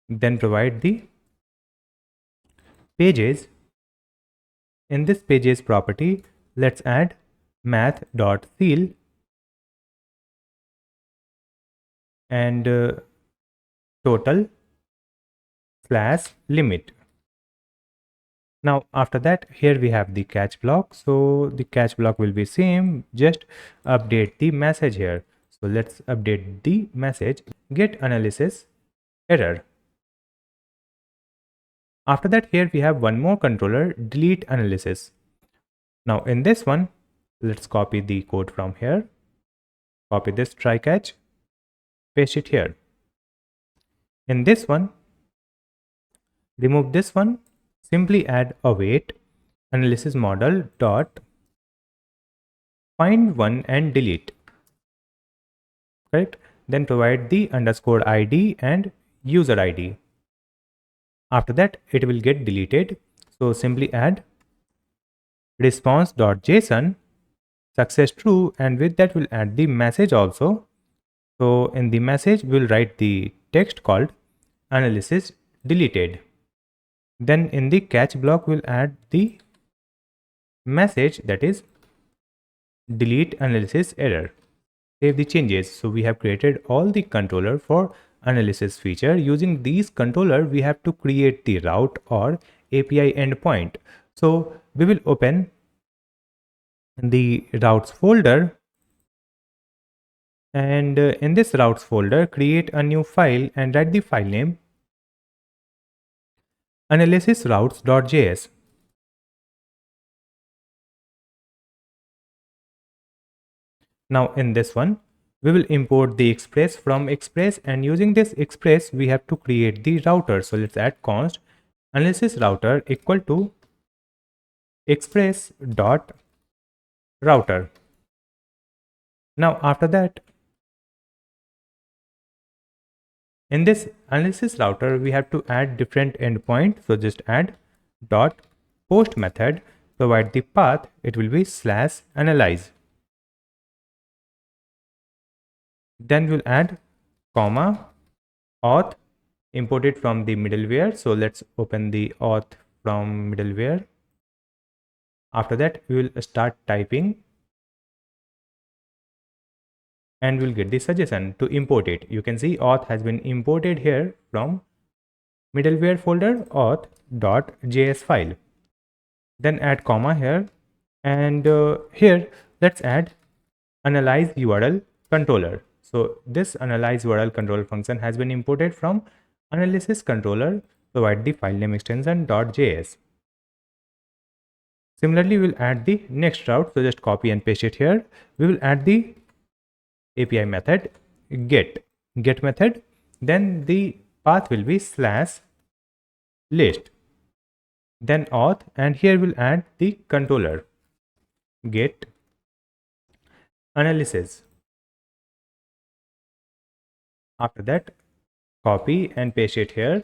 Then provide the pages. In this pages property, let's add math.seal and total slash limit. Now after that, here we have the catch block. So the catch block will be same, just update the message here. So let's update the message, get analysis error. After that, here we have one more controller, delete analysis. Now in this one, let's copy the code from here, copy this try catch, paste it here. In this one, remove this one, simply add await analysis model dot find one and delete, correct? Then provide the underscore ID and user ID. After that, it will get deleted. So simply add response.json success true, and with that we'll add the message also. So in the message, we'll write the text called analysis deleted. Then in the catch block, we'll add the message that is delete analysis error. Save the changes. So we have created all the controller for analysis feature. Using these controller, we have to create the route or API endpoint. So we will open the routes folder, and in this routes folder, create a new file and write the file name analysisroutes.js. Now in this one, we will import the express from express, and using this express, we have to create the router. So let's add const analysis router equal to express dot router. Now after that, in this analysis router, we have to add different endpoint. So just add dot post method, provide the path, it will be slash analyze. Then we'll add comma auth, import it from the middleware. So let's open the auth from middleware. After that, we will start typing and we'll get the suggestion to import it. You can see auth has been imported here from middleware folder auth.js file. Then add comma here, and here let's add analyze URL controller. So this analyze URL control function has been imported from analysis controller. Provide the file name extension .js. Similarly, we'll add the next route. So just copy and paste it here. We will add the API method get method. Then the path will be /list. Then auth, and here we'll add the controller get analysis. After that, copy and paste it here.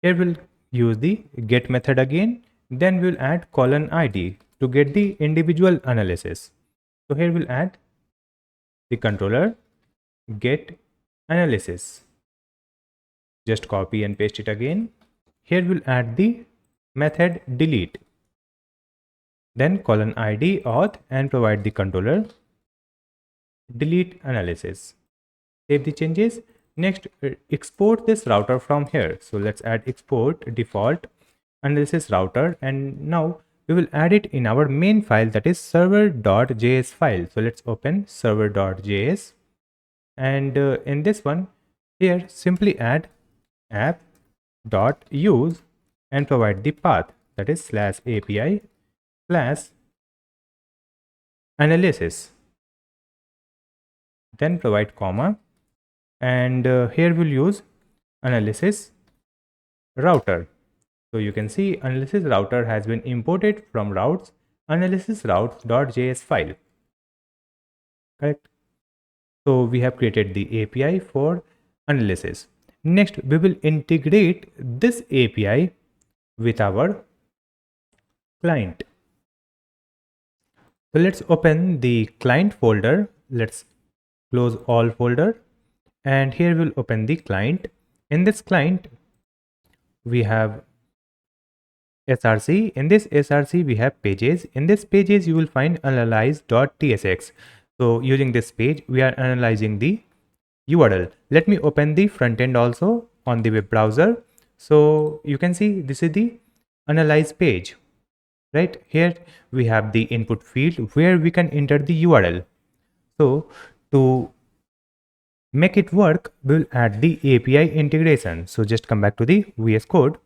Here we'll use the get method again. Then we'll add :id to get the individual analysis. So here we'll add the controller get analysis. Just copy and paste it again. Here we'll add the method delete. Then :id auth and provide the controller delete analysis. Save the changes. Next, export this router from here. So let's add export default analysis router, and now we will add it in our main file, that is server.js file. So let's open server.js, and in this one here simply add app.use and provide the path, that is /API/analysis. Then provide comma, and here we'll use analysis router. So you can see analysis router has been imported from routes analysis routes.js file. Correct. So we have created the API for analysis. Next, we will integrate this API with our client. So let's open the client folder. Let's close all folder, and here we'll open the client. In this client we have src. In this src we have pages. In this pages you will find analyze.tsx. so using this page we are analyzing the URL. Let me open the front end also on the web browser. So you can see this is the analyze page. Right here we have the input field where we can enter the URL. So to make it work, we'll add the API integration. So just come back to the VS Code,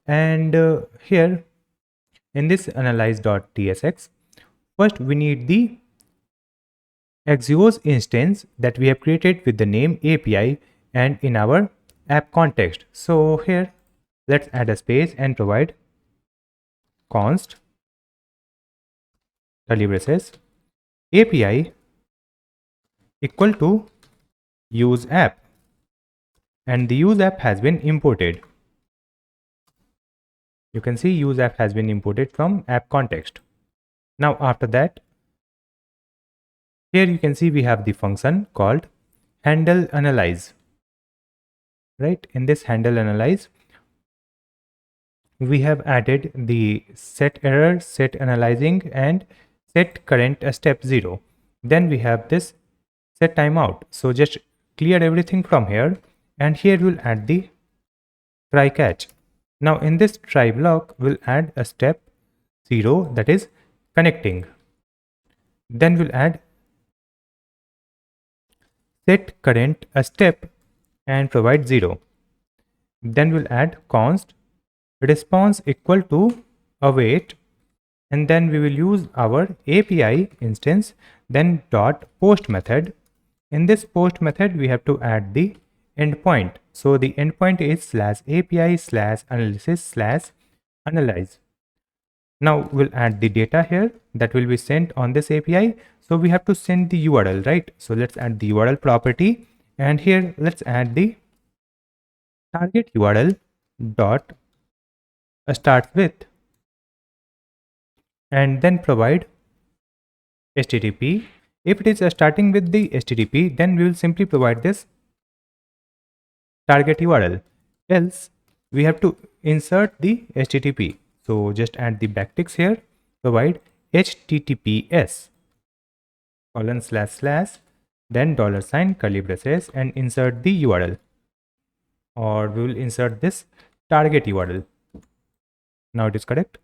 and here in this analyze.tsx, first we need the Axios instance that we have created with the name API and in our app context. So here let's add a space and provide const curly braces API equal to use app, and the use app has been imported. You can see use app has been imported from app context. Now after that, here you can see we have the function called handle analyze. Right, in this handle analyze we have added the set error, set analyzing, and set current step 0. Then we have this set timeout. So just clear everything from here, and here we'll add the try catch. Now in this try block we'll add a step 0, that is connecting. Then we'll add set current step and provide 0. Then we'll add const response equal to await, and then we will use our API instance, then dot post method. In this post method we have to add the endpoint. So the endpoint is /API/analysis/analyze. Now we'll add the data here that will be sent on this API. So we have to send the URL, right? So let's add the URL property, and here let's add the target URL dot start with, and then provide HTTP. If it is starting with the HTTP, then we will simply provide this target URL. Else we have to insert the HTTP. So just add the backticks here, provide HTTPS : then $ curly braces and insert the URL, or we will insert this target URL. Now it is correct.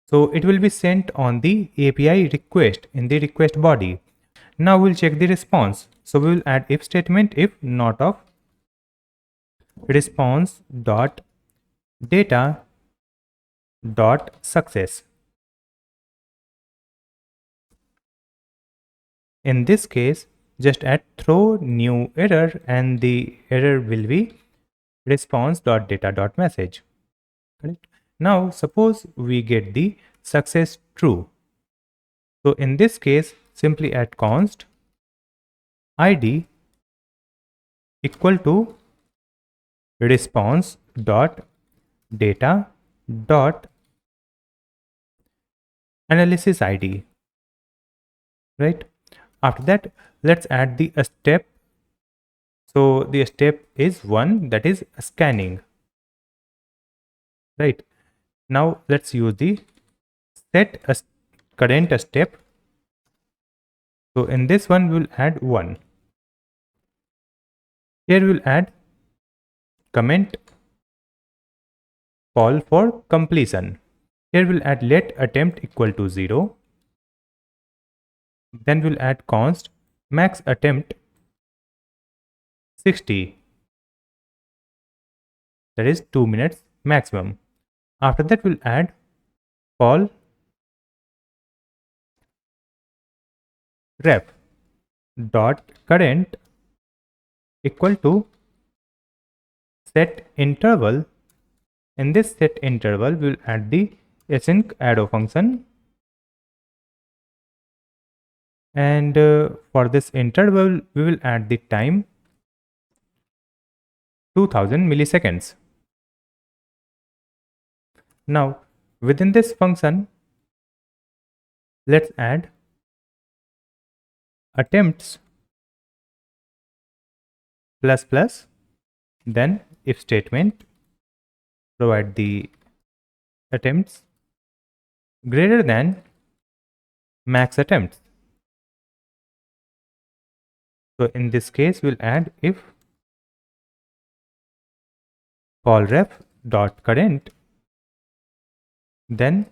So it will be sent on the API request in the request body. Now we'll check the response. So we will add if statement if not of response dot data dot success. In this case, just add throw new error and the error will be response.data.message. Correct? Now suppose we get the success true. So in this case, simply add const id equal to response dot data dot analysis id. Right? After that, let's add the step. So the step is one, that is scanning. Right? Now let's use the set a current step. So in this one we'll add 1. Here we'll add comment call for completion. Here we'll add let attempt equal to 0. Then we'll add const max attempt 60. That is 2 minutes maximum. After that we'll add call ref dot current equal to set interval. In this set interval we'll add the async arrow function, and for this interval we will add the time 2000 milliseconds. Now within this function let's add attempts plus plus, then if statement provide the attempts greater than max attempts. So in this case we'll add if call ref dot current, then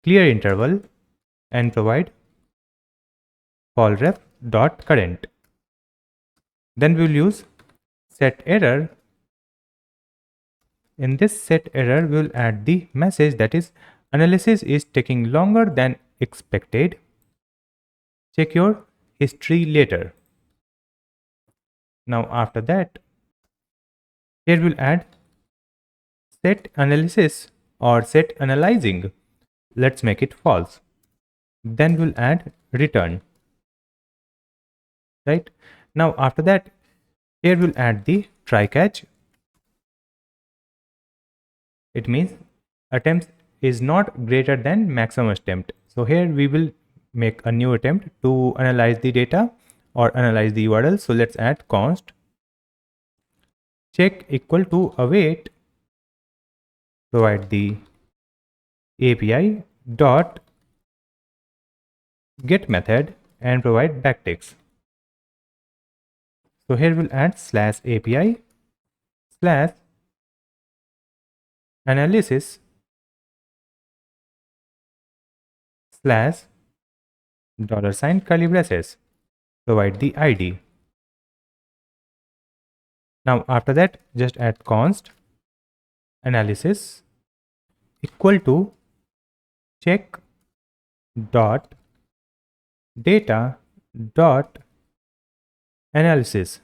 clear interval and provide call ref dot current. Then we'll use set error. In this set error we'll add the message that is analysis is taking longer than expected. Check your history later. Now after that, here we'll add set analysis or set analyzing. Let's make it false. Then we'll add return. Right? Now after that, here we'll add the try catch. It means attempts is not greater than maximum attempt. So here we will make a new attempt to analyze the data or analyze the URL. So let's add const check equal to await, provide the API dot get method and provide backticks. So here we'll add slash API slash analysis slash $ curly braces, provide the ID. Now after that just add const analysis equal to check dot data dot analysis.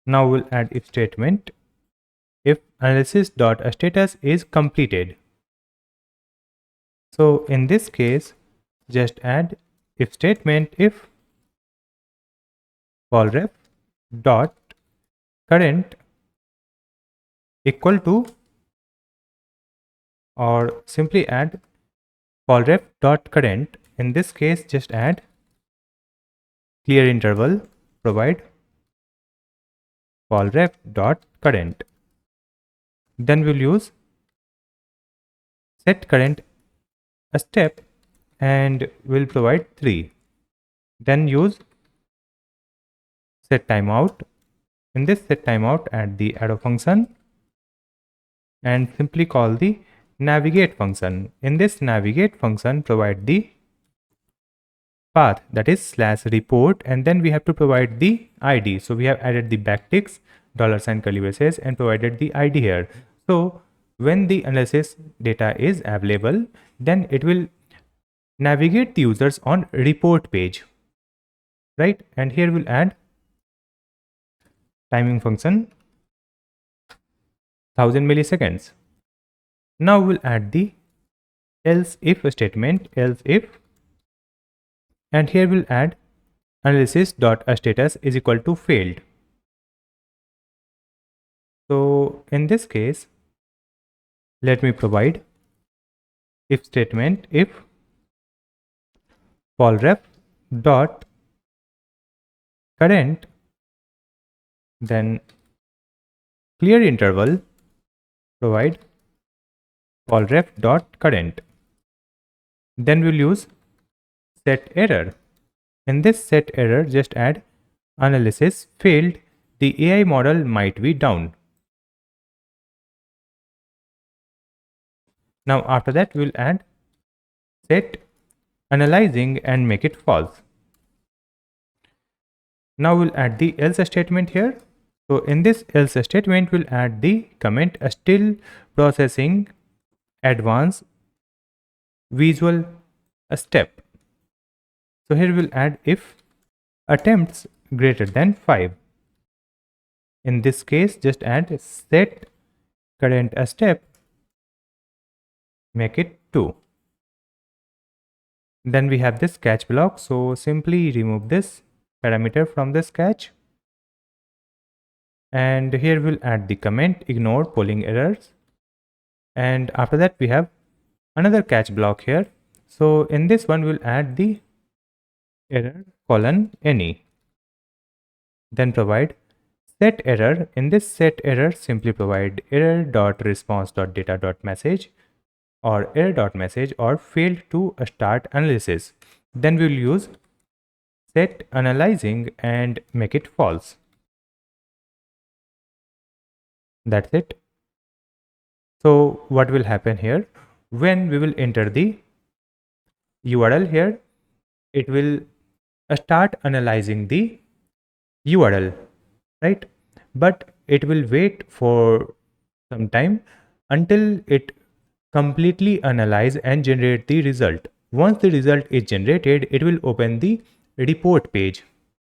Now we'll add if statement if analysis dot status is completed. So in this case just add if statement if call ref dot current equal to, or simply add call ref dot current. In this case just add clear interval, provide call ref dot current. Then we'll use set current a step and we'll provide 3. Then use set timeout. In this set timeout add the arrow function and simply call the navigate function. In this navigate function provide the path, that is /report, and then we have to provide the ID. So we have added the backticks, $ curly braces, and provided the ID here. So when the analysis data is available, then it will navigate the users on report page, right? And here we'll add timing function 1000 milliseconds. Now we'll add the else if statement, else if, and here we'll add analysis.status is equal to failed. So in this case, let me provide if statement if callref dot current, then clear interval, provide callref dot current. Then we'll use set error. In this set error, just add analysis failed, the AI model might be down. Now after that, we'll add set analyzing and make it false. Now we'll add the else statement here. So in this else statement, we'll add the comment still processing advanced visual step. So here we'll add if attempts greater than 5. In this case, just add set current step, make it 2. Then we have this catch block. So simply remove this parameter from this catch. And here we'll add the comment ignore polling errors. And after that, we have another catch block here. So in this one, we'll add the error colon any. Then provide set error. In this set error, simply provide error.response.data.message or error.message or failed to start analysis. Then we'll use set analyzing and make it false. That's it. So what will happen here? When we will enter the URL here, it will start analyzing the URL, right? But it will wait for some time until it completely analyze and generate the result. Once the result is generated, it will open the report page,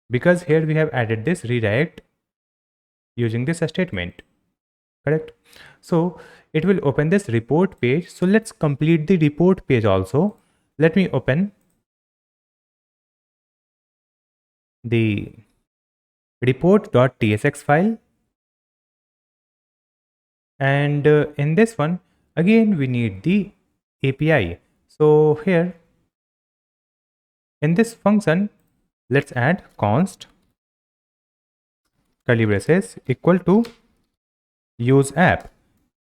because here we have added this redirect using this statement, correct? So it will open this report page. So let's complete the report page also. Let me open the report.tsx file, and in this one again we need the API. So here in this function, let's add const curly braces equal to use app.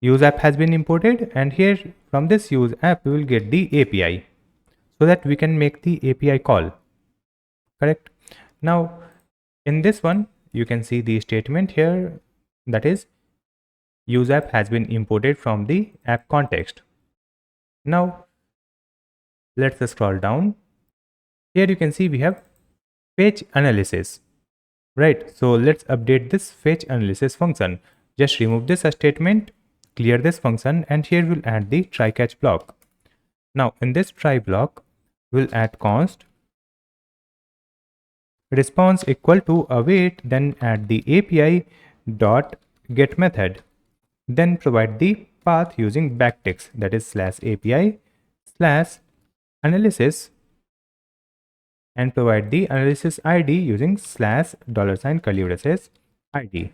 Use app has been imported, and here from this use app we will get the API so that we can make the API call, correct? Now in this one, you can see the statement here, that is use app has been imported from the app context. Now let's scroll down. Here you can see we have fetch analysis, right? So let's update this fetch analysis function. Just remove this statement, clear this function, and here we'll add the try catch block. Now in this try block, we'll add const response equal to await, then add the API dot get method, then provide the path using backticks, that is /API/analysis, and provide the analysis ID using $curly braces ID,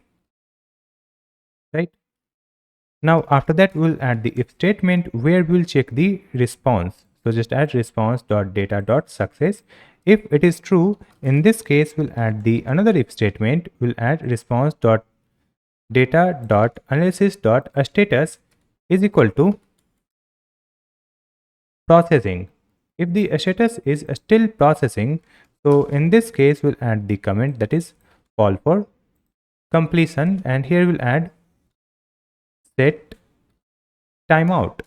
right? Now after that, we'll add the if statement where we'll check the response. So just add response.data.success. If it is true, in this case, we'll add the another if statement. We'll add response.data.analysis.status is equal to processing. If the status is still processing, so in this case, we'll add the comment, that is call for completion, and here we'll add set timeout.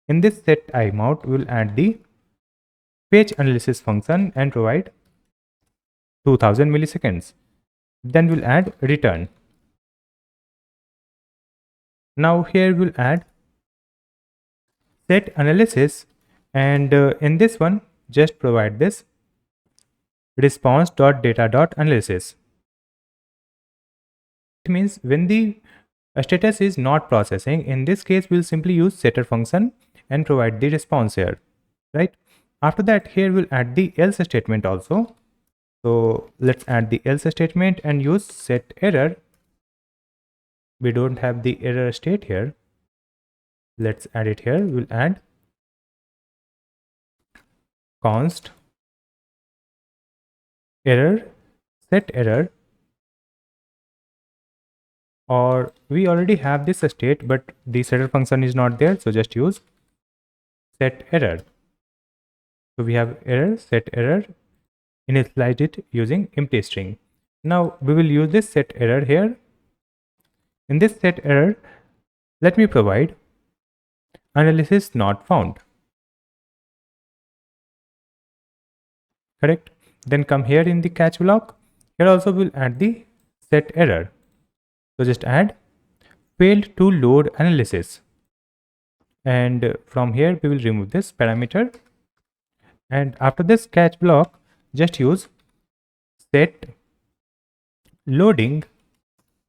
In this set timeout, we'll add the fetch analysis function and provide 2000 milliseconds. Then we'll add return. Now here we'll add set analysis, and in this one just provide this response.data.analysis. It means when the status is not processing, in this case we'll simply use setter function and provide the response here, right? After that, here we'll add the else statement also. So let's add the else statement and use set error. We don't have the error state here. Let's add it here. We'll add const error set error, or we already have this state but the setter function is not there, so just use set error. So we have error set error, initialize it using empty string. Now we will use this set error here. In this set error, let me provide analysis not found. Correct. Then come here in the catch block. Here also we'll add the set error. So just add failed to load analysis. And from here we will remove this parameter. And after this catch block, just use set loading,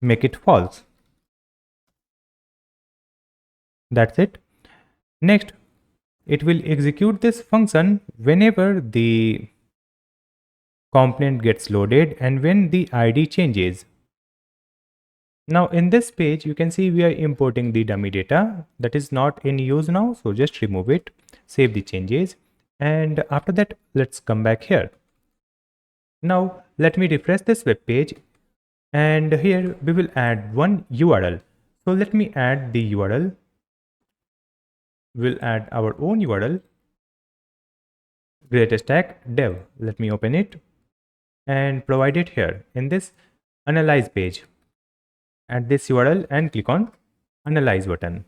make it false. That's it. Next, it will execute this function whenever the component gets loaded and when the ID changes. Now in this page, you can see we are importing the dummy data that is not in use now. So just remove it, save the changes. And after that, let's come back here. Now let me refresh this web page, and here we will add one URL. So let me add the URL. We'll add our own URL, GreatStack dev. Let me open it and provide it here in this analyze page. Add this URL and click on analyze button.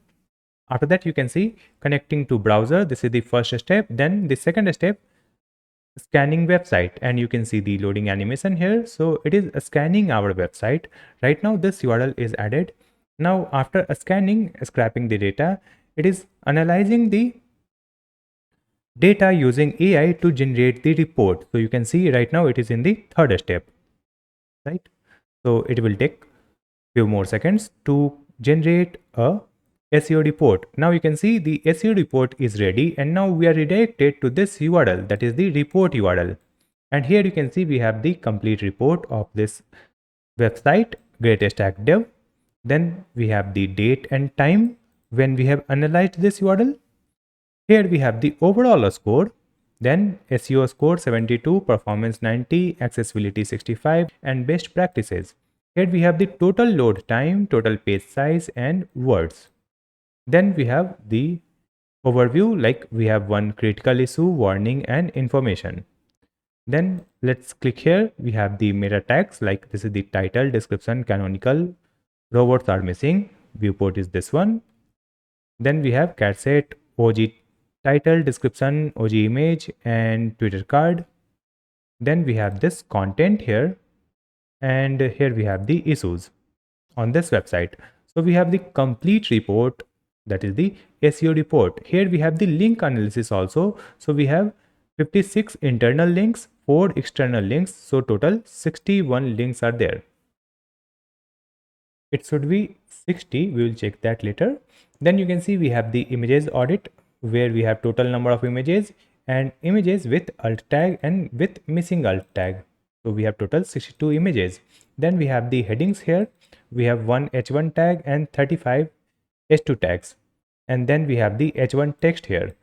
After that, you can see connecting to browser. This is the first step. Then the second step, scanning website, and you can see the loading animation here. So it is scanning our website. Right now this URL is added. Now after scanning, scraping the data, it is analyzing the data using AI to generate the report. So you can see right now it is in the third step, right? So it will take few more seconds to generate a SEO report. Now you can see the SEO report is ready, and now we are redirected to this URL, that is the report URL. And here you can see we have the complete report of this website, GreatStack dev. Then we have the date and time when we have analyzed this URL. Here we have the overall score, then SEO score 72, performance 90, accessibility 65, and best practices. Here we have the total load time, total page size, and words. Then we have the overview, like we have one critical issue, warning, and information. Then let's click here. We have the meta tags, like this is the title, description, canonical, robots are missing, viewport is this one. Then we have cat set, OG title, description, OG image, and Twitter card. Then we have this content here, and here we have the issues on this website. So we have the complete report, that is the SEO report. Here we have the link analysis also. So we have 56 internal links, 4 external links. So total 61 links are there. It should be 60. We will check that later. Then you can see we have the images audit, where we have total number of images and images with alt tag and with missing alt tag. So we have total 62 images. Then we have the headings here. We have one H1 tag and 35 H2 tags. And then we have the H1 text here.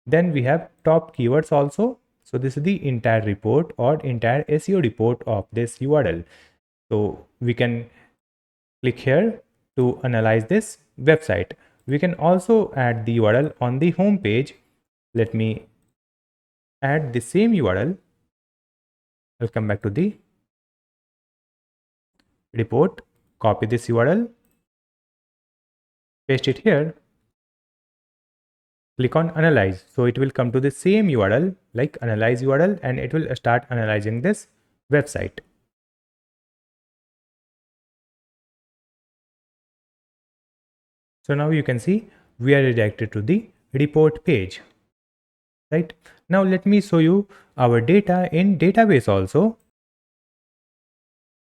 Then we have top keywords also. So this is the entire report or entire SEO report of this URL. So we can click here to analyze this website. We can also add the URL on the home page. Let me add the same URL. I'll come back to the report, copy this URL, paste it here, click on analyze. So it will come to the same URL like analyze URL, and it will start analyzing this website. So now you can see we are redirected to the report page, right? Now let me show you our data in database also.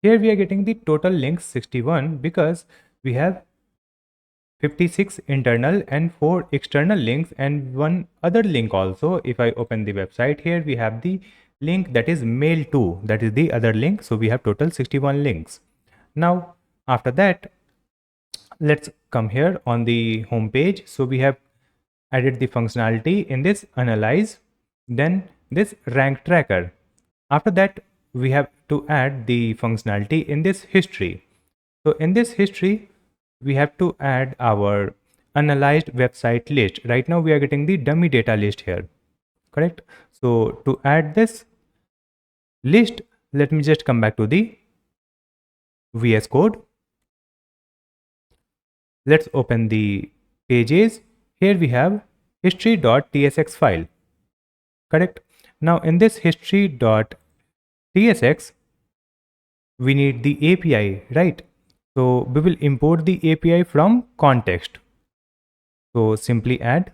Here we are getting the total links 61 because we have 56 internal and 4 external links and one other link also. If I open the website, here we have the link that is mail to, that is the other link. So we have total 61 links. Now after that, let's come here on the home page. So we have added the functionality in this analyze, then this rank tracker. After that, we have to add the functionality in this history. So in this history, we have to add our analyzed website list. Right now we are getting the dummy data list here, correct? So to add this list, let me just come back to the VS Code. Let's open the pages. Here we have history.tsx file, correct? Now in this history.tsx, we need the API, right? So we will import the API from context. So simply add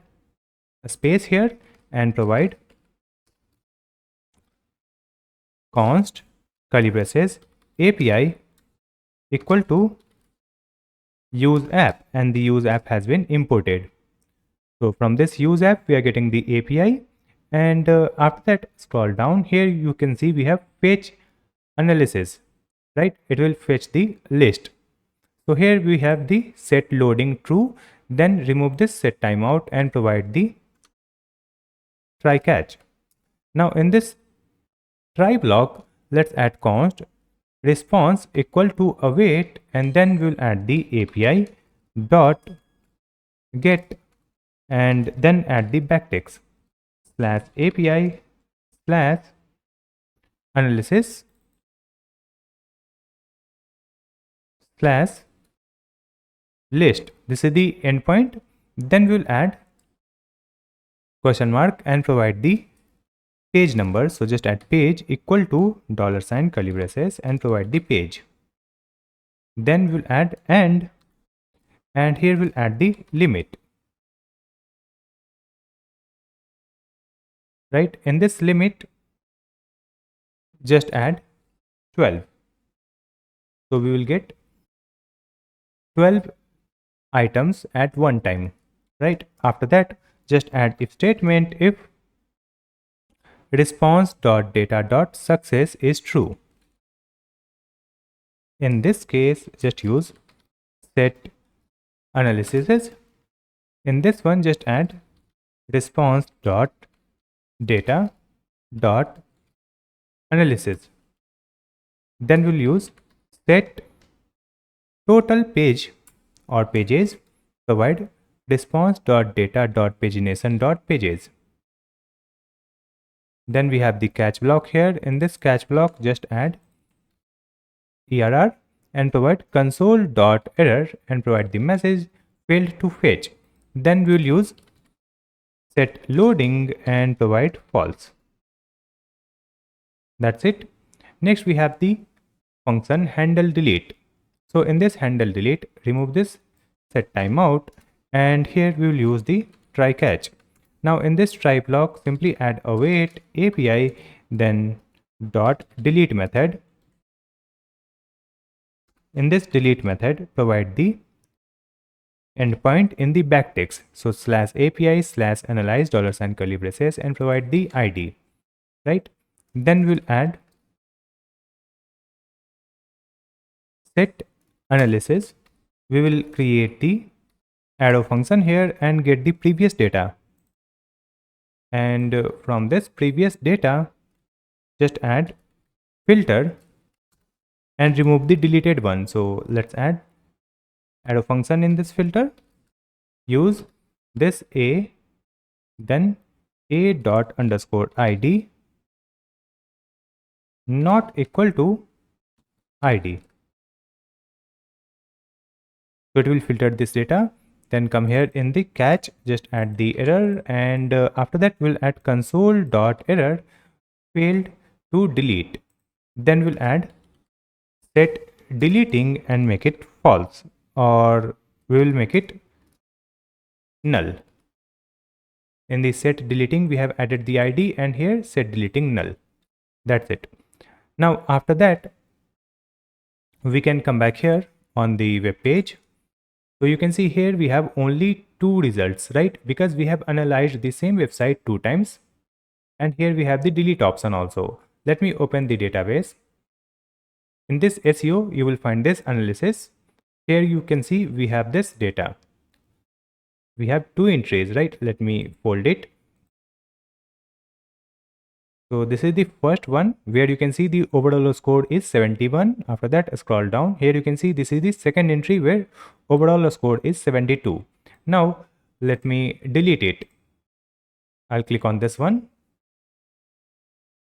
a space here and provide const curly braces API equal to use app, and the use app has been imported. So from this use app, we are getting the API, and after that, scroll down. Here you can see we have fetch analysis, right? It will fetch the list. So here we have the set loading true, then remove this set timeout and provide the try catch. Now in this try block, let's add const response equal to await, and then we'll add the API dot get, and then add the backticks slash API slash analysis slash list. This is the endpoint. Then we'll add question mark and provide the page number. So just add page equal to $ curly braces and provide the page. Then we'll add and here we'll add the limit. Right, in this limit, just add 12. So we will get 12 items at one time, right? After that, just add if statement if response.data.success is true. In this case, just use set analysis. In this one, just add response.data.analysis. Then we'll use set total page or pages, provide response.data.pagination.pages. Then we have the catch block here. In this catch block, just add error and provide console.error and provide the message failed to fetch. Then we will use set loading and provide false. That's it. Next we have the function handle delete. So in this handle delete, remove this set timeout, and here we will use the try catch. Now in this try block, simply add await API, then dot delete method. In this delete method, provide the endpoint in the backticks. So slash API slash analyze $ curly braces and provide the ID, right? Then we'll add set analysis. We will create the arrow function here and get the previous data. And from this previous data, just add filter and remove the deleted one. So let's add arrow function in this filter. Use this a, then a dot underscore ID not equal to ID. So it will filter this data. Then come here in the catch, just add the error, and after that we'll add console.error failed to delete. Then we'll add set deleting and make it false, or we will make it null. In the set deleting we have added the ID, and here set deleting null. That's it. Now after that we can come back here on the web page. So you can see here we have only 2 results, right? Because we have analyzed the same website 2 times, and here we have the delete option also. Let me open the database. In this SEO you will find this analysis. Here you can see we have this data. We have 2 entries, right? Let me fold it. So this is the first one where you can see the overall score is 71. After that scroll down. Here you can see this is the second entry where overall score is 72. Now let me delete it. I'll click on this one.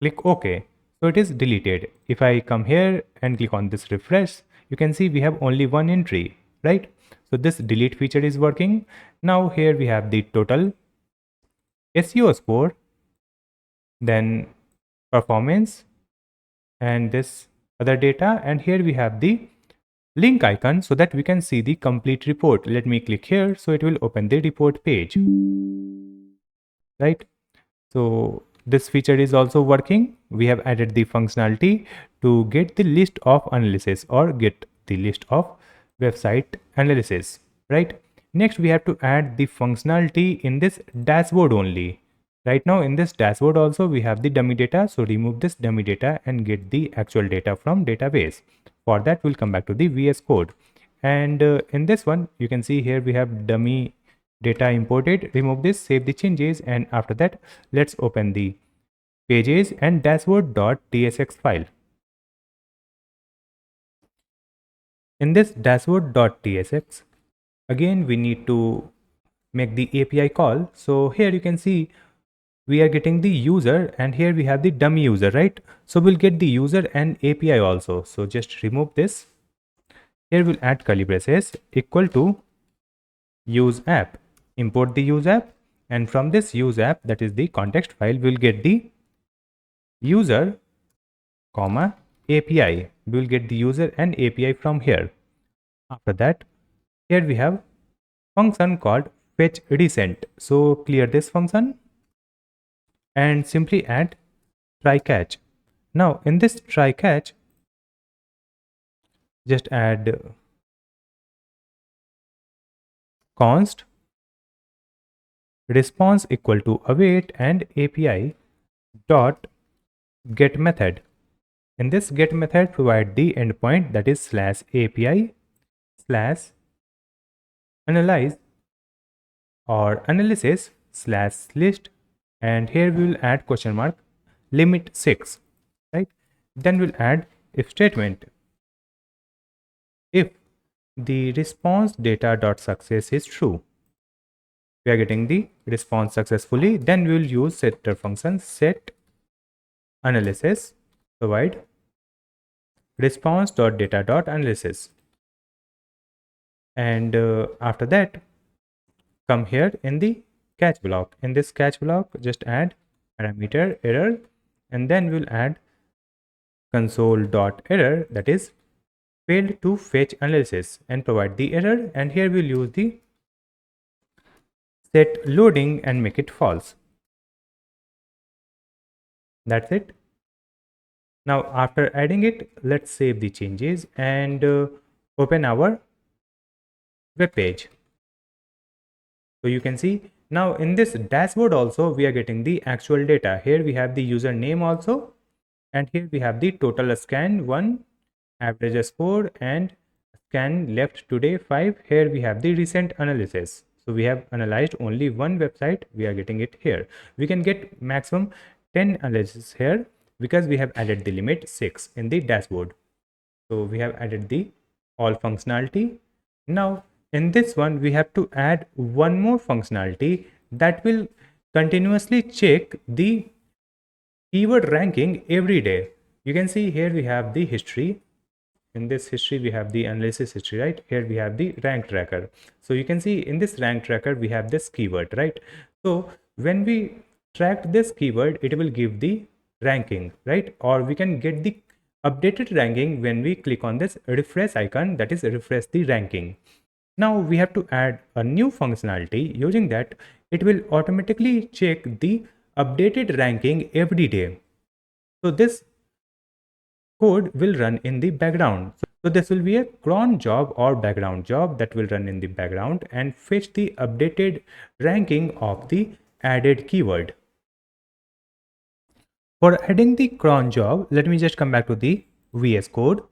Click OK. So it is deleted. If I come here and click on this refresh, you can see we have only 1 entry, right? So this delete feature is working. Now here we have the total SEO score, then performance, and this other data, and here we have the link icon so that we can see the complete report. Let me click here, so it will open the report page, right? So this feature is also working. We have added the functionality to get the list of analysis or get the list of website analysis, right? Next we have to add the functionality in this dashboard only. Right now in this dashboard also we have the dummy data, so remove this dummy data and get the actual data from database. For that we'll come back to the VS Code, and in this one you can see here we have dummy data imported. Remove this, save the changes, and after that let's open the pages and dashboard.tsx file. In this dashboard.tsx, again we need to make the API call. So here you can see we are getting the user, and here we have the dummy user, right? So we'll get the user and API also. So just remove this. Here we'll add curly braces equal to use app, import the use app, and from this use app, that is the context file, we'll get the user comma API. We'll get the user and API from here. After that, here we have function called fetch recent. So clear this function and simply add try catch. Now in this try catch, just add const response equal to await and API dot get method. In this get method, provide the endpoint, that is /API /analyze or analysis /list, and here we will add question mark limit 6, right? Then we'll add if statement. If the response data dot success is true, we are getting the response successfully, then we will use setter function set analysis provide response dot data dot analysis, and after that come here in the catch block. In this catch block, just add parameter error, and then we'll add console.error, that is failed to fetch analysis, and provide the error, and here we'll use the set loading and make it false. That's it. Now after adding it, let's save the changes and open our web page. So you can see now in this dashboard also we are getting the actual data. Here we have the username also, and here we have the total scan 1, average score, and scan left today 5. Here we have the recent analysis. So we have analyzed only one website, we are getting it here. We can get maximum 10 analysis here because we have added the limit 6 in the dashboard. So we have added the all functionality. Now in this one we have to add one more functionality that will continuously check the keyword ranking every day. You can see here we have the history, in this history we have the analysis history, right? Here we have the rank tracker. So you can see in this rank tracker we have this keyword, right? So when we track this keyword, it will give the ranking, right? Or we can get the updated ranking when we click on this refresh icon, that is refresh the ranking. Now we have to add a new functionality. Using that, it will automatically check the updated ranking every day. So this code will run in the background. So this will be a cron job or background job that will run in the background and fetch the updated ranking of the added keyword. For adding the cron job, let me just come back to the VS Code,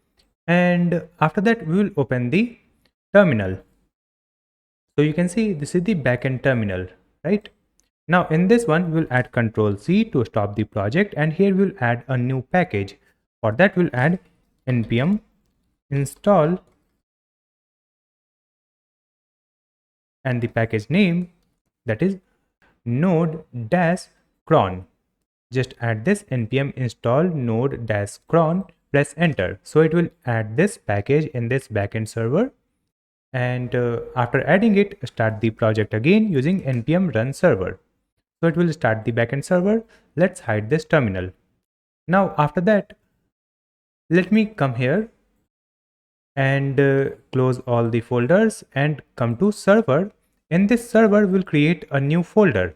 and after that we will open the terminal. So you can see this is the backend terminal, right? Now in this one we'll add Ctrl C to stop the project, and here we'll add a new package. For that we'll add npm install and the package name, that is node-cron. Just add this npm install node-cron, press enter. So it will add this package in this backend server, and after adding it, start the project again using npm run server. So it will start the backend server. Let's hide this terminal. Now after that, let me come here and close all the folders and come to server. In this server, we'll create a new folder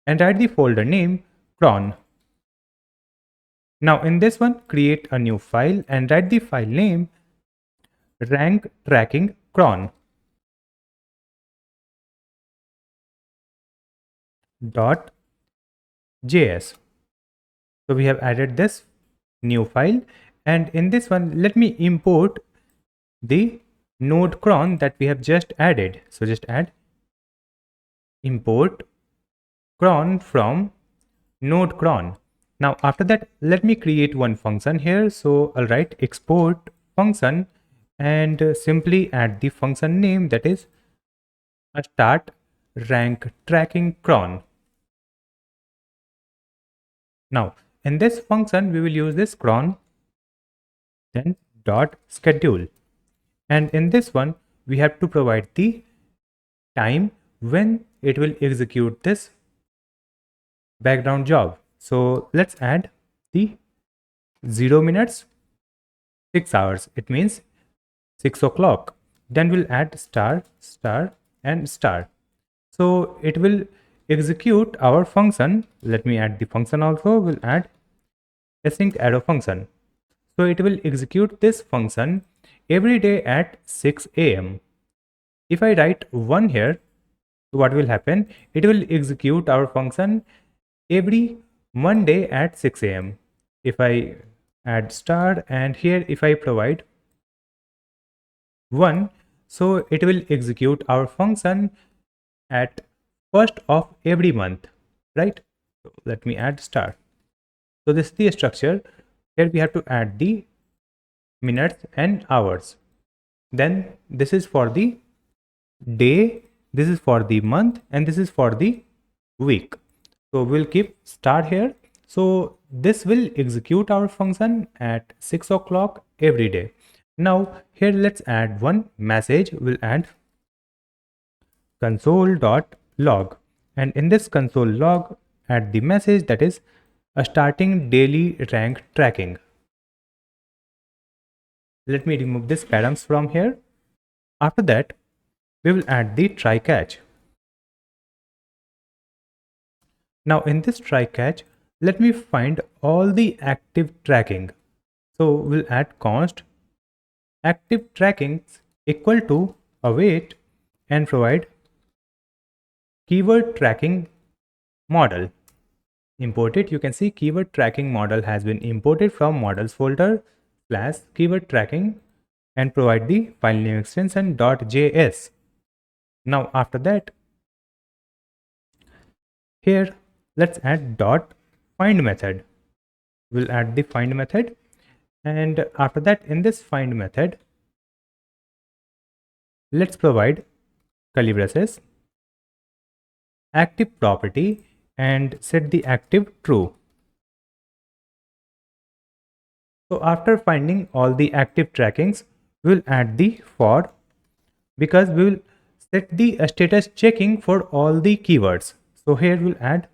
and write the folder name cron. Now in this one, create a new file and write the file name rank tracking cron .js. So we have added this new file, and in this one, let me import the node cron that we have just added. So just add import cron from node cron. Now after that, let me create one function here. So I'll write export function and simply add the function name, that is a start rank tracking cron. Now in this function we will use this cron, then dot schedule, and in this one we have to provide the time when it will execute this background job. So let's add the 0 minutes 6 hours, it means 6 o'clock. Then we'll add star, star and star. So it will execute our function. Let me add the function also. We'll add async arrow function. So it will execute this function every day at 6 a.m. If I write 1 here, what will happen? It will execute our function every Monday at 6 a.m. If I add star and here if I provide 1, so it will execute our function at 1st of every month, right? So let me add star. So this is the structure. Here we have to add the minutes and hours. Then this is for the day, this is for the month, and this is for the week. So we'll keep star here. So this will execute our function at 6 o'clock every day. Now here let's add one message. We'll add console.log, and in this console log add the message, that is a starting daily rank tracking. Let me remove this params from here. After that, we will add the try catch. Now in this try catch, let me find all the active tracking. So we'll add const active tracking equal to await and provide keyword tracking model. Import it. You can see keyword tracking model has been imported from models folder / keyword tracking, and provide the file name extension .js. Now after that, here let's add .find method. We'll add the find method, and after that in this find method, let's provide curly braces active property and set the active true. So after finding all the active trackings, we'll add the for, because we will set the status checking for all the keywords. So here we'll add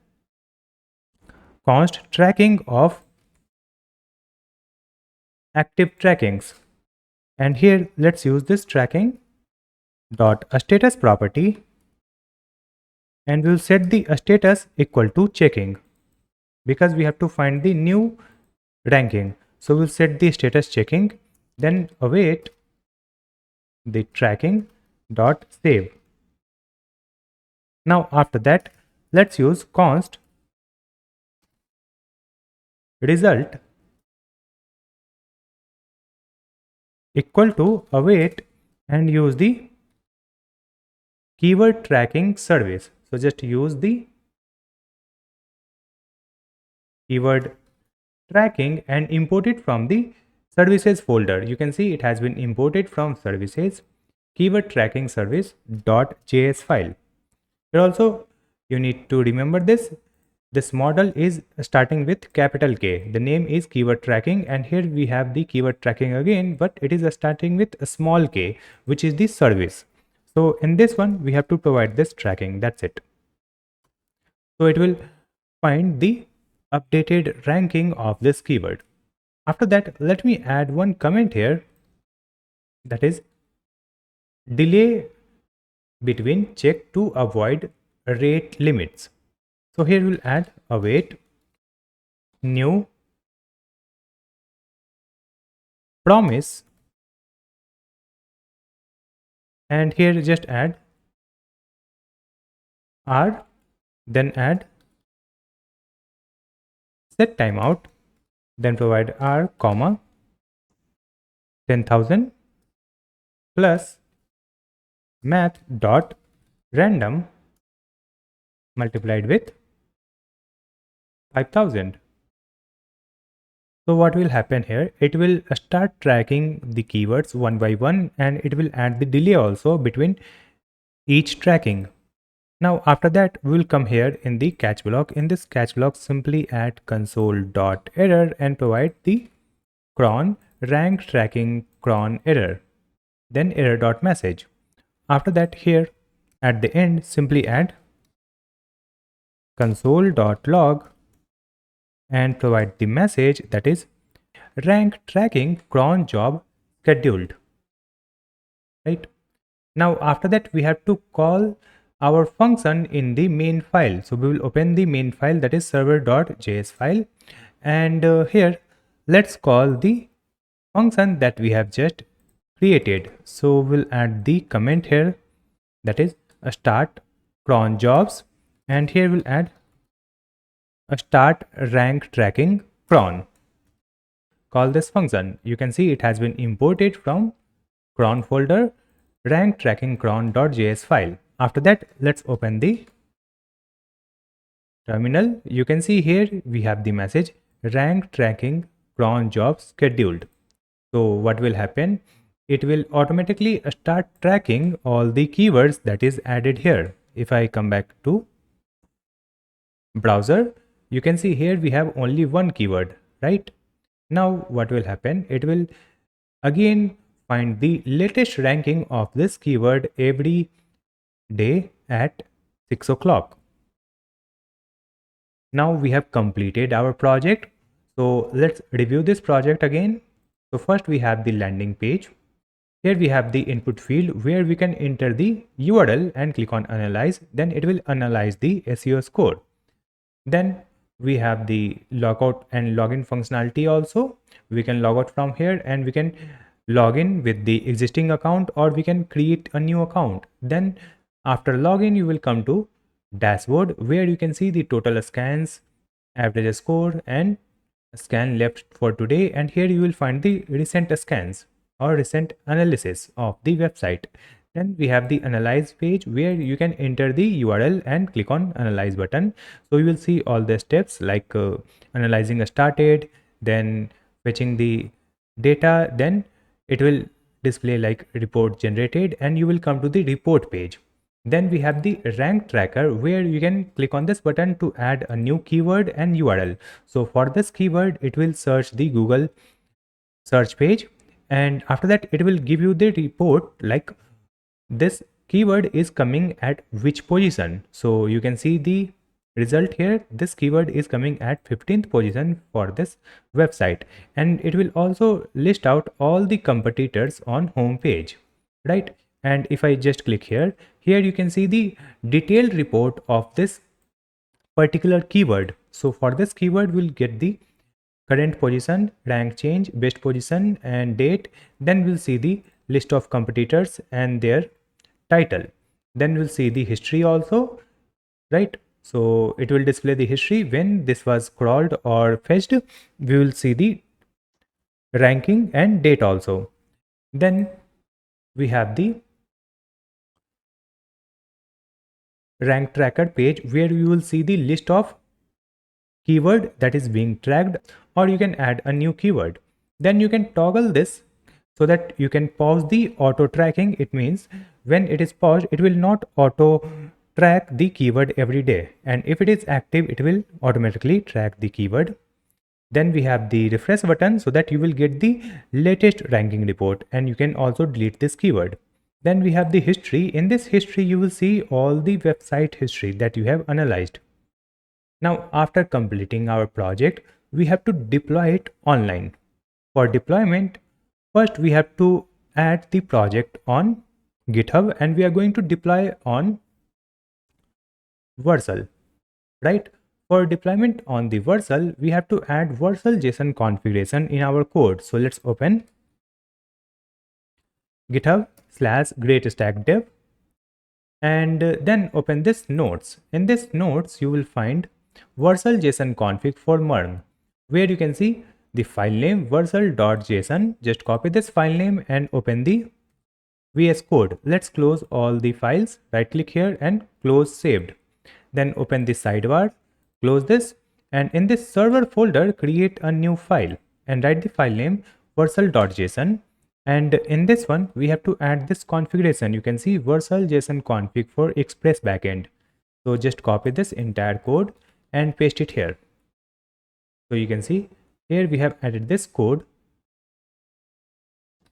const tracking of active trackings, and here let's use this tracking dot a status property, and we'll set the status equal to checking, because we have to find the new ranking. So we'll set the status checking, then await the tracking dot save. Now after that, let's use const result equal to await and use the keyword tracking service. So just use the keyword tracking and import it from the services folder. You can see it has been imported from services keyword tracking service .js file. Here also you need to remember this model is starting with capital K. The name is keyword tracking, and here we have the keyword tracking again, but it is starting with a small k, which is the service. So in this one we have to provide this tracking. That's it. So it will find the updated ranking of this keyword. After that, let me add one comment here, that is delay between check to avoid rate limits. So here we'll add await new promise, and here just add r, then add set timeout, then provide r comma 10,000 plus math dot random multiplied with 5,000. So what will happen here? It will start tracking the keywords one by one, and it will add the delay also between each tracking. Now after that, we will come here in the catch block. In this catch block, simply add console.error and provide the cron rank tracking cron error, then error.message. After that, here at the end, simply add console.log and provide the message, that is rank tracking cron job scheduled. Right now, after that, we have to call our function in the main file. So we will open the main file, that is server.js file, and here let's call the function that we have just created. So we'll add the comment here, that is a start cron jobs, and here we'll add a start rank tracking cron. Call this function. You can see it has been imported from cron folder rank tracking cron.js file. After that, let's open the terminal. You can see here we have the message rank tracking cron job scheduled. So what will happen? It will automatically start tracking all the keywords that is added here. If I come back to browser, you can see here we have only one keyword, right? Now what will happen? It will again find the latest ranking of this keyword every day at 6 o'clock. Now we have completed our project. So let's review this project again. So first we have the landing page. Here we have the input field where we can enter the URL and click on analyze. Then it will analyze the SEO score. Then we have the logout and login functionality also. We can log out from here and we can log in with the existing account, or we can create a new account. Then after login, you will come to dashboard where you can see the total scans, average score, and scan left for today. And here you will find the recent scans or recent analysis of the website. Then we have the analyze page where you can enter the URL and click on analyze button. So you will see all the steps like analyzing started, then fetching the data, then it will display like report generated, and you will come to the report page. Then we have the rank tracker where you can click on this button to add a new keyword and URL. So for this keyword, it will search the Google search page, and after that it will give you the report like this keyword is coming at which position. So you can see the result here. This keyword is coming at 15th position for this website, and it will also list out all the competitors on home page, right? And if I just click here, you can see the detailed report of this particular keyword. So for this keyword we'll get the current position, rank change, best position and date. Then we'll see the list of competitors and their title. Then we'll see the history also, right? So it will display the history when this was crawled or fetched. We will see the ranking and date also. Then we have the rank tracker page where you will see the list of keyword that is being tracked, or you can add a new keyword. Then you can toggle this so that you can pause the auto tracking. It means when it is paused, it will not auto track the keyword every day, and if it is active, it will automatically track the keyword. Then we have the refresh button so that you will get the latest ranking report, and you can also delete this keyword. Then we have the history. In this history, you will see all the website history that you have analyzed. Now, after completing our project, we have to deploy it online. For deployment, first we have to add the project on GitHub, and we are going to deploy on Vercel, right? For deployment on the Vercel, we have to add Vercel JSON configuration in our code. So let's open GitHub/GreatStack dev, and then open this notes. In this notes, you will find Vercel JSON config for MERN, where you can see the file name vercel.json. Just copy this file name and open the VS Code. Let's close all the files. Right click here and close saved. Then open the sidebar, close this, and in this server folder, create a new file and write the file name vercel.json. And in this one, we have to add this configuration. You can see Vercel JSON config for Express backend. So just copy this entire code and paste it here. So you can see here we have added this code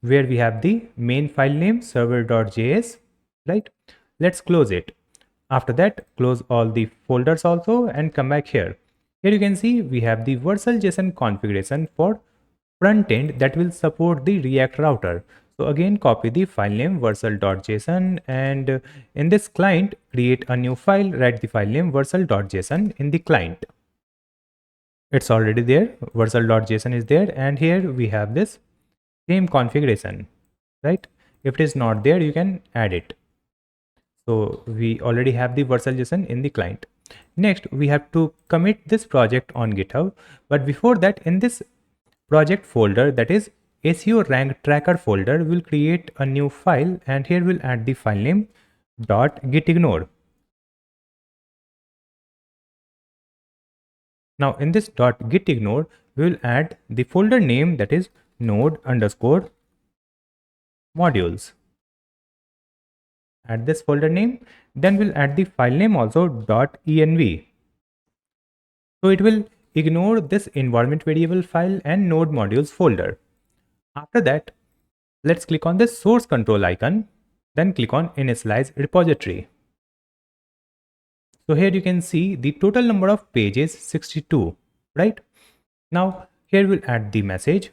where we have the main file name server.js, right? Let's close it. After that, close all the folders also and come back here. Here you can see we have the Vercel JSON configuration for front end that will support the React router. So again, copy the file name vercel.json, and in this client, create a new file, write the file name vercel.json in the client. It's already there, vercel.json is there, and here we have this same configuration, right? If it is not there, you can add it. So we already have the Vercel JSON in the client. Next, we have to commit this project on GitHub. But before that, in this project folder, that is SEO rank tracker folder, we'll create a new file, and here we'll add the file name .gitignore. Now in this .gitignore, we will add the folder name, that is node_modules. Add this folder name. Then we'll add the file name also .env. So it will ignore this environment variable file and node modules folder. After that, let's click on this source control icon, then click on initialize repository. So here you can see the total number of pages 62, right? Now here we'll add the message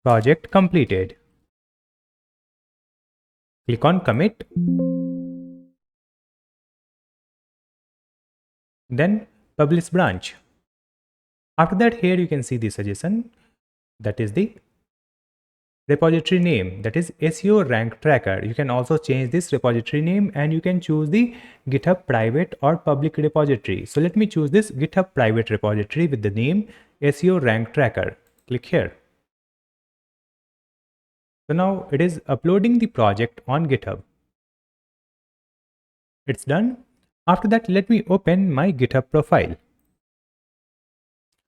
project completed. Click on commit. Then publish branch. After that, here you can see the suggestion, that is the repository name, that is SEO rank tracker. You can also change this repository name, and you can choose the GitHub private or public repository. So let me choose this GitHub private repository with the name SEO rank tracker. Click here. So now it is uploading the project on GitHub. It's done. After that, let me open my GitHub profile.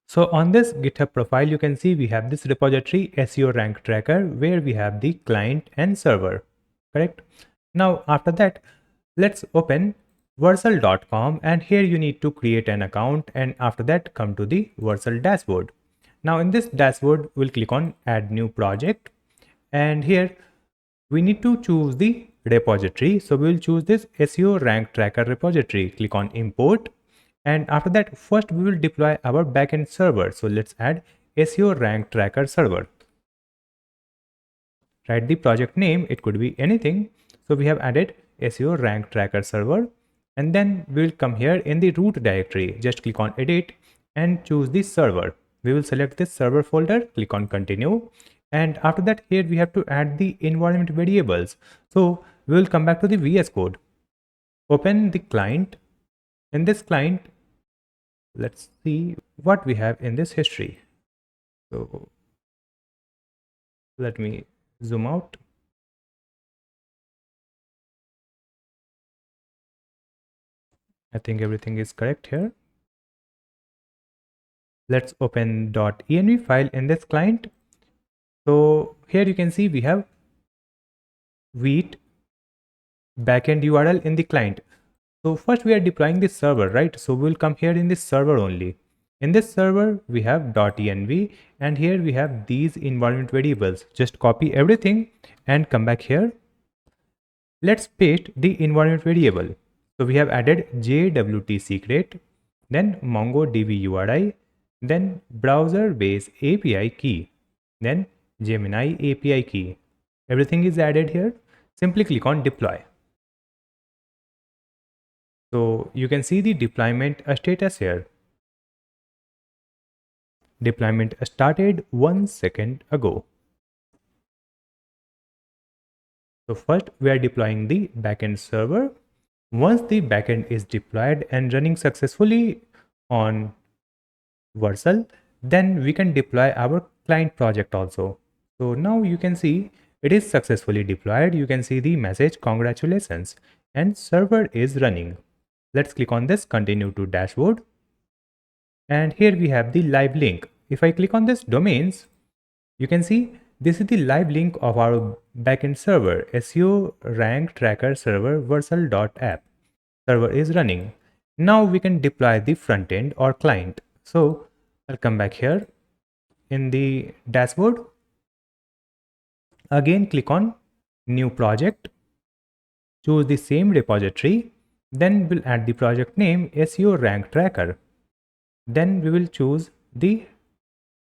So on this GitHub profile, you can see we have this repository SEO rank tracker where we have the client and server, correct? Now after that, let's open vercel.com, and here you need to create an account, and after that come to the Vercel dashboard. Now in this dashboard, we'll click on add new project, and here we need to choose the repository. So we'll choose this SEO rank tracker repository. Click on import, and after that, first we will deploy our backend server. So let's add SEO rank tracker server. Write the project name, it could be anything. So we have added SEO rank tracker server, and then we will come here in the root directory. Just click on edit and choose the server. We will select this server folder, click on continue, and after that here we have to add the environment variables. So we will come back to the VS Code, open the client. In this client, let's see what we have in this history. So let me zoom out. I think everything is correct here. Let's open .env file in this client. So here you can see we have wheat backend URL in the client. So first we are deploying this server, right? So we'll come here in this server only. In this server, we have .env, and here we have these environment variables. Just copy everything and come back here. Let's paste the environment variable. So we have added JWT secret, then MongoDB URI, then Browserbase API key, then Gemini API key. Everything is added here. Simply click on deploy. So you can see the deployment status here. Deployment started 1 second ago. So first we are deploying the backend server. Once the backend is deployed and running successfully on Vercel, then we can deploy our client project also. So now you can see it is successfully deployed. You can see the message congratulations and server is running. Let's click on this continue to dashboard. And here we have the live link. If I click on this domains, you can see this is the live link of our backend server, SEO rank tracker server Vercel.app. Server is running. Now we can deploy the front end or client. So I'll come back here in the dashboard. Again, click on new project, choose the same repository, then we'll add the project name SEO rank tracker. Then we will choose the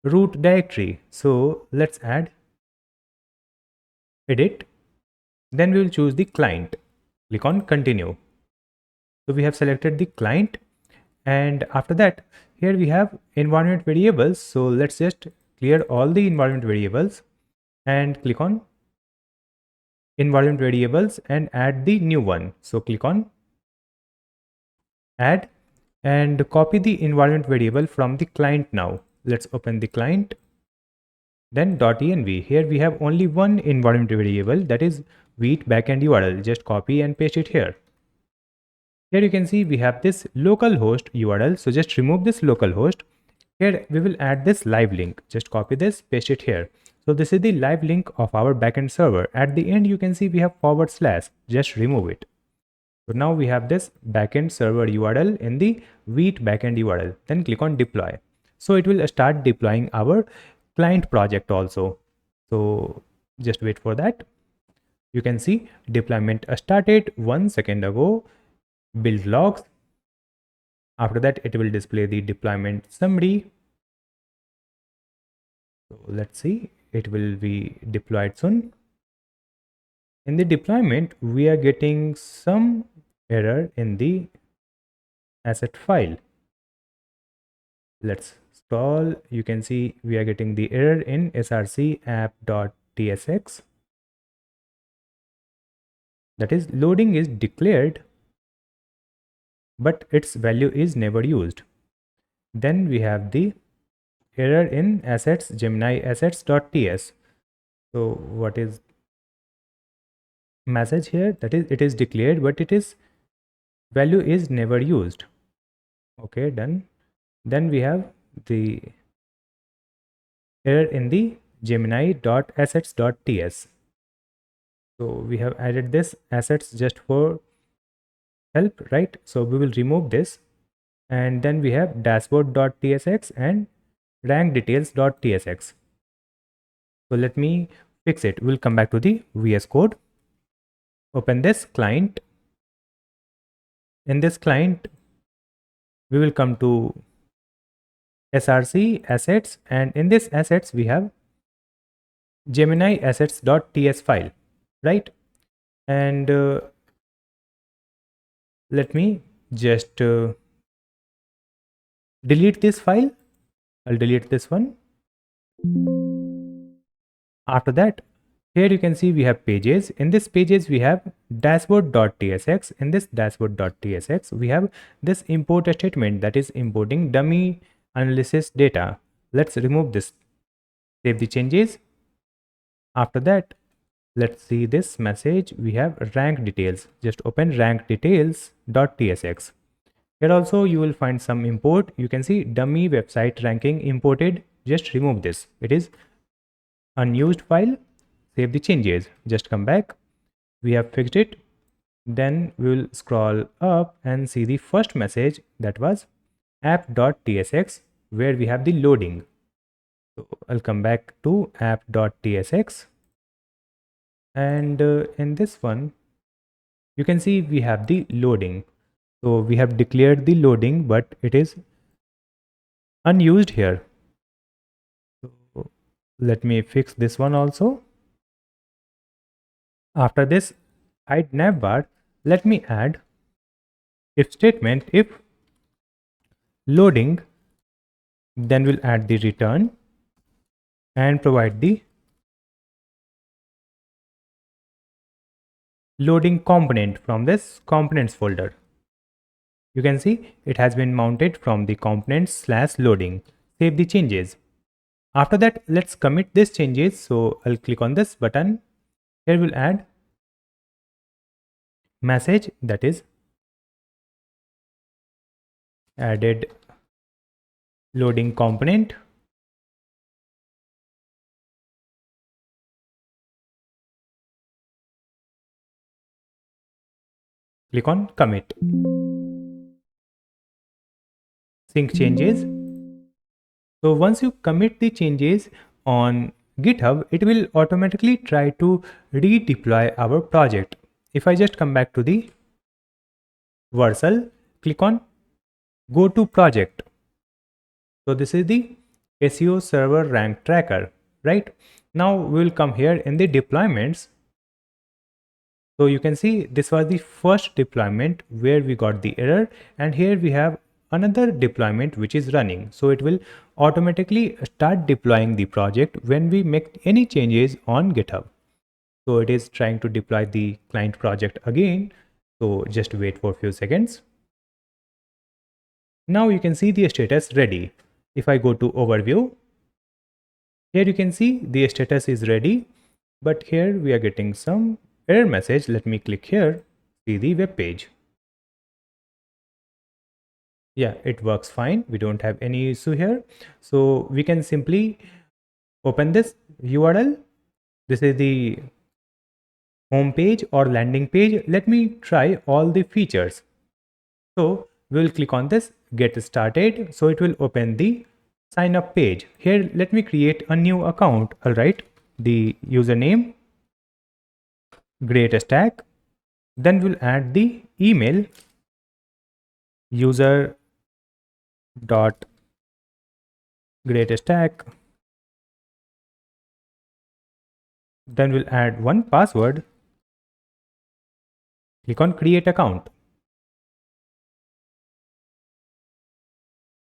root directory. So let's add edit. Then we will choose the client. Click on continue. So we have selected the client, and after that here we have environment variables. So let's just clear all the environment variables and click on environment variables and add the new one. So click on add and copy the environment variable from the client. Now let's open the client, then .env. Here we have only one environment variable, that is wheat backend URL. Just copy and paste it here. Here you can see we have this localhost URL. So just remove this localhost. Here we will add this live link. Just copy this, paste it here. So this is the live link of our backend server. At the end, you can see we have /. Just remove it. So now we have this backend server URL in the wheat backend URL. Then click on deploy. So it will start deploying our client project also. So just wait for that. You can see deployment started 1 second ago. Build logs. After that, it will display the deployment summary. So let's see, it will be deployed soon. In the deployment, we are getting some error in the asset file. Let's scroll. You can see we are getting the error in src app.tsx. That is, loading is declared, but its value is never used. Then we have the error in assets Gemini assets.ts. So what is message here? That is, it is declared, but it is value is never used. Okay, done. Then we have the error in the Gemini.assets.ts. So we have added this assets just for help, right? So we will remove this, and then we have dashboard.tsx and rankdetails.tsx. So let me fix it. We'll come back to the VS Code. Open this client. In this client, we will come to src assets, and in this assets we have Gemini assets.ts file, right? And let me just delete this file. I'll delete this one. After that, here you can see we have pages. In this pages we have dashboard.tsx. In this dashboard.tsx we have this import statement that is importing dummy analysis data. Let's remove this. Save the changes. After that, let's see this message. We have rank details. Just open rank details.tsx. Here also you will find some import. You can see dummy website ranking imported. Just remove this. It is unused file. Save the changes. Just come back. We have fixed it. Then we will scroll up and see the first message, that was app.tsx, where we have the loading. So I'll come back to app.tsx, and in this one you can see we have the loading. So we have declared the loading, but it is unused here. So let me fix this one also. After this hide navbar, let me add if statement. If loading, then we'll add the return and provide the loading component from this components folder. You can see it has been mounted from the components/loading. Save the changes. After that, let's commit these changes. So I'll click on this button. Here we'll add message, that is added loading component. Click on commit. Sync changes. So once you commit the changes on GitHub, it will automatically try to redeploy our project. If I just come back to the Vercel, click on go to project. So this is the SEO server rank tracker, right? Now we will come here in the deployments. So you can see this was the first deployment where we got the error, and here we have another deployment which is running. So it will automatically start deploying the project when we make any changes on GitHub. So it is trying to deploy the client project again. So just wait for a few seconds. Now you can see the status ready. If I go to overview, here you can see the status is ready, but here we are getting some error message. Let me click here, see the web page. Yeah, it works fine. We don't have any issue here. So we can simply open this URL. This is the home page or landing page. Let me try all the features. So we'll click on this get started. So it will open the sign up page. Here let me create a new account. I'll write the username GreatStack. Then we'll add the email user.greatstack. Then we'll add one password. Click on create account.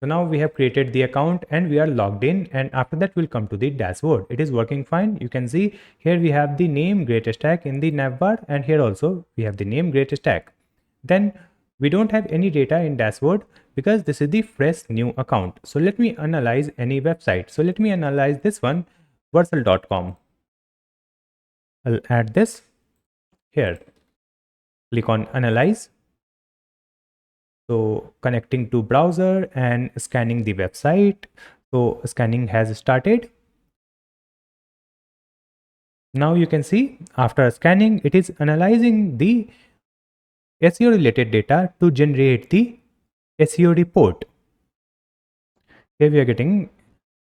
So now we have created the account and we are logged in, and after that we'll come to the dashboard. It is working fine. You can see here we have the name GreatStack in the navbar, and here also we have the name GreatStack. Then we don't have any data in dashboard because this is the fresh new account. So let me analyze any website. So let me analyze this one, Vercel.com. I'll add this here. Click on analyze. So connecting to browser and scanning the website. So scanning has started. Now you can see after scanning, it is analyzing the SEO related data to generate the SEO report. Here we are getting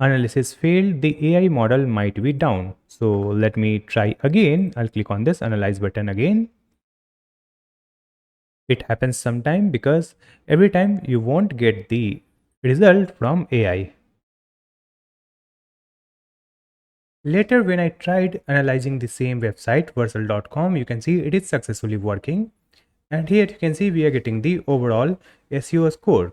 analysis failed, the AI model might be down. So let me try again. I'll click on this analyze button again. It happens sometime because every time you won't get the result from AI. Later, when I tried analyzing the same website, versal.com, you can see it is successfully working. And here you can see we are getting the overall SEO score.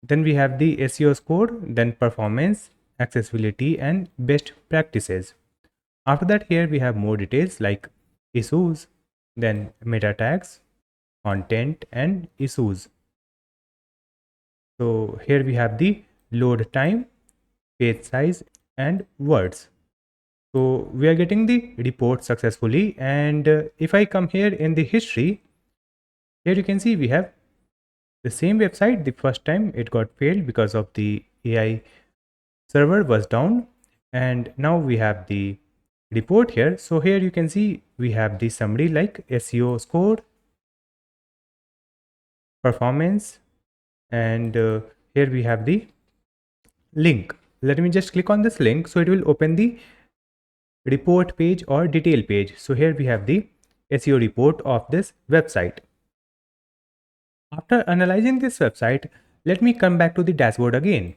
Then we have the SEO score, then performance, accessibility, and best practices. After that, here we have more details like issues, then meta tags, content, and issues. So here we have the load time, page size, and words. So we are getting the report successfully. And if I come here in the history, here you can see we have the same website. The first time it got failed because of the AI server was down. And now we have the report here. So here you can see we have the summary like SEO score, performance, and here we have the link. Let me just click on this link. So it will open the report page or detail page. So here we have the SEO report of this website. After analyzing this website, let me come back to the dashboard again.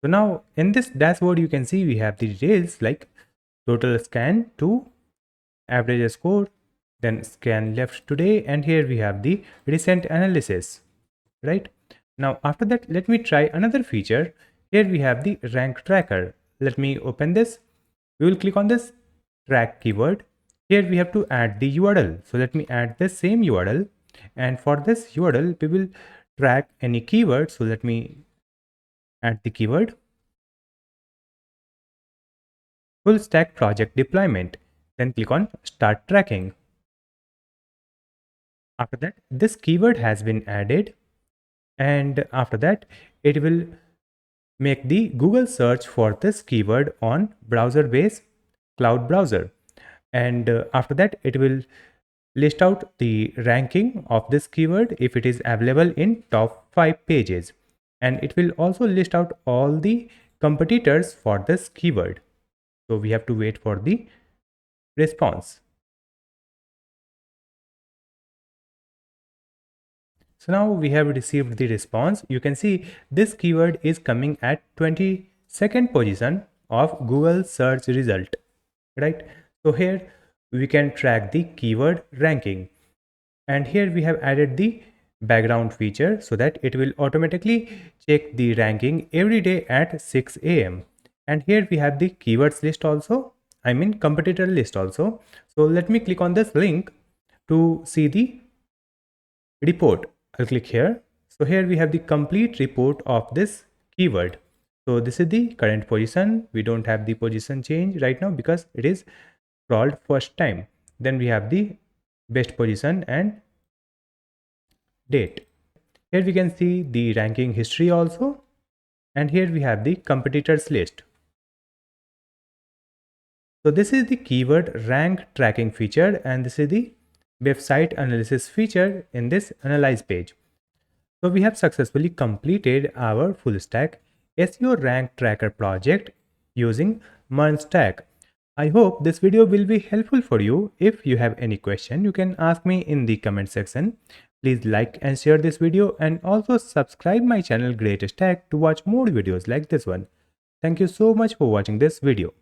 So now in this dashboard, you can see we have the details like total scan to average score, then scan left today, and here we have the recent analysis, right? Now after that, let me try another feature. Here we have the rank tracker. Let me open this. We will click on this track keyword. Here we have to add the URL. So let me add the same URL. And for this URL, we will track any keyword. So let me add the keyword. Full stack project deployment. Then click on start tracking. After that, this keyword has been added. And after that, it will make the Google search for this keyword on Browserbase cloud browser. And after that, it will list out the ranking of this keyword if it is available in top 5 pages. And it will also list out all the competitors for this keyword. So we have to wait for the response. So now we have received the response. You can see this keyword is coming at 22nd position of Google search result, right? So here we can track the keyword ranking. And here we have added the background feature so that it will automatically check the ranking every day at 6 a.m. And here we have the keywords list also, I mean competitor list also. So let me click on this link to see the report. I'll click here. So here we have the complete report of this keyword. So this is the current position. We don't have the position change right now because it is crawled first time. Then we have the best position and date. Here we can see the ranking history also. And here we have the competitors list. So this is the keyword rank tracking feature, and this is the website analysis feature in this analyze page. So we have successfully completed our full stack SEO rank tracker project using MERN stack. I hope this video will be helpful for you. If you have any question, you can ask me in the comment section. Please like and share this video, and also subscribe my channel GreatStack to watch more videos like this one. Thank you so much for watching this video.